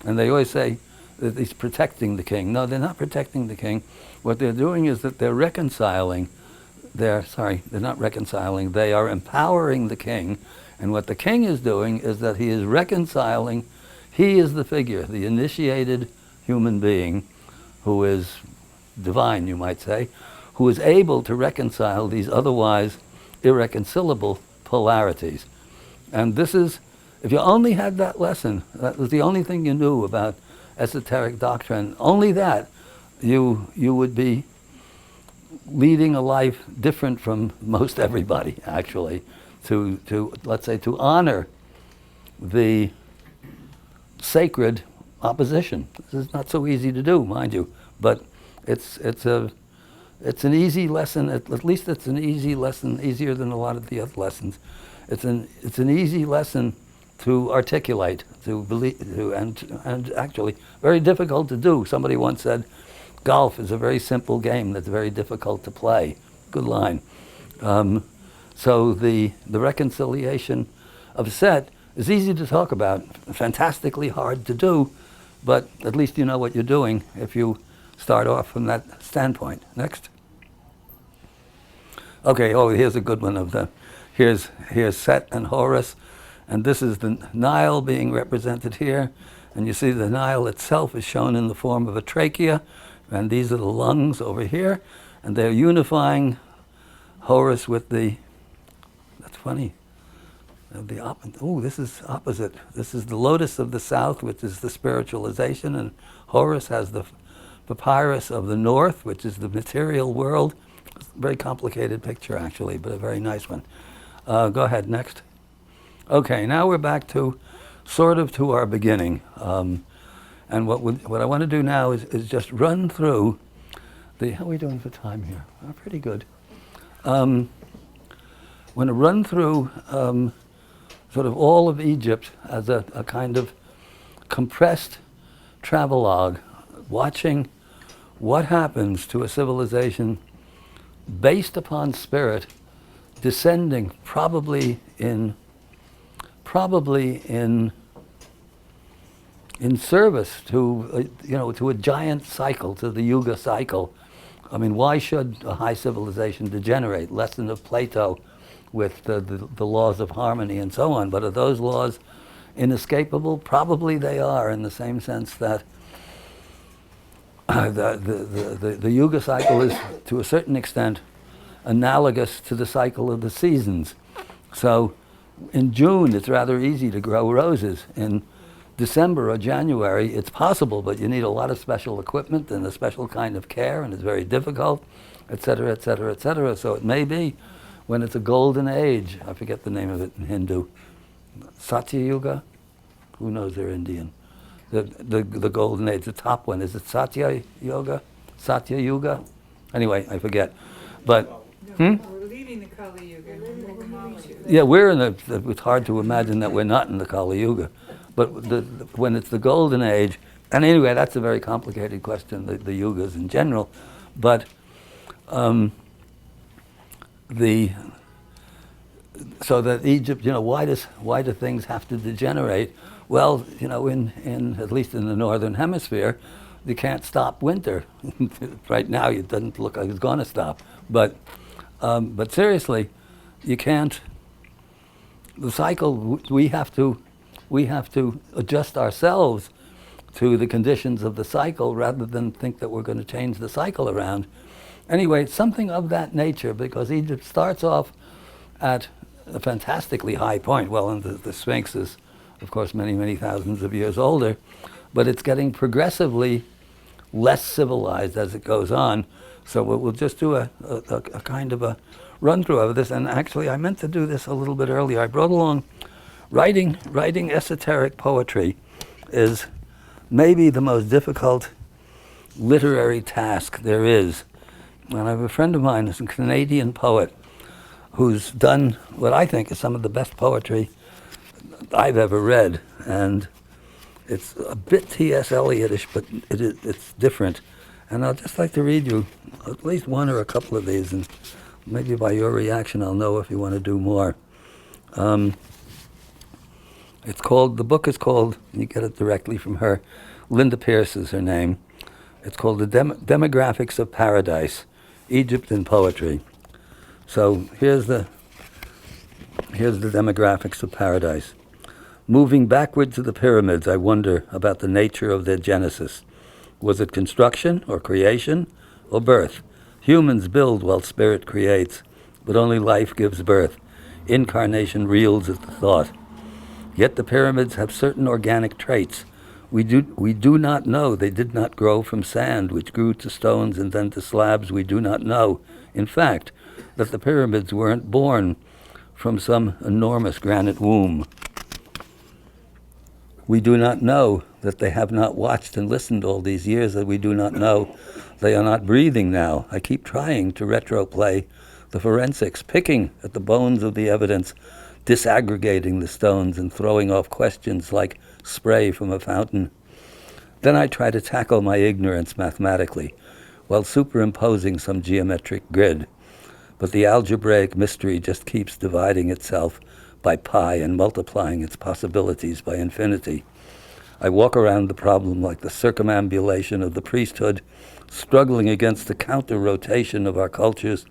and they always say that he's protecting the king. No, they're not protecting the king. What they're doing is that they're reconciling. They're not reconciling. They are empowering the king, and what the king is doing is that he is reconciling. He is the figure, the initiated human being, who is divine, you might say, who is able to reconcile these otherwise irreconcilable polarities. And this is, if you only had that lesson, that was the only thing you knew about esoteric doctrine, only that, you would be leading a life different from most everybody, actually, to let's say, to honor the sacred opposition. This is not so easy to do, mind you, but it's an easy lesson. At least it's an easy lesson, easier than a lot of the other lessons. It's an easy lesson to articulate, to believe, and actually very difficult to do. Somebody once said, golf is a very simple game that's very difficult to play. Good line. So the reconciliation of Set is easy to talk about, fantastically hard to do, but at least you know what you're doing if you start off from that standpoint. Next. Okay, here's a good one here's Set and Horus, and this is the Nile being represented here, and you see the Nile itself is shown in the form of a trachea, and these are the lungs over here, and they're unifying Horus with that's funny, this is opposite. This is the lotus of the south, which is the spiritualization, and Horus has the papyrus of the north, which is the material world. It's a very complicated picture, actually, but a very nice one. Go ahead, next. Okay, now we're back to sort of to our beginning. And what I want to do now is just run through how are we doing for time here? Pretty good. I want to run through sort of all of Egypt as a kind of compressed travelogue, watching what happens to a civilization based upon spirit, descending probably in service to to a giant cycle, to the Yuga cycle. I mean, why should a high civilization degenerate? Lesson of Plato with the laws of harmony and so on. But are those laws inescapable? Probably they are, in the same sense that the Yuga cycle is, to a certain extent, analogous to the cycle of the seasons. So in June, it's rather easy to grow roses. In December or January, it's possible, but you need a lot of special equipment and a special kind of care, and it's very difficult, et cetera, et cetera, et cetera. So it may be when it's a golden age, I forget the name of it in Hindu, Satya Yuga? Who knows they're Indian? The golden age, the top one, is it Satya Yoga? Satya Yuga? Anyway, I forget. But, We're leaving the Kali Yuga. We're coming to that. Yeah, it's hard to imagine that we're not in the Kali Yuga. But when it's the golden age, and anyway, that's a very complicated question, the yugas in general. But so that Egypt, why do things have to degenerate? Well, in at least in the northern hemisphere, you can't stop winter. Right now, it doesn't look like it's going to stop. But seriously, you can't the cycle, we have to adjust ourselves to the conditions of the cycle rather than think that we're going to change the cycle around. Anyway, it's something of that nature, because Egypt starts off at a fantastically high point. Well, and the Sphinx is, of course, many, many thousands of years older, but it's getting progressively less civilized as it goes on. So we'll just do a kind of a run-through of this. And actually, I meant to do this a little bit earlier. I brought along writing esoteric poetry is maybe the most difficult literary task there is. And I have a friend of mine who's a Canadian poet who's done what I think is some of the best poetry I've ever read. And it's a bit T.S. Eliot-ish, but it's different. And I'd just like to read you at least one or a couple of these, and maybe by your reaction I'll know if you want to do more. The book is called, you get it directly from her, Linda Pierce is her name. It's called The Demographics of Paradise, Egypt in Poetry. So here's the demographics of paradise. Moving backward to the pyramids, I wonder about the nature of their genesis. Was it construction or creation or birth? Humans build while spirit creates, but only life gives birth. Incarnation reels at the thought. Yet the pyramids have certain organic traits. We do not know they did not grow from sand, which grew to stones and then to slabs. We do not know, in fact, that the pyramids weren't born from some enormous granite womb. We do not know that they have not watched and listened all these years, that we do not know they are not breathing now. I keep trying to retroplay the forensics, picking at the bones of the evidence, disaggregating the stones and throwing off questions like spray from a fountain. Then I try to tackle my ignorance mathematically while superimposing some geometric grid. But the algebraic mystery just keeps dividing itself by pi and multiplying its possibilities by infinity. I walk around the problem like the circumambulation of the priesthood, struggling against the counter-rotation of our cultures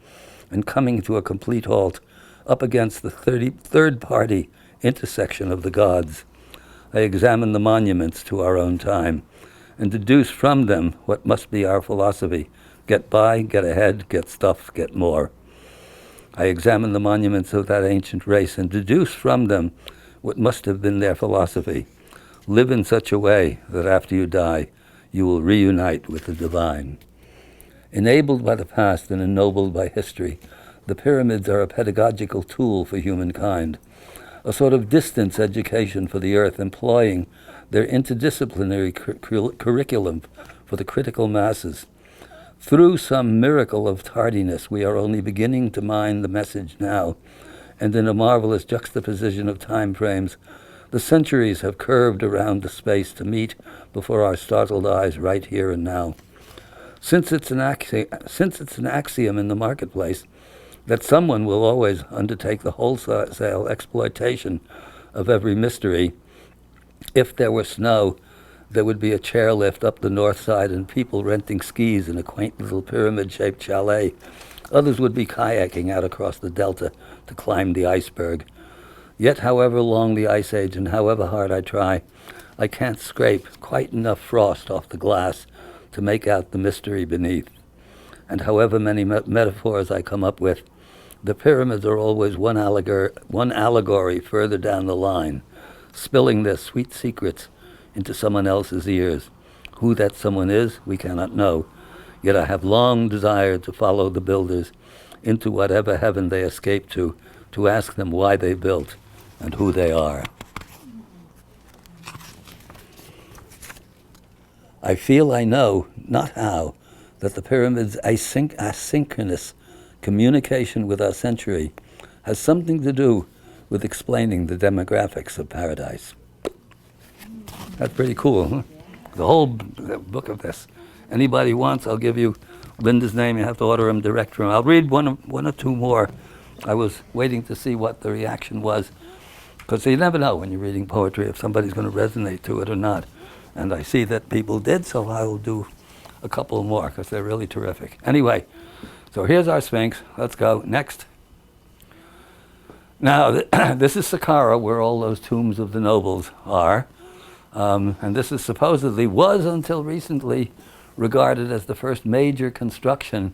and coming to a complete halt up against the third-party intersection of the gods. I examine the monuments to our own time and deduce from them what must be our philosophy. Get by, get ahead, get stuff, get more. I examine the monuments of that ancient race and deduce from them what must have been their philosophy. Live in such a way that after you die, you will reunite with the divine. Enabled by the past and ennobled by history, the pyramids are a pedagogical tool for humankind, a sort of distance education for the earth, employing their interdisciplinary curriculum for the critical masses. Through some miracle of tardiness, we are only beginning to mine the message now, and in a marvelous juxtaposition of time frames, the centuries have curved around the space to meet before our startled eyes right here and now. Since it's an axiom in the marketplace that someone will always undertake the wholesale exploitation of every mystery, if there were snow, there would be a chairlift up the north side and people renting skis in a quaint little pyramid-shaped chalet. Others would be kayaking out across the delta to climb the iceberg. Yet, however long the ice age and however hard I try, I can't scrape quite enough frost off the glass to make out the mystery beneath. And however many metaphors I come up with, the pyramids are always one allegory further down the line, spilling their sweet secrets into someone else's ears. Who that someone is, we cannot know. Yet I have long desired to follow the builders into whatever heaven they escape to ask them why they built and who they are. I feel I know, not how, that the pyramid's asynchronous communication with our century has something to do with explaining the demographics of paradise. That's pretty cool, huh? The whole book of this. Anybody wants, I'll give you Linda's name. You have to order them direct from. I'll read one or two more. I was waiting to see what the reaction was, because you never know when you're reading poetry if somebody's going to resonate to it or not. And I see that people did, so I will do a couple more because they're really terrific. Anyway, so here's our Sphinx. Let's go. Next. Now, this is Saqqara, where all those tombs of the nobles are. And this is supposedly, was until recently, regarded as the first major construction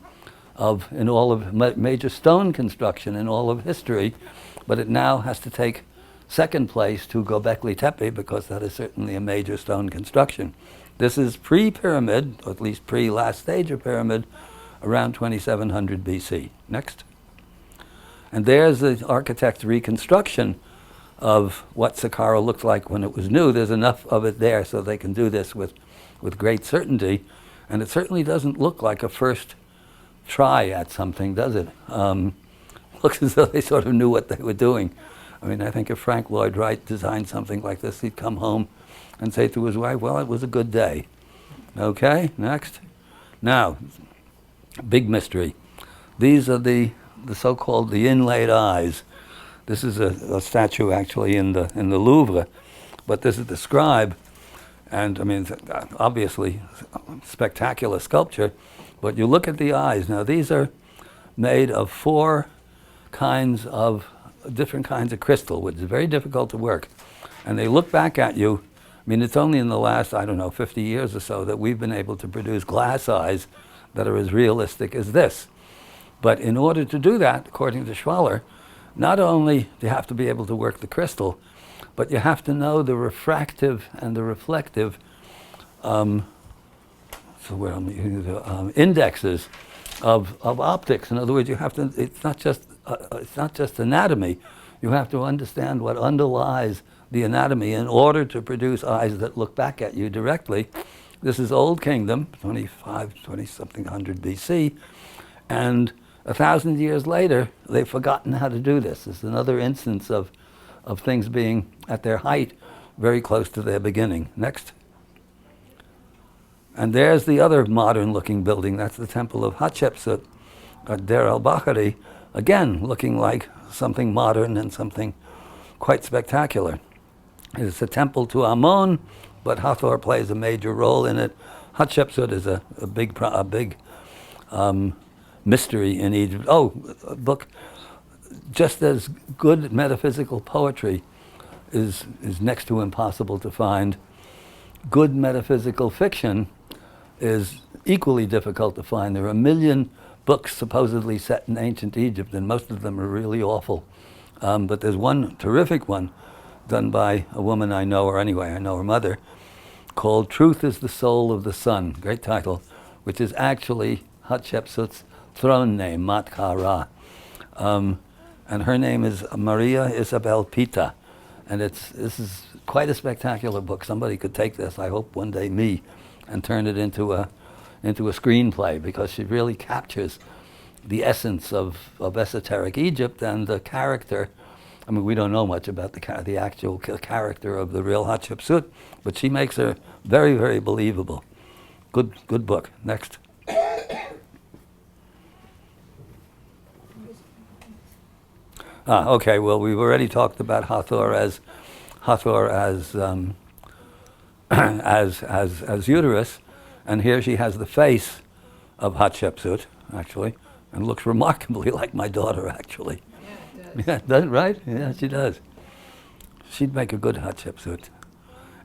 in all of, major stone construction in all of history. But it now has to take second place to Göbekli Tepe, because that is certainly a major stone construction. This is pre-pyramid, or at least pre-last stage of pyramid, around 2700 BC. Next. And there's the architect's reconstruction of what Saqqara looked like when it was new. There's enough of it there so they can do this with great certainty. And it certainly doesn't look like a first try at something, does it? Looks as though they sort of knew what they were doing. I mean, I think if Frank Lloyd Wright designed something like this, he'd come home and say to his wife, well, it was a good day. Okay, next. Now, big mystery. These are the so-called the inlaid eyes. This is a statue actually in the Louvre, but this is the scribe. And I mean, it's obviously spectacular sculpture, but you look at the eyes. Now, these are made of different kinds of crystal, which is very difficult to work. And they look back at you. I mean, it's only in the last, 50 years or so that we've been able to produce glass eyes that are as realistic as this. But in order to do that, according to Schwaller, not only do you have to be able to work the crystal, but you have to know the refractive and the reflective indexes of optics. In other words, you have to. It's not just anatomy. You have to understand what underlies the anatomy in order to produce eyes that look back at you directly. This is Old Kingdom, 20-something hundred BC, and 1,000 years later, they've forgotten how to do this. It's another instance of things being at their height, very close to their beginning. Next. And there's the other modern-looking building. That's the Temple of Hatshepsut, Der el-Bahari, again, looking like something modern and something quite spectacular. It's a temple to Amun, but Hathor plays a major role in it. Hatshepsut is a big mystery in Egypt. Oh, a book. Just as good metaphysical poetry is next to impossible to find, good metaphysical fiction is equally difficult to find. There are 1 million books supposedly set in ancient Egypt, and most of them are really awful. But there's one terrific one done by a woman I know, or anyway, I know her mother, called Truth is the Soul of the Sun, great title, which is actually Hatshepsut's throne name, Mat-Ka-Ra. And her name is Maria Isabel Pita. And this is quite a spectacular book. Somebody could take this, I hope one day me, and turn it into a screenplay, because she really captures the essence of esoteric Egypt and the character. I mean, we don't know much about the actual character of the real Hatshepsut, but she makes her very, very believable. Good book. Next. Okay. Well, we've already talked about Hathor as as uterus, and here she has the face of Hatshepsut, actually, and looks remarkably like my daughter, actually. Yeah, does it, right? Yeah, she does. She'd make a good Hatshepsut.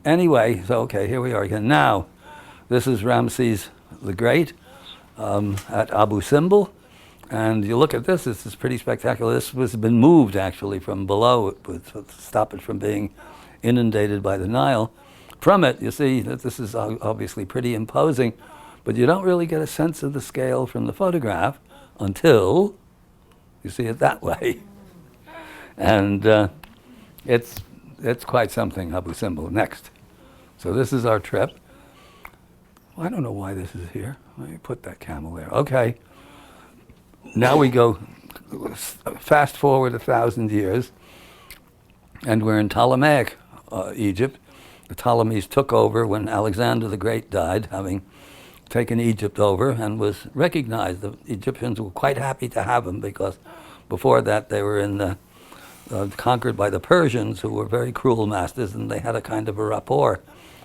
Anyway, so okay, here we are again. Now, this is Ramses the Great at Abu Simbel, and you look at this. This is pretty spectacular. This has been moved actually from below to stop it from being inundated by the Nile. From it, you see that this is obviously pretty imposing, but you don't really get a sense of the scale from the photograph until you see it that way. And it's quite something, Abu Simbel. Next. So this is our trip. Well, I don't know why this is here. Let me put that camel there. Okay. Now we go fast forward 1,000 years, and we're in Ptolemaic Egypt. The Ptolemies took over when Alexander the Great died, having taken Egypt over, and was recognized. The Egyptians were quite happy to have him, because before that they were conquered by the Persians, who were very cruel masters, and they had a kind of a rapport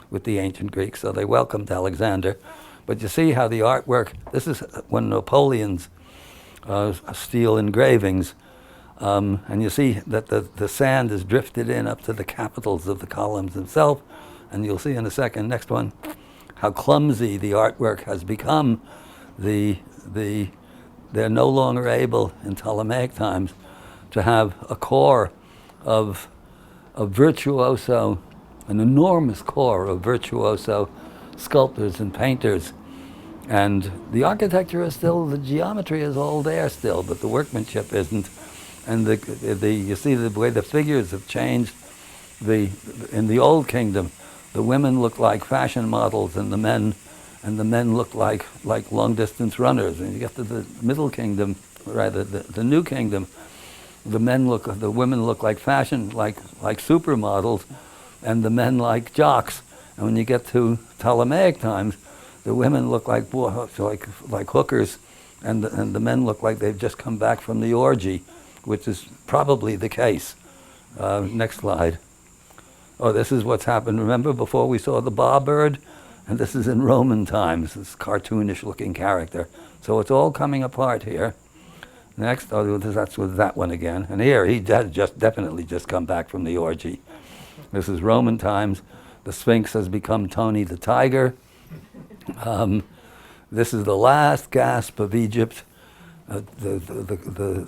with the ancient Greeks, so they welcomed Alexander. But you see how the artwork, this is when Napoleon's steel engravings And you see that the sand is drifted in up to the capitals of the columns themselves. And you'll see in a second, next one, how clumsy the artwork has become. They're no longer able in Ptolemaic times to have a core of virtuoso, an enormous core of virtuoso sculptors and painters. And the architecture is still, the geometry is all there still, but the workmanship isn't. And you see the way the figures have changed. In the Old Kingdom, the women look like fashion models, and the men look like long-distance runners. And you get to the Middle Kingdom, rather the New Kingdom, the women look like fashion, like supermodels, and the men like jocks. And when you get to Ptolemaic times, the women look like hookers, and the men look like they've just come back from the orgy, which is probably the case. Next slide. Oh, this is what's happened. Remember before we saw the boar bird? And this is in Roman times, this cartoonish looking character. So it's all coming apart here. Next, that's with that one again. And here, he had definitely just come back from the orgy. This is Roman times. The Sphinx has become Tony the Tiger. This is the last gasp of Egypt. The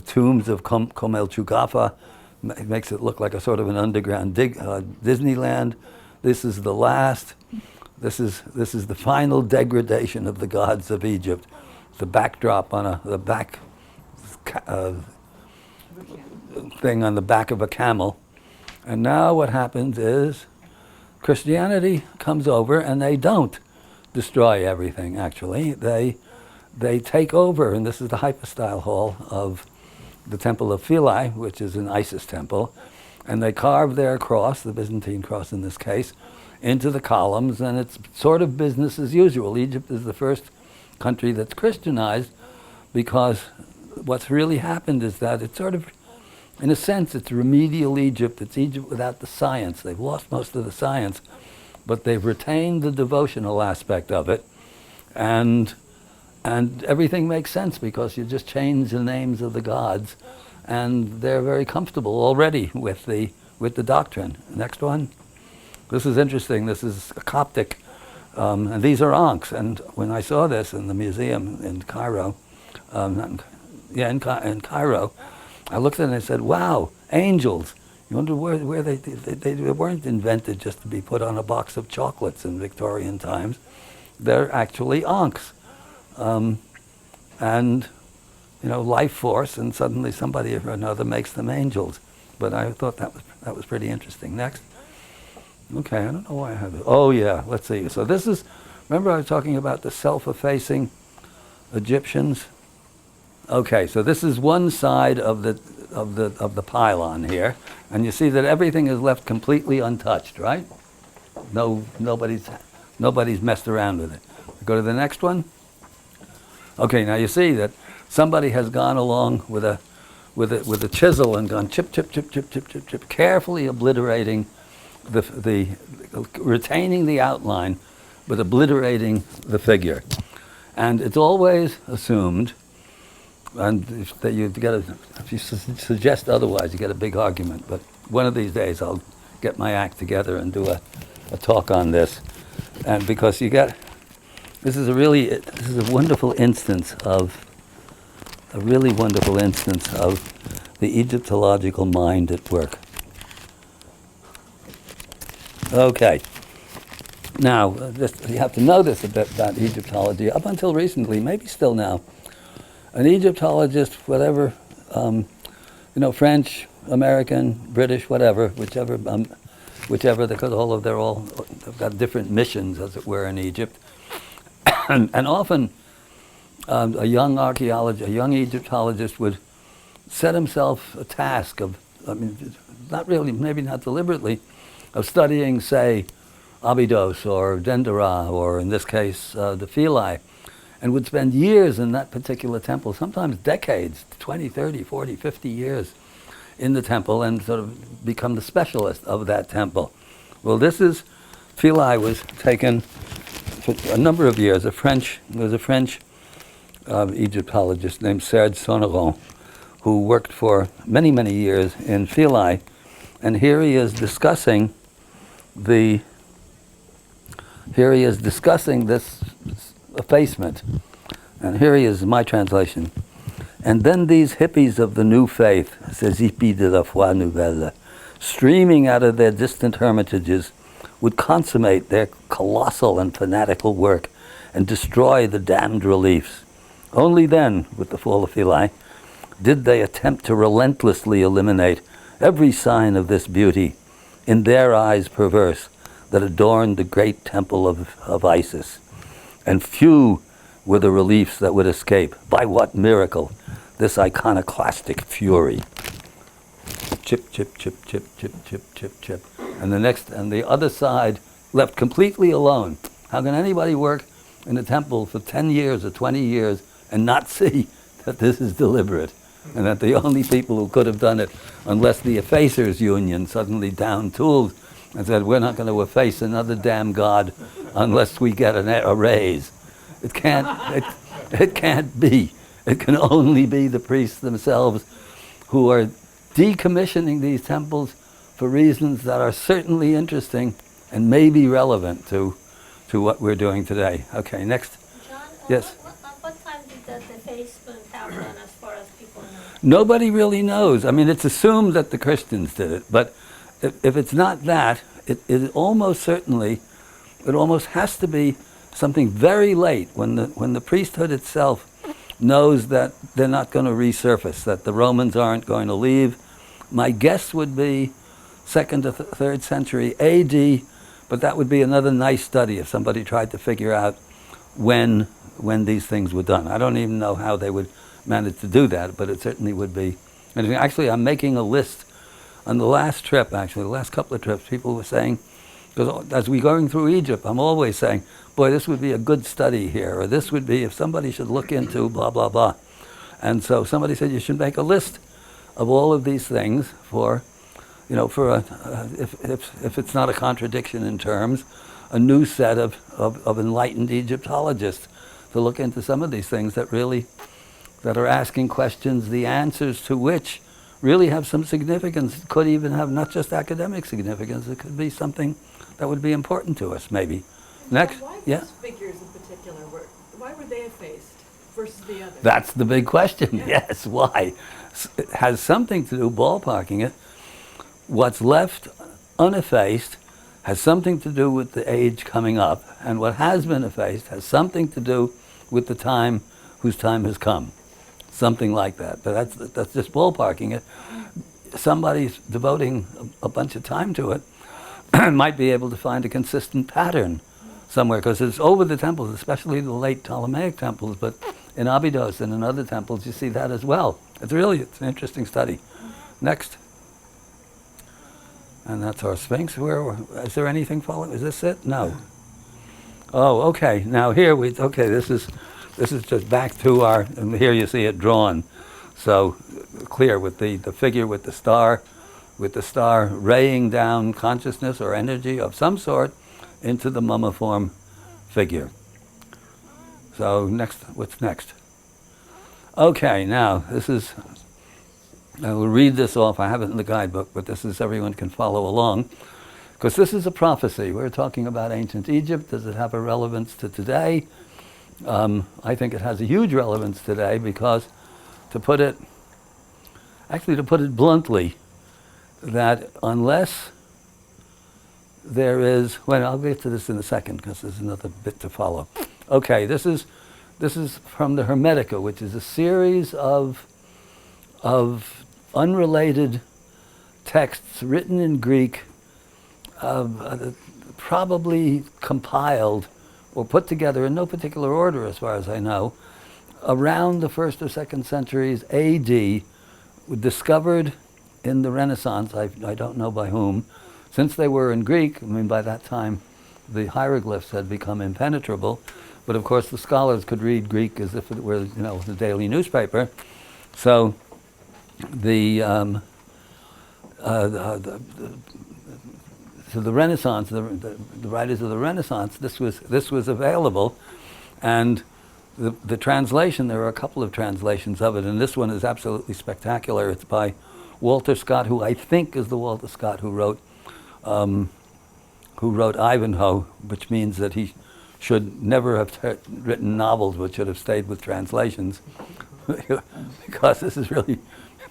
tombs of Komelchugafa makes it look like a sort of an underground Disneyland. This is the last. This is the final degradation of the gods of Egypt. The backdrop on the back thing on the back of a camel. And now what happens is Christianity comes over, and they don't destroy everything, actually. They take over, and this is the hypostyle hall of the Temple of Philae, which is an Isis temple, and they carve their cross, the Byzantine cross in this case, into the columns, and it's sort of business as usual. Egypt is the first country that's Christianized, because what's really happened is that it's sort of, in a sense, it's remedial Egypt. It's Egypt without the science. They've lost most of the science, but they've retained the devotional aspect of it, and everything makes sense because you just change the names of the gods, and they're very comfortable already with the doctrine. Next one. This is interesting. This is a Coptic, and these are Ankhs. And when I saw this in the museum in Cairo, in Cairo, I looked at it and I said, "Wow, angels!" You wonder where they weren't invented just to be put on a box of chocolates in Victorian times. They're actually Ankhs, and life force, and suddenly somebody or another makes them angels. But I thought that was pretty interesting. Next. Okay, I don't know why I have it. Oh yeah, let's see. So this is, remember I was talking about the self-effacing Egyptians? Okay, so this is one side of the pylon here, and you see that everything is left completely untouched, right? Nobody's messed around with it. Go to the next one. Okay, now you see that somebody has gone along with a chisel and gone chip, carefully obliterating retaining the outline, but obliterating the figure. And it's always assumed, and if you suggest otherwise, you get a big argument. But one of these days, I'll get my act together and do a talk on this, and because this is a wonderful instance of the Egyptological mind at work. Okay. Now, you have to know this a bit about Egyptology. Up until recently, maybe still now, an Egyptologist, whatever, French, American, British, whatever, whichever, because they've got different missions, as it were, in Egypt, and often a young Egyptologist would set himself a task of, not really, maybe not deliberately, of studying, say, Abydos or Dendera, or in this case, the Philae, and would spend years in that particular temple, sometimes decades, 20, 30, 40, 50 years in the temple, and sort of become the specialist of that temple. Well, Philae was taken for a number of years. There was a French Egyptologist named Serge Sonneron, who worked for many, many years in Philae, and here he is discussing this effacement. And here he is, my translation. And then these hippies of the new faith, ces hippies de la foi nouvelle, streaming out of their distant hermitages, would consummate their colossal and fanatical work and destroy the damned reliefs. Only then, with the fall of Philae, did they attempt to relentlessly eliminate every sign of this beauty, in their eyes perverse, that adorned the great temple of Isis. And few were the reliefs that would escape, by what miracle, this iconoclastic fury. Chip, chip, chip, chip, chip, chip, chip, chip. And the other side left completely alone. How can anybody work in a temple for 10 years or 20 years and not see that this is deliberate? And that the only people who could have done it, unless the Effacers Union suddenly downed tools and said, we're not going to efface another damn god unless we get a raise. It can't be. It can only be the priests themselves who are decommissioning these temples for reasons that are certainly interesting and may be relevant to what we're doing today. Okay, next. John, Yes. what time did that effacement happen as far as people know? Nobody really knows. I mean, it's assumed that the Christians did it, but if it's not that, it almost certainly, it almost has to be something very late when the priesthood itself knows that they're not going to resurface, that the Romans aren't going to leave. My guess would be 2nd to 3rd century AD, but that would be another nice study if somebody tried to figure out when these things were done. I don't even know how they would manage to do that, but it certainly would be. And actually, I'm making a list on the last trip, actually, the last couple of trips, people were saying, because as we're going through Egypt, I'm always saying, boy, this would be a good study here, or this would be, if somebody should look into blah, blah, blah. And so somebody said you should make a list of all of these things for, if it's not a contradiction in terms, a new set of enlightened Egyptologists to look into some of these things that are asking questions, the answers to which really have some significance. It could even have not just academic significance, it could be something that would be important to us, maybe. Next, Why yeah? those figures in particular, why were they effaced versus the others? That's the big question, Yeah. yes, why? It has something to do, ballparking it, what's left uneffaced has something to do with the age coming up, and what has been effaced has something to do with the time whose time has come. Something like that, but that's just ballparking it. Somebody's devoting a bunch of time to it might be able to find a consistent pattern somewhere, because it's over the temples, especially the late Ptolemaic temples, but in Abydos and in other temples you see that as well. It's an interesting study. Next. And that's our Sphinx. Is there anything following? Is this it? No. Oh, okay. Now here this is just back to our, and here you see it drawn. So clear with the figure with the star raying down consciousness or energy of some sort into the mummiform figure. So what's next? Okay, now I will read this off. I have it in the guidebook, but this is, everyone can follow along, because this is a prophecy. We're talking about ancient Egypt. Does it have a relevance to today? I think it has a huge relevance today, because to put it bluntly, that unless there is, well, I'll get to this in a second because there's another bit to follow. Okay, this is from the Hermetica, which is a series of unrelated texts written in Greek, probably compiled or put together in no particular order as far as I know, around the 1st or 2nd centuries AD, discovered in the Renaissance, I don't know by whom. Since they were in Greek, I mean, by that time the hieroglyphs had become impenetrable, but of course the scholars could read Greek as if it were, the daily newspaper. So the Renaissance, the writers of the Renaissance, this was available, and The translation, there are a couple of translations of it, and this one is absolutely spectacular. It's by Walter Scott, who I think is the Walter Scott who wrote Ivanhoe, which means that he should never have written novels, but should have stayed with translations, because this is really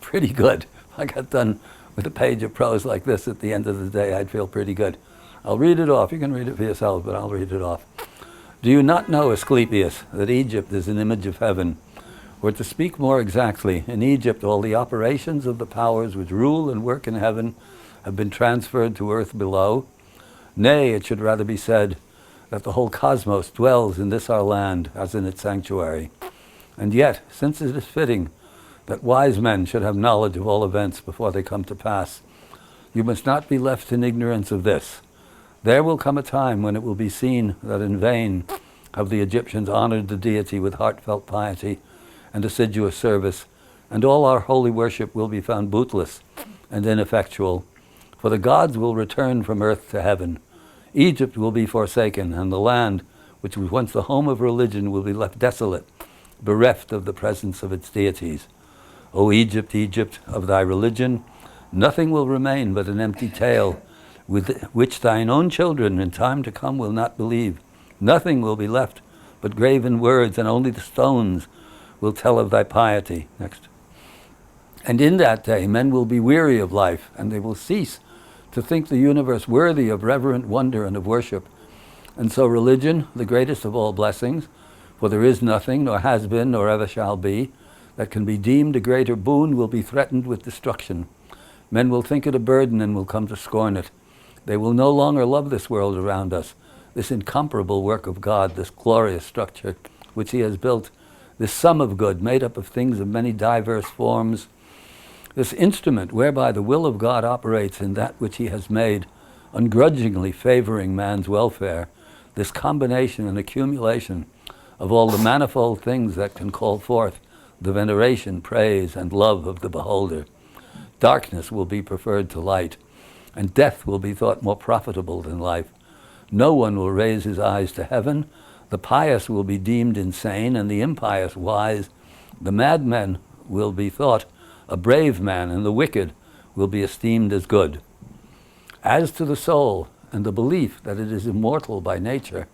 pretty good. If I got done with a page of prose like this at the end of the day, I'd feel pretty good. I'll read it off. You can read it for yourselves, but I'll read it off. Do you not know, Asclepius, that Egypt is an image of heaven? Or to speak more exactly, in Egypt all the operations of the powers which rule and work in heaven have been transferred to earth below. Nay, it should rather be said that the whole cosmos dwells in this our land as in its sanctuary. And yet, since it is fitting that wise men should have knowledge of all events before they come to pass, you must not be left in ignorance of this. There will come a time when it will be seen that in vain have the Egyptians honored the deity with heartfelt piety and assiduous service, and all our holy worship will be found bootless and ineffectual. For the gods will return from earth to heaven. Egypt will be forsaken, and the land, which was once the home of religion, will be left desolate, bereft of the presence of its deities. O Egypt, Egypt, of thy religion, nothing will remain but an empty tale, with which thine own children in time to come will not believe. Nothing will be left but graven words, and only the stones will tell of thy piety. Next. And in that day men will be weary of life, and they will cease to think the universe worthy of reverent wonder and of worship. And so religion, the greatest of all blessings, for there is nothing, nor has been, nor ever shall be, that can be deemed a greater boon, will be threatened with destruction. Men will think it a burden and will come to scorn it. They will no longer love this world around us, this incomparable work of God, this glorious structure which he has built, this sum of good made up of things of many diverse forms, this instrument whereby the will of God operates in that which he has made, ungrudgingly favoring man's welfare, this combination and accumulation of all the manifold things that can call forth the veneration, praise, and love of the beholder. Darkness will be preferred to light, and death will be thought more profitable than life. No one will raise his eyes to heaven. The pious will be deemed insane, and the impious wise. The madman will be thought a brave man, and the wicked will be esteemed as good. As to the soul and the belief that it is immortal by nature,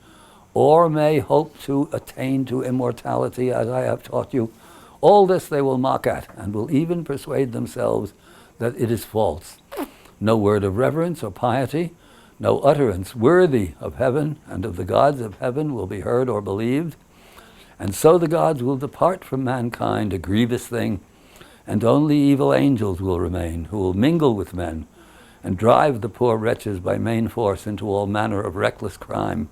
or may hope to attain to immortality, as I have taught you, all this they will mock at, and will even persuade themselves that it is false. No word of reverence or piety, no utterance worthy of heaven and of the gods of heaven will be heard or believed. And so the gods will depart from mankind, a grievous thing, and only evil angels will remain, who will mingle with men and drive the poor wretches by main force into all manner of reckless crime,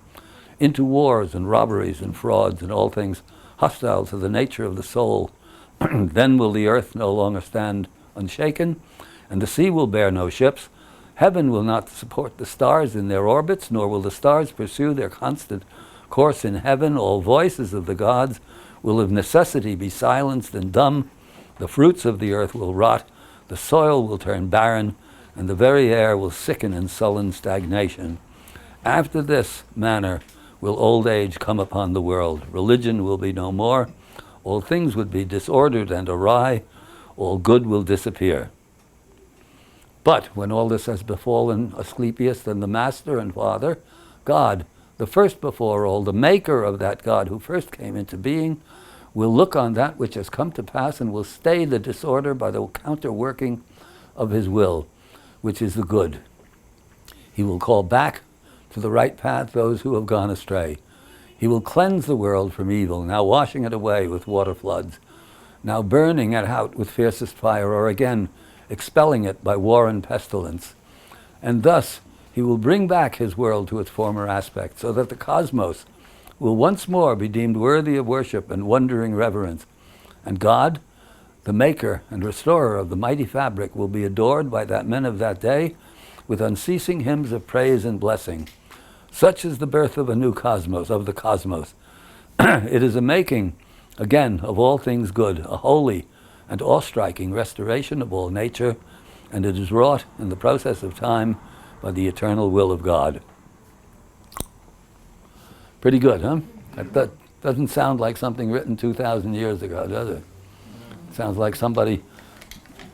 into wars and robberies and frauds and all things hostile to the nature of the soul. Then will the earth no longer stand unshaken, and the sea will bear no ships. Heaven will not support the stars in their orbits, nor will the stars pursue their constant course in heaven. All voices of the gods will of necessity be silenced and dumb. The fruits of the earth will rot, the soil will turn barren, and the very air will sicken in sullen stagnation. After this manner will old age come upon the world. Religion will be no more. All things would be disordered and awry. All good will disappear. But when all this has befallen Asclepius, then the master and father, God, the first before all, the maker of that God who first came into being, will look on that which has come to pass and will stay the disorder by the counterworking of his will, which is the good. He will call back to the right path those who have gone astray. He will cleanse the world from evil, now washing it away with water floods, now burning it out with fiercest fire, or again expelling it by war and pestilence. And thus he will bring back his world to its former aspect, so that the cosmos will once more be deemed worthy of worship and wondering reverence. And God, the maker and restorer of the mighty fabric, will be adored by that men of that day with unceasing hymns of praise and blessing. Such is the birth of a new cosmos, of the cosmos. It is a making, again, of all things good, a holy and awe-striking restoration of all nature, and it is wrought in the process of time by the eternal will of God. Pretty good, huh? Doesn't sound like something written 2,000 years ago, does it? Sounds like somebody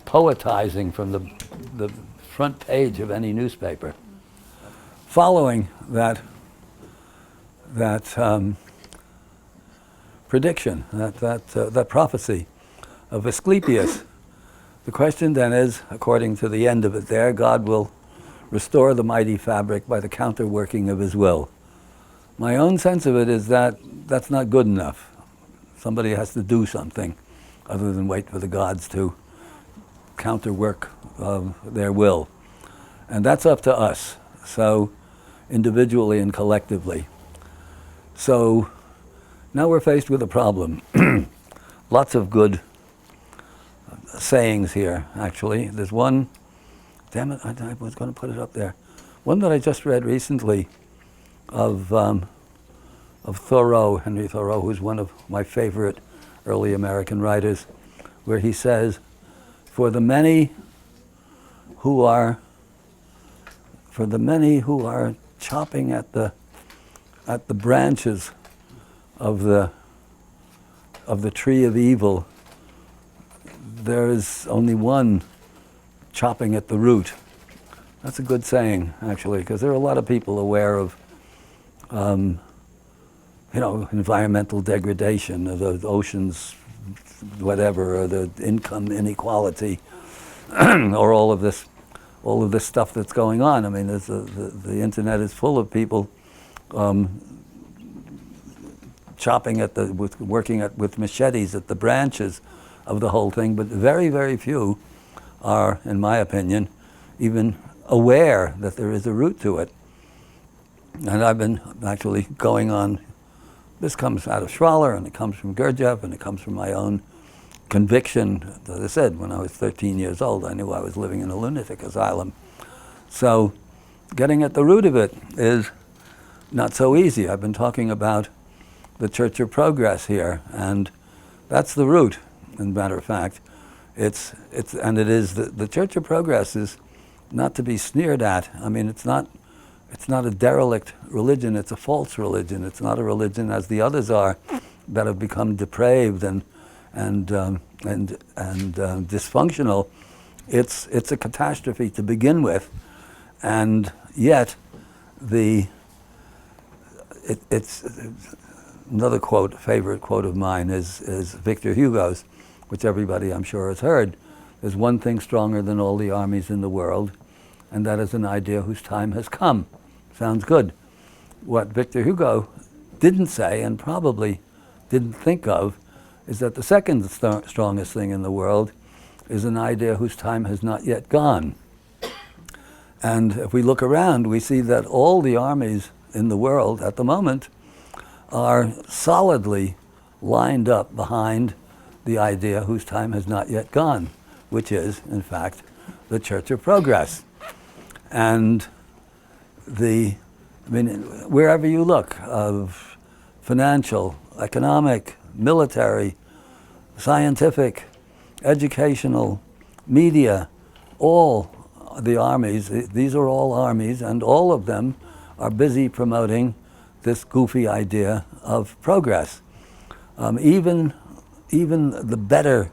poetizing from the front page of any newspaper. Following that prediction, that prophecy of Asclepius, the question then is, according to the end of it there, God will restore the mighty fabric by the counterworking of his will. My own sense of it is that that's not good enough. Somebody has to do something other than wait for the gods to counterwork their will. And that's up to us, so individually and collectively. So now we're faced with a problem. Lots of good sayings here, actually. There's one, damn it, I was going to put it up there. One that I just read recently of Thoreau, Henry Thoreau, who's one of my favorite early American writers, where he says, for the many who are chopping at the branches of the tree of evil, there is only one chopping at the root. That's a good saying, actually, because there are a lot of people aware of environmental degradation, or the oceans, whatever, or the income inequality, or all of this stuff that's going on. I mean, the internet is full of people chopping with machetes at the branches of the whole thing, but very, very few are, in my opinion, even aware that there is a root to it. And I've been actually going on, this comes out of Schwaller, and it comes from Gurdjieff, and it comes from my own conviction. As I said, when I was 13 years old, I knew I was living in a lunatic asylum. So getting at the root of it is not so easy. I've been talking about the Church of Progress here, and that's the root, as a matter of fact. The Church of Progress is not to be sneered at. I mean, it's not a derelict religion, it's a false religion. It's not a religion as the others are that have become depraved and dysfunctional. It's a catastrophe to begin with, and yet it's another quote, favorite quote of mine is Victor Hugo's, which everybody I'm sure has heard. There's one thing stronger than all the armies in the world, and that is an idea whose time has come. Sounds good. What Victor Hugo didn't say, and probably didn't think of, is that the second strongest thing in the world is an idea whose time has not yet gone. And if we look around, we see that all the armies in the world at the moment are solidly lined up behind the idea whose time has not yet gone, which is, in fact, the Church of Progress. And wherever you look, of financial, economic, military, scientific, educational, media, all the armies, these are all armies, and all of them are busy promoting this goofy idea of progress. Even the better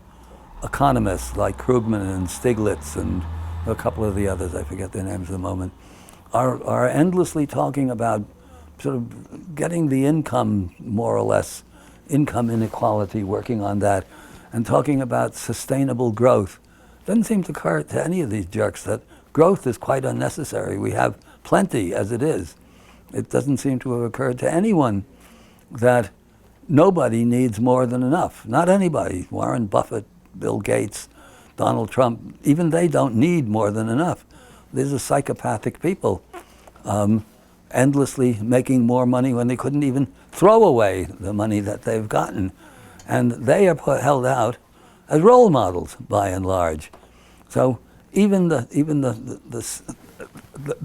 economists like Krugman and Stiglitz and a couple of the others, I forget their names at the moment, are endlessly talking about sort of getting the income, more or less, income inequality, working on that, and talking about sustainable growth. Doesn't seem to occur to any of these jerks that growth is quite unnecessary. We have plenty as it is. It doesn't seem to have occurred to anyone that nobody needs more than enough. Not anybody. Warren Buffett, Bill Gates, Donald Trump, even they don't need more than enough. These are psychopathic people, endlessly making more money when they couldn't even throw away the money that they've gotten. And they are held out as role models, by and large. So even the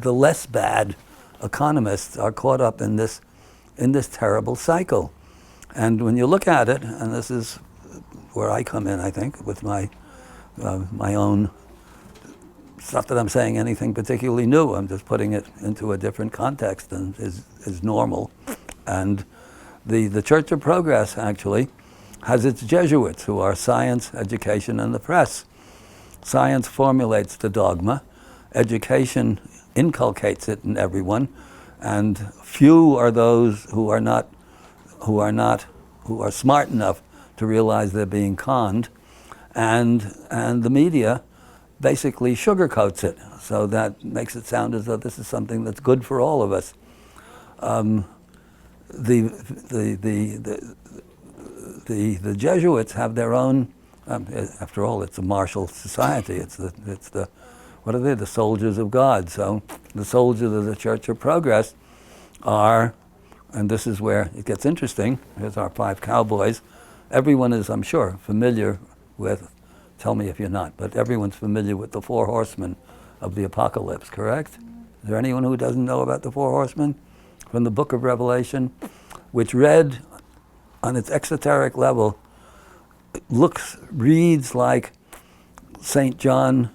less bad economists are caught up in this terrible cycle. And when you look at it, and this is where I come in, I think, with my own, it's not that I'm saying anything particularly new, I'm just putting it into a different context than is normal. And The Church of Progress actually has its Jesuits, who are science, education, and the press. Science formulates the dogma, education inculcates it in everyone, and few are those who are smart enough to realize they're being conned, and the media basically sugarcoats it, so that makes it sound as though this is something that's good for all of us. The Jesuits have their own. After all, it's a martial society. It's the what are they? The soldiers of God. So the soldiers of the Church of Progress are, and this is where it gets interesting. Here's our 5 cowboys. Everyone is, I'm sure, familiar with. Tell me if you're not, but everyone's familiar with the 4 horsemen of the apocalypse. Correct? Is there anyone who doesn't know about the 4 horsemen from the Book of Revelation, which read on its exoteric level reads like St. John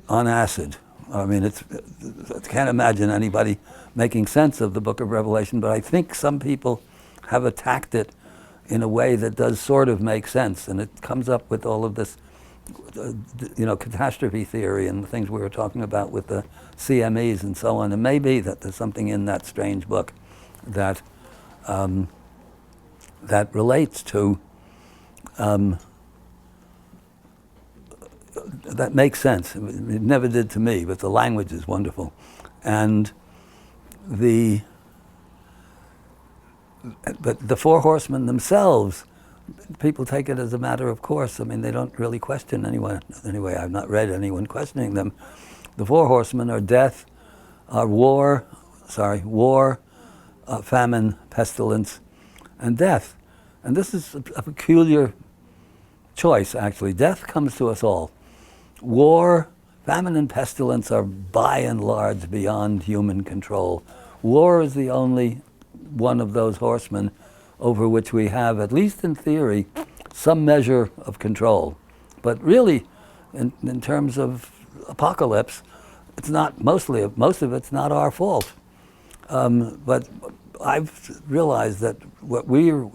on acid. I mean, I can't imagine anybody making sense of the Book of Revelation, but I think some people have attacked it in a way that does sort of make sense, and it comes up with all of this, catastrophe theory and the things we were talking about with the CMEs and so on. It may be that there's something in that strange book that that relates to that makes sense. It never did to me, but the language is wonderful. And but the 4 horsemen themselves, people take it as a matter of course. I mean, they don't really question anyone. Anyway, I've not read anyone questioning them. The 4 horsemen are death, war, famine, pestilence, and death. And this is a peculiar choice, actually. Death comes to us all. War, famine, and pestilence are by and large beyond human control. War is the only one of those horsemen over which we have, at least in theory, some measure of control. But really, in terms of apocalypse, it's not most of it's not our fault. But I've realized that what we're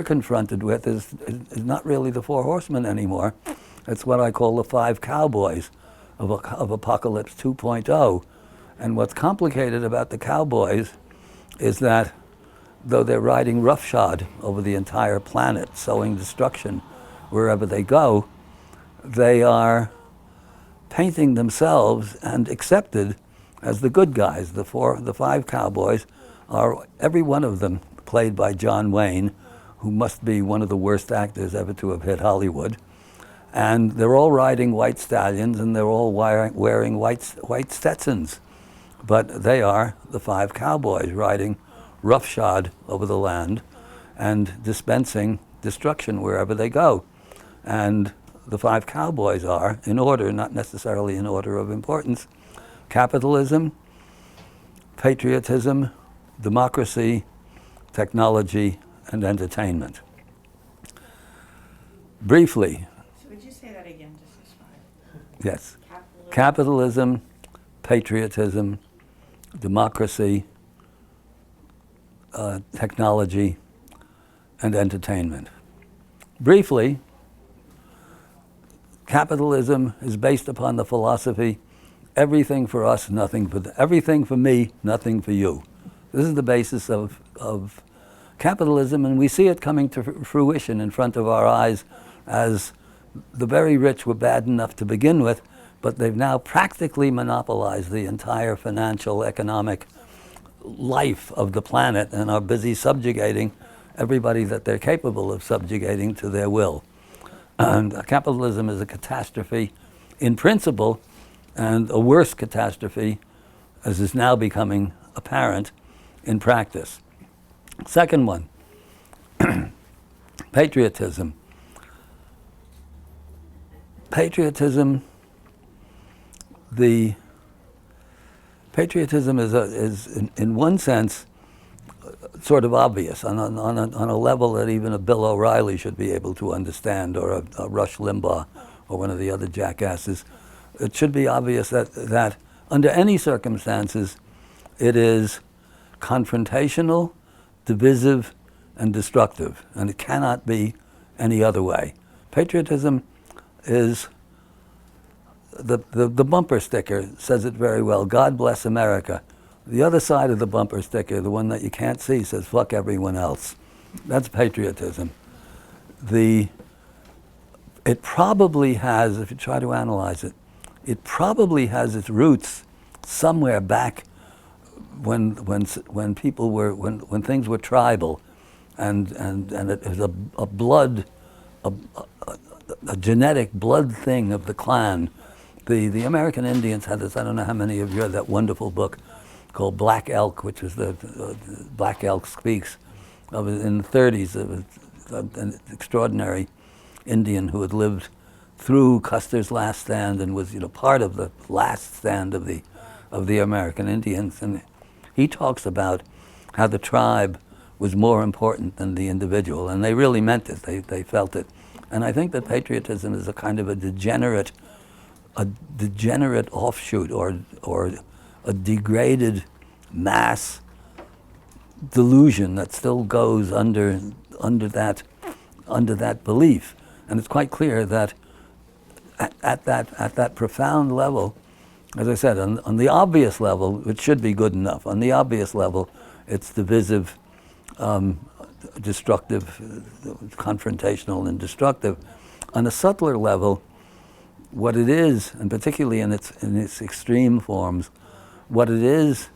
confronted with is not really the 4 horsemen anymore. It's what I call the 5 cowboys of Apocalypse 2.0. And what's complicated about the cowboys is that though they're riding roughshod over the entire planet, sowing destruction wherever they go, they are painting themselves and accepted as the good guys. The 5 cowboys are, every one of them, played by John Wayne, who must be one of the worst actors ever to have hit Hollywood. And they're all riding white stallions, and they're all wearing white Stetsons. But they are the 5 cowboys riding roughshod over the land and dispensing destruction wherever they go. And the 5 cowboys are, in order, not necessarily in order of importance, capitalism, patriotism, democracy, technology, and entertainment. Briefly. So would you say that again, just as far? Yes. Capitalism, patriotism, democracy, technology, and entertainment. Briefly, capitalism is based upon the philosophy, everything for us, nothing for everything for me, nothing for you. This is the basis of capitalism, and we see it coming to fruition in front of our eyes as the very rich were bad enough to begin with, but they've now practically monopolized the entire financial, economic life of the planet and are busy subjugating everybody that they're capable of subjugating to their will. And capitalism is a catastrophe in principle, and a worse catastrophe, as is now becoming apparent, in practice. Second one, patriotism. Patriotism is in one sense sort of obvious on a level that even a Bill O'Reilly should be able to understand, or a Rush Limbaugh, or one of the other jackasses. It should be obvious that under any circumstances, it is confrontational, divisive, and destructive, and it cannot be any other way. Patriotism is, the bumper sticker says it very well, God bless America. The other side of the bumper sticker, the one that you can't see, says fuck everyone else. That's patriotism. It probably has, if you try to analyze it, it probably has its roots somewhere back when people were, when things were tribal, and it was a genetic blood thing of the clan. The American Indians had this, I don't know how many of you read that wonderful book called Black Elk, which was the Black Elk Speaks, in the 30s, an extraordinary Indian who had lived through Custer's last stand and was, part of the last stand of the American Indians. And he talks about how the tribe was more important than the individual, and they really meant it. They felt it. And I think that patriotism is a kind of a degenerate offshoot or a degraded mass delusion that still goes under that belief. And it's quite clear that at that profound level, as I said, on the obvious level, it should be good enough. On the obvious level, it's divisive, destructive, confrontational, and destructive. On a subtler level, what it is, and particularly in its extreme forms, what it is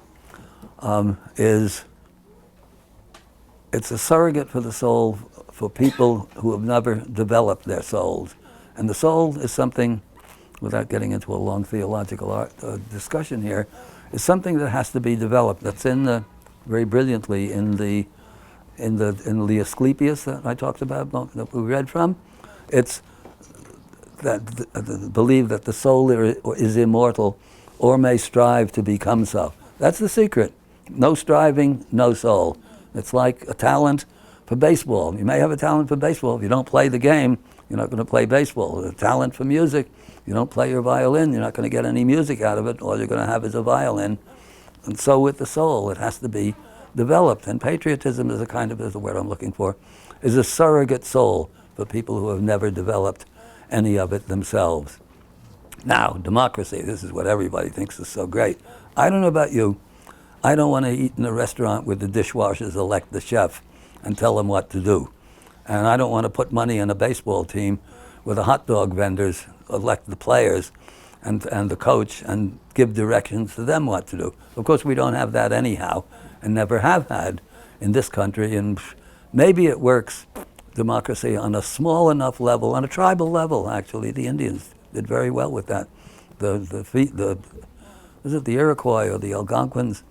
it's a surrogate for the soul for people who have never developed their souls. And the soul is something, without getting into a long theological discussion here, is something that has to be developed. That's very brilliantly in the Asclepius that I talked about, that we read from. It's that believe that the soul is immortal or may strive to become so. That's the secret. No striving, no soul. It's like a talent for baseball. You may have a talent for baseball. If you don't play the game, you're not going to play baseball. A talent for music. You don't play your violin, you're not going to get any music out of it. All you're going to have is a violin. And so with the soul, it has to be developed. And patriotism is the word I'm looking for, is a surrogate soul for people who have never developed any of it themselves. Now, democracy, this is what everybody thinks is so great. I don't know about you. I don't want to eat in a restaurant where the dishwashers elect the chef and tell them what to do. And I don't want to put money in a baseball team where the hot dog vendors elect the players and the coach and give directions to them what to do. Of course, we don't have that anyhow and never have had in this country. And maybe it works, democracy, on a small enough level, on a tribal level, actually. The Indians did very well with that. Was it the Iroquois or the Algonquins?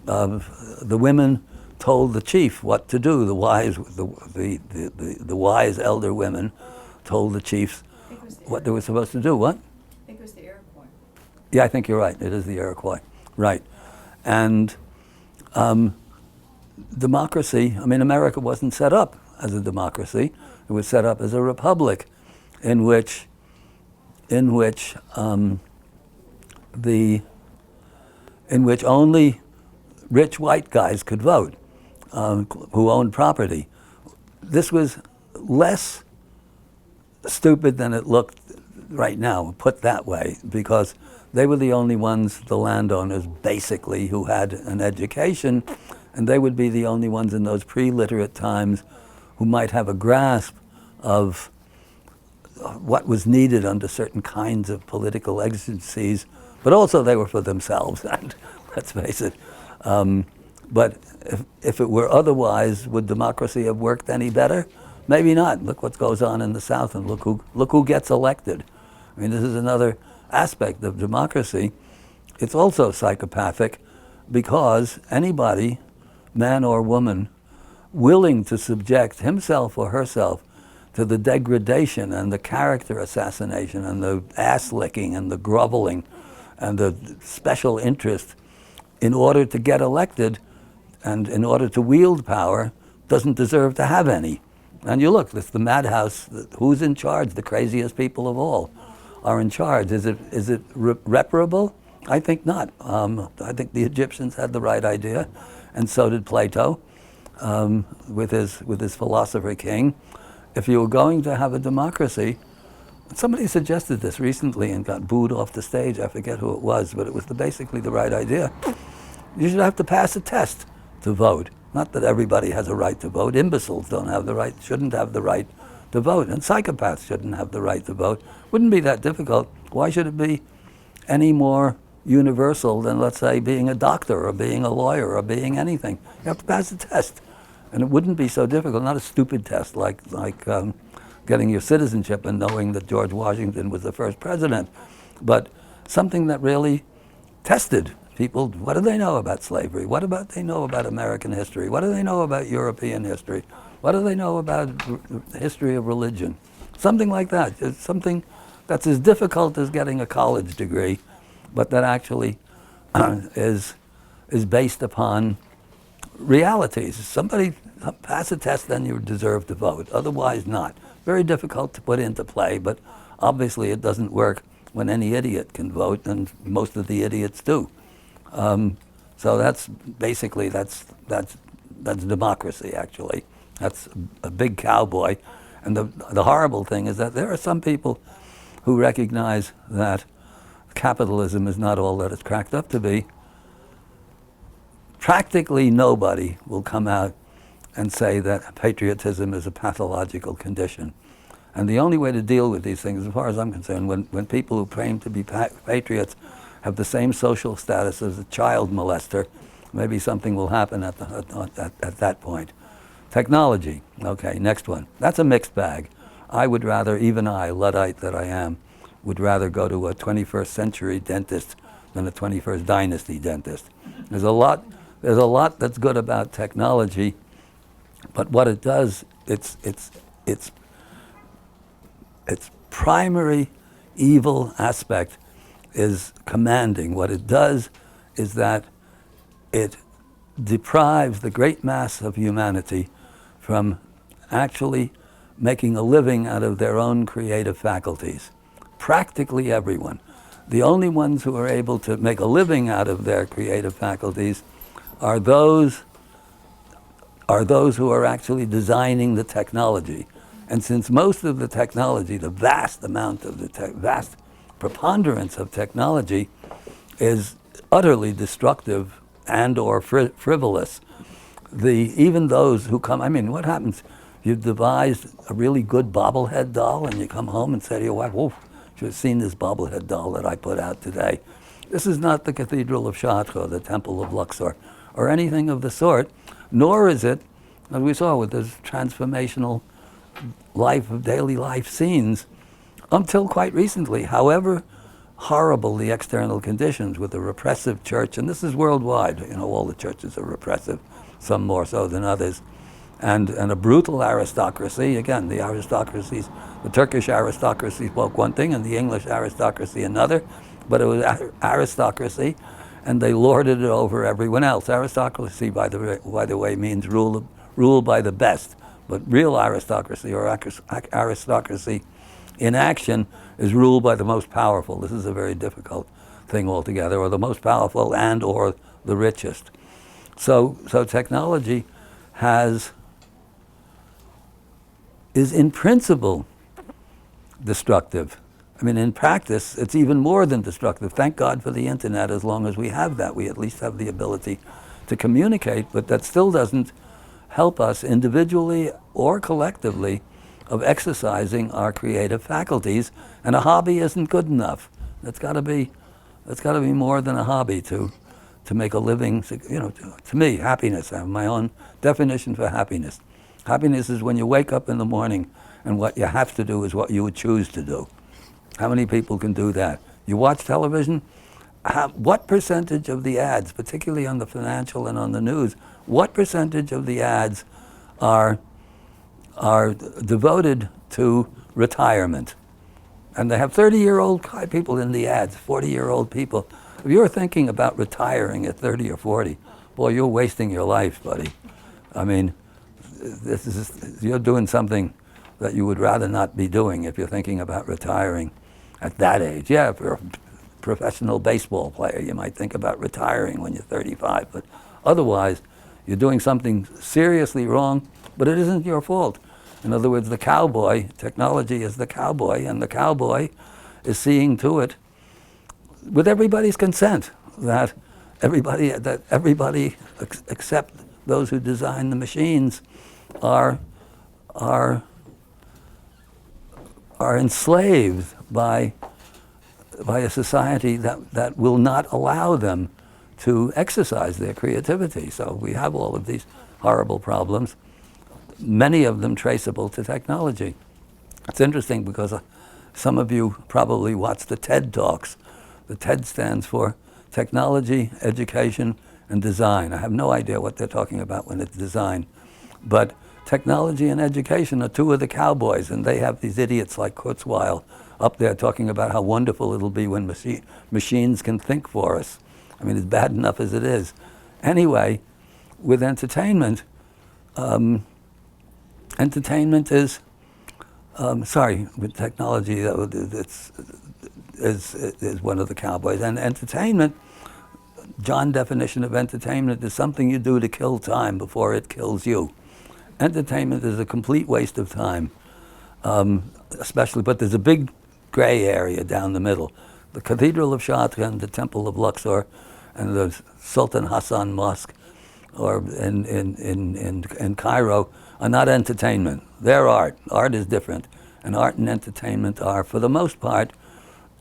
The women told the chief what to do. The wise elder women told the chiefs what they were supposed to do. What? I think it was the Iroquois. Yeah, I think you're right. It is the Iroquois. Right. And democracy, America wasn't set up as a democracy. It was set up as a republic in which only rich white guys could vote, who owned property. This was less stupid than it looked right now, put that way, because they were the only ones, the landowners, basically, who had an education, and they would be the only ones in those pre-literate times who might have a grasp of what was needed under certain kinds of political exigencies, but also they were for themselves, and let's face it. But if it were otherwise, would democracy have worked any better? Maybe not. Look what goes on in the South, and look who gets elected. This is another aspect of democracy. It's also psychopathic because anybody, man or woman, willing to subject himself or herself to the degradation and the character assassination and the ass licking and the groveling and the special interest in order to get elected and in order to wield power, doesn't deserve to have any. And you look, it's the madhouse. Who's in charge? The craziest people of all are in charge. Is it reparable? I think not. I think the Egyptians had the right idea, and so did Plato with his philosopher king. If you were going to have a democracy, somebody suggested this recently and got booed off the stage. I forget who it was, but it was basically the right idea. You should have to pass a test to vote. Not that everybody has a right to vote. Imbeciles don't have the right, shouldn't have the right to vote, and psychopaths shouldn't have the right to vote. Wouldn't be that difficult. Why should it be any more universal than, let's say, being a doctor or being a lawyer or being anything? You have to pass a test, and it wouldn't be so difficult. Not a stupid test like getting your citizenship and knowing that George Washington was the first president, but something that really tested people. What do they know about slavery? What about they know about American history? What do they know about European history? What do they know about the history of religion? Something like that. It's something that's as difficult as getting a college degree, but that actually is based upon realities. Somebody pass a test, then you deserve to vote. Otherwise, not. Very difficult to put into play, but obviously it doesn't work when any idiot can vote, and most of the idiots do. So that's basically that's democracy. Actually, that's a big cowboy, and the horrible thing is that there are some people who recognize that capitalism is not all that it's cracked up to be. Practically nobody will come out and say that patriotism is a pathological condition. And the only way to deal with these things, as far as I'm concerned, when people who claim to be patriots have the same social status as a child molester, maybe something will happen at that point. Technology, okay, next one. That's a mixed bag. I would rather, even I, Luddite that I am, would rather go to a 21st century dentist than a 21st dynasty dentist. There's a lot that's good about technology, but what it does, its primary evil aspect is commanding. What it does is that it deprives the great mass of humanity from actually making a living out of their own creative faculties. Practically everyone. The only ones who are able to make a living out of their creative faculties are those who are actually designing the technology. And since most of the technology, the vast amount of the vast preponderance of technology is utterly destructive and or frivolous, even those who come, I mean, what happens? You've devised a really good bobblehead doll and you come home and say to your wife, "Whoa, should have seen this bobblehead doll that I put out today." This is not the Cathedral of Chartres, the Temple of Luxor, or anything of the sort, nor is it, as we saw with this transformational life of daily life scenes, until quite recently, however horrible the external conditions with a repressive church, and this is worldwide, you know, all the churches are repressive, some more so than others, and a brutal aristocracy. Again, the aristocracies, the Turkish aristocracy spoke one thing and the English aristocracy another, but it was aristocracy, and they lorded it over everyone else. Aristocracy, by the way, means rule by the best, but real aristocracy, or aristocracy in action, is ruled by the most powerful. This is a very difficult thing altogether, or the most powerful and or the richest. So technology is in principle destructive. I mean, in practice, it's even more than destructive. Thank God for the internet. As long as we have that, we at least have the ability to communicate, but that still doesn't help us individually or collectively of exercising our creative faculties, and a hobby isn't good enough. It's got to be more than a hobby to make a living. You know, to me, happiness. I have my own definition for happiness. Happiness is when you wake up in the morning and what you have to do is what you would choose to do. How many people can do that? You watch television, what percentage of the ads, particularly on the financial and on the news, what percentage of the ads are devoted to retirement? And they have 30-year-old people in the ads, 40-year-old people. If you're thinking about retiring at 30 or 40, boy, you're wasting your life, buddy. I mean, you're doing something that you would rather not be doing if you're thinking about retiring at that age. Yeah, if you're a professional baseball player, you might think about retiring when you're 35, but otherwise, You're doing something seriously wrong, but it isn't your fault. In other words, the cowboy, technology is the cowboy, and the cowboy is seeing to it, with everybody's consent, that everybody except those who design the machines are enslaved by a society that will not allow them to exercise their creativity. So we have all of these horrible problems, many of them traceable to technology. It's interesting because some of you probably watch the TED Talks. The TED stands for Technology, Education, and Design. I have no idea what they're talking about when it's design. But technology and education are two of the cowboys, and they have these idiots like Kurzweil up there talking about how wonderful it'll be when machines can think for us. I mean, it's bad enough as it is. Anyway, with entertainment, entertainment is, with technology, is one of the cowboys. And entertainment, John's definition of entertainment is something you do to kill time before it kills you. Entertainment is a complete waste of time, especially, but there's a big gray area down the middle. The Cathedral of Chartres and the Temple of Luxor and the Sultan Hassan Mosque or in Cairo are not entertainment. They're art. Art is different. And art and entertainment are, for the most part,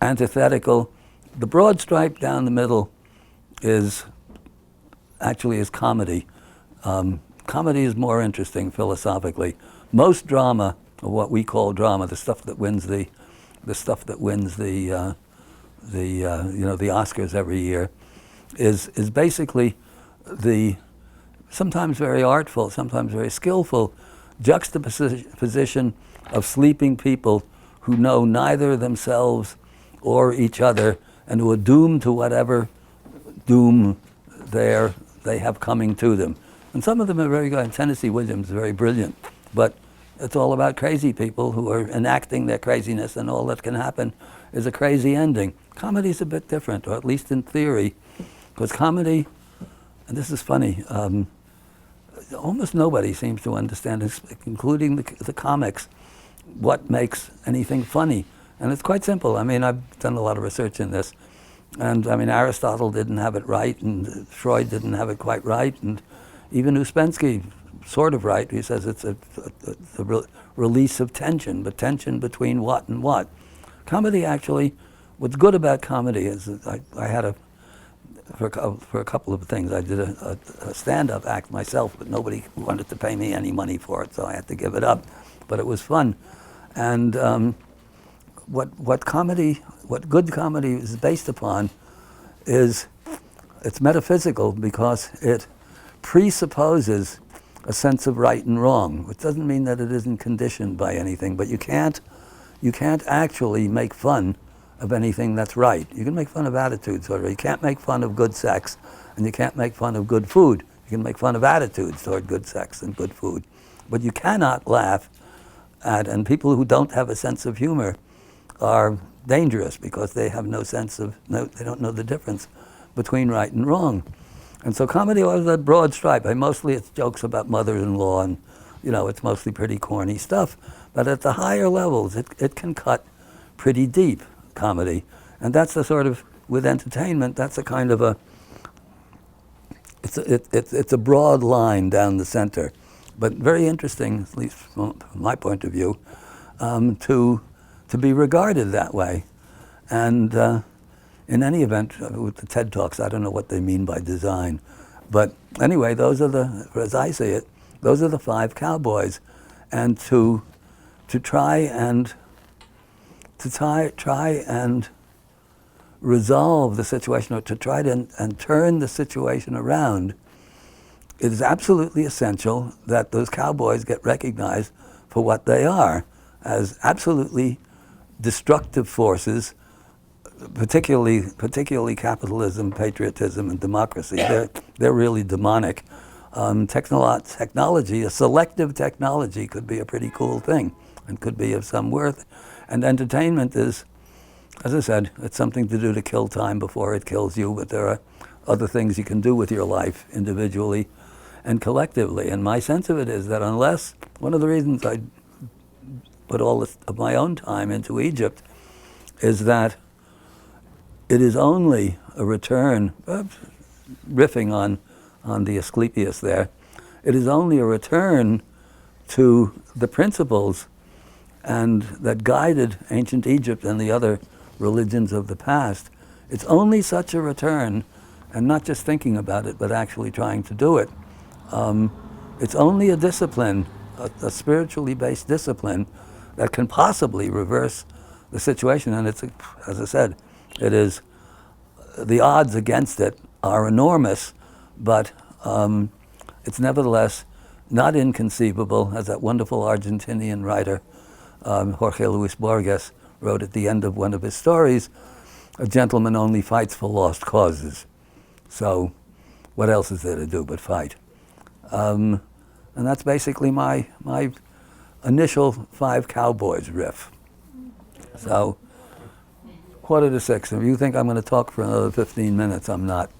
antithetical. The broad stripe down the middle is comedy. Comedy is more interesting philosophically. Most drama, or what we call drama, the stuff that wins the Oscars every year, is basically the sometimes very artful, sometimes very skillful juxtaposition of sleeping people who know neither themselves or each other and who are doomed to whatever doom they have coming to them. And some of them are very good. Tennessee Williams is very brilliant, but it's all about crazy people who are enacting their craziness, and all that can happen is a crazy ending. Comedy's a bit different, or at least in theory, because comedy, and this is funny, almost nobody seems to understand, including the comics, what makes anything funny. And it's quite simple. I mean, I've done a lot of research in this. And I mean, Aristotle didn't have it right, and Freud didn't have it quite right, and even Ouspensky, sort of right. He says it's a release of tension, but tension between what and what. Comedy, actually, what's good about comedy is I had for a couple of things, I did a stand-up act myself, but nobody wanted to pay me any money for it, so I had to give it up. But it was fun. And what good comedy is based upon is it's metaphysical because it presupposes a sense of right and wrong, which doesn't mean that it isn't conditioned by anything, but you can't actually make fun of anything that's right. You can make fun of attitudes, or you can't make fun of good sex, and you can't make fun of good food. You can make fun of attitudes toward good sex and good food, but you cannot laugh at, and people who don't have a sense of humor are dangerous because they have they don't know the difference between right and wrong. And so comedy was that broad stripe. Mostly it's jokes about mother-in-law, and it's mostly pretty corny stuff. But at the higher levels, it can cut pretty deep, comedy. And that's the sort of, with entertainment, that's a kind of it's a broad line down the center. But very interesting, at least from my point of view, to be regarded that way. And in any event, with the TED Talks, I don't know what they mean by design. But anyway, those are as I see it, those are the 5 cowboys. And to try and resolve the situation, or to try and turn the situation around, it is absolutely essential that those cowboys get recognized for what they are, as absolutely destructive forces, particularly capitalism, patriotism, and democracy. They're really demonic. Technology, a selective technology, could be a pretty cool thing and could be of some worth. And entertainment is, as I said, it's something to do to kill time before it kills you, but there are other things you can do with your life individually. and collectively. And my sense of it is that unless, one of the reasons I put all this of my own time into Egypt is that it is only a return, riffing on the Asclepius there, it is only a return to the principles and that guided ancient Egypt and the other religions of the past. It's only such a return, and not just thinking about it, but actually trying to do it. It's only a discipline, a spiritually based discipline, that can possibly reverse the situation. And it's, as I said, it is, the odds against it are enormous, but it's nevertheless not inconceivable, as that wonderful Argentinian writer, Jorge Luis Borges, wrote at the end of one of his stories, a gentleman only fights for lost causes. So what else is there to do but fight? And that's basically my initial Five Cowboys riff. So 5:45. If you think I'm going to talk for another 15 minutes, I'm not.